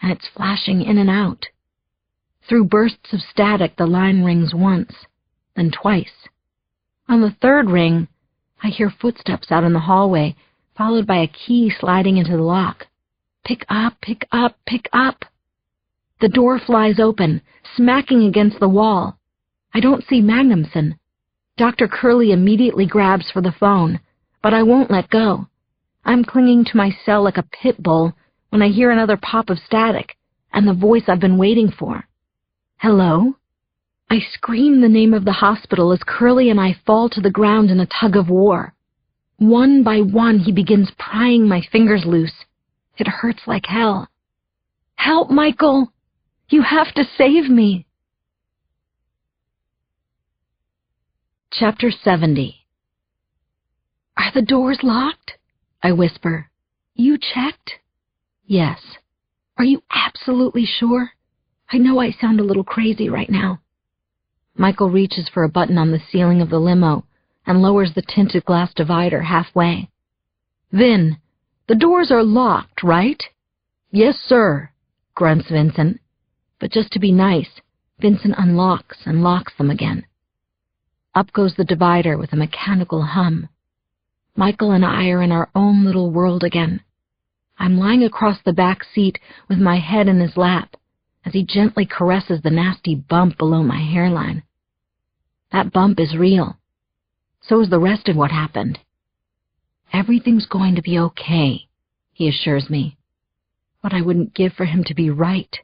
and it's flashing in and out. Through bursts of static, the line rings once, then twice. On the 3rd ring, I hear footsteps out in the hallway, followed by a key sliding into the lock. Pick up, pick up, pick up. The door flies open, smacking against the wall. I don't see Magnumson. Dr. Curley immediately grabs for the phone, but I won't let go. I'm clinging to my cell like a pit bull when I hear another pop of static and the voice I've been waiting for. Hello? I scream the name of the hospital as Curly and I fall to the ground in a tug of war. One by one, he begins prying my fingers loose. It hurts like hell. Help, Michael! You have to save me! Chapter 70. Are the doors locked? I whisper. You checked? Yes. Are you absolutely sure? I know I sound a little crazy right now. Michael reaches for a button on the ceiling of the limo and lowers the tinted glass divider halfway. Vin, the doors are locked, right? Yes, sir, grunts Vincent. But just to be nice, Vincent unlocks and locks them again. Up goes the divider with a mechanical hum. Michael and I are in our own little world again. I'm lying across the back seat with my head in his lap as he gently caresses the nasty bump below my hairline. That bump is real. So is the rest of what happened. Everything's going to be okay, he assures me. What I wouldn't give for him to be right.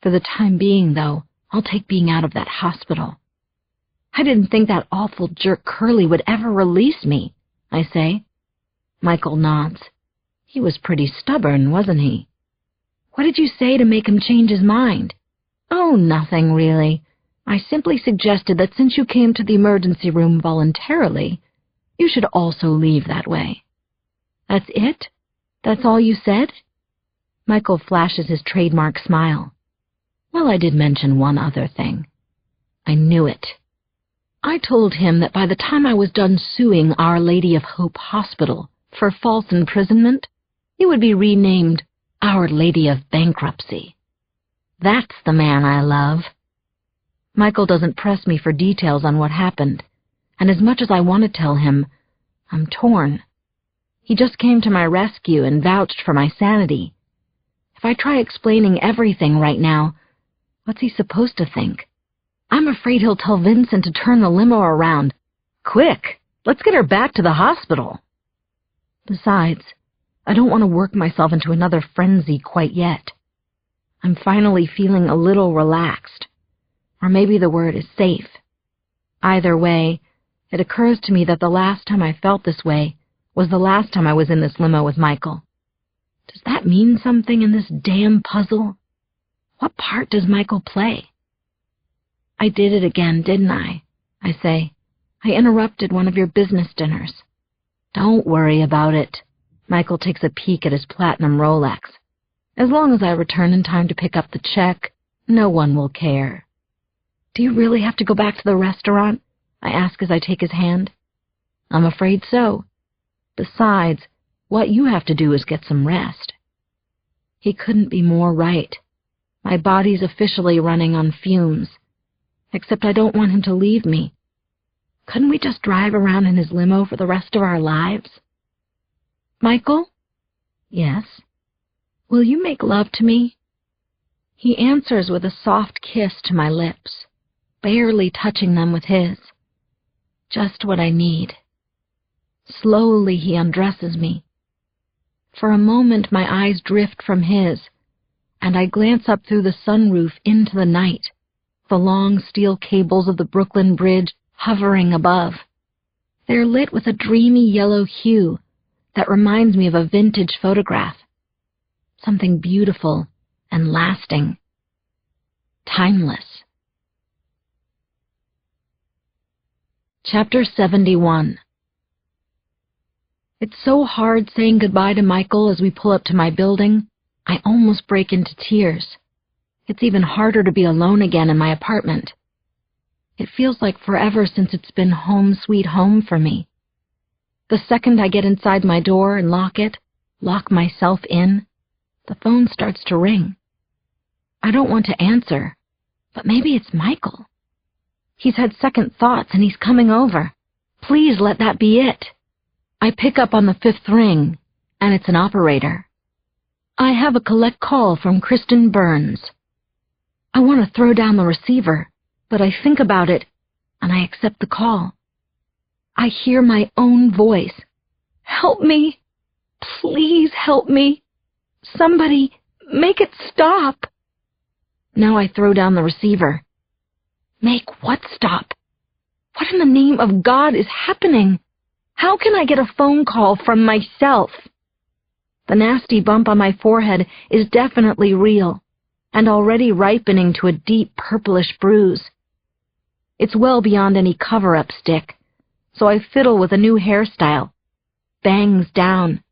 For the time being, though, I'll take being out of that hospital. I didn't think that awful jerk Curly would ever release me, I say. Michael nods. He was pretty stubborn, wasn't he? What did you say to make him change his mind? Oh, nothing, really. I simply suggested that since you came to the emergency room voluntarily, you should also leave that way. That's it? That's all you said? Michael flashes his trademark smile. Well, I did mention one other thing. I knew it. I told him that by the time I was done suing Our Lady of Hope Hospital for false imprisonment, it would be renamed Our Lady of Bankruptcy. That's the man I love. Michael doesn't press me for details on what happened, and as much as I want to tell him, I'm torn. He just came to my rescue and vouched for my sanity. If I try explaining everything right now, what's he supposed to think? I'm afraid he'll tell Vincent to turn the limo around. Quick, let's get her back to the hospital. Besides, I don't want to work myself into another frenzy quite yet. I'm finally feeling a little relaxed. Or maybe the word is safe. Either way, it occurs to me that the last time I felt this way was the last time I was in this limo with Michael. Does that mean something in this damn puzzle? What part does Michael play? I did it again, didn't I? I say. I interrupted one of your business dinners. Don't worry about it. Michael takes a peek at his platinum Rolex. As long as I return in time to pick up the check, no one will care. Do you really have to go back to the restaurant? I ask as I take his hand. I'm afraid so. Besides, what you have to do is get some rest. He couldn't be more right. My body's officially running on fumes. Except I don't want him to leave me. Couldn't we just drive around in his limo for the rest of our lives? Michael? Yes? Will you make love to me? He answers with a soft kiss to my lips, barely touching them with his. Just what I need. Slowly he undresses me. For a moment my eyes drift from his, and I glance up through the sunroof into the night, the long steel cables of the Brooklyn Bridge hovering above. They're lit with a dreamy yellow hue that reminds me of a vintage photograph. Something beautiful and lasting. Timeless. Chapter 71. It's so hard saying goodbye to Michael as we pull up to my building, I almost break into tears. It's even harder to be alone again in my apartment. It feels like forever since it's been home sweet home for me. The second I get inside my door and lock myself in, the phone starts to ring. I don't want to answer, but maybe it's Michael. He's had second thoughts and he's coming over. Please let that be it. I pick up on the fifth ring, and it's an operator. I have a collect call from Kristin Burns. I want to throw down the receiver, but I think about it, and I accept the call. I hear my own voice. Help me. Please help me. Somebody, make it stop. Now I throw down the receiver. Make what stop? What in the name of God is happening? How can I get a phone call from myself? The nasty bump on my forehead is definitely real, and already ripening to a deep purplish bruise. It's well beyond any cover-up stick, so I fiddle with a new hairstyle. Bangs down.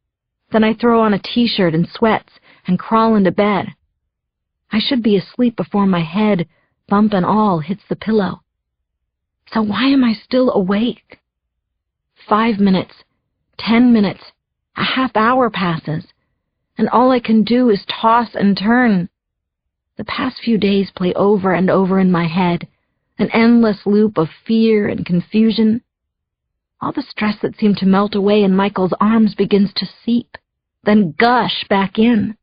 Then I throw on a t-shirt and sweats and crawl into bed. I should be asleep before my head, bump and all, hits the pillow. So why am I still awake? 5 minutes, 10 minutes, a half hour passes, and all I can do is toss and turn. The past few days play over and over in my head, an endless loop of fear and confusion. All the stress that seemed to melt away in Michael's arms begins to seep, then gush back in.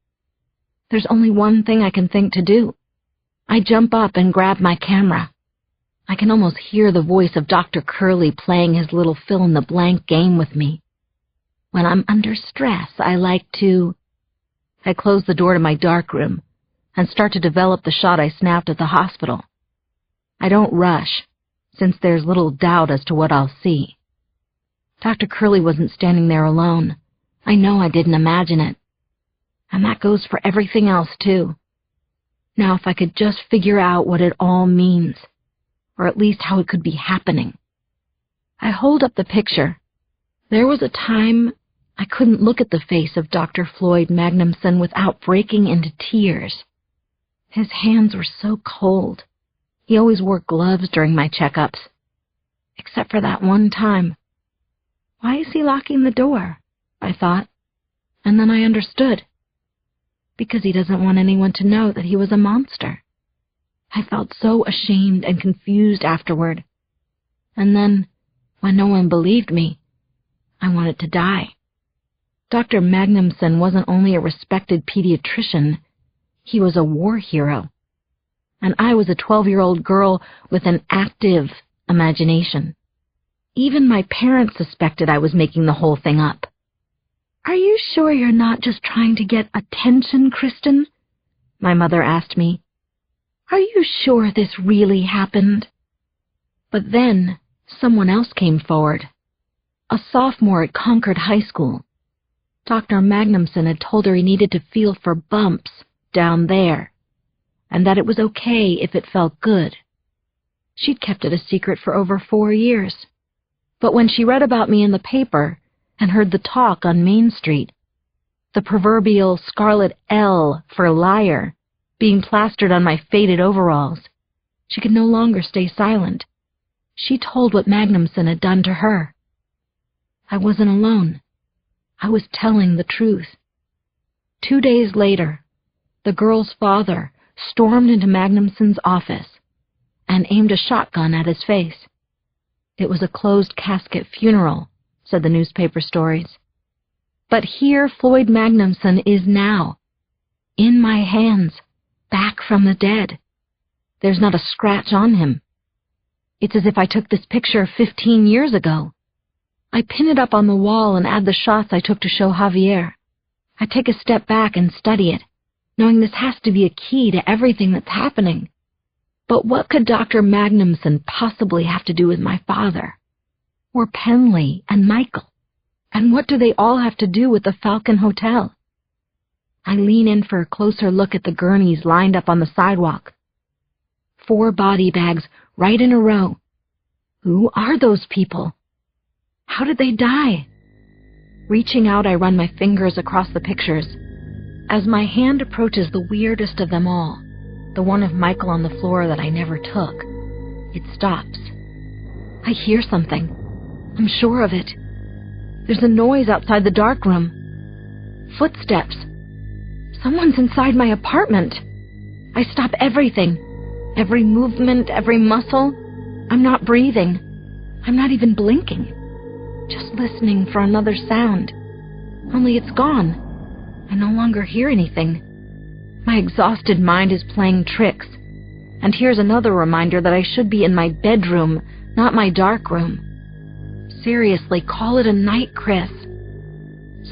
There's only one thing I can think to do. I jump up and grab my camera. I can almost hear the voice of Dr. Curly playing his little fill-in-the-blank game with me. When I'm under stress, I like to... I close the door to my darkroom, and start to develop the shot I snapped at the hospital. I don't rush, since there's little doubt as to what I'll see. Dr. Curley wasn't standing there alone. I know I didn't imagine it. And that goes for everything else, too. Now, if I could just figure out what it all means, or at least how it could be happening. I hold up the picture. There was a time I couldn't look at the face of Dr. Floyd Magnumson without breaking into tears. His hands were so cold. He always wore gloves during my checkups. Except for that one time. Why is he locking the door? I thought. And then I understood. Because he doesn't want anyone to know that he was a monster. I felt so ashamed and confused afterward. And then, when no one believed me, I wanted to die. Dr. Magnumson wasn't only a respected pediatrician, he was a war hero. And I was a 12-year-old girl with an active imagination. Even my parents suspected I was making the whole thing up. "Are you sure you're not just trying to get attention, Kristin?" my mother asked me. "Are you sure this really happened?" But then someone else came forward. A sophomore at Concord High School. Dr. Magnumson had told her he needed to feel for bumps down there, and that it was okay if it felt good. She'd kept it a secret for over 4 years. But when she read about me in the paper and heard the talk on Main Street, the proverbial scarlet L for liar being plastered on my faded overalls, she could no longer stay silent. She told what Magnumson had done to her. I wasn't alone. I was telling the truth. 2 days later, the girl's father stormed into Magnumson's office and aimed a shotgun at his face. It was a closed-casket funeral, said the newspaper stories. But here Floyd Magnumson is now, in my hands, back from the dead. There's not a scratch on him. It's as if I took this picture 15 years ago. I pin it up on the wall and add the shots I took to show Javier. I take a step back and study it, knowing this has to be a key to everything that's happening. But what could Dr. Magnumson possibly have to do with my father? Or Penley and Michael? And what do they all have to do with the Falcon Hotel? I lean in for a closer look at the gurneys lined up on the sidewalk. 4 body bags right in a row. Who are those people? How did they die? Reaching out, I run my fingers across the pictures. As my hand approaches the weirdest of them all, the one of Michael on the floor that I never took, it stops. I hear something. I'm sure of it. There's a noise outside the darkroom. Footsteps. Someone's inside my apartment. I stop everything. Every movement, every muscle. I'm not breathing. I'm not even blinking. Just listening for another sound. Only it's gone. I no longer hear anything. My exhausted mind is playing tricks. And here's another reminder that I should be in my bedroom, not my dark room. Seriously, call it a night, Chris.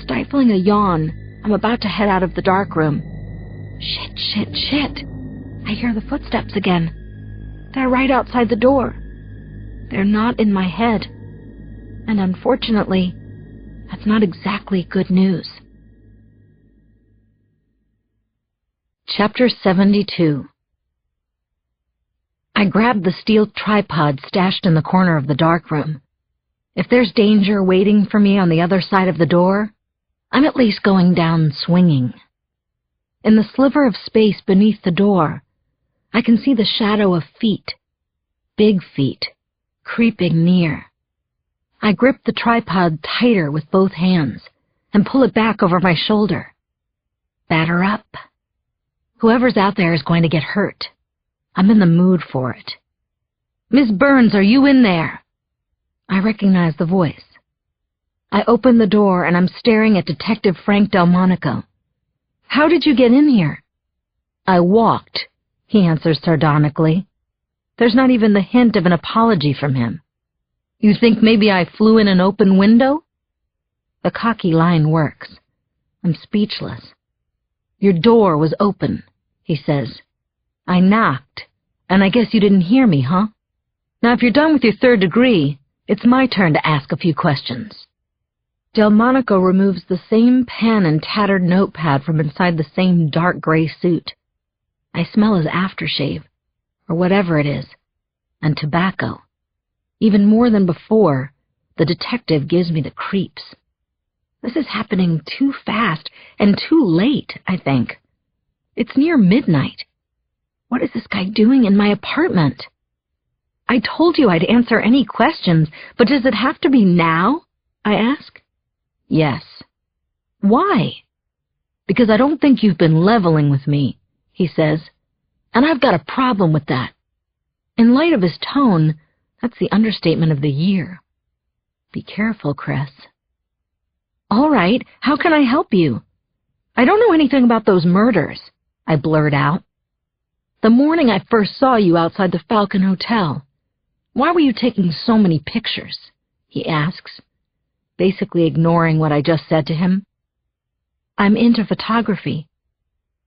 Stifling a yawn, I'm about to head out of the dark room. Shit. I hear the footsteps again. They're right outside the door. They're not in my head. And unfortunately, that's not exactly good news. Chapter 72. I grabbed the steel tripod stashed in the corner of the darkroom. If there's danger waiting for me on the other side of the door, I'm at least going down swinging. In the sliver of space beneath the door, I can see the shadow of feet, big feet, creeping near. I grip the tripod tighter with both hands and pull it back over my shoulder. Batter up. Whoever's out there is going to get hurt. I'm in the mood for it. "Miss Burns, are you in there?" I recognize the voice. I open the door and I'm staring at Detective Frank Delmonico. "How did you get in here?" "I walked," he answers sardonically. There's not even the hint of an apology from him. "You think maybe I flew in an open window?" The cocky line works. I'm speechless. "Your door was open," he says. I knocked, and I guess you didn't hear me, huh? Now if you're done with your third degree, it's my turn to ask a few questions. Delmonico removes the same pen and tattered notepad from inside the same dark gray suit. I smell his aftershave, or whatever it is, and tobacco. Even more than before, the detective gives me the creeps. This is happening too fast and too late, I think. It's near midnight. What is this guy doing in my apartment? I told you I'd answer any questions, but does it have to be now? I ask. Yes. Why? Because I don't think you've been leveling with me, he says, and I've got a problem with that. In light of his tone, that's the understatement of the year. Be careful, Chris. All right, how can I help you? I don't know anything about those murders, I blurt out. The morning I first saw you outside the Falcon Hotel. Why were you taking so many pictures? He asks, basically ignoring what I just said to him. I'm into photography.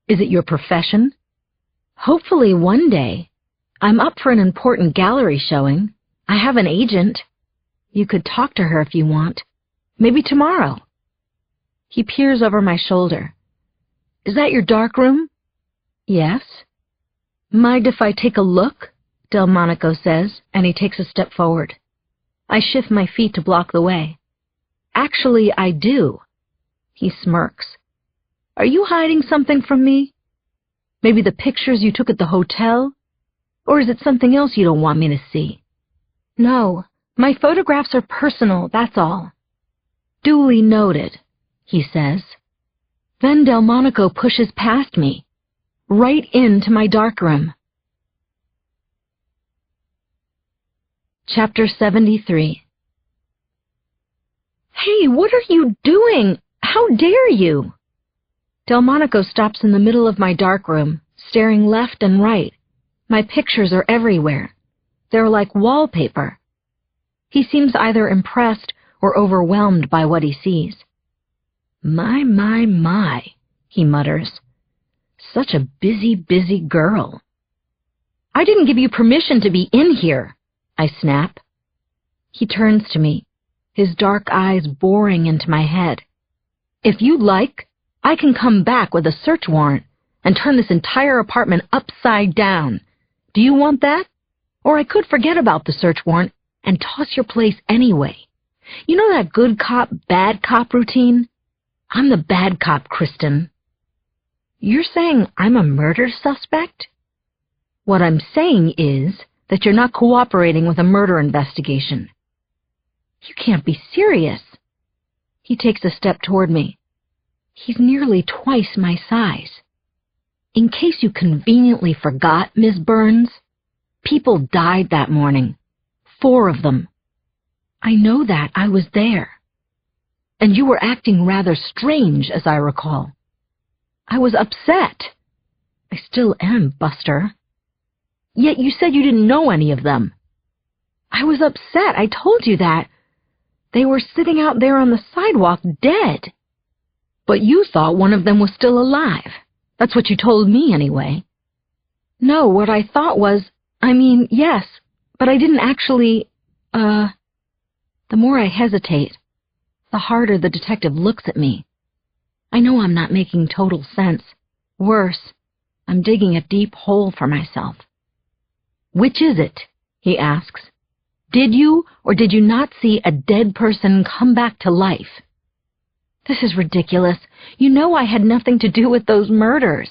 Is it your profession? Hopefully one day. I'm up for an important gallery showing. I have an agent. You could talk to her if you want. Maybe tomorrow. He peers over my shoulder. Is that your darkroom? Yes. Mind if I take a look? Delmonico says, and he takes a step forward. I shift my feet to block the way. Actually, I do. He smirks. Are you hiding something from me? Maybe the pictures you took at the hotel? Or is it something else you don't want me to see? No, my photographs are personal, that's all. Duly noted, he says. Then Delmonico pushes past me, right into my darkroom. Chapter 73. Hey, what are you doing? How dare you? Delmonico stops in the middle of my darkroom, staring left and right. My pictures are everywhere. They're like wallpaper. He seems either impressed or overwhelmed by what he sees. My, he mutters. Such a busy girl. I didn't give you permission to be in here, I snap. He turns to me, his dark eyes boring into my head. If you'd like, I can come back with a search warrant and turn this entire apartment upside down. Do you want that? Or I could forget about the search warrant and toss your place anyway. You know that good cop, bad cop routine? I'm the bad cop, Kristin. You're saying I'm a murder suspect? What I'm saying is that you're not cooperating with a murder investigation. You can't be serious. He takes a step toward me. He's nearly twice my size. In case you conveniently forgot, Miss Burns, people died that morning. 4 of them. I know that. I was there. And you were acting rather strange, as I recall. I was upset. I still am, Buster. Yet you said you didn't know any of them. I was upset. I told you that. They were sitting out there on the sidewalk, dead. But you thought one of them was still alive. That's what you told me, anyway. No, what I thought was, yes, but I didn't actually, The more I hesitate, the harder the detective looks at me. I know I'm not making total sense. Worse, I'm digging a deep hole for myself. Which is it? He asks. Did you or did you not see a dead person come back to life? This is ridiculous. You know I had nothing to do with those murders.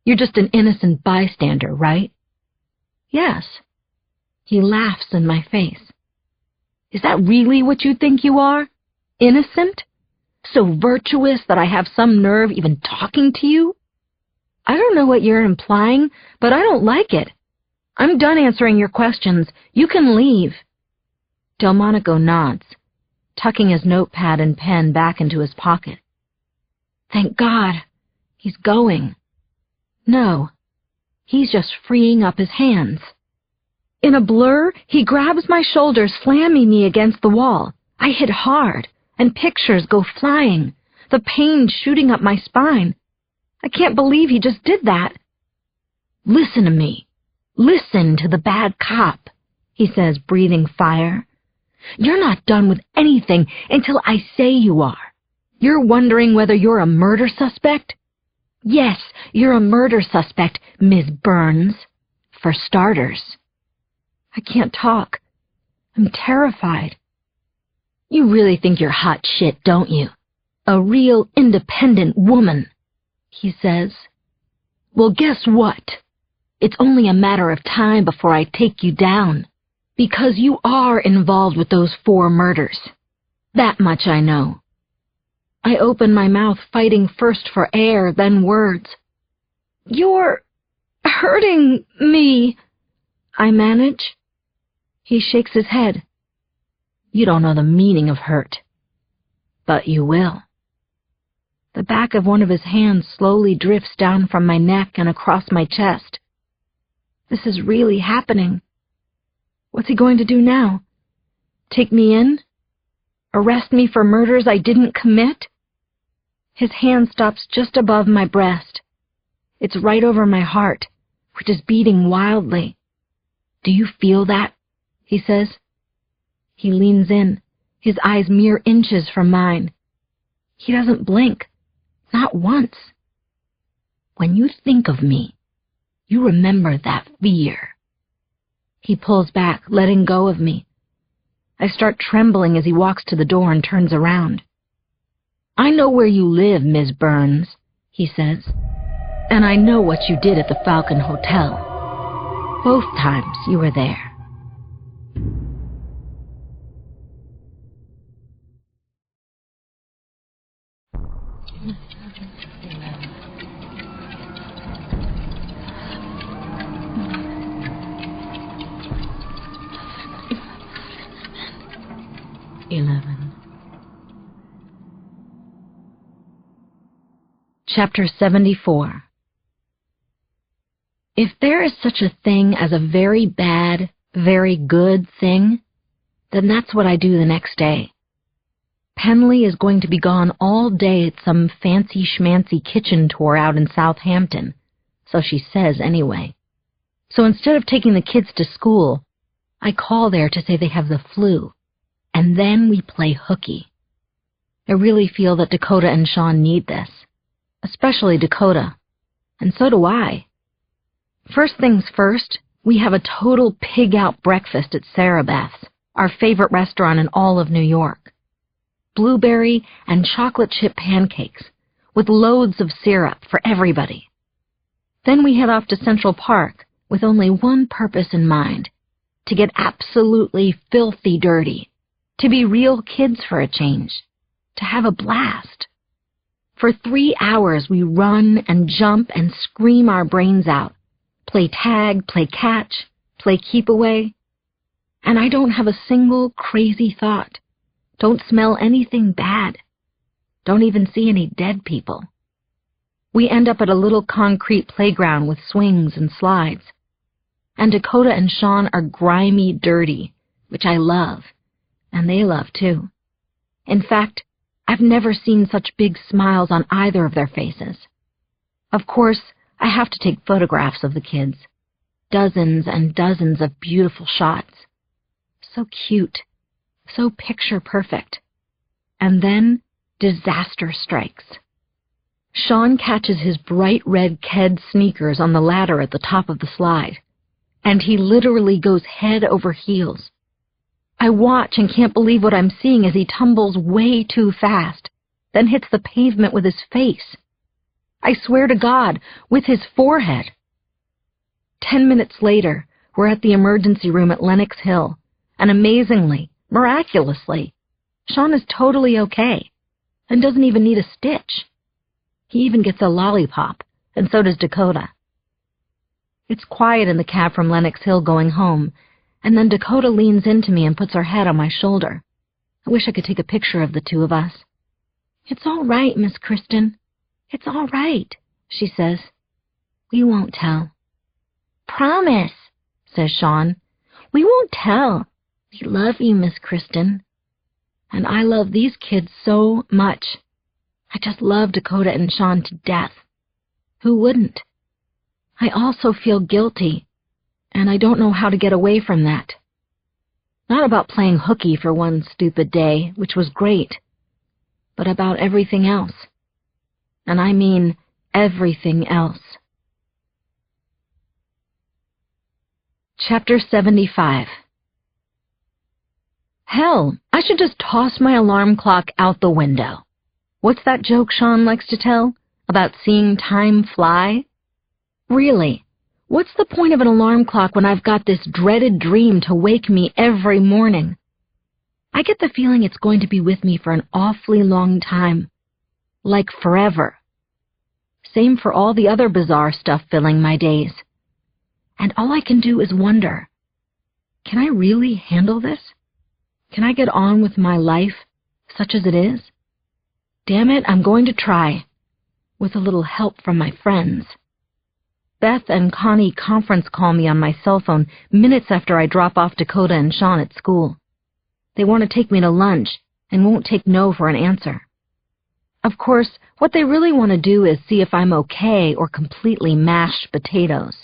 You're just an innocent bystander, right? Yes. He laughs in my face. Is that really what you think you are? Innocent? So virtuous that I have some nerve even talking to you? I don't know what you're implying, but I don't like it. I'm done answering your questions. You can leave. Delmonico nods, tucking his notepad and pen back into his pocket. Thank God. He's going. No. He's just freeing up his hands. In a blur, he grabs my shoulder, slamming me against the wall. I hit hard, and pictures go flying, the pain shooting up my spine. I can't believe he just did that. Listen to me. Listen to the bad cop, he says, breathing fire. You're not done with anything until I say you are. You're wondering whether you're a murder suspect? Yes, you're a murder suspect, Ms. Burns. For starters. I can't talk. I'm terrified. You really think you're hot shit, don't you? A real independent woman, he says. Well, guess what? It's only a matter of time before I take you down, because you are involved with those 4 murders. That much I know. I open my mouth, fighting first for air, then words. You're hurting me, I manage. He shakes his head. You don't know the meaning of hurt. But you will. The back of one of his hands slowly drifts down from my neck and across my chest. This is really happening. What's he going to do now? Take me in? Arrest me for murders I didn't commit? His hand stops just above my breast. It's right over my heart, which is beating wildly. Do you feel that? He says. He leans in, his eyes mere inches from mine. He doesn't blink, not once. When you think of me, you remember that fear. He pulls back, letting go of me. I start trembling as he walks to the door and turns around. I know where you live, Ms. Burns, he says, and I know what you did at the Falcon Hotel. Both times you were there. Chapter 74. If there is such a thing as a very bad, very good thing, then that's what I do the next day. Penley is going to be gone all day at some fancy-schmancy kitchen tour out in Southampton, so she says anyway. So instead of taking the kids to school, I call there to say they have the flu, and then we play hooky. I really feel that Dakota and Sean need this. Especially Dakota, and so do I. First things first, we have a total pig-out breakfast at Sarah Beth's, our favorite restaurant in all of New York. Blueberry and chocolate chip pancakes, with loads of syrup for everybody. Then we head off to Central Park with only one purpose in mind, to get absolutely filthy dirty, to be real kids for a change, to have a blast. For 3 hours we run and jump and scream our brains out, play tag, play catch, play keep away. And I don't have a single crazy thought, don't smell anything bad, don't even see any dead people. We end up at a little concrete playground with swings and slides. And Dakota and Sean are grimy dirty, which I love, and they love too. In fact, I've never seen such big smiles on either of their faces. Of course, I have to take photographs of the kids. Dozens and dozens of beautiful shots. So cute. So picture perfect. And then, disaster strikes. Sean catches his bright red Ked sneakers on the ladder at the top of the slide, and he literally goes head over heels. I watch and can't believe what I'm seeing as he tumbles way too fast, then hits the pavement with his face. I swear to God, with his forehead. 10 minutes later, we're at the emergency room at Lenox Hill, and amazingly, miraculously, Sean is totally okay, and doesn't even need a stitch. He even gets a lollipop, and so does Dakota. It's quiet in the cab from Lenox Hill going home, and then Dakota leans into me and puts her head on my shoulder. I wish I could take a picture of the two of us. It's all right, Miss Kristin. It's all right, she says. We won't tell. Promise, says Sean. We won't tell. We love you, Miss Kristin. And I love these kids so much. I just love Dakota and Sean to death. Who wouldn't? I also feel guilty, and I don't know how to get away from that. Not about playing hooky for one stupid day, which was great, but about everything else. And I mean everything else. Chapter 75. Hell, I should just toss my alarm clock out the window. What's that joke Sean likes to tell about seeing time fly? Really, what's the point of an alarm clock when I've got this dreaded dream to wake me every morning? I get the feeling it's going to be with me for an awfully long time, like forever. Same for all the other bizarre stuff filling my days. And all I can do is wonder, can I really handle this? Can I get on with my life, such as it is? Damn it, I'm going to try, with a little help from my friends. Beth and Connie conference call me on my cell phone minutes after I drop off Dakota and Sean at school. They want to take me to lunch and won't take no for an answer. Of course, what they really want to do is see if I'm okay or completely mashed potatoes.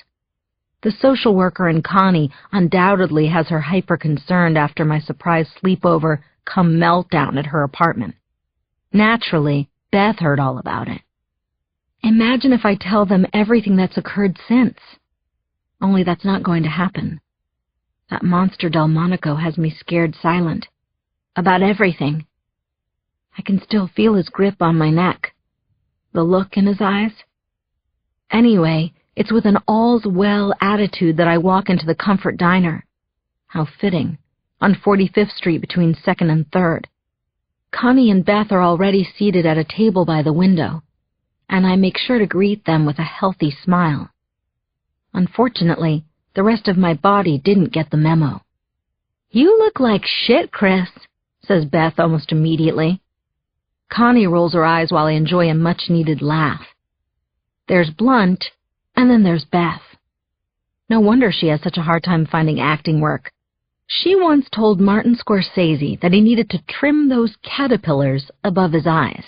The social worker in Connie undoubtedly has her hyper-concerned after my surprise sleepover come meltdown at her apartment. Naturally, Beth heard all about it. Imagine if I tell them everything that's occurred since. Only that's not going to happen. That monster Delmonico has me scared silent. About everything. I can still feel his grip on my neck. The look in his eyes. Anyway, it's with an all's-well attitude that I walk into the Comfort Diner. How fitting. On 45th Street between 2nd and 3rd. Connie and Beth are already seated at a table by the window, and I make sure to greet them with a healthy smile. Unfortunately, the rest of my body didn't get the memo. "You look like shit, Chris," says Beth almost immediately. Connie rolls her eyes while I enjoy a much-needed laugh. There's Blunt, and then there's Beth. No wonder she has such a hard time finding acting work. She once told Martin Scorsese that he needed to trim those caterpillars above his eyes.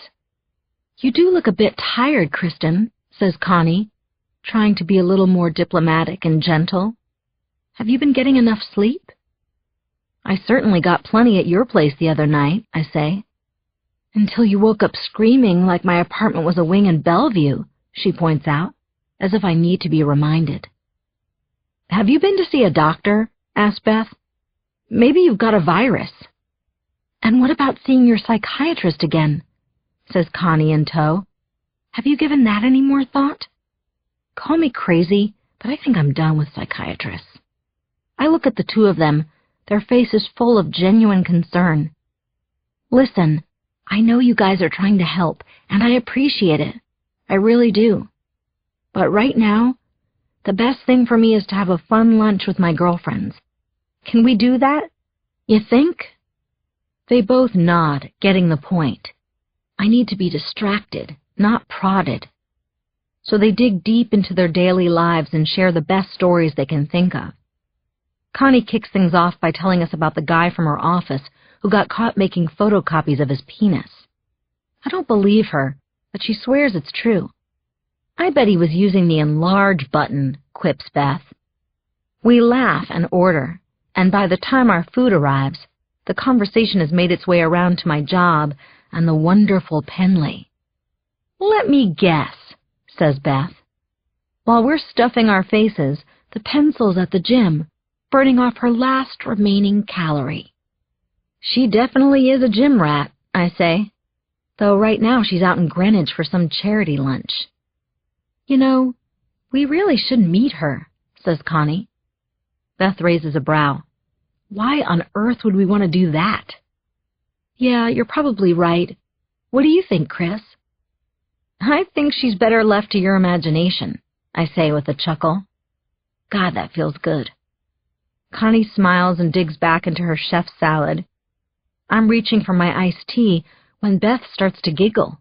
"You do look a bit tired, Kristin," says Connie, trying to be a little more diplomatic and gentle. "Have you been getting enough sleep?" "I certainly got plenty at your place the other night," I say. "Until you woke up screaming like my apartment was a wing in Bellevue," she points out, as if I need to be reminded. "Have you been to see a doctor?" asks Beth. "Maybe you've got a virus." "And what about seeing your psychiatrist again?" says Connie in tow. "Have you given that any more thought?" Call me crazy, but I think I'm done with psychiatrists. I look at the two of them, their faces full of genuine concern. "Listen, I know you guys are trying to help, and I appreciate it. I really do. But right now, the best thing for me is to have a fun lunch with my girlfriends. Can we do that? You think?" They both nod, getting the point. I need to be distracted, not prodded. So they dig deep into their daily lives and share the best stories they can think of. Connie kicks things off by telling us about the guy from her office who got caught making photocopies of his penis. I don't believe her, but she swears it's true. "I bet he was using the enlarge button," quips Beth. We laugh and order, and by the time our food arrives, the conversation has made its way around to my job and the wonderful Penley. "Let me guess," says Beth. While we're stuffing our faces, the pencil's at the gym, burning off her last remaining calorie. "She definitely is a gym rat," I say, though right now she's out in Greenwich for some charity lunch. "You know, we really should meet her," says Connie. Beth raises a brow. "Why on earth would we want to do that?" "Yeah, you're probably right. What do you think, Chris?" "I think she's better left to your imagination," I say with a chuckle. God, that feels good. Connie smiles and digs back into her chef's salad. I'm reaching for my iced tea when Beth starts to giggle.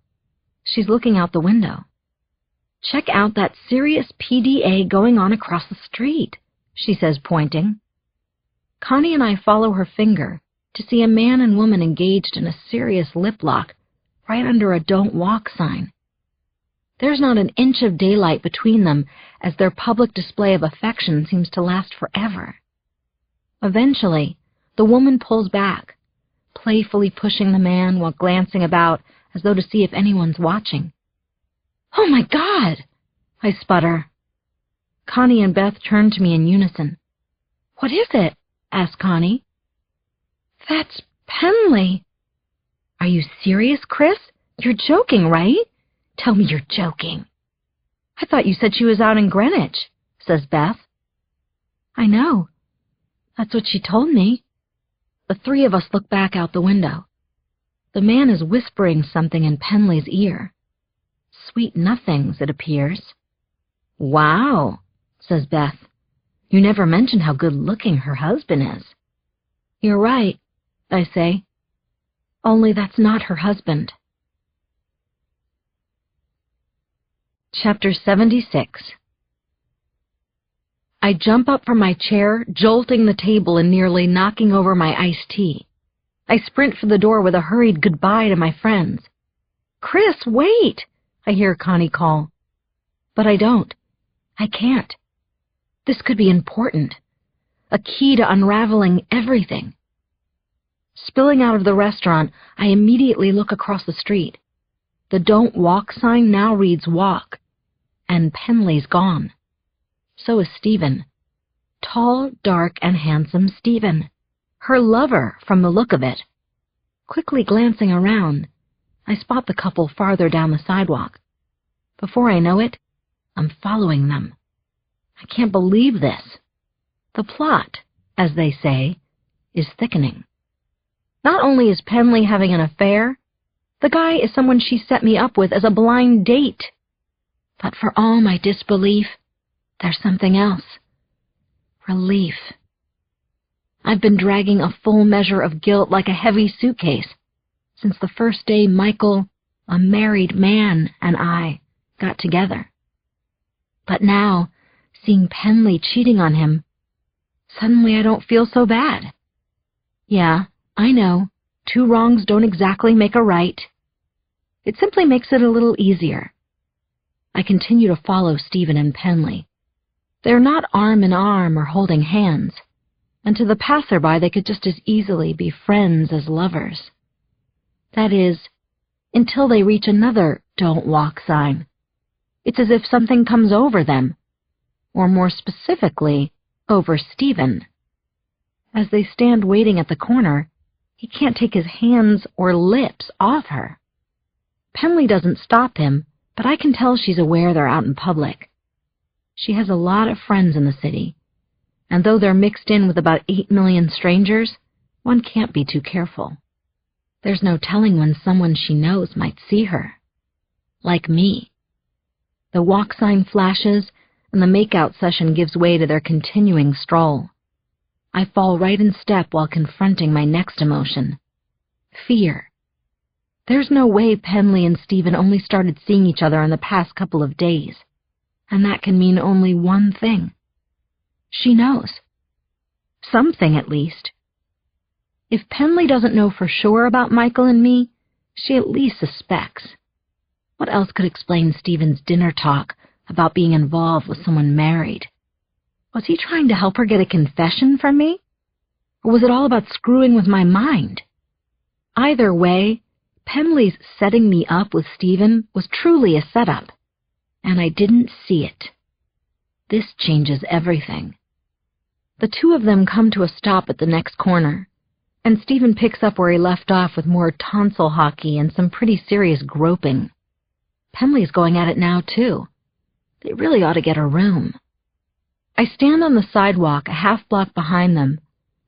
She's looking out the window. "Check out that serious PDA going on across the street," she says, pointing. Connie and I follow her finger to see a man and woman engaged in a serious lip lock right under a "Don't Walk" sign. There's not an inch of daylight between them, as their public display of affection seems to last forever. Eventually, the woman pulls back, playfully pushing the man while glancing about as though to see if anyone's watching. "Oh my God!" I sputter. Connie and Beth turn to me in unison. "What is it?" asks Connie. "That's Penley." "Are you serious, Chris? You're joking, right? Tell me you're joking." "I thought you said she was out in Greenwich," says Beth. "I know. That's what she told me." The three of us look back out the window. The man is whispering something in Penley's ear. Sweet nothings, it appears. "Wow," says Beth. "You never mentioned how good-looking her husband is." "You're right," I say. "Only that's not her husband." Chapter 76. I jump up from my chair, jolting the table and nearly knocking over my iced tea. I sprint for the door with a hurried goodbye to my friends. "Chris, wait!" I hear Connie call. But I don't. I can't. This could be important. A key to unraveling everything. Spilling out of the restaurant, I immediately look across the street. The "Don't Walk" sign now reads "Walk," and Penley's gone. So is Stephen. Tall, dark, and handsome Stephen. Her lover, from the look of it. Quickly glancing around, I spot the couple farther down the sidewalk. Before I know it, I'm following them. I can't believe this. The plot, as they say, is thickening. Not only is Penley having an affair, the guy is someone she set me up with as a blind date. But for all my disbelief, there's something else. Relief. I've been dragging a full measure of guilt like a heavy suitcase since the first day Michael, a married man, and I got together. But now, seeing Penley cheating on him, suddenly I don't feel so bad. Yeah, I know, 2 wrongs don't exactly make a right. It simply makes it a little easier. I continue to follow Stephen and Penley. They're not arm in arm or holding hands, and to the passerby they could just as easily be friends as lovers. That is, until they reach another "Don't Walk" sign. It's as if something comes over them, or more specifically, over Stephen. As they stand waiting at the corner, he can't take his hands or lips off her. Penley doesn't stop him, but I can tell she's aware they're out in public. She has a lot of friends in the city, and though they're mixed in with about 8 million strangers, one can't be too careful. There's no telling when someone she knows might see her. Like me. The walk sign flashes, and the make-out session gives way to their continuing stroll. I fall right in step while confronting my next emotion. Fear. There's no way Penley and Stephen only started seeing each other in the past couple of days, and that can mean only one thing. She knows. Something, at least. If Penley doesn't know for sure about Michael and me, she at least suspects. What else could explain Stephen's dinner talk about being involved with someone married? Was he trying to help her get a confession from me? Or was it all about screwing with my mind? Either way, Penley's setting me up with Stephen was truly a setup, and I didn't see it. This changes everything. The two of them come to a stop at the next corner, and Stephen picks up where he left off with more tonsil hockey and some pretty serious groping. Penley's going at it now, too. They really ought to get a room. I stand on the sidewalk a half-block behind them,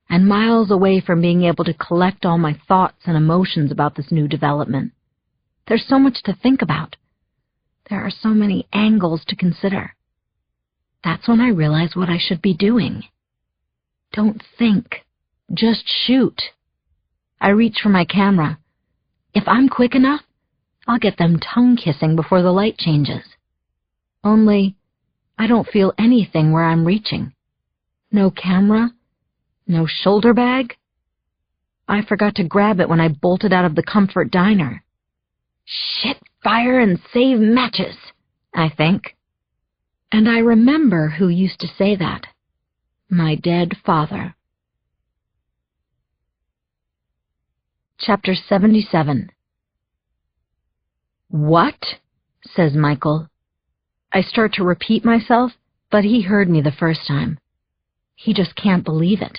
and miles away from being able to collect all my thoughts and emotions about this new development. There's so much to think about. There are so many angles to consider. That's when I realize what I should be doing. Don't think. Just shoot. I reach for my camera. If I'm quick enough, I'll get them tongue-kissing before the light changes. Only, I don't feel anything where I'm reaching. No camera, no shoulder bag. I forgot to grab it when I bolted out of the Comfort Diner. Shit, fire, and save matches. I think. And I remember who used to say that. My dead father. Chapter 77. What? Says Michael. I start to repeat myself, but he heard me the first time. He just can't believe it.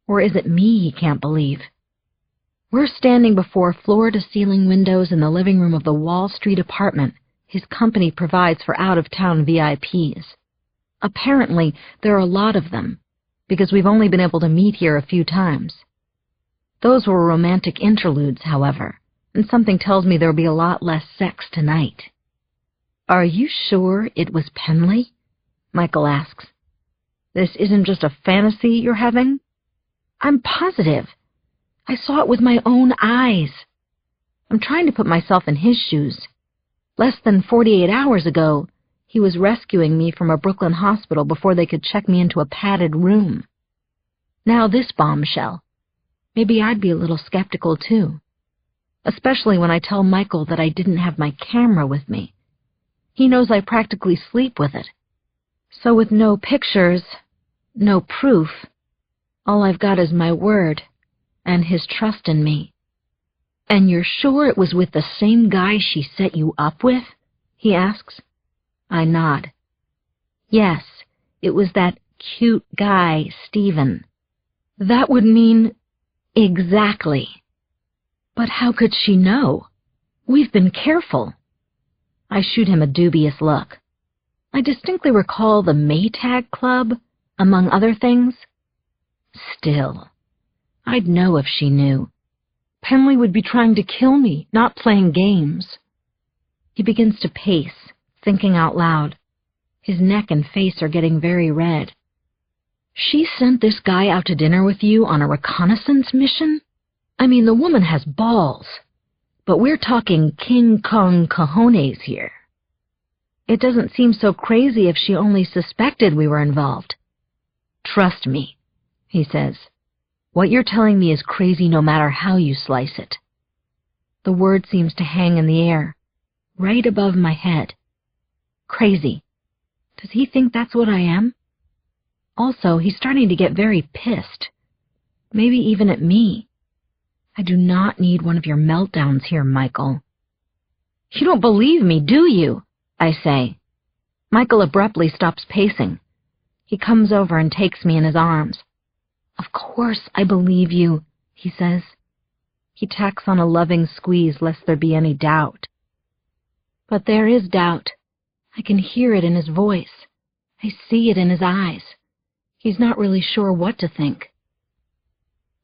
Or is it me he can't believe? We're standing before floor-to-ceiling windows in the living room of the Wall Street apartment his company provides for out-of-town VIPs. Apparently, there are a lot of them, because we've only been able to meet here a few times. Those were romantic interludes, however, and something tells me there'll be a lot less sex tonight. Are you sure it was Penley? Michael asks. This isn't just a fantasy you're having? I'm positive. I saw it with my own eyes. I'm trying to put myself in his shoes. Less than 48 hours ago, he was rescuing me from a Brooklyn hospital before they could check me into a padded room. Now this bombshell. Maybe I'd be a little skeptical too. Especially when I tell Michael that I didn't have my camera with me. He knows I practically sleep with it. So with no pictures, no proof, all I've got is my word and his trust in me. And you're sure it was with the same guy she set you up with? He asks. I nod. Yes, it was that cute guy, Stephen. That would mean... Exactly. But how could she know? We've been careful. I shoot him a dubious look. I distinctly recall the Maytag Club, among other things. Still, I'd know if she knew. Penley would be trying to kill me, not playing games. He begins to pace, thinking out loud. His neck and face are getting very red. She sent this guy out to dinner with you on a reconnaissance mission? I mean, the woman has balls. But we're talking King Kong cojones here. It doesn't seem so crazy if she only suspected we were involved. Trust me, he says. What you're telling me is crazy no matter how you slice it. The word seems to hang in the air, right above my head. Crazy. Does he think that's what I am? Also, he's starting to get very pissed. Maybe even at me. I do not need one of your meltdowns here, Michael. You don't believe me, do you? I say. Michael abruptly stops pacing. He comes over and takes me in his arms. Of course I believe you, he says. He tacks on a loving squeeze lest there be any doubt. But there is doubt. I can hear it in his voice. I see it in his eyes. He's not really sure what to think.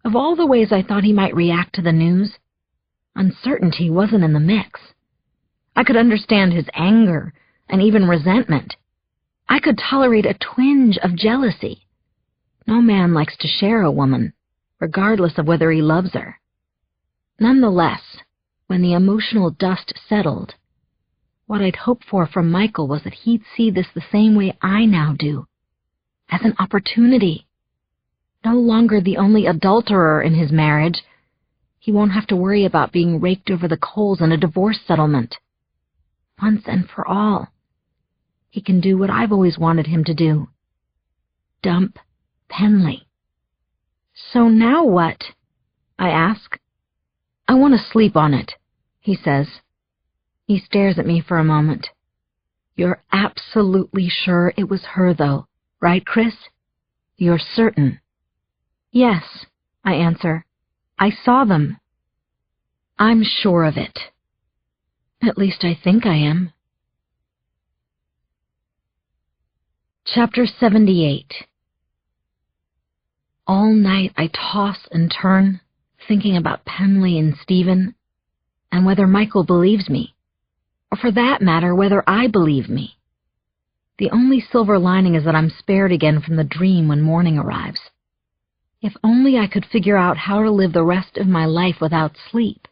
Of all the ways I thought he might react to the news, uncertainty wasn't in the mix. I could understand his anger and even resentment. I could tolerate a twinge of jealousy. No man likes to share a woman, regardless of whether he loves her. Nonetheless, when the emotional dust settled, what I'd hoped for from Michael was that he'd see this the same way I now do, as an opportunity. No longer the only adulterer in his marriage, he won't have to worry about being raked over the coals in a divorce settlement. Once and for all, he can do what I've always wanted him to do. Dump Penley. So now what? I ask. I want to sleep on it, he says. He stares at me for a moment. You're absolutely sure it was her, though, right, Chris? You're certain? Yes, I answer. I saw them. I'm sure of it. At least I think I am. Chapter 78. All night I toss and turn, thinking about Penley and Stephen, and whether Michael believes me, or for that matter, whether I believe me. The only silver lining is that I'm spared again from the dream when morning arrives. If only I could figure out how to live the rest of my life without sleep,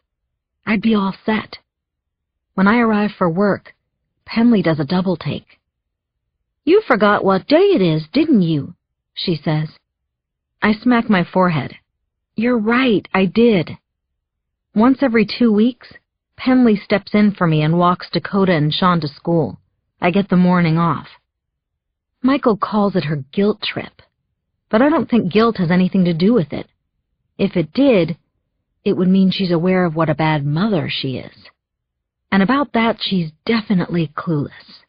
I'd be all set. When I arrive for work, Penley does a double take. You forgot what day it is, didn't you? She says. I smack my forehead. You're right, I did. Once every 2 weeks, Penley steps in for me and walks Dakota and Sean to school. I get the morning off. Michael calls it her guilt trip, but I don't think guilt has anything to do with it. If it did, it would mean she's aware of what a bad mother she is. And about that, she's definitely clueless.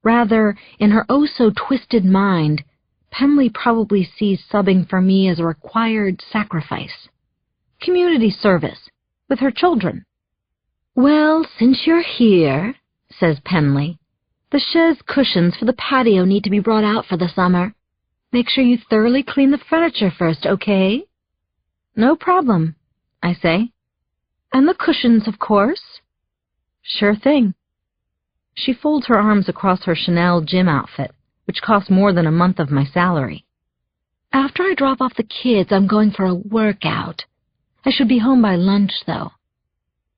Rather, in her oh-so-twisted mind, Penley probably sees subbing for me as a required sacrifice. Community service, with her children. "Well, since you're here," says Penley, "the chaise cushions for the patio need to be brought out for the summer. Make sure you thoroughly clean the furniture first, okay?" "No problem," I say. "And the cushions, of course." "Sure thing." She folds her arms across her Chanel gym outfit, which costs more than a month of my salary. "After I drop off the kids, I'm going for a workout. I should be home by lunch, though."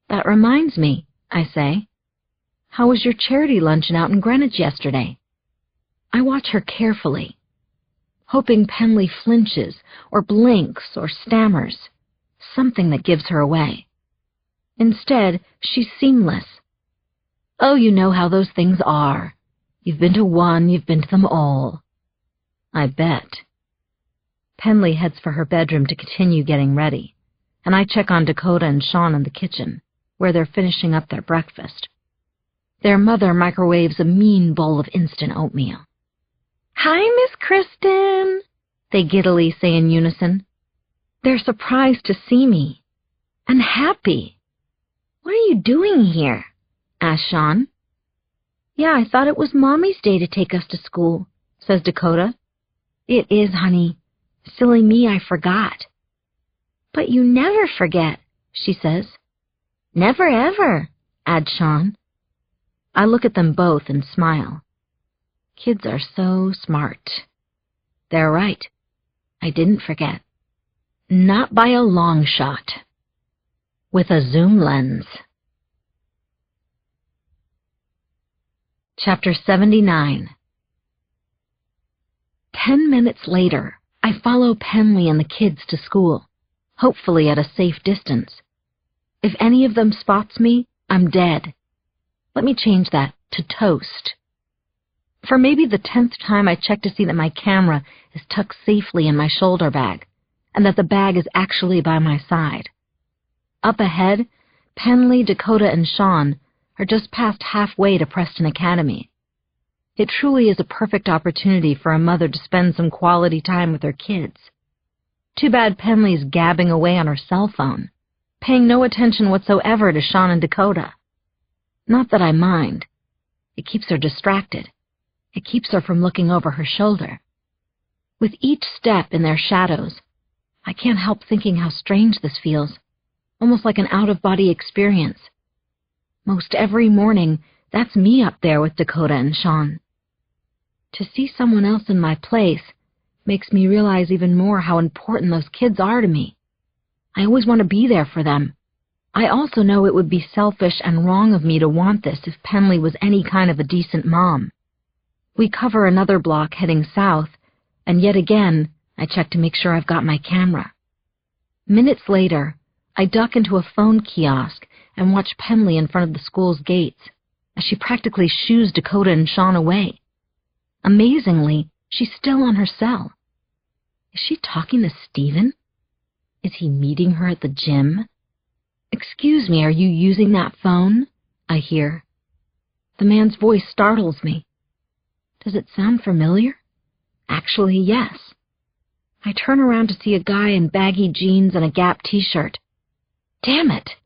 "That reminds me," I say. "How was your charity luncheon out in Greenwich yesterday?" I watch her carefully, hoping Penley flinches or blinks or stammers, something that gives her away. Instead, she's seamless. "Oh, you know how those things are. You've been to one, you've been to them all." I bet. Penley heads for her bedroom to continue getting ready, and I check on Dakota and Sean in the kitchen, where they're finishing up their breakfast. Their mother microwaves a mean bowl of instant oatmeal. "Hi, Miss Kristin," they giddily say in unison. They're surprised to see me, and happy. "What are you doing here?" asks Sean. "Yeah, I thought it was Mommy's day to take us to school," says Dakota. "It is, honey. Silly me, I forgot." "But you never forget," she says. "Never ever," adds Sean. I look at them both and smile. Kids are so smart. They're right. I didn't forget. Not by a long shot. With a zoom lens. Chapter 79. 10 minutes later, I follow Penley and the kids to school, hopefully at a safe distance. If any of them spots me, I'm dead. Let me change that to toast. For maybe the 10th time, I check to see that my camera is tucked safely in my shoulder bag, and that the bag is actually by my side. Up ahead, Penley, Dakota, and Sean are just past halfway to Preston Academy. It truly is a perfect opportunity for a mother to spend some quality time with her kids. Too bad Penley's gabbing away on her cell phone, paying no attention whatsoever to Sean and Dakota. Not that I mind. It keeps her distracted. It keeps her from looking over her shoulder. With each step in their shadows, I can't help thinking how strange this feels, almost like an out-of-body experience. Most every morning, that's me up there with Dakota and Sean. To see someone else in my place makes me realize even more how important those kids are to me. I always want to be there for them. I also know it would be selfish and wrong of me to want this if Penley was any kind of a decent mom. We cover another block heading south, and yet again, I check to make sure I've got my camera. Minutes later, I duck into a phone kiosk and watch Penley in front of the school's gates as she practically shoos Dakota and Sean away. Amazingly, she's still on her cell. Is she talking to Stephen? Is he meeting her at the gym? "Excuse me, are you using that phone?" I hear. The man's voice startles me. Does it sound familiar? Actually, yes. I turn around to see a guy in baggy jeans and a Gap t-shirt. Damn it!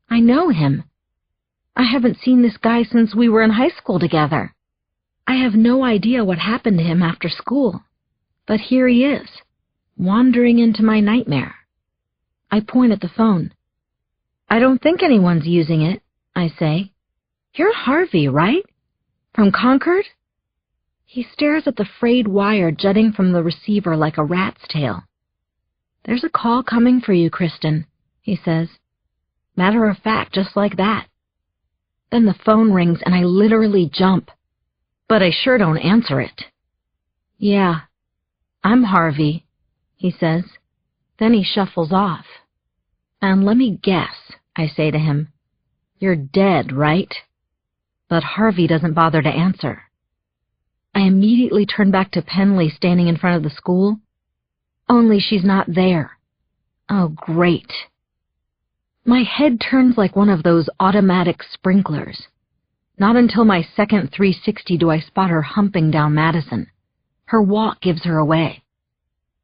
I know him. I haven't seen this guy since we were in high school together. I have no idea what happened to him after school, but here he is, wandering into my nightmare. I point at the phone. "I don't think anyone's using it," I say. "You're Harvey, right? From Concord?" He stares at the frayed wire jutting from the receiver like a rat's tail. "There's a call coming for you, Kristin," he says. Matter of fact, just like that. Then the phone rings and I literally jump. But I sure don't answer it. "Yeah, I'm Harvey," he says. Then he shuffles off. "And let me guess," I say to him. "You're dead, right?" but Harvey doesn't bother to answer. I immediately turn back to Penley standing in front of the school. Only she's not there. Oh, great. My head turns like one of those automatic sprinklers. Not until my second 360 do I spot her humping down Madison. Her walk gives her away.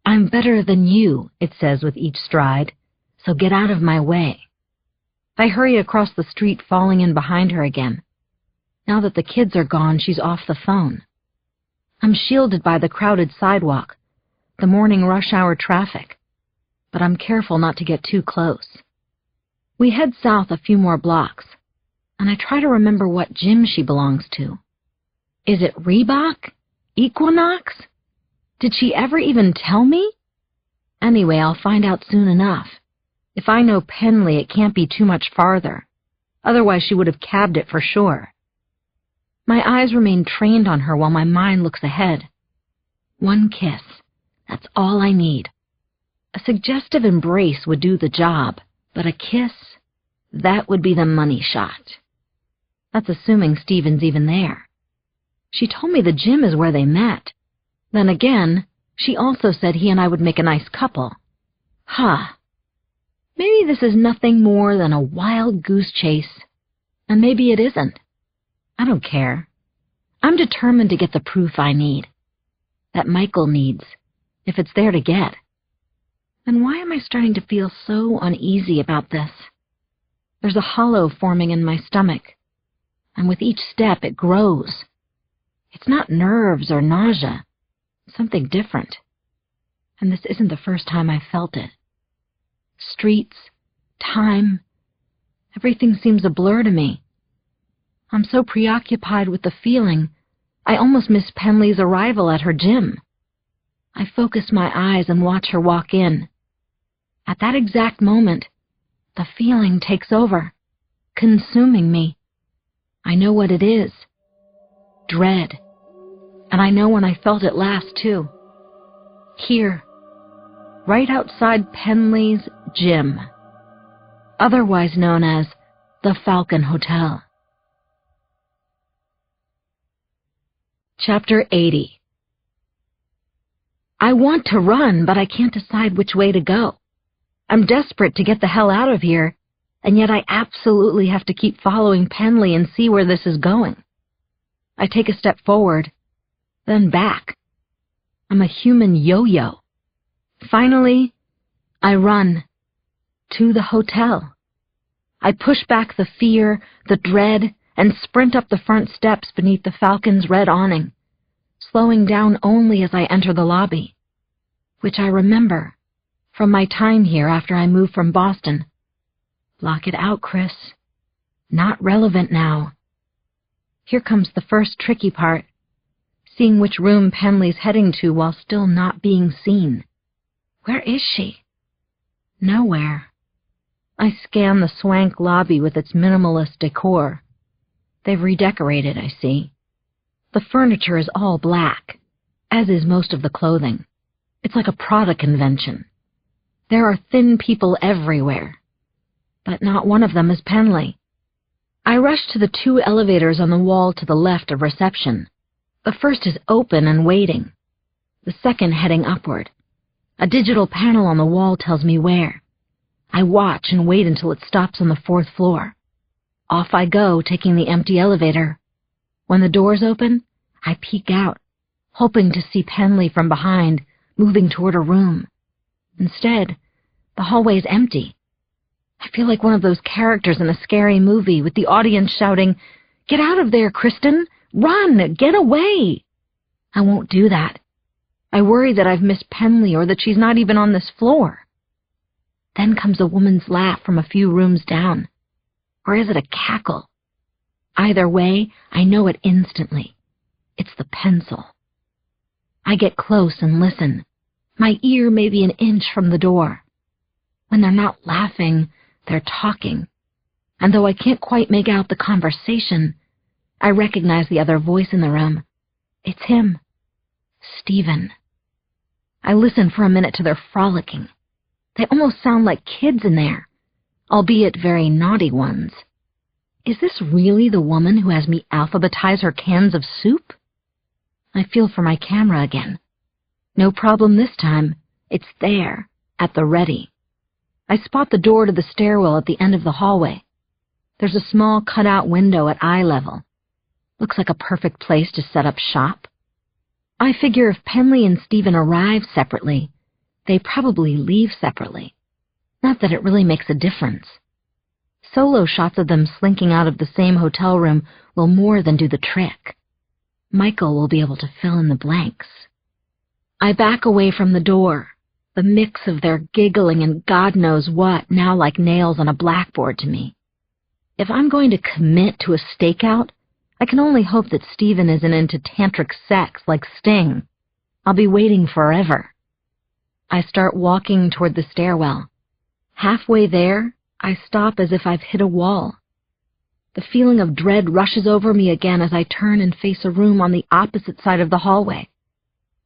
"I'm better than you," it says with each stride, "so get out of my way." I hurry across the street, falling in behind her again. Now that the kids are gone, she's off the phone. I'm shielded by the crowded sidewalk, the morning rush hour traffic, but I'm careful not to get too close. We head south a few more blocks, and I try to remember what gym she belongs to. Is it Reebok? Equinox? Did she ever even tell me? Anyway, I'll find out soon enough. If I know Penley, it can't be too much farther. Otherwise, she would have cabbed it for sure. My eyes remain trained on her while my mind looks ahead. One kiss. That's all I need. A suggestive embrace would do the job, but a kiss, that would be the money shot. That's assuming Steven's even there. She told me the gym is where they met. Then again, she also said he and I would make a nice couple. Maybe this is nothing more than a wild goose chase, and maybe it isn't. I don't care. I'm determined to get the proof I need, that Michael needs, if it's there to get. Then why am I starting to feel so uneasy about this? There's a hollow forming in my stomach, and with each step it grows. It's not nerves or nausea, something different. And this isn't the first time I've felt it. Streets, time, everything seems a blur to me. I'm so preoccupied with the feeling, I almost miss Penley's arrival at her gym. I focus my eyes and watch her walk in. At that exact moment, the feeling takes over, consuming me. I know what it is. Dread. And I know when I felt it last, too. Here, right outside Penley's gym, otherwise known as the Falcon Hotel. Chapter 80. I want to run, but I can't decide which way to go. I'm desperate to get the hell out of here, and yet I absolutely have to keep following Penley and see where this is going. I take a step forward, then back. I'm a human yo-yo. Finally, I run to the hotel. I push back the fear, the dread, and sprint up the front steps beneath the Falcon's red awning, slowing down only as I enter the lobby, which I remember from my time here after I moved from Boston. Block it out, Chris. Not relevant now. Here comes the first tricky part, seeing which room Penley's heading to while still not being seen. Where is she? Nowhere. I scan the swank lobby with its minimalist decor. They've redecorated, I see. The furniture is all black, as is most of the clothing. It's like a Prada convention. There are thin people everywhere, but not one of them is Penley. I rush to the 2 elevators on the wall to the left of reception. The first is open and waiting, the second heading upward. A digital panel on the wall tells me where. I watch and wait until it stops on the 4th floor. Off I go, taking the empty elevator. When the doors open, I peek out, hoping to see Penley from behind, moving toward her room. Instead, the hallway is empty. I feel like one of those characters in a scary movie with the audience shouting, "Get out of there, Kristin! Run! Get away!" I won't do that. I worry that I've missed Penley or that she's not even on this floor. Then comes a woman's laugh from a few rooms down. Or is it a cackle? Either way, I know it instantly. It's the pencil. I get close and listen, my ear maybe an inch from the door. When they're not laughing, they're talking. And though I can't quite make out the conversation, I recognize the other voice in the room. It's him. Steven. I listen for a minute to their frolicking. They almost sound like kids in there, albeit very naughty ones. Is this really the woman who has me alphabetize her cans of soup? I feel for my camera again. No problem this time. It's there, at the ready. I spot the door to the stairwell at the end of the hallway. There's a small cutout window at eye level. Looks like a perfect place to set up shop. I figure if Penley and Stephen arrive separately, they probably leave separately. Not that it really makes a difference. Solo shots of them slinking out of the same hotel room will more than do the trick. Michael will be able to fill in the blanks. I back away from the door, the mix of their giggling and God knows what now like nails on a blackboard to me. If I'm going to commit to a stakeout, I can only hope that Stephen isn't into tantric sex like Sting. I'll be waiting forever. I start walking toward the stairwell. Halfway there, I stop as if I've hit a wall. The feeling of dread rushes over me again as I turn and face a room on the opposite side of the hallway.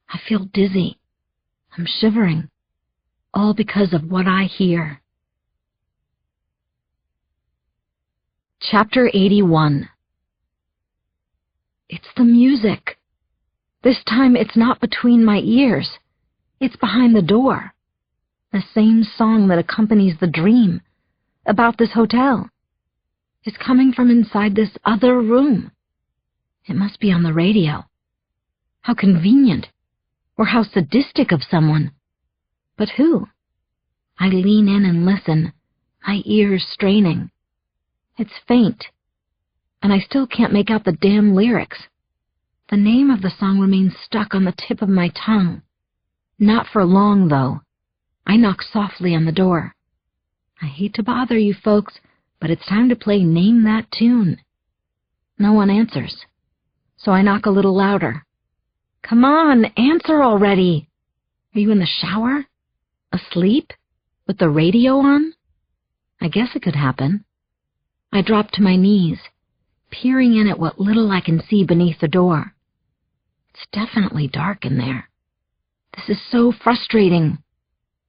I feel dizzy. I'm shivering. All because of what I hear. Chapter 81. It's the music. This time it's not between my ears. It's behind the door. The same song that accompanies the dream about this hotel. It's coming from inside this other room. It must be on the radio. How convenient, or how sadistic of someone. But who? I lean in and listen, my ears straining. It's faint, and I still can't make out the damn lyrics. The name of the song remains stuck on the tip of my tongue. Not for long, though. I knock softly on the door. I hate to bother you folks, but it's time to play Name That Tune. No one answers, so I knock a little louder. Come on, answer already. Are you in the shower? Asleep? With the radio on? I guess it could happen. I drop to my knees, peering in at what little I can see beneath the door. It's definitely dark in there. This is so frustrating.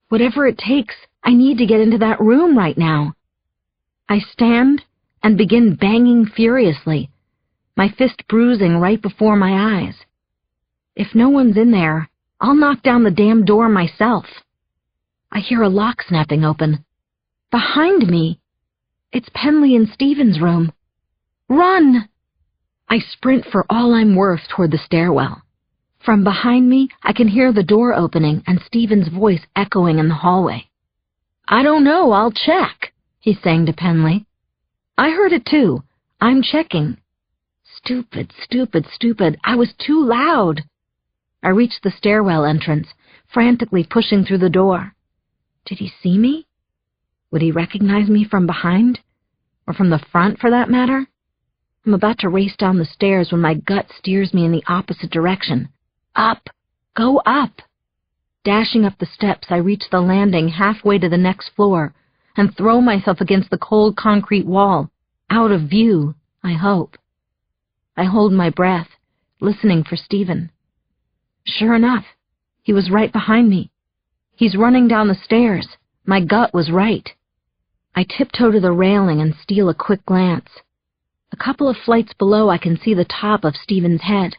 Whatever it takes, I need to get into that room right now. I stand and begin banging furiously, my fist bruising right before my eyes. If no one's in there, I'll knock down the damn door myself. I hear a lock snapping open. Behind me! It's Penley and Stephen's room. Run! I sprint for all I'm worth toward the stairwell. From behind me, I can hear the door opening and Stephen's voice echoing in the hallway. I don't know, I'll check, he sang to Penley. I heard it too. I'm checking. Stupid, stupid, stupid. I was too loud. I reached the stairwell entrance, frantically pushing through the door. Did he see me? Would he recognize me from behind? Or from the front, for that matter? I'm about to race down the stairs when my gut steers me in the opposite direction. Up! Go up! Dashing up the steps, I reach the landing halfway to the next floor and throw myself against the cold concrete wall, out of view, I hope. I hold my breath, listening for Stephen. Sure enough, he was right behind me. He's running down the stairs. My gut was right. I tiptoe to the railing and steal a quick glance. A couple of flights below, I can see the top of Stephen's head.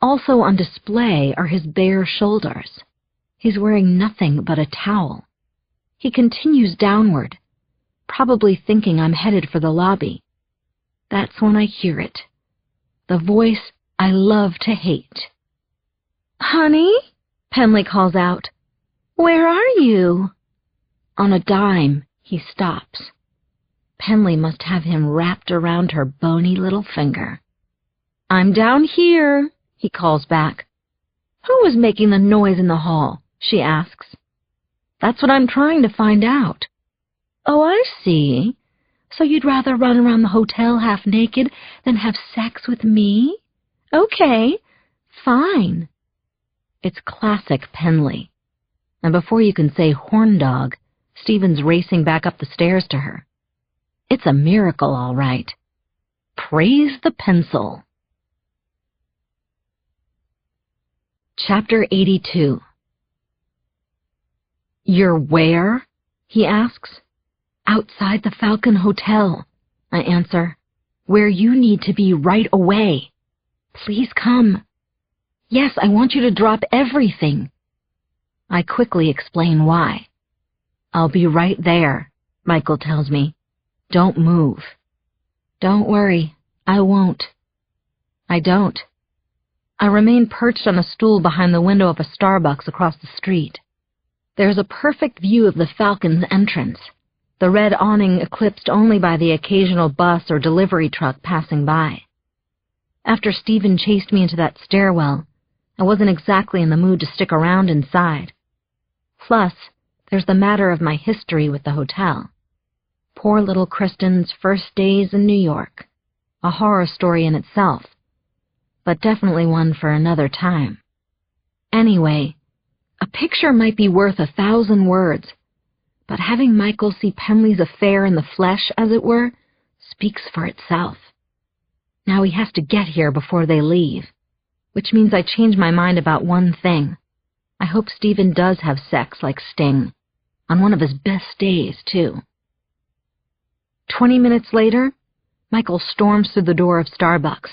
Also on display are his bare shoulders. He's wearing nothing but a towel. He continues downward, probably thinking I'm headed for the lobby. That's when I hear it. The voice I love to hate. Honey? Penley calls out. Where are you? On a dime, he stops. Penley must have him wrapped around her bony little finger. I'm down here, he calls back. Who was making the noise in the hall? She asks. That's what I'm trying to find out. Oh, I see. So you'd rather run around the hotel half naked than have sex with me? Okay, fine. It's classic Penley. And before you can say horn dog, Stephen's racing back up the stairs to her. It's a miracle, all right. Praise the pencil. Chapter 82. You're where? He asks. Outside the Falcon Hotel, I answer. Where you need to be right away. Please come. Yes, I want you to drop everything. I quickly explain why. I'll be right there, Michael tells me. Don't move. Don't worry, I won't. I don't. I remain perched on a stool behind the window of a Starbucks across the street. There's a perfect view of the Falcon's entrance, the red awning eclipsed only by the occasional bus or delivery truck passing by. After Stephen chased me into that stairwell, I wasn't exactly in the mood to stick around inside. Plus, there's the matter of my history with the hotel. Poor little Kristin's first days in New York. A horror story in itself, but definitely one for another time. Anyway, a picture might be worth 1,000 words, but having Michael see Penley's affair in the flesh, as it were, speaks for itself. Now he has to get here before they leave, which means I change my mind about one thing. I hope Stephen does have sex like Sting, on one of his best days, too. 20 minutes later, Michael storms through the door of Starbucks.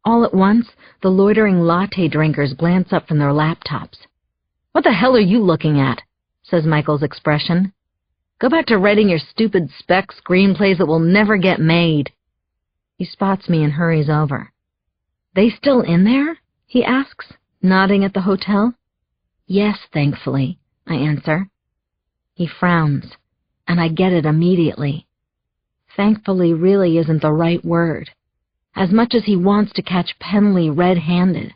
All at once, the loitering latte drinkers glance up from their laptops. "What the hell are you looking at?" says Michael's expression. "Go back to writing your stupid spec screenplays that will never get made." He spots me and hurries over. "They still in there?" he asks, nodding at the hotel. "Yes, thankfully," I answer. He frowns, and I get it immediately. Thankfully really isn't the right word. As much as he wants to catch Penley red-handed,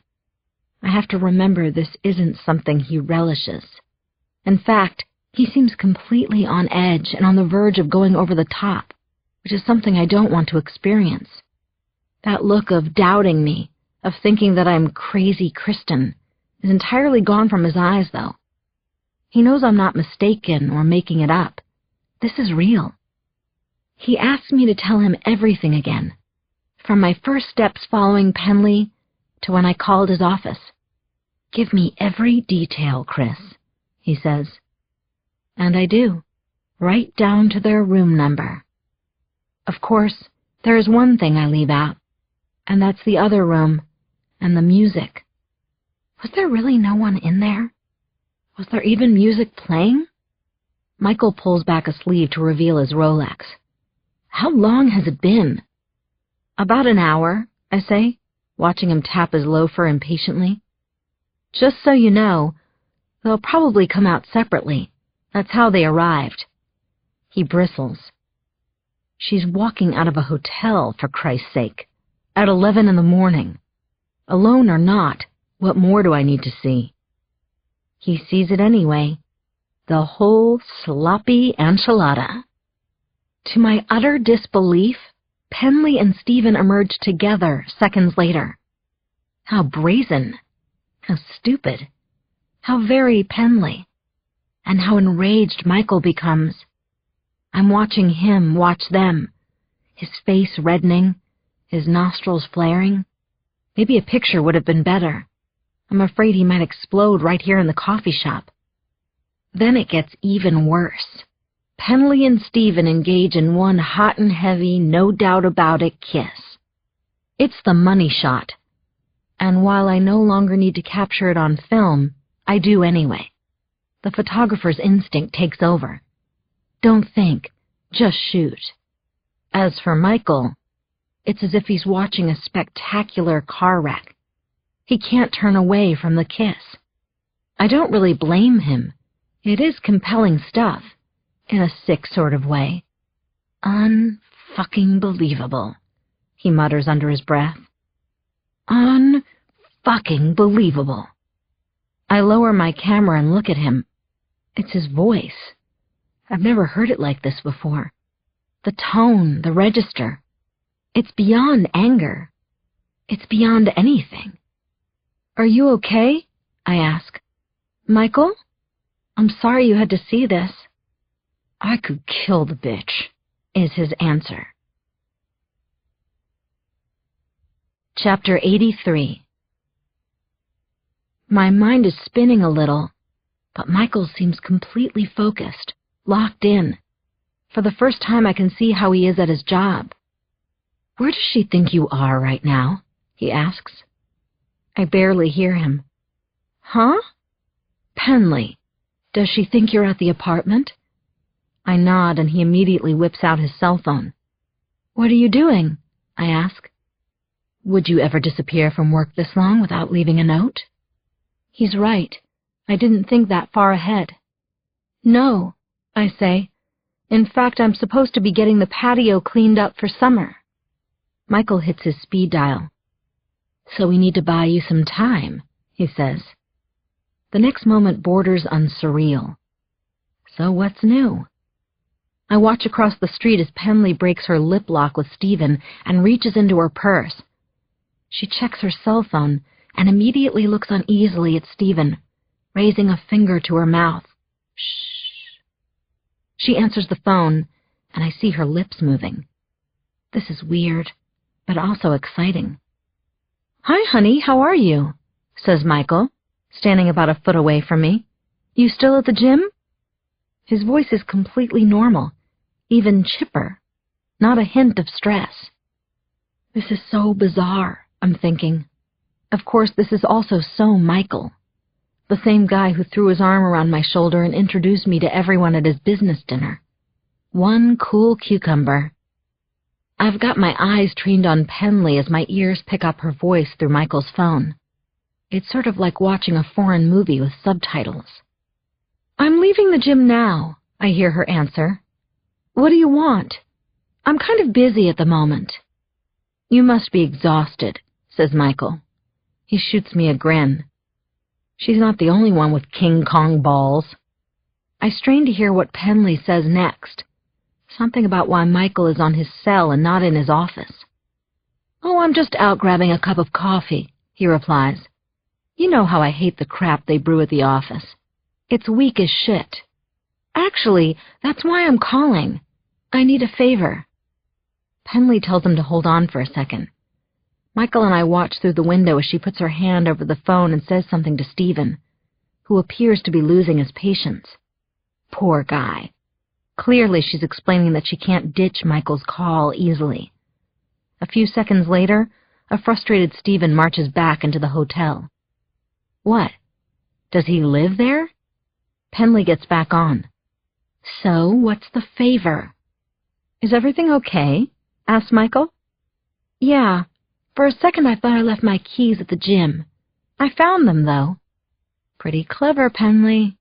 I have to remember this isn't something he relishes. In fact, he seems completely on edge and on the verge of going over the top, which is something I don't want to experience. That look of doubting me, of thinking that I'm crazy Kristin, is entirely gone from his eyes, though. He knows I'm not mistaken or making it up. This is real. He asks me to tell him everything again, from my first steps following Penley to when I called his office. "Give me every detail, Chris," he says. And I do, right down to their room number. Of course, there is one thing I leave out, and that's the other room and the music. Was there really no one in there? Was there even music playing? Michael pulls back a sleeve to reveal his Rolex. "How long has it been?" "About an hour," I say, watching him tap his loafer impatiently. "Just so you know, they'll probably come out separately. That's how they arrived." He bristles. "She's walking out of a hotel, for Christ's sake, at 11 in the morning. Alone or not, what more do I need to see?" He sees it anyway. The whole sloppy enchilada. To my utter disbelief, Penley and Stephen emerged together seconds later. How brazen. How stupid. How very Penley. And how enraged Michael becomes. I'm watching him watch them, his face reddening, his nostrils flaring. Maybe a picture would have been better. I'm afraid he might explode right here in the coffee shop. Then it gets even worse. Penley and Stephen engage in one hot and heavy, no doubt about it, kiss. It's the money shot. And while I no longer need to capture it on film, I do anyway. The photographer's instinct takes over. Don't think, just shoot. As for Michael, it's as if he's watching a spectacular car wreck. He can't turn away from the kiss. I don't really blame him. It is compelling stuff, in a sick sort of way. "Un-fucking-believable," he mutters under his breath. "Un-fucking-believable." I lower my camera and look at him. It's his voice. I've never heard it like this before. The tone, the register. It's beyond anger. It's beyond anything. "Are you okay?" I ask. "Michael? I'm sorry you had to see this." "I could kill the bitch," is his answer. Chapter 83. My mind is spinning a little, but Michael seems completely focused, locked in. For the first time I can see how he is at his job. Where does she think you are right now? He asks. I barely hear him. Huh? Penley, does she think you're at the apartment? I nod and he immediately whips out his cell phone. What are you doing? I ask. Would you ever disappear from work this long without leaving a note? He's right. I didn't think that far ahead. No, I say. In fact, I'm supposed to be getting the patio cleaned up for summer. Michael hits his speed dial. So we need to buy you some time, he says. The next moment borders on surreal. So what's new? I watch across the street as Penley breaks her lip lock with Stephen and reaches into her purse. She checks her cell phone and immediately looks uneasily at Stephen, raising a finger to her mouth. Shh. She answers the phone, and I see her lips moving. This is weird, but also exciting. Hi, honey, how are you? Says Michael, standing about a foot away from me. You still at the gym? His voice is completely normal, even chipper, not a hint of stress. This is so bizarre, I'm thinking. Of course, this is also so Michael, the same guy who threw his arm around my shoulder and introduced me to everyone at his business dinner. One cool cucumber. I've got my eyes trained on Penley as my ears pick up her voice through Michael's phone. It's sort of like watching a foreign movie with subtitles. I'm leaving the gym now, I hear her answer. What do you want? I'm kind of busy at the moment. You must be exhausted, says Michael. He shoots me a grin. She's not the only one with King Kong balls. I strain to hear what Penley says next. Something about why Michael is on his cell and not in his office. Oh, I'm just out grabbing a cup of coffee, he replies. You know how I hate the crap they brew at the office. It's weak as shit. Actually, that's why I'm calling. I need a favor. Penley tells him to hold on for a second. Michael and I watch through the window as she puts her hand over the phone and says something to Stephen, who appears to be losing his patience. Poor guy. Clearly she's explaining that she can't ditch Michael's call easily. A few seconds later, a frustrated Stephen marches back into the hotel. What? Does he live there? Penley gets back on. So, what's the favor? Is everything okay? Asks Michael. Yeah. For a second I thought I left my keys at the gym. I found them, though. Pretty clever, Penley.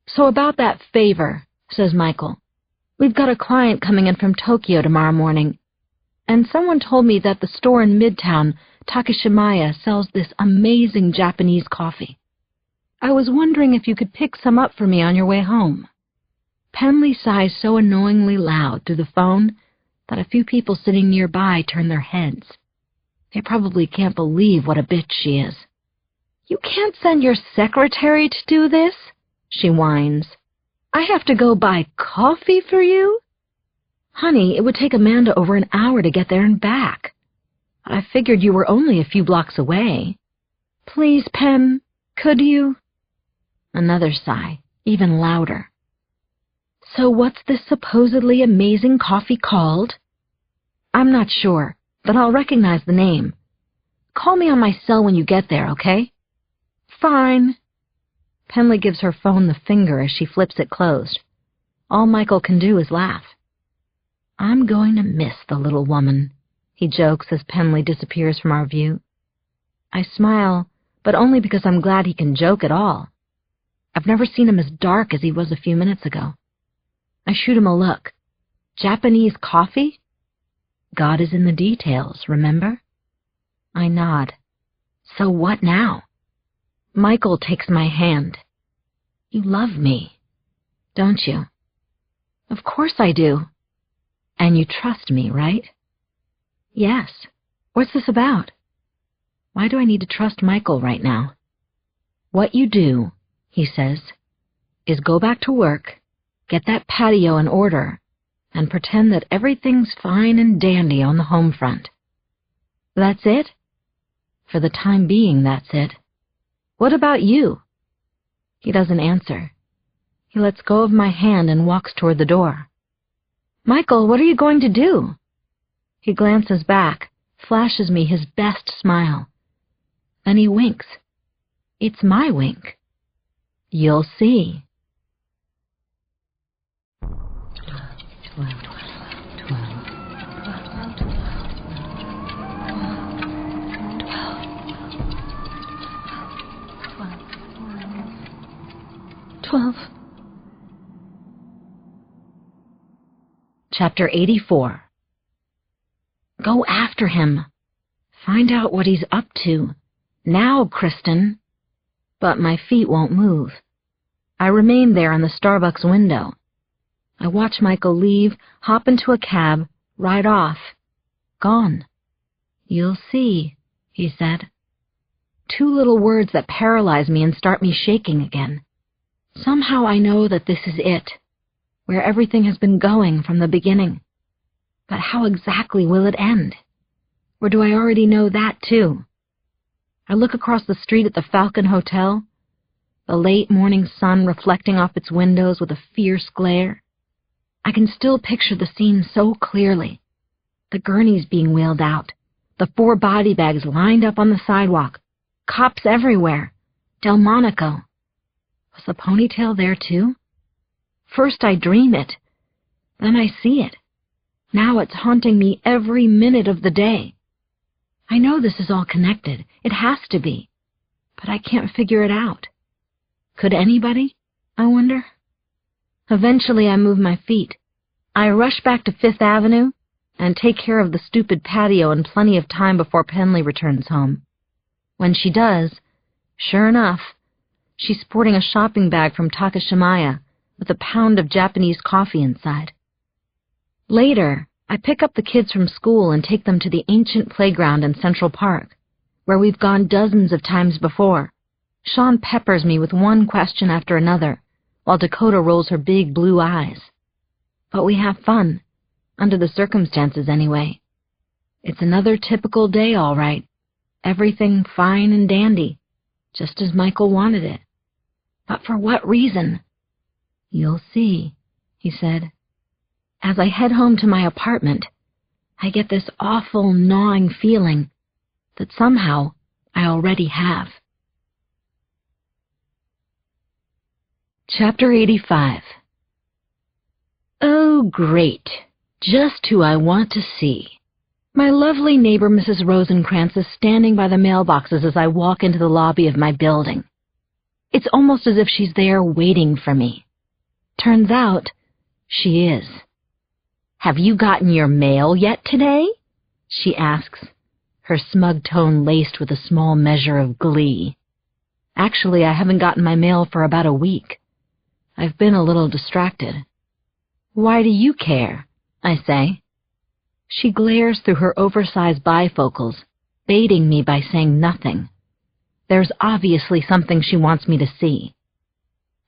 So about that favor, says Michael. We've got a client coming in from Tokyo tomorrow morning, and someone told me that the store in Midtown, Takashimaya, sells this amazing Japanese coffee. I was wondering if you could pick some up for me on your way home. Penley sighs so annoyingly loud through the phone that a few people sitting nearby turn their heads. They probably can't believe what a bitch she is. You can't send your secretary to do this, she whines. I have to go buy coffee for you? Honey, it would take Amanda over an hour to get there and back. I figured you were only a few blocks away. Please, Pen, could you? Another sigh, even louder. So what's this supposedly amazing coffee called? I'm not sure, but I'll recognize the name. Call me on my cell when you get there, okay? Fine. Penley gives her phone the finger as she flips it closed. All Michael can do is laugh. I'm going to miss the little woman, he jokes as Penley disappears from our view. I smile, but only because I'm glad he can joke at all. I've never seen him as dark as he was a few minutes ago. I shoot him a look. Japanese coffee? God is in the details, remember? I nod. So what now? Michael takes my hand. You love me, don't you? Of course I do. And you trust me, right? Yes. What's this about? Why do I need to trust Michael right now? What you do, he says, is go back to work, get that patio in order, and pretend that everything's fine and dandy on the home front. That's it? For the time being, that's it. What about you? He doesn't answer. He lets go of my hand and walks toward the door. Michael, what are you going to do? He glances back, flashes me his best smile. Then he winks. It's my wink. You'll see. 12. Chapter 84. Go after him. Find out what he's up to. Now, Kristin. But my feet won't move. I remain there in the Starbucks window. I watch Michael leave, hop into a cab, ride off. Gone. You'll see, he said. 2 little words that paralyze me and start me shaking again. Somehow I know that this is it, where everything has been going from the beginning. But how exactly will it end? Or do I already know that too? I look across the street at the Falcon Hotel, the late morning sun reflecting off its windows with a fierce glare. I can still picture the scene so clearly. The gurneys being wheeled out, the 4 body bags lined up on the sidewalk, cops everywhere, Delmonico. Was the ponytail there too? First I dream it, then I see it. Now it's haunting me every minute of the day. I know this is all connected. It has to be. But I can't figure it out. Could anybody, I wonder? Eventually I move my feet. I rush back to 5th Avenue and take care of the stupid patio in plenty of time before Penley returns home. When she does, sure enough, she's sporting a shopping bag from Takashimaya with a pound of Japanese coffee inside. Later, I pick up the kids from school and take them to the ancient playground in Central Park, where we've gone dozens of times before. Sean peppers me with one question after another, while Dakota rolls her big blue eyes. But we have fun, under the circumstances anyway. It's another typical day, all right. Everything fine and dandy, just as Michael wanted it. But for what reason? You'll see, he said. As I head home to my apartment, I get this awful gnawing feeling that somehow I already have. Chapter 85. Oh, great. Just who I want to see. My lovely neighbor Mrs. Rosencrantz is standing by the mailboxes as I walk into the lobby of my building. It's almost as if she's there waiting for me. Turns out, she is. Have you gotten your mail yet today? She asks, her smug tone laced with a small measure of glee. Actually, I haven't gotten my mail for about a week. I've been a little distracted. Why do you care? I say. She glares through her oversized bifocals, baiting me by saying nothing. There's obviously something she wants me to see.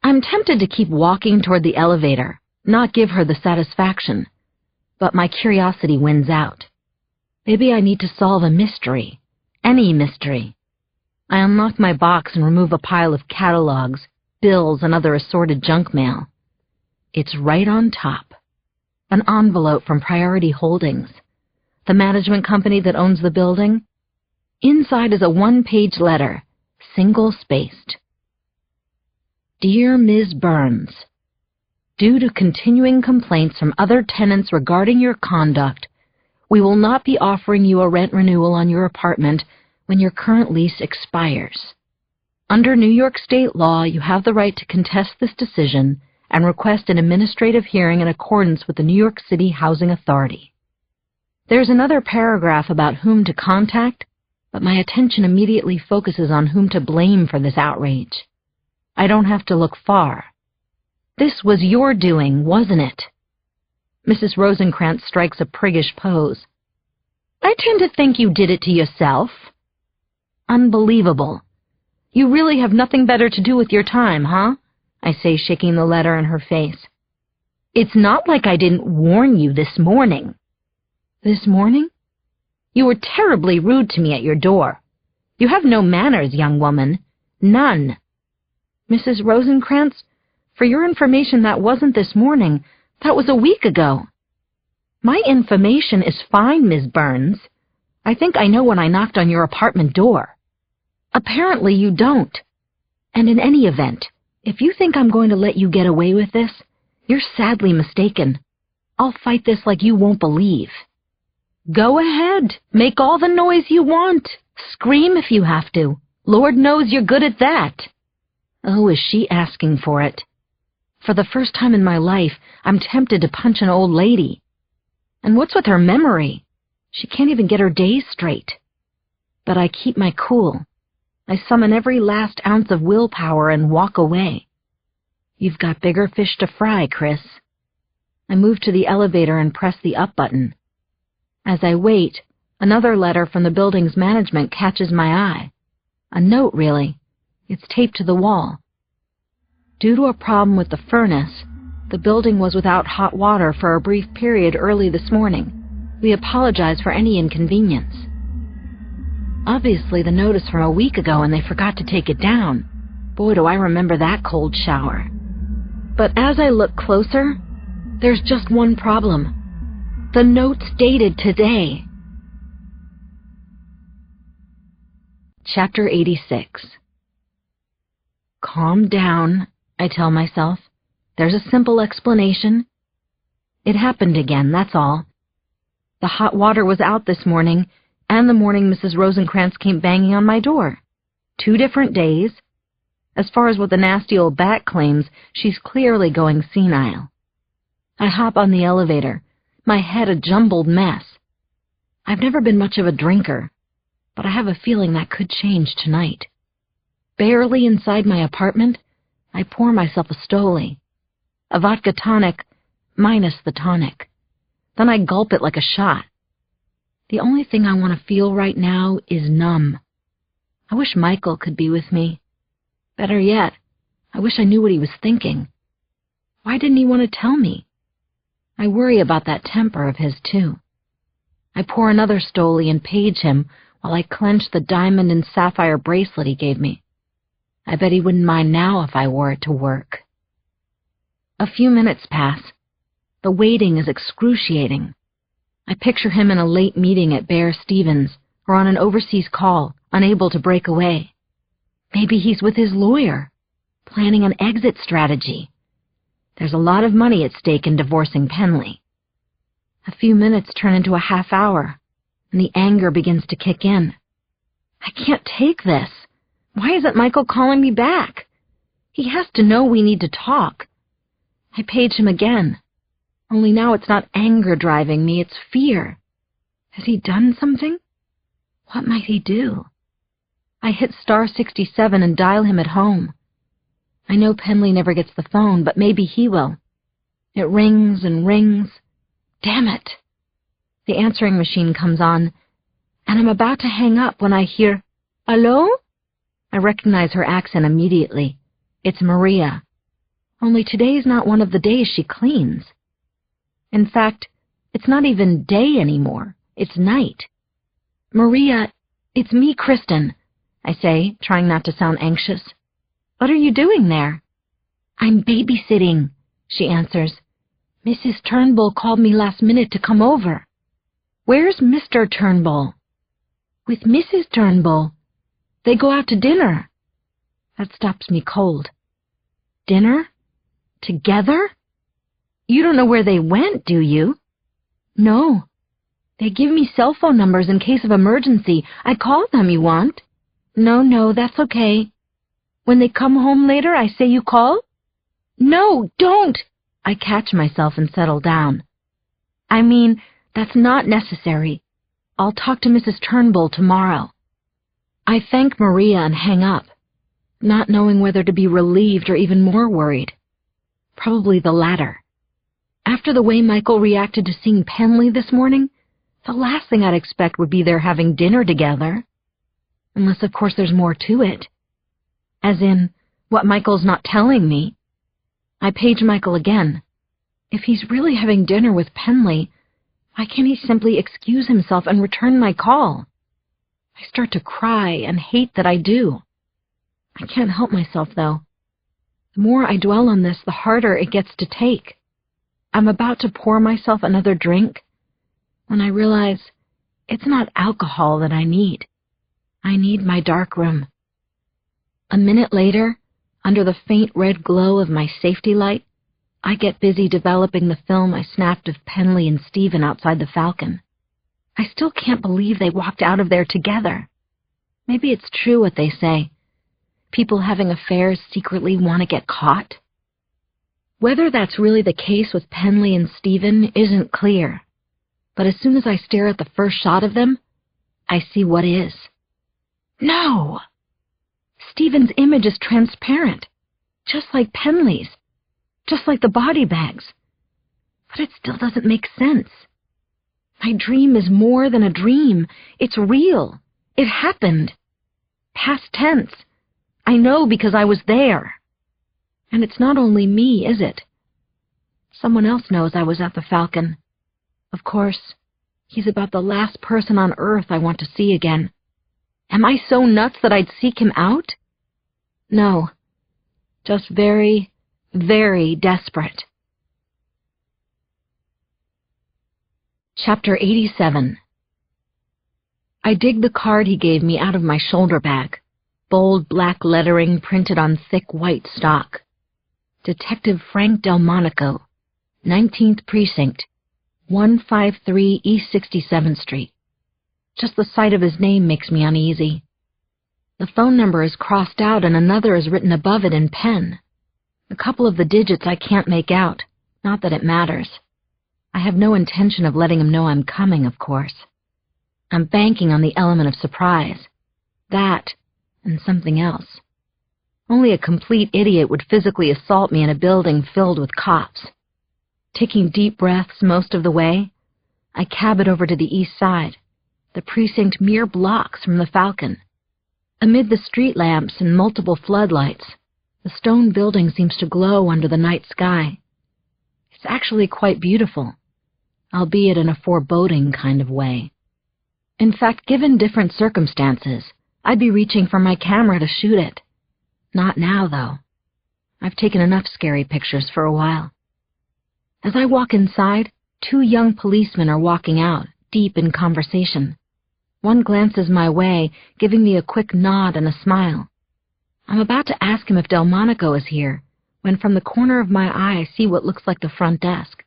I'm tempted to keep walking toward the elevator, not give her the satisfaction. But my curiosity wins out. Maybe I need to solve a mystery. Any mystery. I unlock my box and remove a pile of catalogs, bills, and other assorted junk mail. It's right on top. An envelope from Priority Holdings, the management company that owns the building. Inside is a 1-page letter, single-spaced. Dear Ms. Burns, due to continuing complaints from other tenants regarding your conduct, we will not be offering you a rent renewal on your apartment when your current lease expires. Under New York state law, you have the right to contest this decision and request an administrative hearing in accordance with the New York City Housing Authority. There's another paragraph about whom to contact, but my attention immediately focuses on whom to blame for this outrage. I don't have to look far. This was your doing, wasn't it? Mrs. Rosencrantz strikes a priggish pose. I tend to think you did it to yourself. Unbelievable. You really have nothing better to do with your time, huh? I say, shaking the letter in her face. It's not like I didn't warn you this morning. This morning? You were terribly rude to me at your door. You have no manners, young woman. None. Mrs. Rosencrantz, for your information, that wasn't this morning. That was a week ago. My information is fine, Ms. Burns. I think I know when I knocked on your apartment door. Apparently you don't. And in any event, if you think I'm going to let you get away with this, you're sadly mistaken. I'll fight this like you won't believe. Go ahead. Make all the noise you want. Scream if you have to. Lord knows you're good at that. Oh, is she asking for it? For the first time in my life, I'm tempted to punch an old lady. And what's with her memory? She can't even get her days straight. But I keep my cool. I summon every last ounce of willpower and walk away. You've got bigger fish to fry, Chris. I move to the elevator and press the up button. As I wait, another letter from the building's management catches my eye. A note, really. It's taped to the wall. Due to a problem with the furnace, the building was without hot water for a brief period early this morning. We apologize for any inconvenience. Obviously, the note is from a week ago and they forgot to take it down. Boy, do I remember that cold shower. But as I look closer, there's just one problem. The note's dated today. Chapter 86. Calm down, I tell myself. There's a simple explanation. It happened again, that's all. The hot water was out this morning, and the morning Mrs. Rosencrantz came banging on my door. 2 different days. As far as what the nasty old bat claims, she's clearly going senile. I hop on the elevator, my head a jumbled mess. I've never been much of a drinker, but I have a feeling that could change tonight. Barely inside my apartment, I pour myself a Stoli. A vodka tonic minus the tonic. Then I gulp it like a shot. The only thing I want to feel right now is numb. I wish Michael could be with me. Better yet, I wish I knew what he was thinking. Why didn't he want to tell me? I worry about that temper of his, too. I pour another Stoli and page him while I clench the diamond and sapphire bracelet he gave me. I bet he wouldn't mind now if I wore it to work. A few minutes pass. The waiting is excruciating. I picture him in a late meeting at Bear Stevens or on an overseas call, unable to break away. Maybe he's with his lawyer, planning an exit strategy. There's a lot of money at stake in divorcing Penley. A few minutes turn into a half hour, and the anger begins to kick in. I can't take this. Why isn't Michael calling me back? He has to know we need to talk. I page him again. Only now it's not anger driving me, it's fear. Has he done something? What might he do? I hit star 67 and dial him at home. I know Penley never gets the phone, but maybe he will. It rings and rings. Damn it! The answering machine comes on, and I'm about to hang up when I hear, "Hello?" I recognize her accent immediately. It's Maria. Only today's not one of the days she cleans. In fact, it's not even day anymore. It's night. "Maria, it's me, Kristin," I say, trying not to sound anxious. "What are you doing there?" "I'm babysitting," she answers. "Mrs. Turnbull called me last minute to come over." "Where's Mr. Turnbull?" "With Mrs. Turnbull. They go out to dinner." That stops me cold. Dinner? Together? You don't know where they went, do you? No. They give me cell phone numbers in case of emergency. I call them, you want? No, that's okay. When they come home later, I say you call? No, don't! I catch myself and settle down. I mean, that's not necessary. I'll talk to Mrs. Turnbull tomorrow. I thank Maria and hang up, not knowing whether to be relieved or even more worried. Probably the latter. After the way Michael reacted to seeing Penley this morning, the last thing I'd expect would be their having dinner together. Unless, of course, there's more to it. As in, what Michael's not telling me. I page Michael again. If he's really having dinner with Penley, why can't he simply excuse himself and return my call? I start to cry and hate that I do. I can't help myself, though. The more I dwell on this, the harder it gets to take. I'm about to pour myself another drink when I realize it's not alcohol that I need. I need my dark room. A minute later, under the faint red glow of my safety light, I get busy developing the film I snapped of Penley and Stephen outside the Falcon. I still can't believe they walked out of there together. Maybe it's true what they say. People having affairs secretly want to get caught. Whether that's really the case with Penley and Stephen isn't clear. But as soon as I stare at the first shot of them, I see what is. No! Stephen's image is transparent, just like Penley's, just like the body bags. But it still doesn't make sense. My dream is more than a dream. It's real. It happened. Past tense. I know because I was there. And it's not only me, is it? Someone else knows I was at the Falcon. Of course, he's about the last person on Earth I want to see again. Am I so nuts that I'd seek him out? No. Just very, very desperate. Chapter 87. I dig the card he gave me out of my shoulder bag. Bold black lettering printed on thick white stock. Detective Frank Delmonico, 19th Precinct, 153 East 67th Street. Just the sight of his name makes me uneasy. The phone number is crossed out and another is written above it in pen. A couple of the digits I can't make out, not that it matters. I have no intention of letting him know I'm coming, of course. I'm banking on the element of surprise. That, and something else. Only a complete idiot would physically assault me in a building filled with cops. Taking deep breaths most of the way, I cab it over to the east side, the precinct mere blocks from the Falcon. Amid the street lamps and multiple floodlights, the stone building seems to glow under the night sky. It's actually quite beautiful, albeit in a foreboding kind of way. In fact, given different circumstances, I'd be reaching for my camera to shoot it. Not now, though. I've taken enough scary pictures for a while. As I walk inside, 2 young policemen are walking out, deep in conversation. One glances my way, giving me a quick nod and a smile. I'm about to ask him if Delmonico is here, when from the corner of my eye I see what looks like the front desk.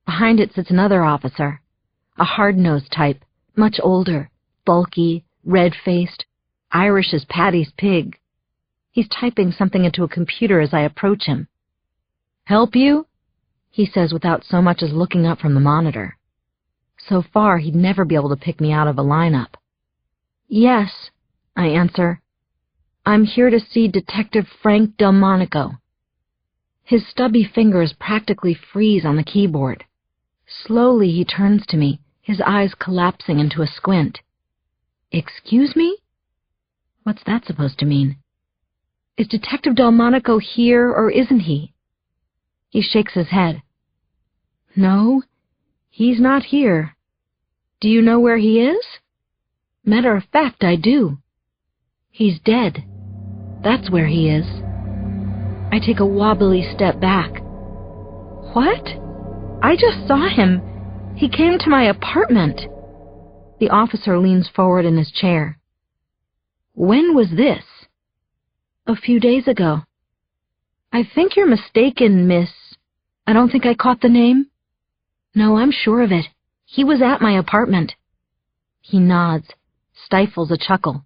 Behind it sits another officer, a hard-nosed type, much older, bulky, red-faced, Irish as Paddy's pig. He's typing something into a computer as I approach him. "Help you?" he says without so much as looking up from the monitor. So far, he'd never be able to pick me out of a lineup. "Yes," I answer. "I'm here to see Detective Frank Delmonico." His stubby fingers practically freeze on the keyboard. Slowly he turns to me, his eyes collapsing into a squint. "Excuse me?" What's that supposed to mean? Is Detective Delmonico here or isn't he? He shakes his head. "No, he's not here. Do you know where he is?" "Matter of fact, I do. He's dead. That's where he is." I take a wobbly step back. "What? I just saw him. He came to my apartment." The officer leans forward in his chair. "When was this?" "A few days ago." "I think you're mistaken, miss. I don't think I caught the name." "No, I'm sure of it. He was at my apartment." He nods, stifles a chuckle.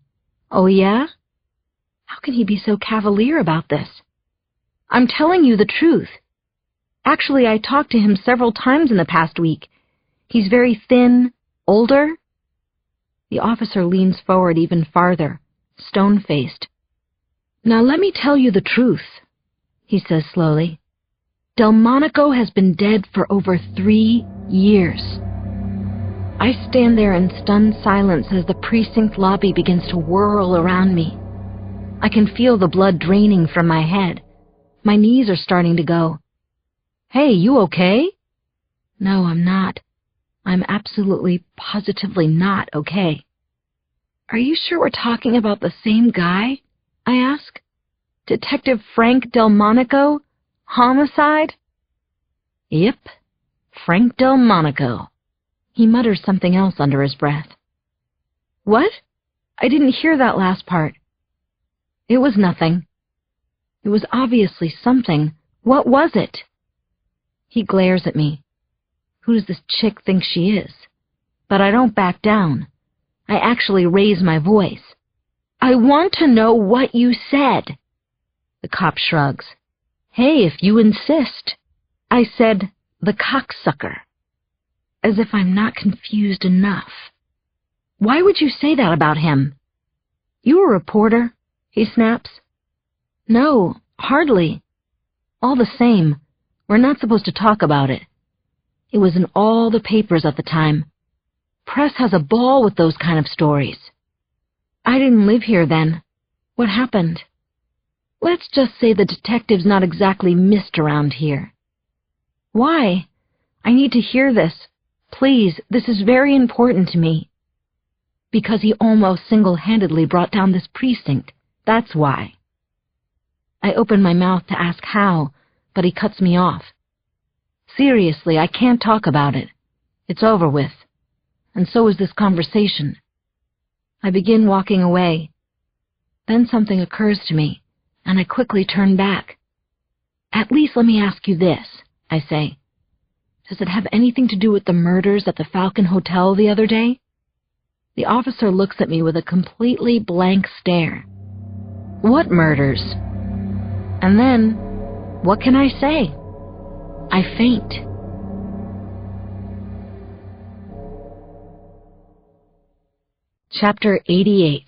"Oh, yeah? How can he be so cavalier about this?" "I'm telling you the truth. Actually, I talked to him several times in the past week. He's very thin, older." The officer leans forward even farther, stone-faced. "Now let me tell you the truth," he says slowly. "Delmonico has been dead for over 3 years. I stand there in stunned silence as the precinct lobby begins to whirl around me. I can feel the blood draining from my head. My knees are starting to go. "Hey, you okay?" No, I'm not. I'm absolutely, positively not okay. "Are you sure we're talking about the same guy?" I ask. "Detective Frank Delmonico? Homicide?" "Yep, Frank Delmonico." He mutters something else under his breath. What? I didn't hear that last part. It was nothing. It was obviously something. What was it? He glares at me. Who does this chick think she is? But I don't back down. I actually raise my voice. I want to know what you said. The cop shrugs. Hey, if you insist. I said, the cocksucker. As if I'm not confused enough. Why would you say that about him? You a reporter? He snaps. No, hardly. All the same, we're not supposed to talk about it. It was in all the papers at the time. Press has a ball with those kind of stories. I didn't live here then. What happened? Let's just say the detective's not exactly missed around here. Why? I need to hear this. Please, this is very important to me. Because he almost single-handedly brought down this precinct. That's why. I open my mouth to ask how, but he cuts me off. Seriously, I can't talk about it. It's over with. And so is this conversation. I begin walking away. Then something occurs to me, and I quickly turn back. At least let me ask you this, I say. Does it have anything to do with the murders at the Falcon Hotel the other day? The officer looks at me with a completely blank stare. What murders? And then, what can I say? I faint. Chapter 88.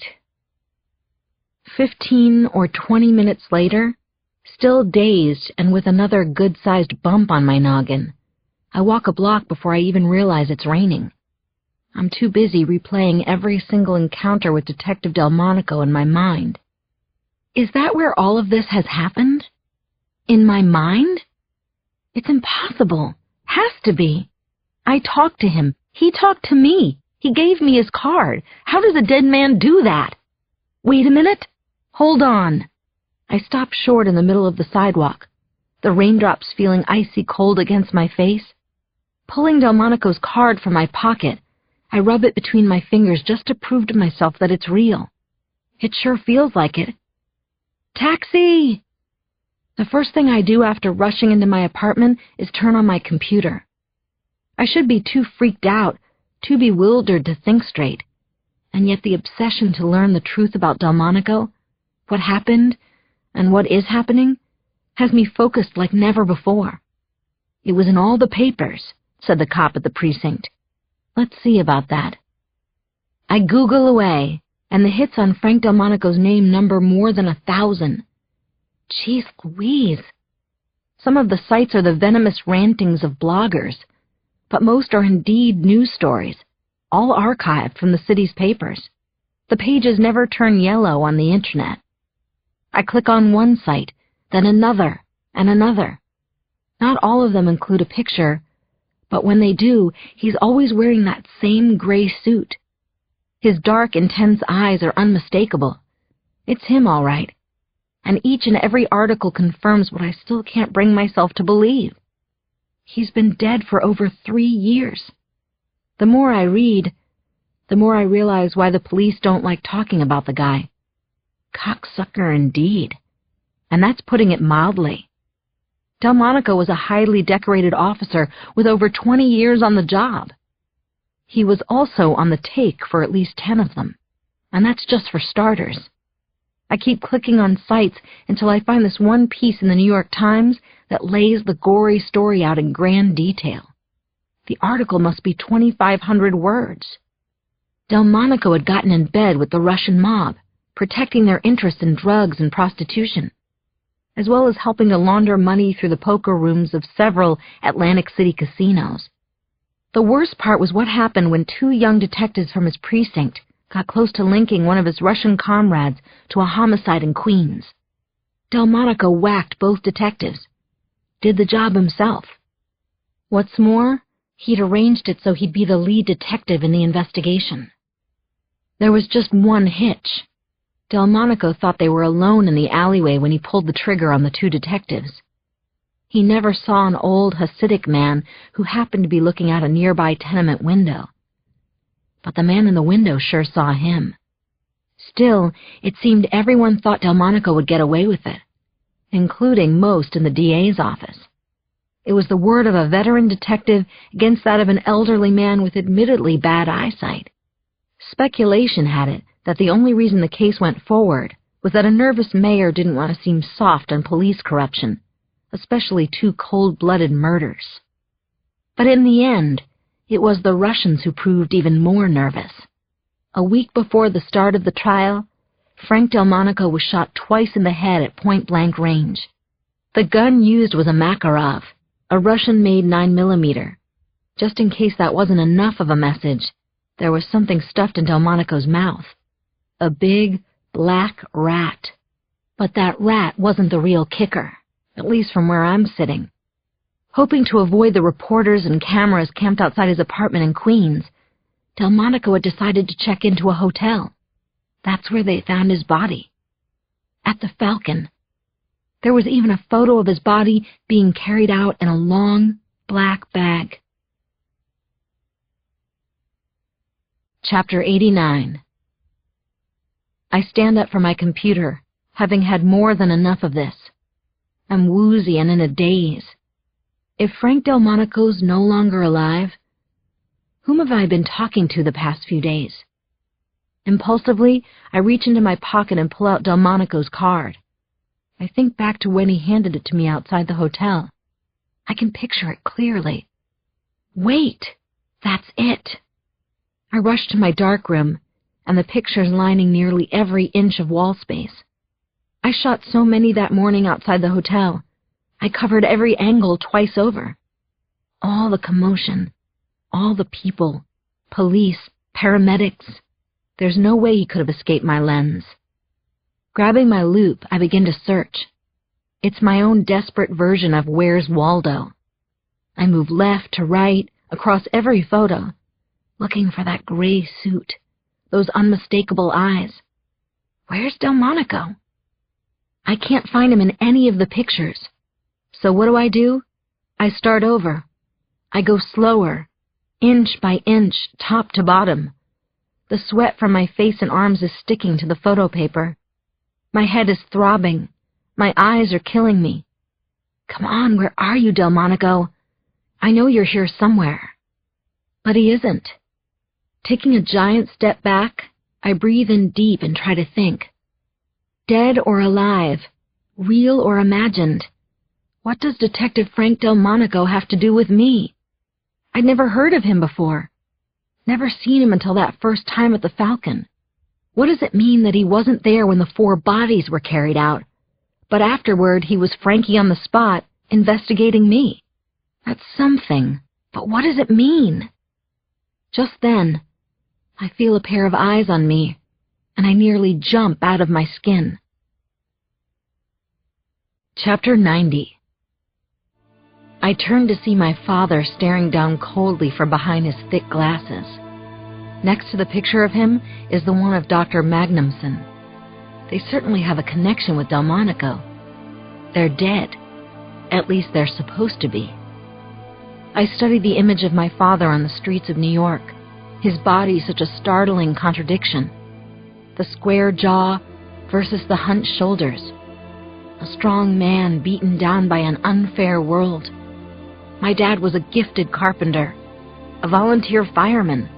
15 or 20 minutes later, still dazed and with another good-sized bump on my noggin, I walk a block before I even realize it's raining. I'm too busy replaying every single encounter with Detective Delmonico in my mind. Is that where all of this has happened? In my mind? It's impossible. Has to be. I talked to him. He talked to me. He gave me his card. How does a dead man do that? Wait a minute. Hold on. I stop short in the middle of the sidewalk, the raindrops feeling icy cold against my face. Pulling Delmonico's card from my pocket, I rub it between my fingers just to prove to myself that it's real. It sure feels like it. Taxi! The first thing I do after rushing into my apartment is turn on my computer. I should be too freaked out, too bewildered to think straight. And yet the obsession to learn the truth about Delmonico, what happened, and what is happening, has me focused like never before. It was in all the papers, said the cop at the precinct. Let's see about that. I Google away, and the hits on Frank Delmonico's name number more than 1,000. Jeez Louise. Some of the sites are the venomous rantings of bloggers, but most are indeed news stories, all archived from the city's papers. The pages never turn yellow on the internet. I click on one site, then another, and another. Not all of them include a picture, but when they do, he's always wearing that same gray suit. His dark, intense eyes are unmistakable. It's him, all right. And each and every article confirms what I still can't bring myself to believe. He's been dead for over 3 years. The more I read, the more I realize why the police don't like talking about the guy. Cocksucker indeed. And that's putting it mildly. Delmonico was a highly decorated officer with over 20 years on the job. He was also on the take for at least 10 of them, and that's just for starters. I keep clicking on sites until I find this one piece in the New York Times that lays the gory story out in grand detail. The article must be 2,500 words. Delmonico had gotten in bed with the Russian mob, protecting their interest in drugs and prostitution, as well as helping to launder money through the poker rooms of several Atlantic City casinos. The worst part was what happened when 2 young detectives from his precinct got close to linking one of his Russian comrades to a homicide in Queens. Delmonico whacked both detectives, did the job himself. What's more, he'd arranged it so he'd be the lead detective in the investigation. There was just one hitch. Delmonico thought they were alone in the alleyway when he pulled the trigger on the 2 detectives. He never saw an old Hasidic man who happened to be looking out a nearby tenement window. But the man in the window sure saw him. Still, it seemed everyone thought Delmonico would get away with it, including most in the DA's office. It was the word of a veteran detective against that of an elderly man with admittedly bad eyesight. Speculation had it that the only reason the case went forward was that a nervous mayor didn't want to seem soft on police corruption, especially two cold-blooded murders. But in the end, it was the Russians who proved even more nervous. A week before the start of the trial, Frank Delmonico was shot twice in the head at point-blank range. The gun used was a Makarov, a Russian-made 9mm. Just in case that wasn't enough of a message, there was something stuffed in Delmonico's mouth. A big, black rat. But that rat wasn't the real kicker, at least from where I'm sitting. Hoping to avoid the reporters and cameras camped outside his apartment in Queens, Delmonico had decided to check into a hotel. That's where they found his body. At the Falcon. There was even a photo of his body being carried out in a long, black bag. Chapter 89. I stand up from my computer, having had more than enough of this. I'm woozy and in a daze. If Frank Delmonico's no longer alive, whom have I been talking to the past few days? Impulsively, I reach into my pocket and pull out Delmonico's card. I think back to when he handed it to me outside the hotel. I can picture it clearly. Wait! That's it! I rush to my darkroom, and the picture's lining nearly every inch of wall space. I shot so many that morning outside the hotel. I covered every angle twice over. All the commotion, all the people, police, paramedics. There's no way he could have escaped my lens. Grabbing my loupe, I begin to search. It's my own desperate version of Where's Waldo. I move left to right, across every photo, looking for that gray suit, those unmistakable eyes. Where's Delmonico? I can't find him in any of the pictures. So what do? I start over. I go slower, inch by inch, top to bottom. The sweat from my face and arms is sticking to the photo paper. My head is throbbing. My eyes are killing me. Come on, where are you, Delmonico? I know you're here somewhere. But he isn't. Taking a giant step back, I breathe in deep and try to think. Dead or alive, real or imagined, what does Detective Frank Delmonico have to do with me? I'd never heard of him before. Never seen him until that first time at the Falcon. What does it mean that he wasn't there when the 4 bodies were carried out, but afterward he was Frankie on the spot, investigating me? That's something, but what does it mean? Just then, I feel a pair of eyes on me, and I nearly jump out of my skin. Chapter 90. I turn to see my father staring down coldly from behind his thick glasses. Next to the picture of him is the one of Dr. Magnumson. They certainly have a connection with Delmonico. They're dead. At least they're supposed to be. I study the image of my father on the streets of New York. His body such a startling contradiction. The square jaw versus the hunched shoulders. A strong man beaten down by an unfair world. My dad was a gifted carpenter, a volunteer fireman.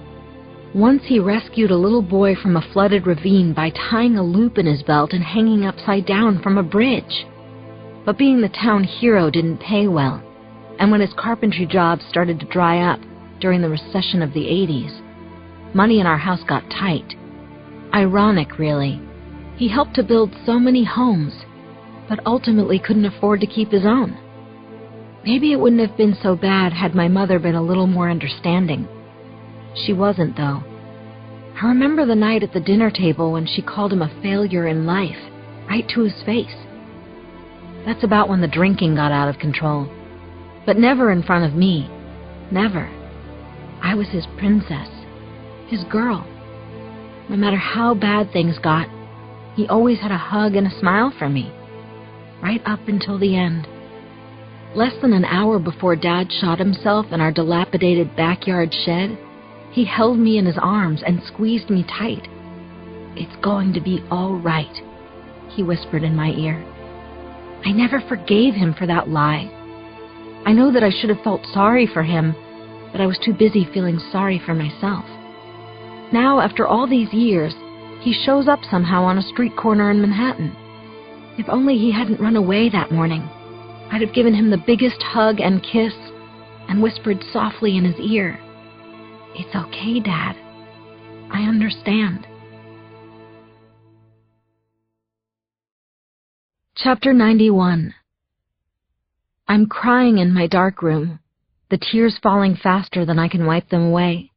Once he rescued a little boy from a flooded ravine by tying a loop in his belt and hanging upside down from a bridge. But being the town hero didn't pay well, and when his carpentry jobs started to dry up during the recession of the 80s, money in our house got tight. Ironic, really. He helped to build so many homes, but ultimately couldn't afford to keep his own. Maybe it wouldn't have been so bad had my mother been a little more understanding. She wasn't, though. I remember the night at the dinner table when she called him a failure in life, right to his face. That's about when the drinking got out of control. But never in front of me. Never. I was his princess, his girl. No matter how bad things got, he always had a hug and a smile for me, right up until the end. Less than an hour before Dad shot himself in our dilapidated backyard shed, he held me in his arms and squeezed me tight. "It's going to be all right," he whispered in my ear. I never forgave him for that lie. I know that I should have felt sorry for him, but I was too busy feeling sorry for myself. Now, after all these years, he shows up somehow on a street corner in Manhattan. If only he hadn't run away that morning, I'd have given him the biggest hug and kiss and whispered softly in his ear, "It's okay, Dad. I understand." Chapter 91. I'm crying in my dark room, the tears falling faster than I can wipe them away.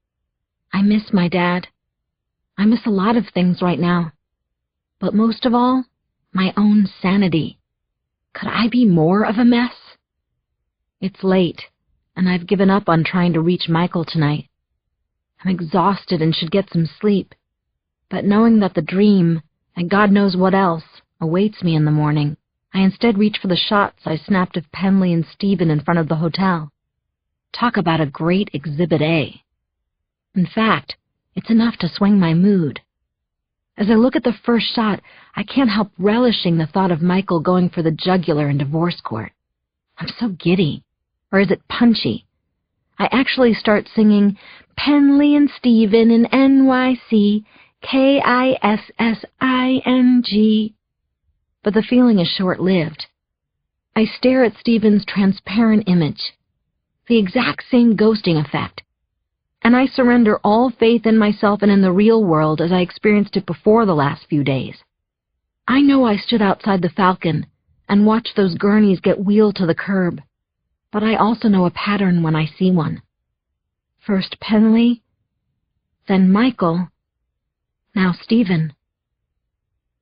I miss my dad. I miss a lot of things right now, but most of all, my own sanity. Could I be more of a mess? It's late, and I've given up on trying to reach Michael tonight. I'm exhausted and should get some sleep, but knowing that the dream, and God knows what else, awaits me in the morning, I instead reach for the shots I snapped of Penley and Stephen in front of the hotel. Talk about a great Exhibit A. In fact, it's enough to swing my mood. As I look at the first shot, I can't help relishing the thought of Michael going for the jugular in divorce court. I'm so giddy. Or is it punchy? I actually start singing, "Penley and Stephen in NYC, KISSING. But the feeling is short-lived. I stare at Stephen's transparent image, the exact same ghosting effect, and I surrender all faith in myself and in the real world as I experienced it before the last few days. I know I stood outside the Falcon and watched those gurneys get wheeled to the curb, but I also know a pattern when I see one. First Penley, then Michael, now Stephen.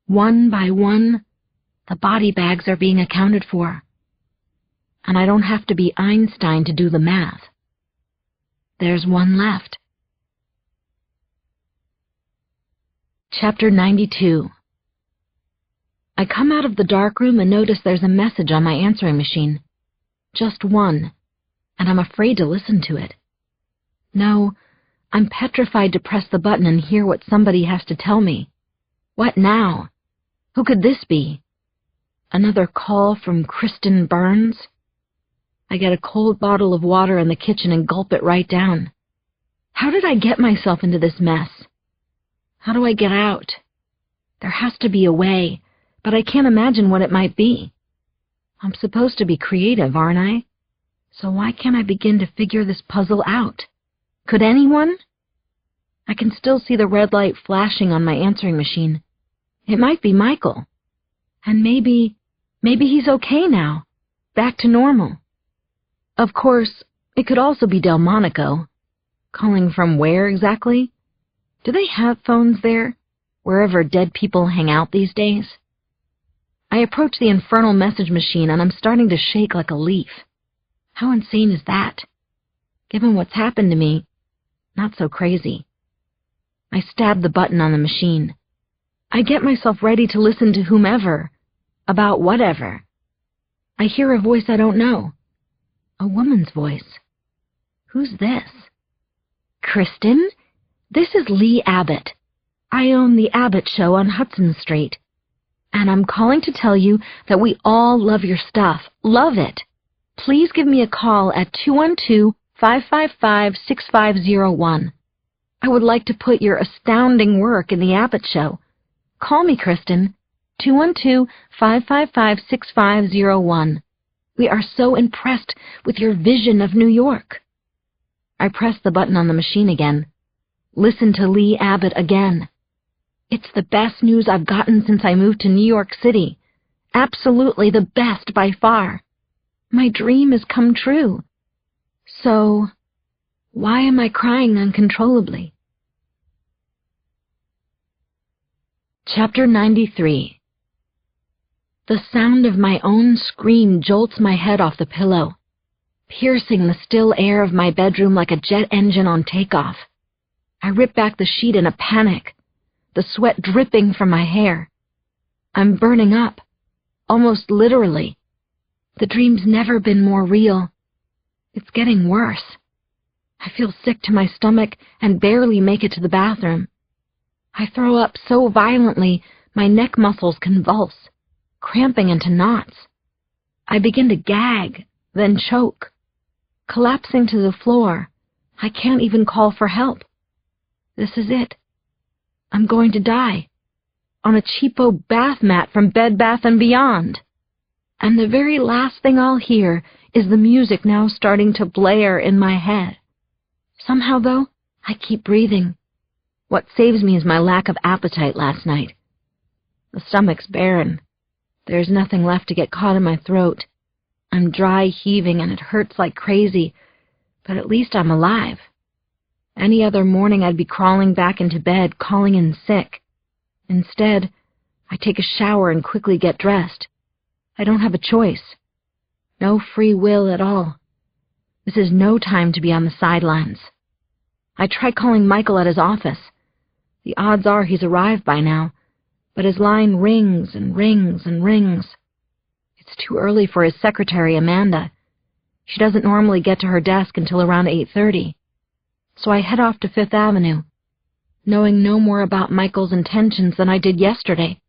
One by one, the body bags are being accounted for, and I don't have to be Einstein to do the math. There's one left. Chapter 92. I come out of the darkroom and notice there's a message on my answering machine. Just one, and I'm afraid to listen to it. No, I'm petrified to press the button and hear what somebody has to tell me. What now? Who could this be? Another call from Kristin Burns? I get a cold bottle of water in the kitchen and gulp it right down. How did I get myself into this mess? How do I get out? There has to be a way, but I can't imagine what it might be. I'm supposed to be creative, aren't I? So why can't I begin to figure this puzzle out? Could anyone? I can still see the red light flashing on my answering machine. It might be Michael. And maybe he's okay now, back to normal. Of course, it could also be Delmonico. Calling from where exactly? Do they have phones there, wherever dead people hang out these days? I approach the infernal message machine and I'm starting to shake like a leaf. How insane is that? Given what's happened to me, not so crazy. I stab the button on the machine. I get myself ready to listen to whomever, about whatever. I hear a voice I don't know. A woman's voice. Who's this? Kristin? This is Lee Abbott. I own the Abbott Show on Hudson Street. And I'm calling to tell you that we all love your stuff. Love it. Please give me a call at 212-555-6501. I would like to put your astounding work in the Abbott Show. Call me, Kristin. 212-555-6501. We are so impressed with your vision of New York. I press the button on the machine again. Listen to Lee Abbott again. It's the best news I've gotten since I moved to New York City. Absolutely the best by far. My dream has come true. So, why am I crying uncontrollably? Chapter 93. The sound of my own scream jolts my head off the pillow, piercing the still air of my bedroom like a jet engine on takeoff. I rip back the sheet in a panic, the sweat dripping from my hair. I'm burning up, almost literally. The dream's never been more real. It's getting worse. I feel sick to my stomach and barely make it to the bathroom. I throw up so violently my neck muscles convulse, cramping into knots. I begin to gag, then choke. Collapsing to the floor, I can't even call for help. This is it. I'm going to die. On a cheapo bath mat from Bed Bath & Beyond. And the very last thing I'll hear is the music now starting to blare in my head. Somehow, though, I keep breathing. What saves me is my lack of appetite last night. The stomach's barren. There's nothing left to get caught in my throat. I'm dry heaving and it hurts like crazy, but at least I'm alive. Any other morning I'd be crawling back into bed, calling in sick. Instead, I take a shower and quickly get dressed. I don't have a choice. No free will at all. This is no time to be on the sidelines. I try calling Michael at his office. The odds are he's arrived by now, but his line rings and rings and rings. It's too early for his secretary, Amanda. She doesn't normally get to her desk until around 8:30. So I head off to Fifth Avenue, knowing no more about Michael's intentions than I did yesterday.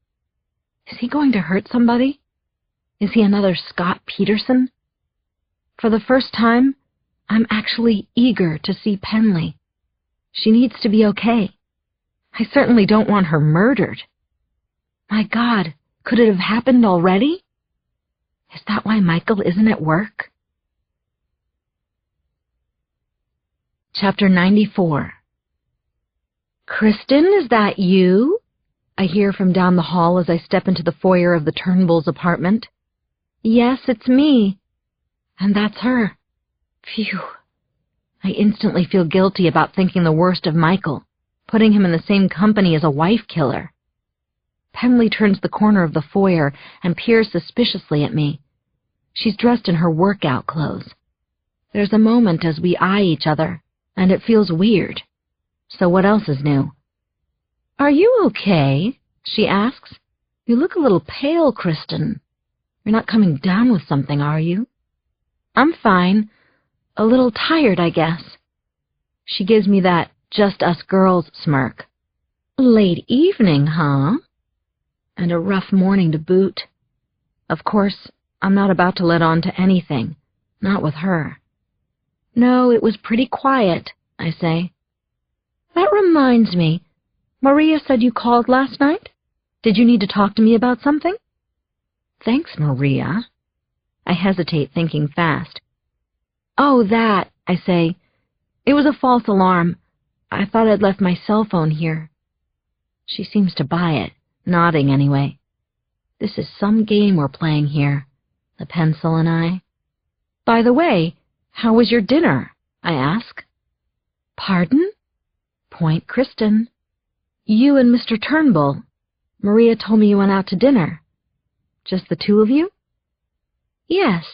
Is he going to hurt somebody? Is he another Scott Peterson? For the first time, I'm actually eager to see Penley. She needs to be okay. I certainly don't want her murdered. My God, could it have happened already? Is that why Michael isn't at work? Chapter 94. Kristin, is that you? I hear from down the hall as I step into the foyer of the Turnbulls' apartment. Yes, it's me. And that's her. Phew. I instantly feel guilty about thinking the worst of Michael, putting him in the same company as a wife killer. Penley turns the corner of the foyer and peers suspiciously at me. She's dressed in her workout clothes. There's a moment as we eye each other, and it feels weird. So what else is new? Are you okay? She asks. You look a little pale, Kristin. You're not coming down with something, are you? I'm fine. A little tired, I guess. She gives me that just us girls smirk. Late evening, huh? And a rough morning to boot. Of course, I'm not about to let on to anything. Not with her. No, it was pretty quiet, I say. That reminds me. Maria said you called last night? Did you need to talk to me about something? Thanks, Maria. I hesitate, thinking fast. Oh, that, I say. It was a false alarm. I thought I'd left my cell phone here. She seems to buy it, nodding anyway. This is some game we're playing here, the pencil and I. By the way, how was your dinner? I ask. Pardon? Point Kristin. You and Mr. Turnbull. Maria told me you went out to dinner. Just the two of you? Yes.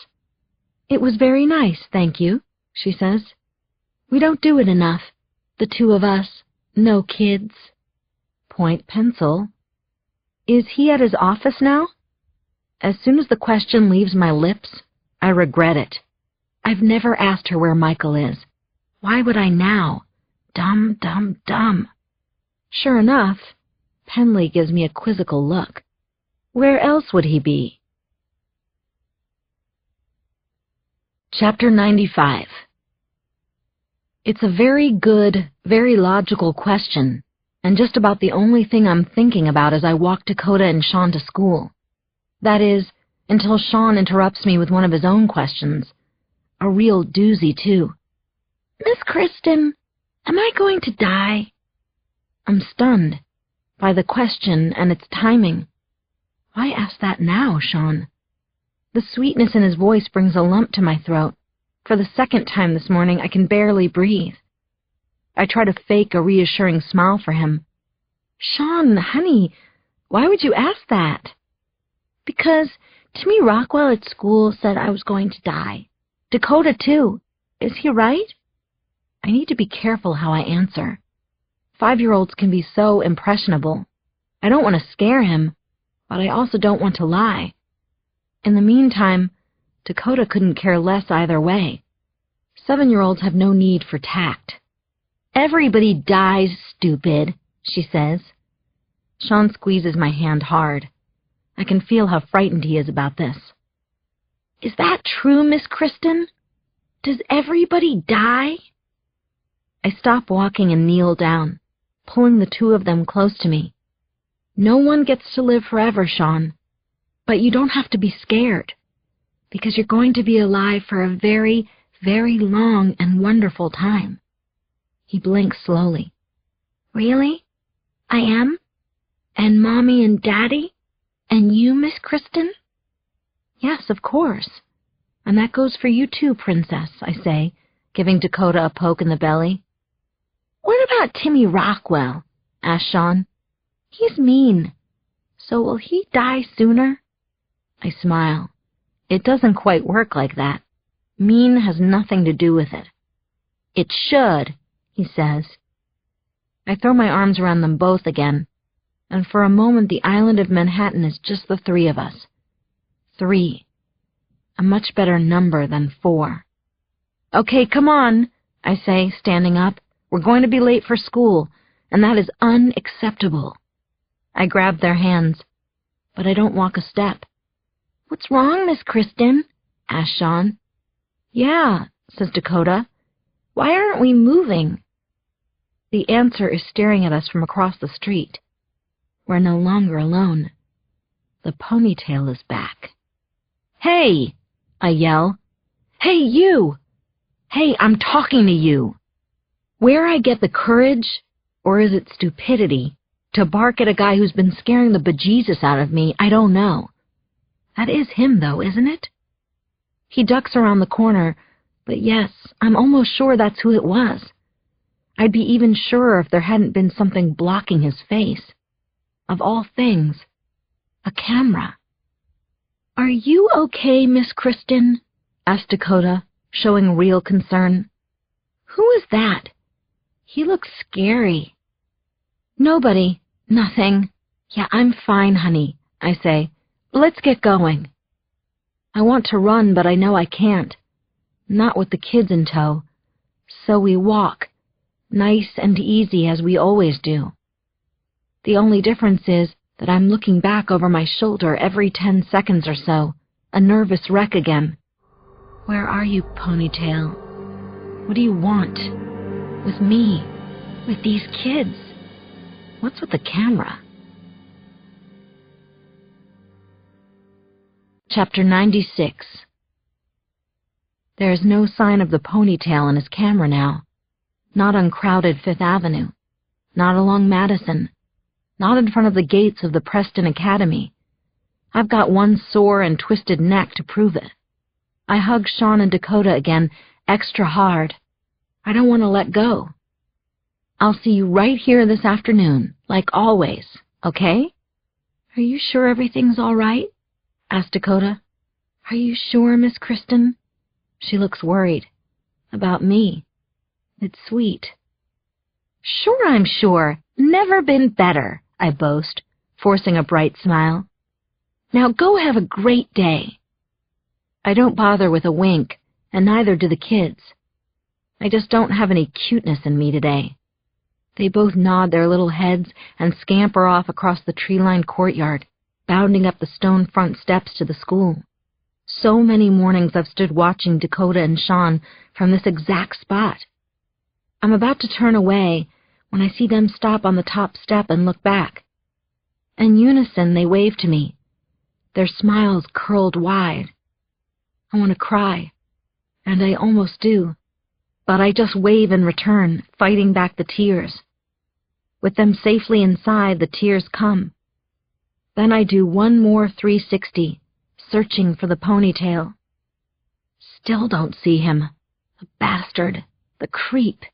It was very nice, thank you, she says. We don't do it enough. The two of us. No kids. Point pencil. Is he at his office now? As soon as the question leaves my lips, I regret it. I've never asked her where Michael is. Why would I now? Dumb, dumb, dumb. Sure enough, Penley gives me a quizzical look. Where else would he be? Chapter 95. It's a very good, very logical question, and just about the only thing I'm thinking about as I walk Dakota and Sean to school. That is, until Sean interrupts me with one of his own questions. A real doozy, too. Miss Kristin, am I going to die? I'm stunned by the question and its timing. Why ask that now, Sean? The sweetness in his voice brings a lump to my throat. For the second time this morning, I can barely breathe. I try to fake a reassuring smile for him. Sean, honey, why would you ask that? Because Timmy Rockwell at school said I was going to die. Dakota, too. Is he right? I need to be careful how I answer. 5-year-olds can be so impressionable. I don't want to scare him, but I also don't want to lie. In the meantime, Dakota couldn't care less either way. 7-year-olds have no need for tact. "Everybody dies, stupid," she says. Sean squeezes my hand hard. I can feel how frightened he is about this. "Is that true, Miss Kristin? Does everybody die?" I stop walking and kneel down, pulling the two of them close to me. "No one gets to live forever, Sean. But you don't have to be scared, because you're going to be alive for a very, very long and wonderful time." He blinks slowly. "Really? I am? And Mommy and Daddy? And you, Miss Kristin?" "Yes, of course. And that goes for you too, Princess," I say, giving Dakota a poke in the belly. "What about Timmy Rockwell?" asks Sean. "He's mean. So will he die sooner?" I smile. It doesn't quite work like that. Mean has nothing to do with it. "It should," he says. I throw my arms around them both again, and for a moment the island of Manhattan is just the three of us. 3. A much better number than 4. "Okay, come on," I say, standing up. "We're going to be late for school, and that is unacceptable." I grab their hands, but I don't walk a step. "What's wrong, Miss Kristin?" asks Sean. "Yeah," says Dakota. "Why aren't we moving?" The answer is staring at us from across the street. We're no longer alone. The ponytail is back. "Hey!" I yell. "Hey, you! Hey, I'm talking to you!" Where I get the courage, or is it stupidity, to bark at a guy who's been scaring the bejesus out of me, I don't know. That is him, though, isn't it? He ducks around the corner, but yes, I'm almost sure that's who it was. I'd be even surer if there hadn't been something blocking his face. Of all things, a camera. "Are you okay, Miss Kristin?" asked Dakota, showing real concern. "Who is that? He looks scary." "Nobody. Nothing. Yeah, I'm fine, honey," I say. "Let's get going." I want to run, but I know I can't. Not with the kids in tow. So we walk, nice and easy as we always do. The only difference is that I'm looking back over my shoulder every 10 seconds or so, a nervous wreck again. "Where are you, ponytail? What do you want? With me? With these kids? What's with the camera?" Chapter 96. There is no sign of the ponytail in his camera now. Not on crowded Fifth Avenue. Not along Madison. Not in front of the gates of the Preston Academy. I've got one sore and twisted neck to prove it. I hug Sean and Dakota again, extra hard. I don't want to let go. "I'll see you right here this afternoon, like always, okay?" "Are you sure everything's all right?" asked Dakota. "Are you sure, Miss Kristin?" She looks worried. About me. It's sweet. "Sure I'm sure. Never been better," I boast, forcing a bright smile. "Now go have a great day." I don't bother with a wink, and neither do the kids. I just don't have any cuteness in me today. They both nod their little heads and scamper off across the tree-lined courtyard, bounding up the stone front steps to the school. So many mornings I've stood watching Dakota and Sean from this exact spot. I'm about to turn away when I see them stop on the top step and look back. In unison, they wave to me, their smiles curled wide. I want to cry, and I almost do, but I just wave in return, fighting back the tears. With them safely inside, the tears come. Then I do one more 360, searching for the ponytail. Still don't see him. The bastard. The creep.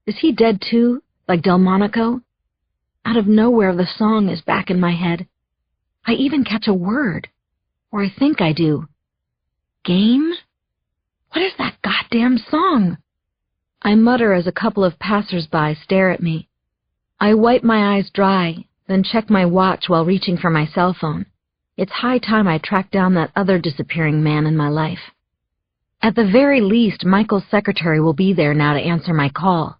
Is he dead too, like Delmonico? Out of nowhere, the song is back in my head. I even catch a word, or I think I do. Game? What is that goddamn song? I mutter as a couple of passers-by stare at me. I wipe my eyes dry, then check my watch while reaching for my cell phone. It's high time I tracked down that other disappearing man in my life. At the very least, Michael's secretary will be there now to answer my call.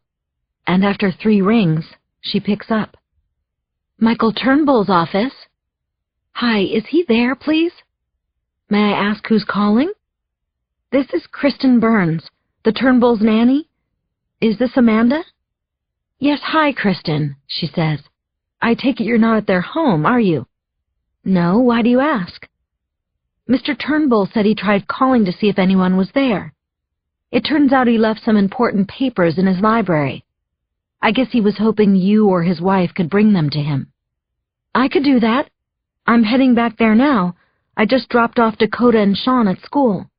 And after 3 rings, she picks up. Michael Turnbull's office. Hi, is he there, please? May I ask who's calling? This is Kristin Burns, the Turnbull's nanny. Is this Amanda? Yes, hi, Kristin, she says. I take it you're not at their home, are you? No, why do you ask? Mr. Turnbull said he tried calling to see if anyone was there. It turns out he left some important papers in his library. I guess he was hoping you or his wife could bring them to him. I could do that. I'm heading back there now. I just dropped off Dakota and Sean at school.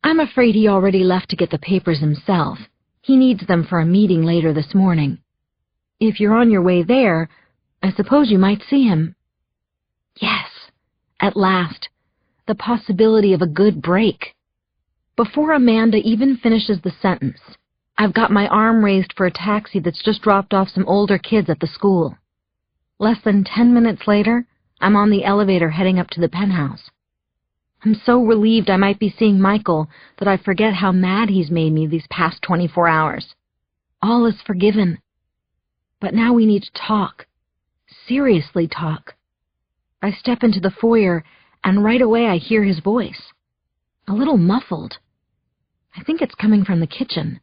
I'm afraid he already left to get the papers himself. He needs them for a meeting later this morning. If you're on your way there, I suppose you might see him. Yes, at last. The possibility of a good break. Before Amanda even finishes the sentence, I've got my arm raised for a taxi that's just dropped off some older kids at the school. Less than 10 minutes later, I'm on the elevator heading up to the penthouse. I'm so relieved I might be seeing Michael that I forget how mad he's made me these past 24 hours. All is forgiven. But now we need to talk. Seriously talk. I step into the foyer, and right away I hear his voice. A little muffled. I think it's coming from the kitchen.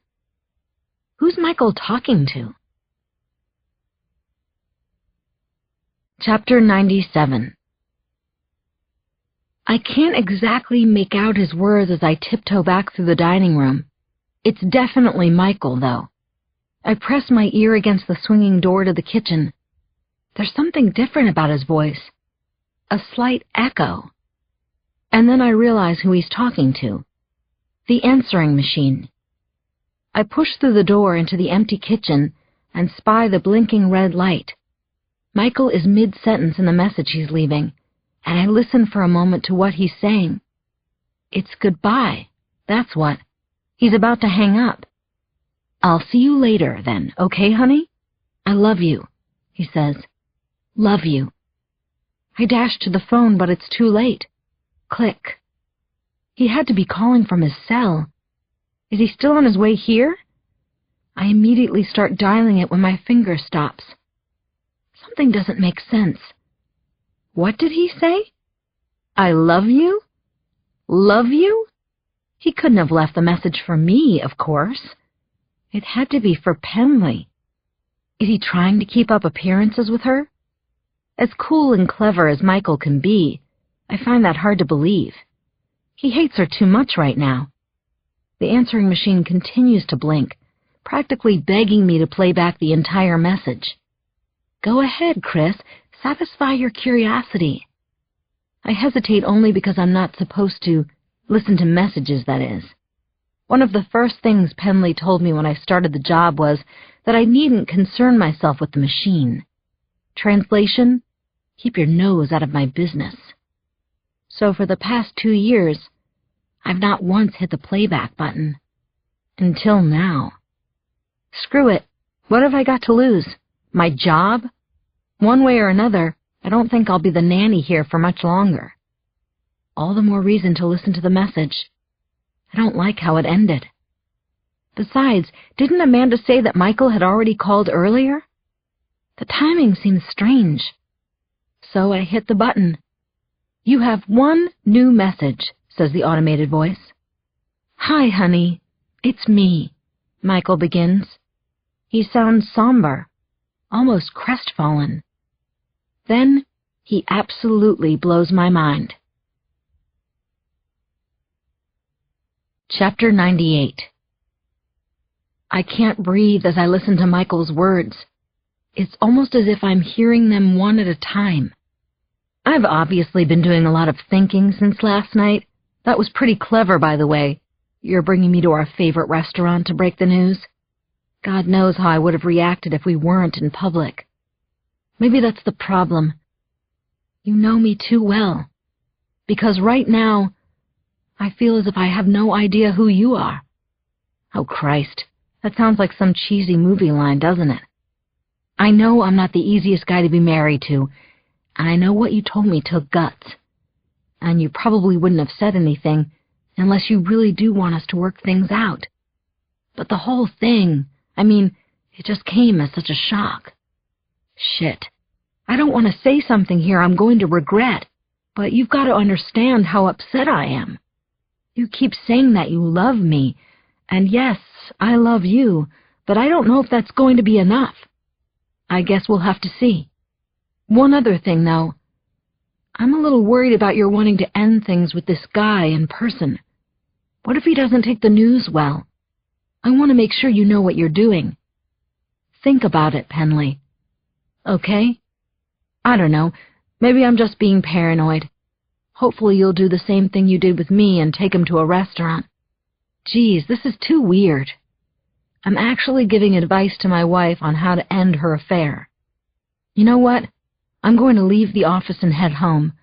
Who's Michael talking to? Chapter 97. I can't exactly make out his words as I tiptoe back through the dining room. It's definitely Michael, though. I press my ear against the swinging door to the kitchen. There's something different about his voice. A slight echo. And then I realize who he's talking to. The answering machine. I push through the door into the empty kitchen and spy the blinking red light. Michael is mid-sentence in the message he's leaving, and I listen for a moment to what he's saying. It's goodbye, that's what. He's about to hang up. I'll see you later, then, okay, honey? I love you, he says. Love you. I dash to the phone, but it's too late. Click. He had to be calling from his cell. Is he still on his way here? I immediately start dialing it when my finger stops. Something doesn't make sense. What did he say? I love you? Love you? He couldn't have left the message for me, of course. It had to be for Penley. Is he trying to keep up appearances with her? As cool and clever as Michael can be, I find that hard to believe. He hates her too much right now. The answering machine continues to blink, practically begging me to play back the entire message. Go ahead, Chris. Satisfy your curiosity. I hesitate only because I'm not supposed to listen to messages, that is. One of the first things Penley told me when I started the job was that I needn't concern myself with the machine. Translation: keep your nose out of my business. So for the past 2 years, I've not once hit the playback button. Until now. Screw it. What have I got to lose? My job? One way or another, I don't think I'll be the nanny here for much longer. All the more reason to listen to the message. I don't like how it ended. Besides, didn't Amanda say that Michael had already called earlier? The timing seems strange. So I hit the button. You have one new message, says the automated voice. Hi, honey. It's me, Michael begins. He sounds somber, almost crestfallen. Then he absolutely blows my mind. Chapter 98. I can't breathe as I listen to Michael's words. It's almost as if I'm hearing them one at a time. I've obviously been doing a lot of thinking since last night. That was pretty clever, by the way. You're bringing me to our favorite restaurant to break the news. God knows how I would have reacted if we weren't in public. Maybe that's the problem. You know me too well. Because right now, I feel as if I have no idea who you are. Oh, Christ. That sounds like some cheesy movie line, doesn't it? I know I'm not the easiest guy to be married to, and I know what you told me took guts. and you probably wouldn't have said anything unless you really do want us to work things out. But the whole thing, it just came as such a shock. Shit. I don't want to say something here I'm going to regret, but you've got to understand how upset I am. You keep saying that you love me, and yes, I love you, but I don't know if that's going to be enough. I guess we'll have to see. One other thing, though. I'm a little worried about your wanting to end things with this guy in person. What if he doesn't take the news well? I want to make sure you know what you're doing. Think about it, Penley. Okay? I don't know. Maybe I'm just being paranoid. Hopefully you'll do the same thing you did with me and take him to a restaurant. Geez, this is too weird. I'm actually giving advice to my wife on how to end her affair. You know what? I'm going to leave the office and head home.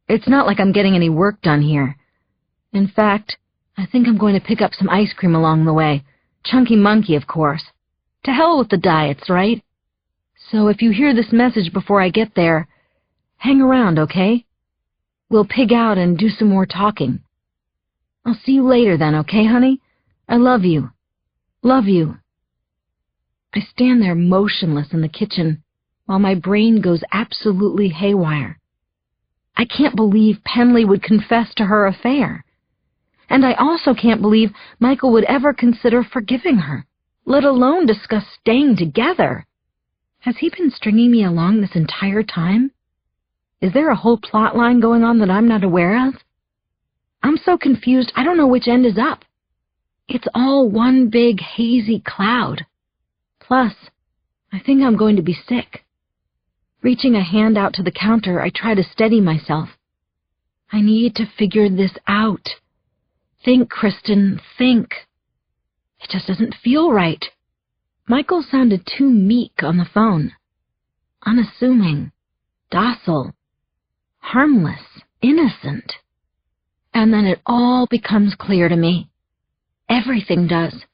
It's not like I'm getting any work done here. In fact, I think I'm going to pick up some ice cream along the way. Chunky Monkey, of course. To hell with the diets, right? So if you hear this message before I get there, hang around, okay? We'll pig out and do some more talking. I'll see you later then, okay, honey? I love you. Love you. I stand there motionless in the kitchen while my brain goes absolutely haywire. I can't believe Penley would confess to her affair. And I also can't believe Michael would ever consider forgiving her, let alone discuss staying together. Has he been stringing me along this entire time? Is there a whole plot line going on that I'm not aware of? I'm so confused I don't know which end is up. It's all one big hazy cloud. Plus, I think I'm going to be sick. Reaching a hand out to the counter, I try to steady myself. I need to figure this out. Think, Kristin, think. It just doesn't feel right. Michael sounded too meek on the phone. Unassuming, docile, harmless, innocent. And then it all becomes clear to me. Everything does.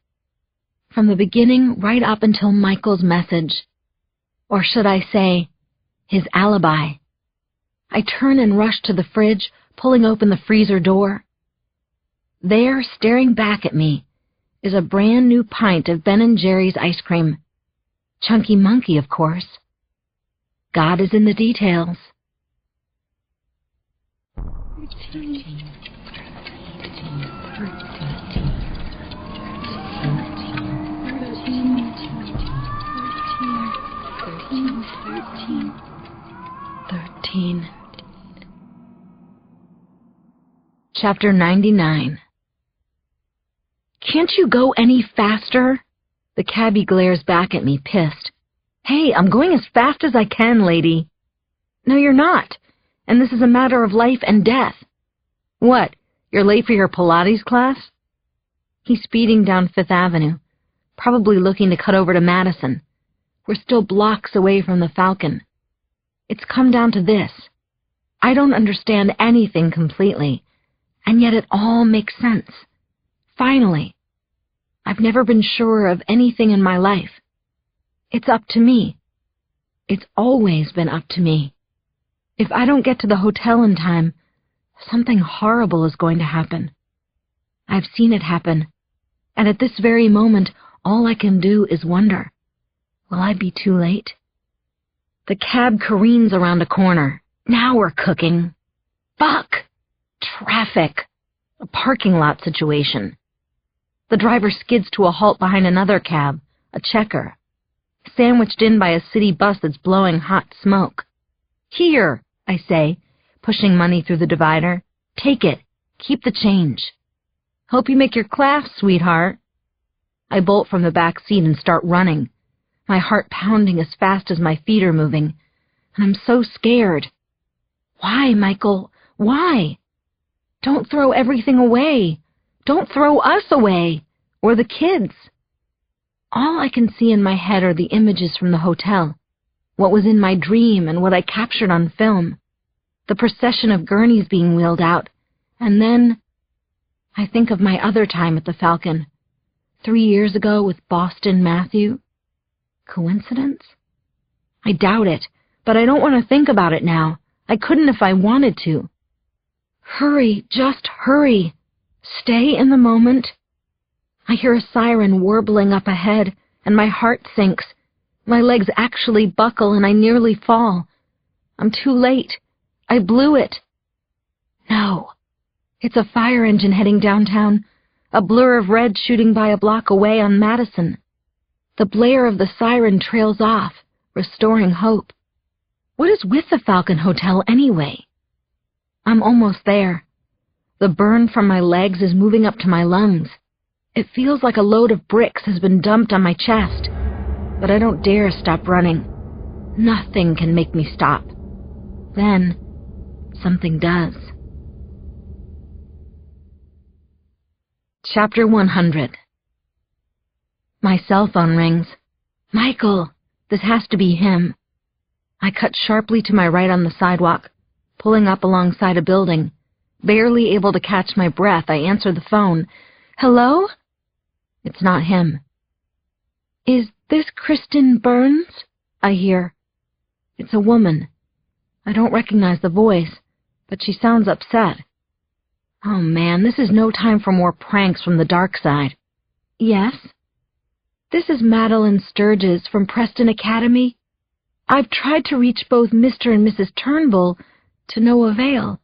From the beginning right up until Michael's message. Or should I say, his alibi. I turn and rush to the fridge, pulling open the freezer door. There, staring back at me, is a brand new pint of Ben & Jerry's ice cream. Chunky Monkey, of course. God is in the details. 13. Chapter 99. Can't you go any faster? The cabbie glares back at me, pissed. Hey, I'm going as fast as I can, lady. No, you're not. And this is a matter of life and death. What, you're late for your Pilates class? He's speeding down Fifth Avenue, probably looking to cut over to Madison. We're still blocks away from the Falcon. It's come down to this. I don't understand anything completely, and yet it all makes sense. Finally. I've never been sure of anything in my life. It's up to me. It's always been up to me. If I don't get to the hotel in time, something horrible is going to happen. I've seen it happen, and at this very moment, all I can do is wonder, will I be too late? The cab careens around a corner. Now we're cooking. Fuck! Traffic. A parking lot situation. The driver skids to a halt behind another cab, a checker, sandwiched in by a city bus that's blowing hot smoke. Here, I say, pushing money through the divider. Take it. Keep the change. Hope you make your class, sweetheart. I bolt from the back seat and start running, my heart pounding as fast as my feet are moving, and I'm so scared. Why, Michael? Why? Don't throw everything away. Don't throw us away, or the kids. All I can see in my head are the images from the hotel, what was in my dream and what I captured on film, the procession of gurneys being wheeled out, and then I think of my other time at the Falcon, 3 years ago with Boston Matthew. Coincidence? I doubt it, but I don't want to think about it now. I couldn't if I wanted to. Hurry, just hurry. Stay in the moment. I hear a siren warbling up ahead, and my heart sinks. My legs actually buckle, and I nearly fall. I'm too late. I blew it. No. It's a fire engine heading downtown, a blur of red shooting by a block away on Madison. The blare of the siren trails off, restoring hope. What is with the Falcon Hotel anyway? I'm almost there. The burn from my legs is moving up to my lungs. It feels like a load of bricks has been dumped on my chest, but I don't dare stop running. Nothing can make me stop. Then, something does. Chapter 100. My cell phone rings. Michael! This has to be him. I cut sharply to my right on the sidewalk, pulling up alongside a building. Barely able to catch my breath, I answer the phone. Hello? It's not him. Is this Kristin Burns? I hear. It's a woman. I don't recognize the voice, but she sounds upset. Oh man, this is no time for more pranks from the dark side. Yes? This is Madeline Sturges from Preston Academy. I've tried to reach both Mr. and Mrs. Turnbull to no avail,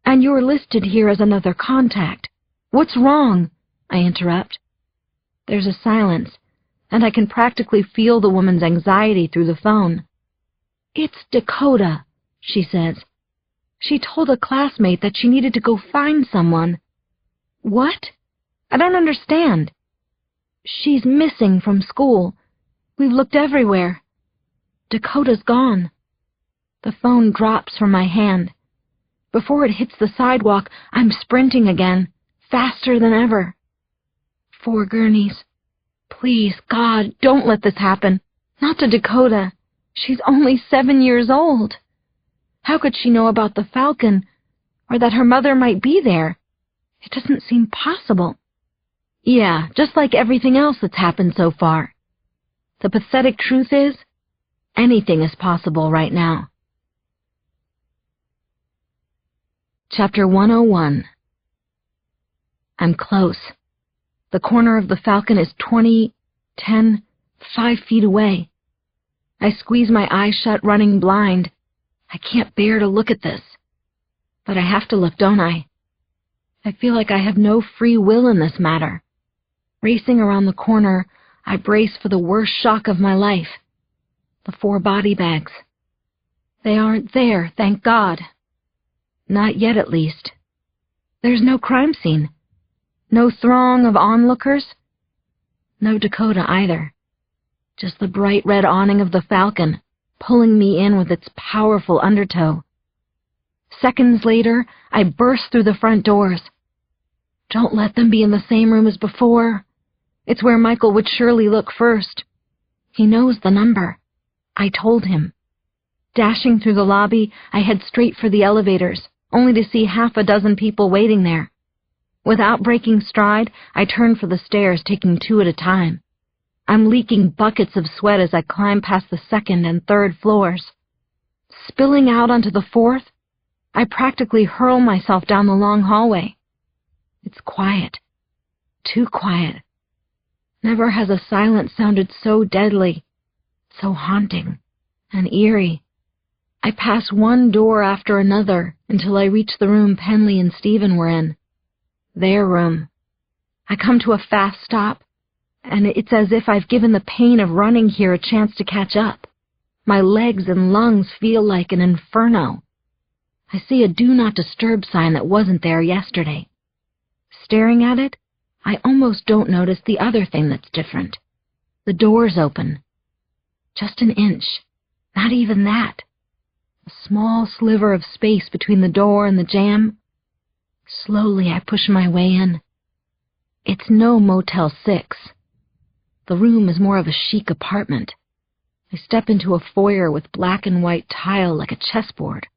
and you're listed here as another contact. What's wrong? I interrupt. There's a silence, and I can practically feel the woman's anxiety through the phone. It's Dakota, she says. She told a classmate that she needed to go find someone. What? I don't understand. She's missing from school. We've looked everywhere. Dakota's gone. The phone drops from my hand. Before it hits the sidewalk, I'm sprinting again, faster than ever. 4 gurneys. Please, God, don't let this happen. Not to Dakota. She's only 7 years old. How could she know about the Falcon, or that her mother might be there? It doesn't seem possible. Yeah, just like everything else that's happened so far. The pathetic truth is, anything is possible right now. Chapter 101. I'm close. The corner of the Falcon is 5 feet away. I squeeze my eyes shut, running blind. I can't bear to look at this. But I have to look, don't I? I feel like I have no free will in this matter. Racing around the corner, I brace for the worst shock of my life. The 4 body bags. They aren't there, thank God. Not yet, at least. There's no crime scene. No throng of onlookers. No Dakota either. Just the bright red awning of the Falcon, pulling me in with its powerful undertow. Seconds later, I burst through the front doors. Don't let them be in the same room as before. It's where Michael would surely look first. He knows the number. I told him. Dashing through the lobby, I head straight for the elevators, only to see 6 people waiting there. Without breaking stride, I turn for the stairs, taking 2 at a time. I'm leaking buckets of sweat as I climb past the 2nd and 3rd floors. Spilling out onto the 4th, I practically hurl myself down the long hallway. It's quiet. Too quiet. Never has a silence sounded so deadly, so haunting and eerie. I pass one door after another until I reach the room Penley and Stephen were in. Their room. I come to a fast stop, and it's as if I've given the pain of running here a chance to catch up. My legs and lungs feel like an inferno. I see a do not disturb sign that wasn't there yesterday. Staring at it, I almost don't notice the other thing that's different. The door's open. Just an inch. Not even that. A small sliver of space between the door and the jamb. Slowly I push my way in. It's no Motel 6. The room is more of a chic apartment. I step into a foyer with black and white tile like a chessboard.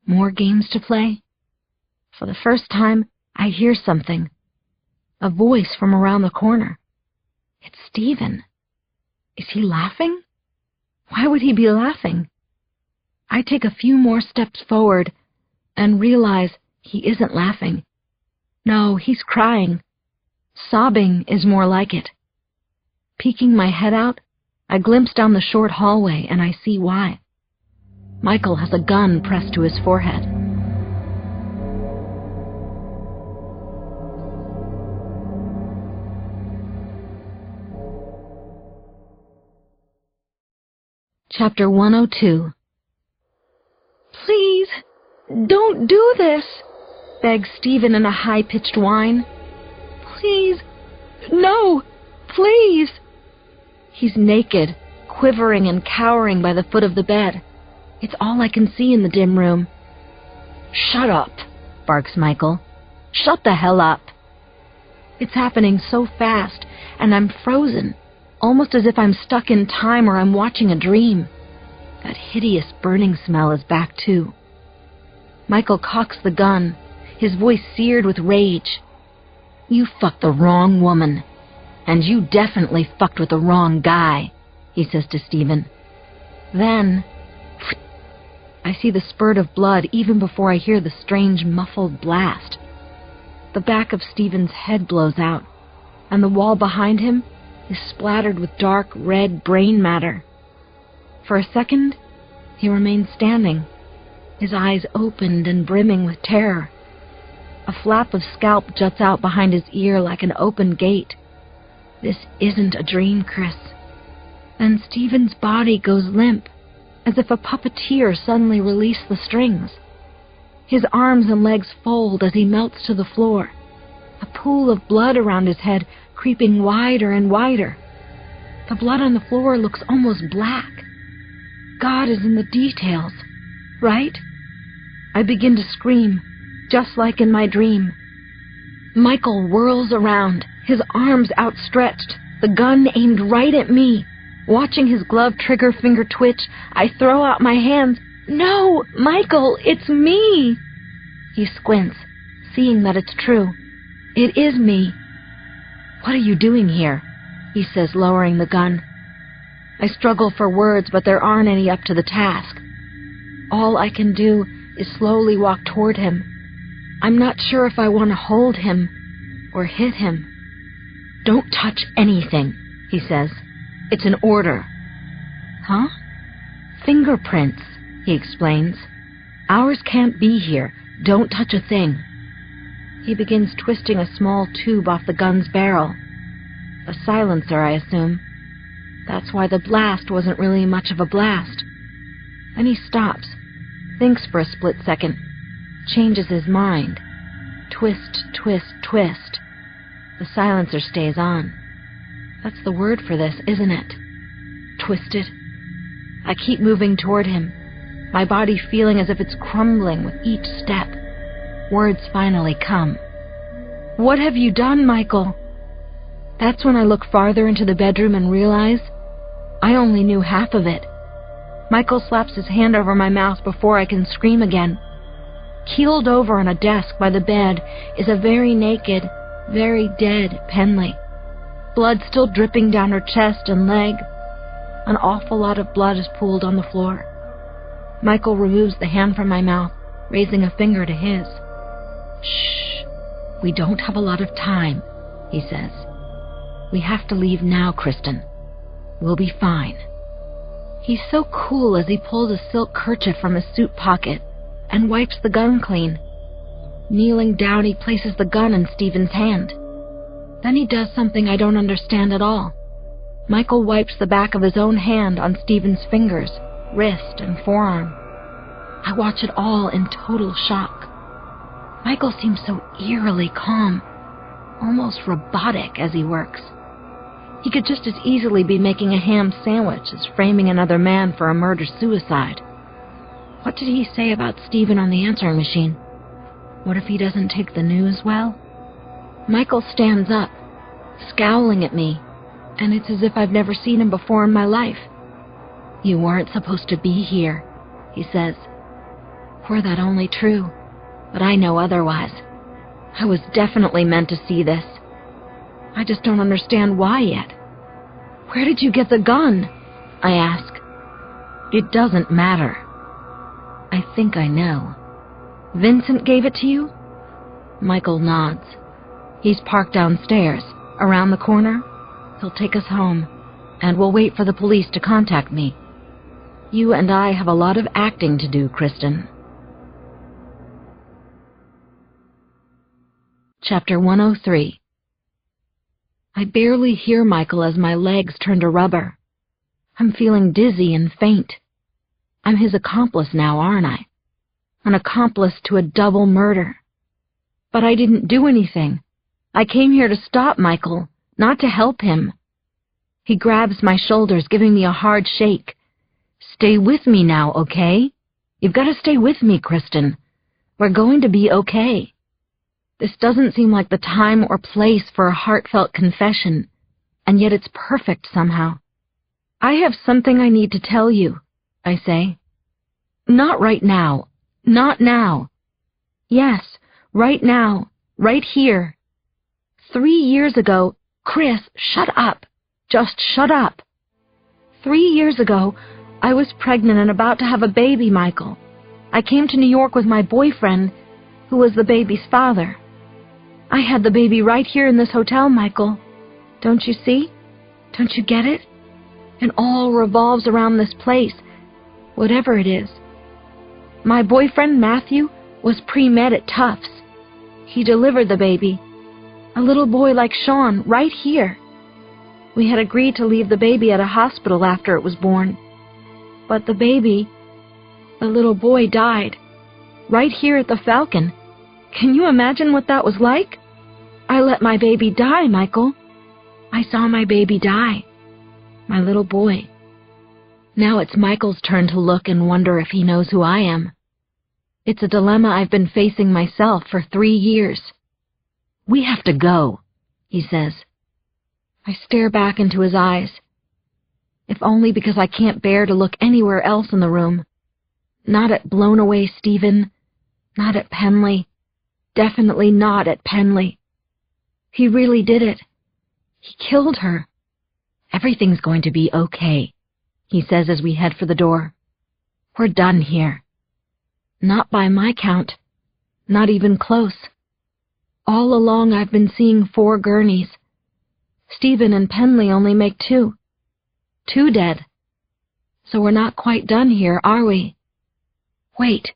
More games to play? For the first time, I hear something. A voice from around the corner. It's Stephen. Is he laughing? Why would he be laughing? I take a few more steps forward and realize He isn't laughing. No, he's crying. Sobbing is more like it. Peeking my head out, I glimpse down the short hallway and I see why. Michael has a gun pressed to his forehead. Chapter 102. "Please, don't do this," begs Stephen in a high-pitched whine. "Please, no, please." He's naked, quivering and cowering by the foot of the bed. It's all I can see in the dim room. "Shut up," barks Michael. "Shut the hell up." It's happening so fast, and I'm frozen, almost as if I'm stuck in time or I'm watching a dream. That hideous burning smell is back too. Michael cocks the gun, his voice seared with rage. "You fucked the wrong woman. And you definitely fucked with the wrong guy," he says to Stephen. Then, I see the spurt of blood even before I hear the strange muffled blast. The back of Stephen's head blows out, and the wall behind him is splattered with dark red brain matter. For a second, he remains standing, his eyes opened and brimming with terror. A flap of scalp juts out behind his ear like an open gate. This isn't a dream, Chris. Then Stephen's body goes limp, as if a puppeteer suddenly released the strings. His arms and legs fold as he melts to the floor, a pool of blood around his head creeping wider and wider. The blood on the floor looks almost black. God is in the details, right? I begin to scream, just like in my dream. Michael whirls around, his arms outstretched, the gun aimed right at me. Watching his glove trigger finger twitch, I throw out my hands. "No, Michael, it's me!" He squints, seeing that it's true. It is me. "What are you doing here?" he says, lowering the gun. I struggle for words, but there aren't any up to the task. All I can do is slowly walk toward him. I'm not sure if I want to hold him or hit him. "Don't touch anything," he says. "It's an order." "Huh?" "Fingerprints," he explains. "Ours can't be here. Don't touch a thing." He begins twisting a small tube off the gun's barrel. A silencer, I assume. That's why the blast wasn't really much of a blast. Then he stops, thinks for a split second, changes his mind. Twist, twist, twist. The silencer stays on. That's the word for this, isn't it? Twisted. I keep moving toward him, my body feeling as if it's crumbling with each step. Words finally come. "What have you done, Michael?" That's when I look farther into the bedroom and realize I only knew half of it. Michael slaps his hand over my mouth before I can scream again. Keeled over on a desk by the bed is a very naked, very dead Penley. Blood still dripping down her chest and leg. An awful lot of blood is pooled on the floor. Michael removes the hand from my mouth, raising a finger to his. "Shh, we don't have a lot of time," he says. "We have to leave now, Kristin. We'll be fine." He's so cool as he pulls a silk kerchief from his suit pocket and wipes the gun clean. Kneeling down, he places the gun in Stephen's hand. Then he does something I don't understand at all. Michael wipes the back of his own hand on Stephen's fingers, wrist, and forearm. I watch it all in total shock. Michael seems so eerily calm, almost robotic as he works. He could just as easily be making a ham sandwich as framing another man for a murder-suicide. What did he say about Stephen on the answering machine? What if he doesn't take the news well? Michael stands up, scowling at me, and it's as if I've never seen him before in my life. "You weren't supposed to be here," he says. Were that only true, but I know otherwise. I was definitely meant to see this. I just don't understand why yet. "Where did you get the gun?" I ask. "It doesn't matter." I think I know. Vincent gave it to you? Michael nods. He's parked downstairs, around the corner. He'll take us home, and we'll wait for the police to contact me. You and I have a lot of acting to do, Kristin. Chapter 103. I barely hear Michael as my legs turn to rubber. I'm feeling dizzy and faint. I'm his accomplice now, aren't I? An accomplice to a double murder. But I didn't do anything. I came here to stop Michael, not to help him. He grabs my shoulders, giving me a hard shake. Stay with me now, okay? You've got to stay with me, Kristin. We're going to be okay. This doesn't seem like the time or place for a heartfelt confession, and yet it's perfect somehow. I have something I need to tell you, I say. Not right now. Not now. Yes, right now. Right here. 3 years ago, Chris, shut up. Just shut up. 3 years ago, I was pregnant and about to have a baby, Michael. I came to New York with my boyfriend, who was the baby's father. I had the baby right here in this hotel, Michael. Don't you see? Don't you get it? It all revolves around this place, whatever it is. My boyfriend, Matthew, was pre-med at Tufts. He delivered the baby, a little boy like Sean, right here. We had agreed to leave the baby at a hospital after it was born. But the baby, the little boy, died, right here at the Falcon. Can you imagine what that was like? I let my baby die, Michael. I saw my baby die. My little boy. Now it's Michael's turn to look and wonder if he knows who I am. It's a dilemma I've been facing myself for 3 years. We have to go, he says. I stare back into his eyes. If only because I can't bear to look anywhere else in the room. Not at blown-away Stephen. Not at Penley. Definitely not at Penley. He really did it. He killed her. Everything's going to be okay, he says as we head for the door. We're done here. Not by my count. Not even close. All along I've been seeing 4 gurneys. Stephen and Penley only make 2. 2 dead. So we're not quite done here, are we? Wait,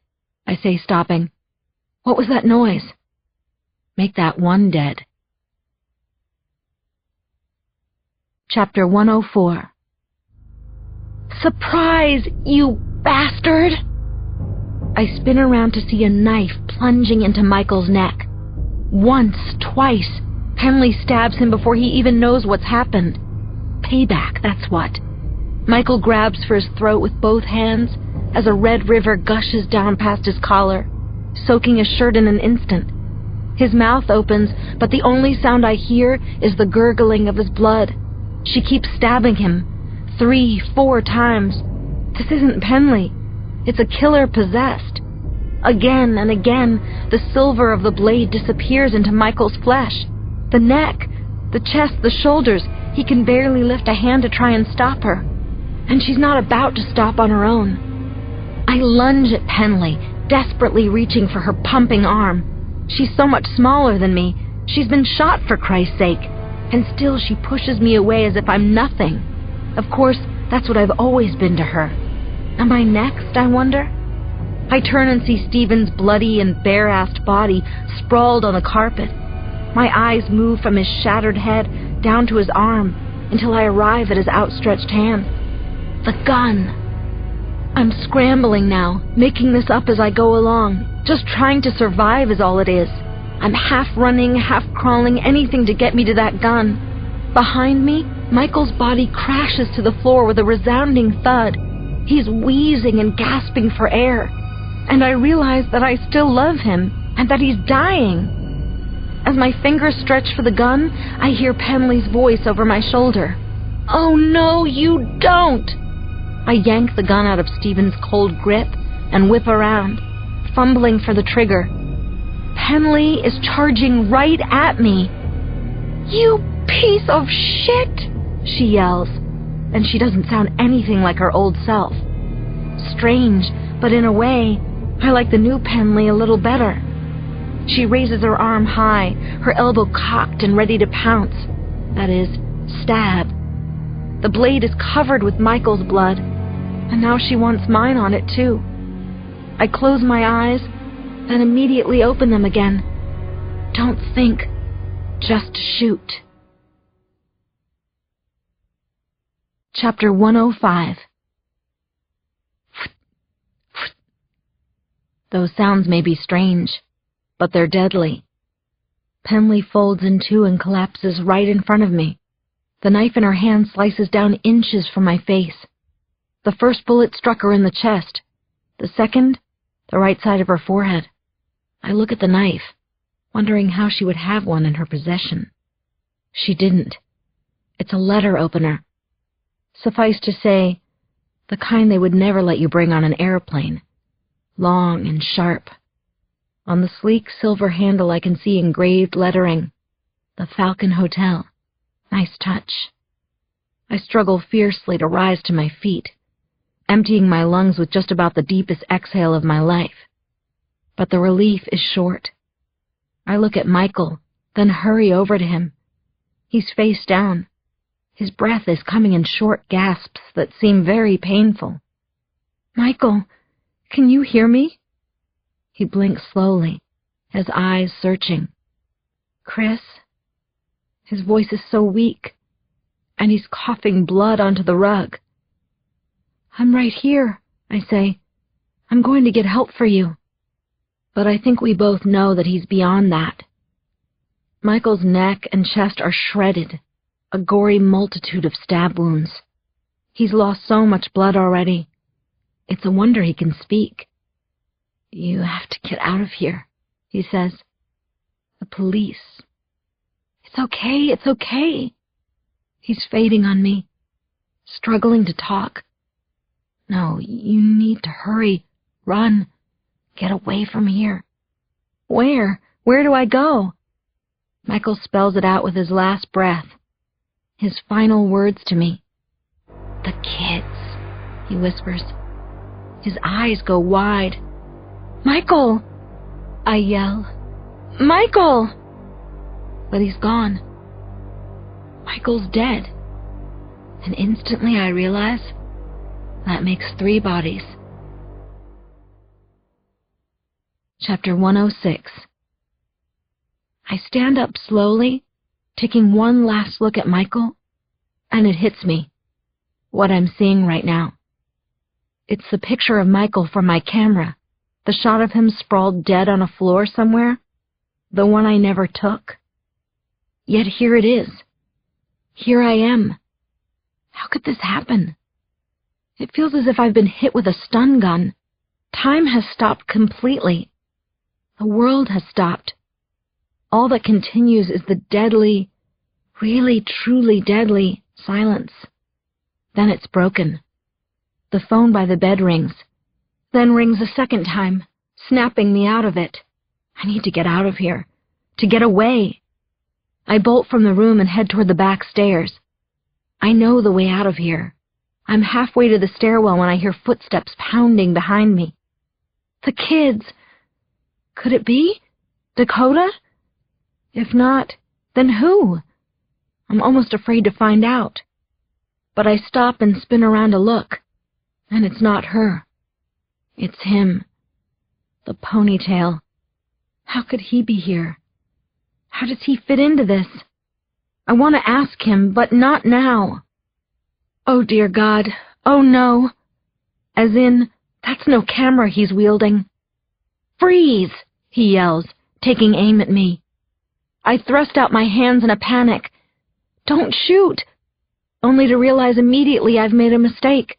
I say, stopping. What was that noise? Make that 1 dead. Chapter 104. Surprise, you bastard! I spin around to see a knife plunging into Michael's neck. Once, twice, Penley stabs him before he even knows what's happened. Payback, that's what. Michael grabs for his throat with both hands as a red river gushes down past his collar, soaking his shirt in an instant. His mouth opens, but the only sound I hear is the gurgling of his blood. She keeps stabbing him 3, 4 times. This isn't Penley. It's a killer possessed. Again and again, the silver of the blade disappears into Michael's flesh. The neck, the chest, the shoulders. He can barely lift a hand to try and stop her. And she's not about to stop on her own. I lunge at Penley, desperately reaching for her pumping arm. She's so much smaller than me. She's been shot, for Christ's sake. And still she pushes me away as if I'm nothing. Of course, that's what I've always been to her. Am I next, I wonder? I turn and see Stephen's bloody and bare-assed body sprawled on the carpet. My eyes move from his shattered head down to his arm until I arrive at his outstretched hand. The gun. I'm scrambling now, making this up as I go along. Just trying to survive is all it is. I'm half running, half crawling, anything to get me to that gun. Behind me, Michael's body crashes to the floor with a resounding thud. He's wheezing and gasping for air. And I realize that I still love him, and that he's dying. As my fingers stretch for the gun, I hear Penley's voice over my shoulder. "Oh no, you don't!" I yank the gun out of Stephen's cold grip and whip around, fumbling for the trigger. Penley is charging right at me. "You piece of shit!" she yells, and she doesn't sound anything like her old self. Strange, but in a way, I like the new Penley a little better. She raises her arm high, her elbow cocked and ready to pounce. That is, stab. The blade is covered with Michael's blood, and now she wants mine on it too. I close my eyes, then immediately open them again. Don't think, just shoot. Chapter 105. Those sounds may be strange, but they're deadly. Penley folds in two and collapses right in front of me. The knife in her hand slices down inches from my face. The first bullet struck her in the chest. The second, the right side of her forehead. I look at the knife, wondering how she would have one in her possession. She didn't. It's a letter opener. Suffice to say, the kind they would never let you bring on an airplane. Long and sharp. On the sleek silver handle I can see engraved lettering, "The Falcon Hotel." Nice touch. I struggle fiercely to rise to my feet, emptying my lungs with just about the deepest exhale of my life. But the relief is short. I look at Michael, then hurry over to him. He's face down. His breath is coming in short gasps that seem very painful. "Michael, can you hear me?" He blinks slowly, his eyes searching. "Chris?" His voice is so weak, and he's coughing blood onto the rug. "I'm right here," I say. "I'm going to get help for you." But I think we both know that he's beyond that. Michael's neck and chest are shredded, a gory multitude of stab wounds. He's lost so much blood already. It's a wonder he can speak. "You have to get out of here," he says. "The police." "It's okay, it's okay." He's fading on me, struggling to talk. "No, you need to hurry. Run. Get away from here." "Where? Where do I go?" Michael spells it out with his last breath. His final words to me. "The kids," he whispers. His eyes go wide. "Michael!" I yell. "Michael!" But he's gone. Michael's dead. And instantly I realize that makes 3 bodies. Chapter 106. I stand up slowly, taking one last look at Michael, and it hits me, what I'm seeing right now. It's the picture of Michael from my camera, the shot of him sprawled dead on a floor somewhere, the one I never took. Yet here it is. Here I am. How could this happen? It feels as if I've been hit with a stun gun. Time has stopped completely. The world has stopped. All that continues is the deadly, really truly deadly silence. Then it's broken. The phone by the bed rings, then rings a second time, snapping me out of it. I need to get out of here, to get away. I bolt from the room and head toward the back stairs. I know the way out of here. I'm halfway to the stairwell when I hear footsteps pounding behind me. The kids! Could it be? Dakota? If not, then who? I'm almost afraid to find out. But I stop and spin around to look, and it's not her. It's him. The ponytail. How could he be here? How does he fit into this? I want to ask him, but not now. Oh, dear God. Oh, no. As in, that's no camera he's wielding. "Freeze!" he yells, taking aim at me. I thrust out my hands in a panic. "Don't shoot!" Only to realize immediately I've made a mistake.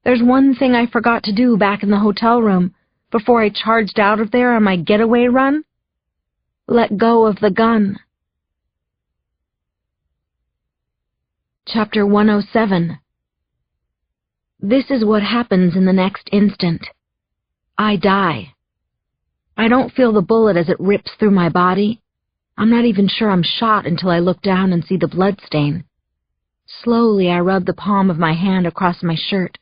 There's one thing I forgot to do back in the hotel room before I charged out of there on my getaway run. Let go of the gun. Chapter 107. This is what happens in the next instant. I die. I don't feel the bullet as it rips through my body. I'm not even sure I'm shot until I look down and see the blood stain. Slowly I rub the palm of my hand across my shirt.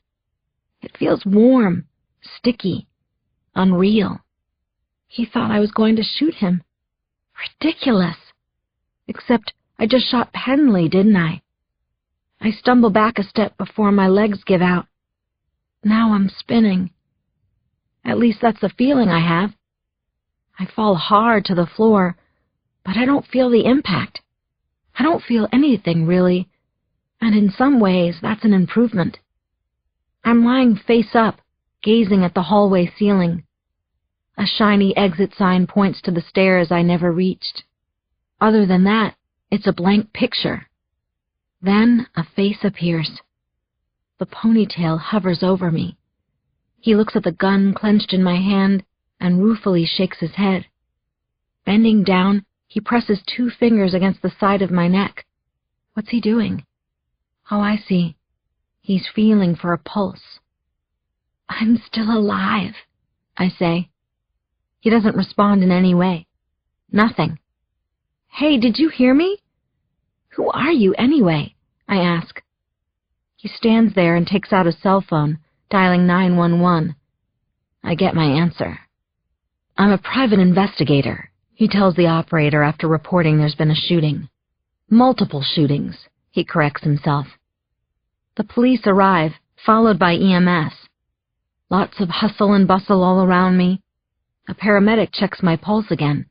It feels warm, sticky. Unreal. He thought I was going to shoot him. Ridiculous. Except I just shot Penley, didn't I? I stumble back a step before my legs give out. Now I'm spinning. At least that's the feeling I have. I fall hard to the floor, but I don't feel the impact. I don't feel anything, really, and in some ways that's an improvement. I'm lying face up, gazing at the hallway ceiling. A shiny exit sign points to the stairs I never reached. Other than that, it's a blank picture. Then a face appears. The ponytail hovers over me. He looks at the gun clenched in my hand and ruefully shakes his head. Bending down, he presses 2 fingers against the side of my neck. What's he doing? Oh, I see. He's feeling for a pulse. I'm still alive, I say. He doesn't respond in any way. Nothing. Hey, did you hear me? Who are you, anyway? I ask. He stands there and takes out a cell phone, dialing 911. I get my answer. I'm a private investigator, he tells the operator after reporting there's been a shooting. Multiple shootings, he corrects himself. The police arrive, followed by EMS. Lots of hustle and bustle all around me. A paramedic checks my pulse again.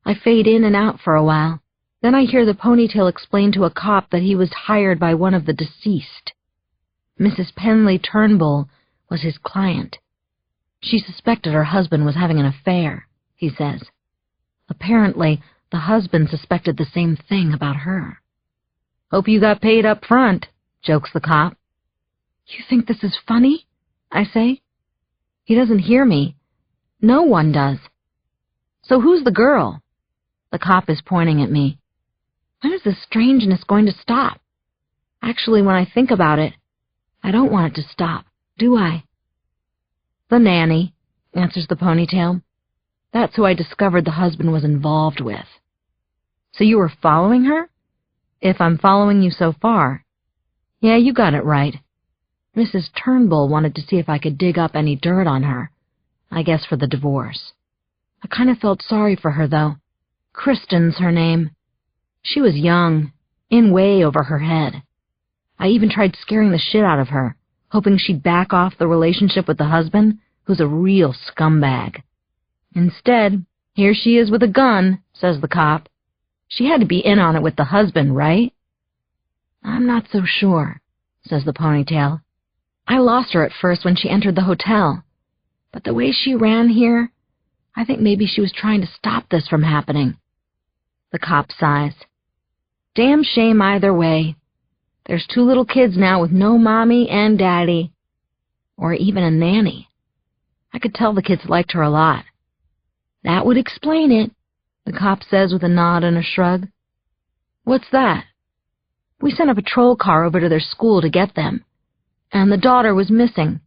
I fade in and out for a while. Then I hear the ponytail explain to a cop that he was hired by one of the deceased. Mrs. Penley Turnbull was his client. She suspected her husband was having an affair, he says. Apparently, the husband suspected the same thing about her. Hope you got paid up front, jokes the cop. You think this is funny? I say. He doesn't hear me. No one does. So who's the girl? The cop is pointing at me. When is this strangeness going to stop? Actually, when I think about it, I don't want it to stop, do I? The nanny, answers the ponytail. That's who I discovered the husband was involved with. So you were following her? If I'm following you so far. Yeah, you got it right. Mrs. Turnbull wanted to see if I could dig up any dirt on her. I guess for the divorce. I kind of felt sorry for her, though. Kristin's her name. She was young, in way over her head. I even tried scaring the shit out of her, hoping she'd back off the relationship with the husband, who's a real scumbag. Instead, here she is with a gun, says the cop. She had to be in on it with the husband, right? I'm not so sure, says the ponytail. I lost her at first when she entered the hotel. But the way she ran here, I think maybe she was trying to stop this from happening. The cop sighs. Damn shame either way. There's 2 little kids now with no mommy and daddy. Or even a nanny. I could tell the kids liked her a lot. That would explain it, the cop says with a nod and a shrug. What's that? We sent a patrol car over to their school to get them. And the daughter was missing.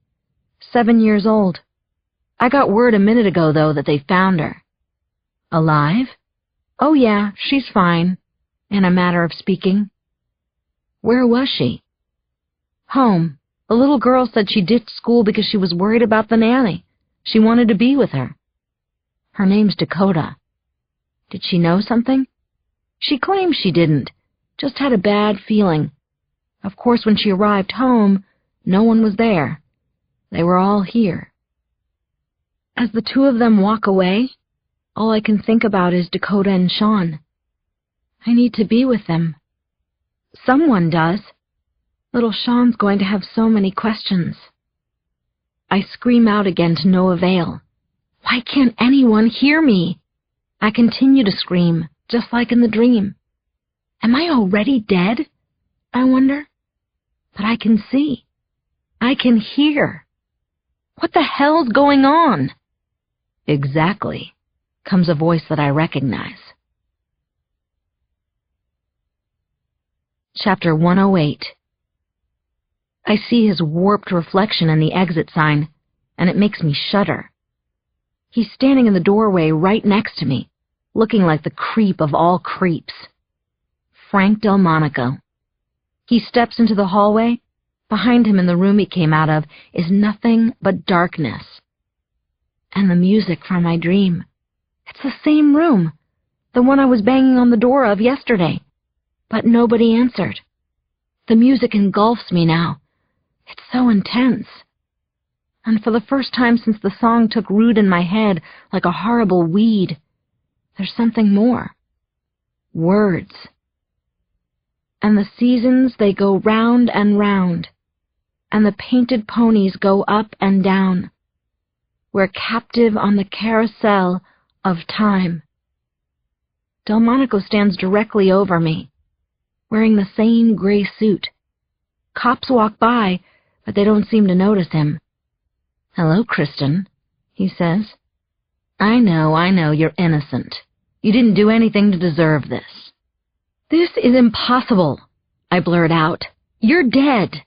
7 years old. I got word a minute ago, though, that they found her. Alive? Oh, yeah, she's fine, in a matter of speaking. Where was she? Home. The little girl said she ditched school because she was worried about the nanny. She wanted to be with her. Her name's Dakota. Did she know something? She claims she didn't, just had a bad feeling. Of course, when she arrived home, no one was there. They were all here. As the 2 of them walk away, all I can think about is Dakota and Sean. I need to be with them. Someone does. Little Sean's going to have so many questions. I scream out again to no avail. Why can't anyone hear me? I continue to scream, just like in the dream. Am I already dead? I wonder. But I can see. I can hear. What the hell's going on? Exactly, comes a voice that I recognize. Chapter 108. I see his warped reflection in the exit sign, and it makes me shudder. He's standing in the doorway right next to me, looking like the creep of all creeps. Frank Delmonico. He steps into the hallway. Behind him in the room he came out of is nothing but darkness. And the music from my dream. It's the same room, the one I was banging on the door of yesterday. But nobody answered. The music engulfs me now. It's so intense. And for the first time since the song took root in my head like a horrible weed, there's something more. Words. And the seasons, they go round and round, and the painted ponies go up and down. We're captive on the carousel of time. Delmonico stands directly over me, wearing the same gray suit. Cops walk by, but they don't seem to notice him. "Hello, Kristin," he says. I know, you're innocent. You didn't do anything to deserve this." "This is impossible," I blurt out. "You're dead."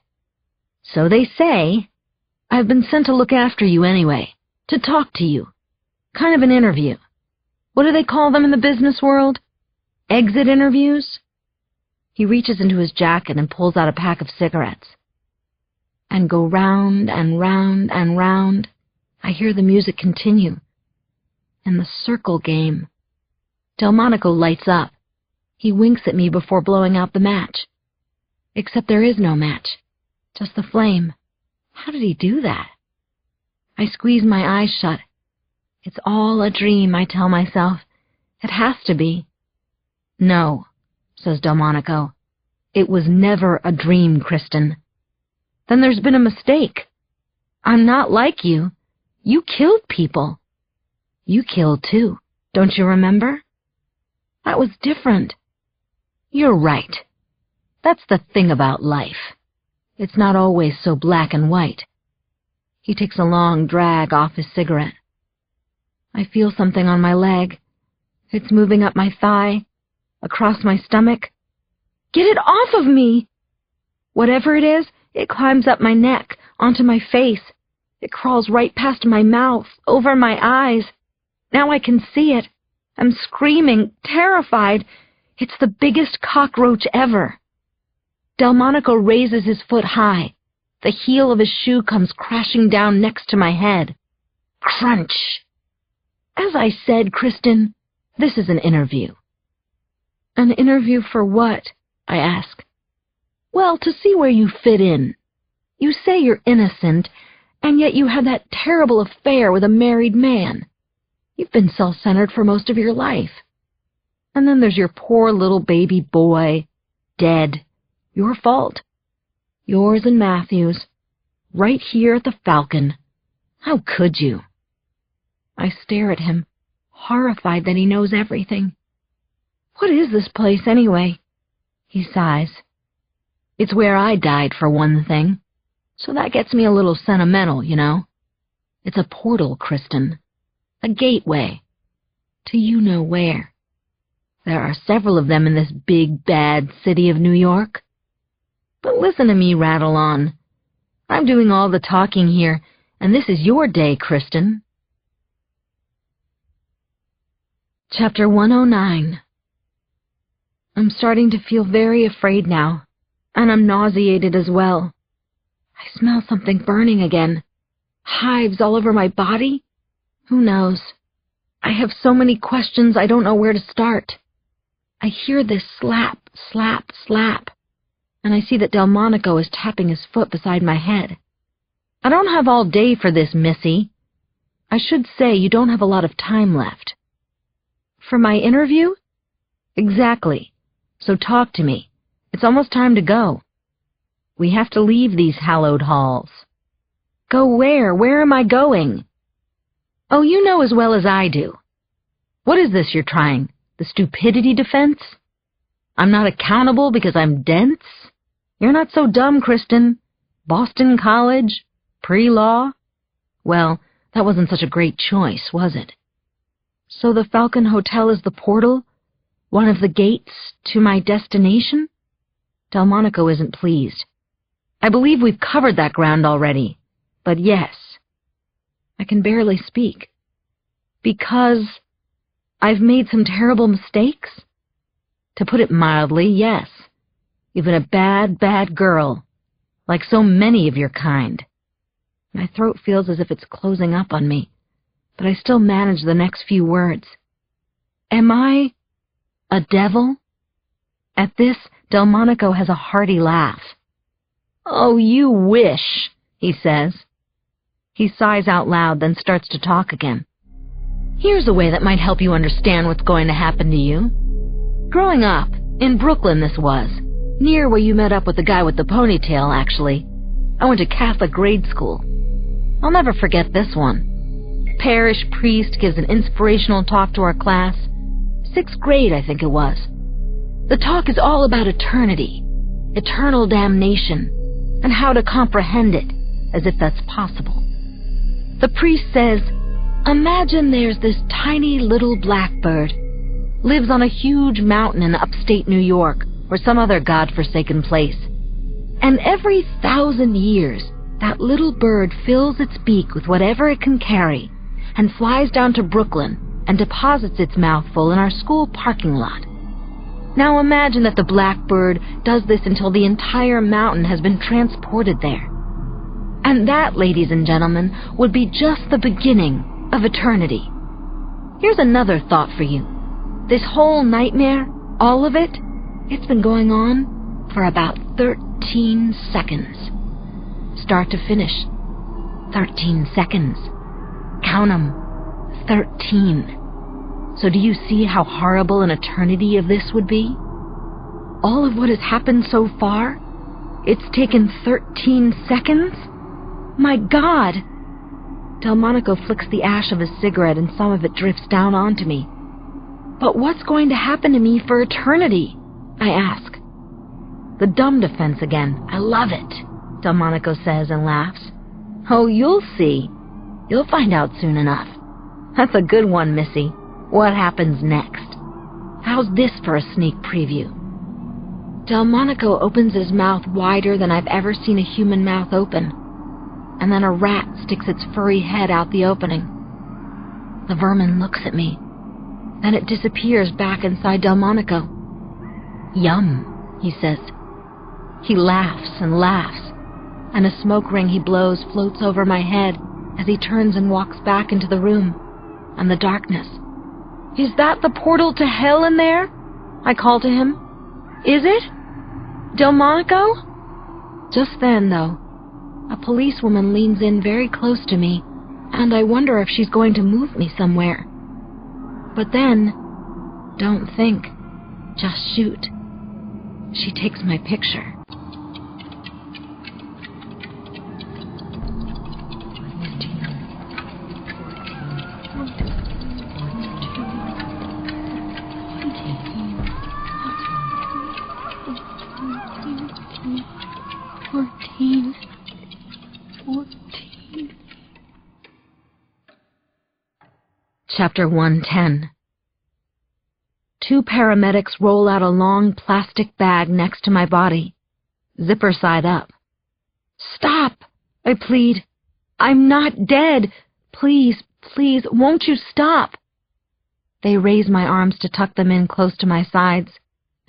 "So they say. I've been sent to look after you anyway, to talk to you. Kind of an interview. What do they call them in the business world? Exit interviews?" He reaches into his jacket and pulls out a pack of cigarettes. And go round and round and round. I hear the music continue. In the circle game. Delmonico lights up. He winks at me before blowing out the match. Except there is no match. Just the flame. How did he do that? I squeeze my eyes shut. It's all a dream, I tell myself. It has to be. "No," says Delmonico. "It was never a dream, Kristin." "Then there's been a mistake. I'm not like you. You killed people." "You killed too. Don't you remember?" "That was different." "You're right. That's the thing about life. It's not always so black and white." He takes a long drag off his cigarette. I feel something on my leg. It's moving up my thigh, across my stomach. "Get it off of me!" Whatever it is, it climbs up my neck, onto my face. It crawls right past my mouth, over my eyes. Now I can see it. I'm screaming, terrified. It's the biggest cockroach ever. Delmonico raises his foot high. The heel of his shoe comes crashing down next to my head. Crunch! "As I said, Kristin, this is an interview." "An interview for what?" I ask. "Well, to see where you fit in. You say you're innocent, and yet you had that terrible affair with a married man. You've been self-centered for most of your life. And then there's your poor little baby boy, dead. Your fault. Yours and Matthew's. Right here at the Falcon. How could you?" I stare at him, horrified that he knows everything. "What is this place, anyway?" He sighs. "It's where I died, for one thing. So that gets me a little sentimental, you know. It's a portal, Kristin. A gateway. To you-know-where. There are several of them in this big, bad city of New York. But listen to me rattle on. I'm doing all the talking here, and this is your day, Kristin." Chapter 109. I'm starting to feel very afraid now, and I'm nauseated as well. I smell something burning again. Hives all over my body? Who knows? I have so many questions I don't know where to start. I hear this slap, slap, slap, and I see that Delmonico is tapping his foot beside my head. "I don't have all day for this, Missy. I should say you don't have a lot of time left." "For my interview?" "Exactly. So talk to me. It's almost time to go. We have to leave these hallowed halls." "Go where? Where am I going?" "Oh, you know as well as I do. What is this you're trying? The stupidity defense? I'm not accountable because I'm dense? You're not so dumb, Kristin. Boston College? Pre-law? Well, that wasn't such a great choice, was it? So the Falcon Hotel is the portal? One of the gates to my destination?" Delmonico isn't pleased. "I believe we've covered that ground already. But yes." I can barely speak. "Because I've made some terrible mistakes?" "To put it mildly, yes. You've been a bad, bad girl, like so many of your kind." My throat feels as if it's closing up on me. but I still manage the next few words. Am I a devil? At this, Delmonico has a hearty laugh. Oh, you wish, he says. He sighs out loud, then starts to talk again. Here's a way that might help you understand what's going to happen to you. Growing up, in Brooklyn this was, near where you met up with the guy with the ponytail, actually. I went to Catholic grade school. I'll never forget this one. Parish priest gives an inspirational talk to our class. 6th grade, I think it was. The talk is all about eternity, eternal damnation, and how to comprehend it, as if that's possible. The priest says, imagine there's this tiny little blackbird, lives on a huge mountain in upstate New York, or some other godforsaken place. And every 1,000 years, that little bird fills its beak with whatever it can carry, and flies down to Brooklyn and deposits its mouthful in our school parking lot. Now imagine that the blackbird does this until the entire mountain has been transported there. And that, ladies and gentlemen, would be just the beginning of eternity. Here's another thought for you. This whole nightmare, all of it, it's been going on for about 13 seconds. Start to finish. 13 seconds. Count 'em. 13. So do you see how horrible an eternity of this would be? All of what has happened so far? It's taken 13 seconds? My God! Delmonico flicks the ash of his cigarette and some of it drifts down onto me. But what's going to happen to me for eternity? I ask. The dumb defense again. I love it, Delmonico says and laughs. Oh, you'll see. You'll find out soon enough. That's a good one, Missy. What happens next? How's this for a sneak preview? Delmonico opens his mouth wider than I've ever seen a human mouth open, and then a rat sticks its furry head out the opening. The vermin looks at me. Then it disappears back inside Delmonico. Yum, he says. He laughs and laughs, and a smoke ring he blows floats over my head as he turns and walks back into the room and the darkness. Is that the portal to hell in there? I call to him. Is it? Delmonico? Just then, though, a policewoman leans in very close to me, and I wonder if she's going to move me somewhere. But then, don't think, just shoot. She takes my picture. Chapter 110. 2 paramedics roll out a long plastic bag next to my body, zipper side up. Stop, I plead. I'm not dead. Please, please, won't you stop? They raise my arms to tuck them in close to my sides,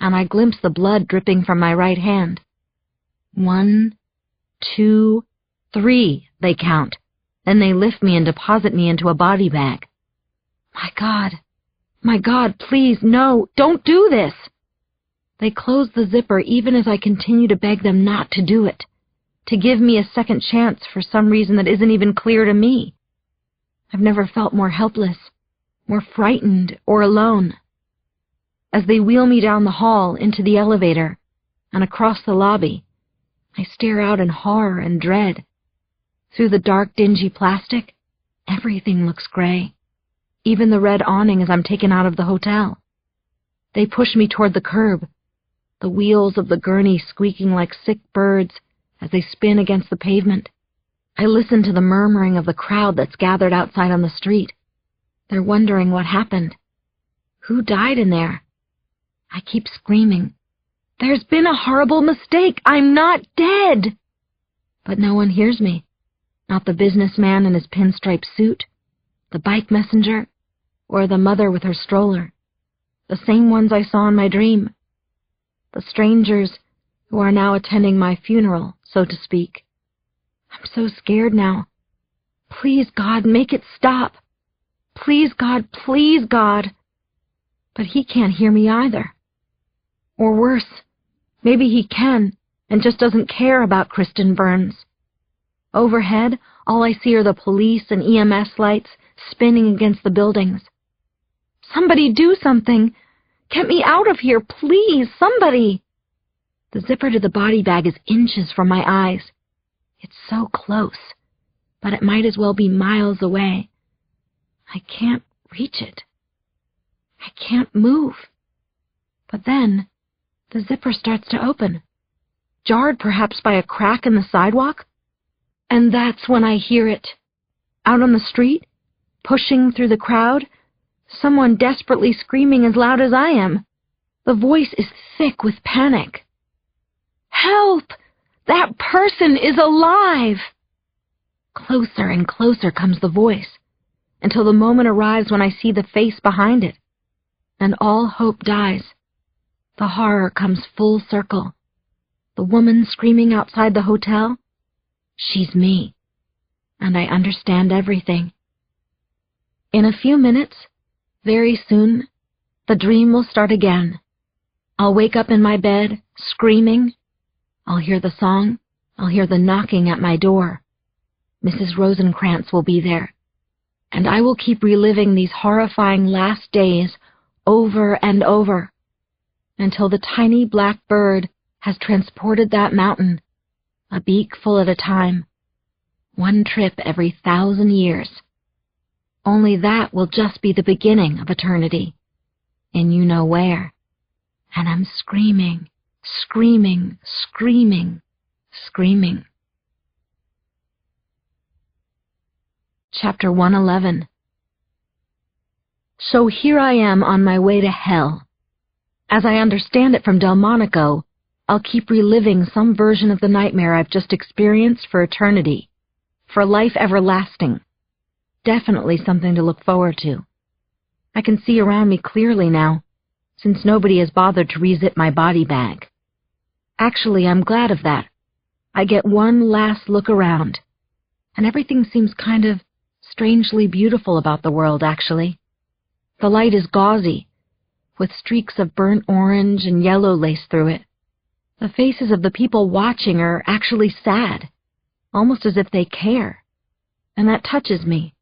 and I glimpse the blood dripping from my right hand. 1, 2, 3, they count. Then they lift me and deposit me into a body bag. My God, please, no, don't do this. They close the zipper even as I continue to beg them not to do it, to give me a second chance for some reason that isn't even clear to me. I've never felt more helpless, more frightened or alone. As they wheel me down the hall into the elevator and across the lobby, I stare out in horror and dread. Through the dark, dingy plastic, everything looks gray. Even the red awning as I'm taken out of the hotel. They push me toward the curb, the wheels of the gurney squeaking like sick birds as they spin against the pavement. I listen to the murmuring of the crowd that's gathered outside on the street. They're wondering what happened. Who died in there? I keep screaming. There's been a horrible mistake. I'm not dead. But no one hears me. Not the businessman in his pinstripe suit, the bike messenger, or the mother with her stroller, the same ones I saw in my dream, the strangers who are now attending my funeral, so to speak. I'm so scared now. Please, God, make it stop. Please, God, please, God. But he can't hear me either. Or worse, maybe he can and just doesn't care about Kristin Burns. Overhead, all I see are the police and EMS lights spinning against the buildings. Somebody do something! Get me out of here, please, somebody! The zipper to the body bag is inches from my eyes. It's so close, but it might as well be miles away. I can't reach it. I can't move. But then, the zipper starts to open, jarred perhaps by a crack in the sidewalk. And that's when I hear it. Out on the street, pushing through the crowd, someone desperately screaming as loud as I am. The voice is thick with panic. Help! That person is alive! Closer and closer comes the voice, until the moment arrives when I see the face behind it, and all hope dies. The horror comes full circle. The woman screaming outside the hotel, she's me, and I understand everything. In a few minutes, very soon, the dream will start again. I'll wake up in my bed, screaming. I'll hear the song. I'll hear the knocking at my door. Mrs. Rosencrantz will be there, and I will keep reliving these horrifying last days over and over, until the tiny black bird has transported that mountain, a beak full at a time, one trip every 1,000 years. Only that will just be the beginning of eternity, and you know where. And I'm screaming, screaming, screaming, screaming. Chapter 111. So here I am on my way to hell. As I understand it from Delmonico, I'll keep reliving some version of the nightmare I've just experienced for eternity, for life everlasting. Definitely something to look forward to. I can see around me clearly now, since nobody has bothered to rezip my body bag. Actually, I'm glad of that. I get one last look around, and everything seems kind of strangely beautiful about the world, actually. The light is gauzy, with streaks of burnt orange and yellow laced through it. The faces of the people watching are actually sad, almost as if they care, and that touches me.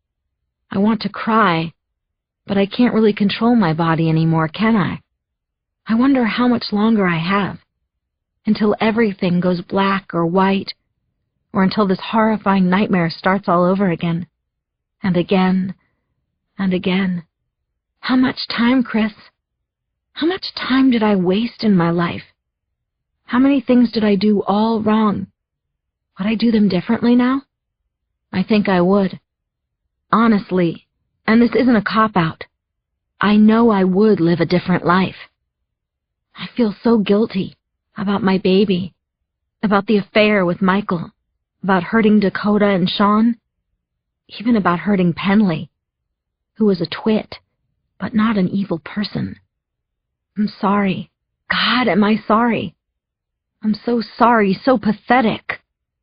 I want to cry, but I can't really control my body anymore, can I? I wonder how much longer I have, until everything goes black or white, or until this horrifying nightmare starts all over again, and again, and again. How much time, Chris? How much time did I waste in my life? How many things did I do all wrong? Would I do them differently now? I think I would. Honestly, and this isn't a cop-out, I know I would live a different life. I feel so guilty about my baby, about the affair with Michael, about hurting Dakota and Sean, even about hurting Penley, who was a twit, but not an evil person. I'm sorry. God, am I sorry? I'm so sorry, so pathetic,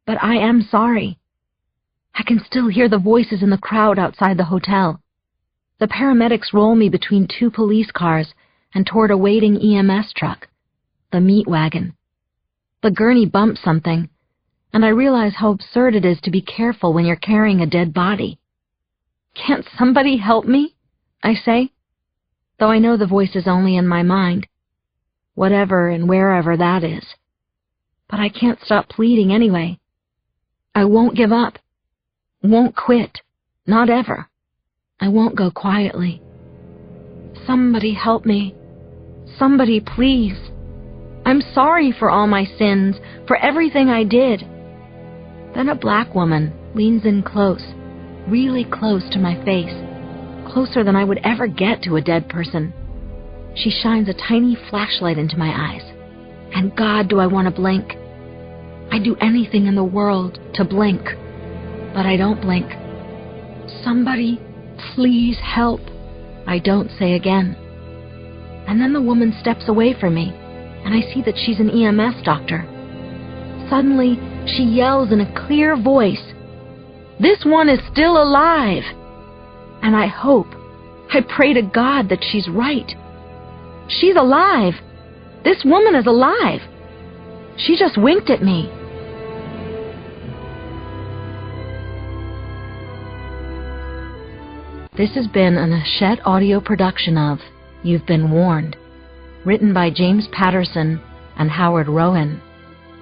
but I am sorry. I can still hear the voices in the crowd outside the hotel. The paramedics roll me between 2 police cars and toward a waiting EMS truck, the meat wagon. The gurney bumps something, and I realize how absurd it is to be careful when you're carrying a dead body. Can't somebody help me? I say, though I know the voice is only in my mind, whatever and wherever that is. But I can't stop pleading anyway. I won't give up. Won't quit. Not ever. I won't go quietly. Somebody help me. Somebody, please. I'm sorry for all my sins, for everything I did. Then a black woman leans in close, really close to my face, closer than I would ever get to a dead person. She shines a tiny flashlight into my eyes, and God, do I want to blink. I'd do anything in the world to blink, but I don't blink. Somebody, please help, I don't say again. And then the woman steps away from me, and I see that she's an EMS doctor. Suddenly, she yells in a clear voice, "This one is still alive!" And I hope, I pray to God that she's right. She's alive. This woman is alive. She just winked at me. This has been an Hachette audio production of You've Been Warned, written by James Patterson and Howard Rowan,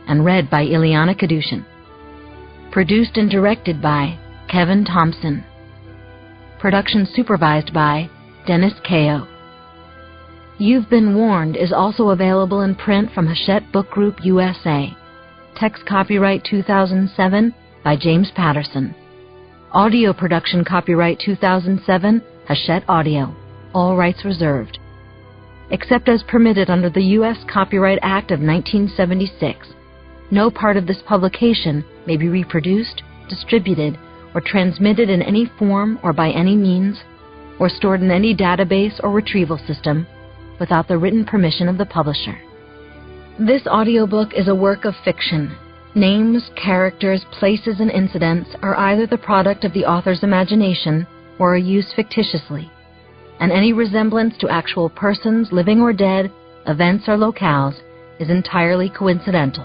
and read by Ileana Kadushin. Produced and directed by Kevin Thompson. Production supervised by Dennis Kao. You've Been Warned is also available in print from Hachette Book Group USA. Text copyright 2007 by James Patterson. Audio production copyright 2007, Hachette Audio. All rights reserved. Except as permitted under the U.S. Copyright Act of 1976. No part of this publication may be reproduced, distributed, or transmitted in any form or by any means, or stored in any database or retrieval system, without the written permission of the publisher. This audiobook is a work of fiction. Names, characters, places, and incidents are either the product of the author's imagination or are used fictitiously, and any resemblance to actual persons, living or dead, events or locales, is entirely coincidental.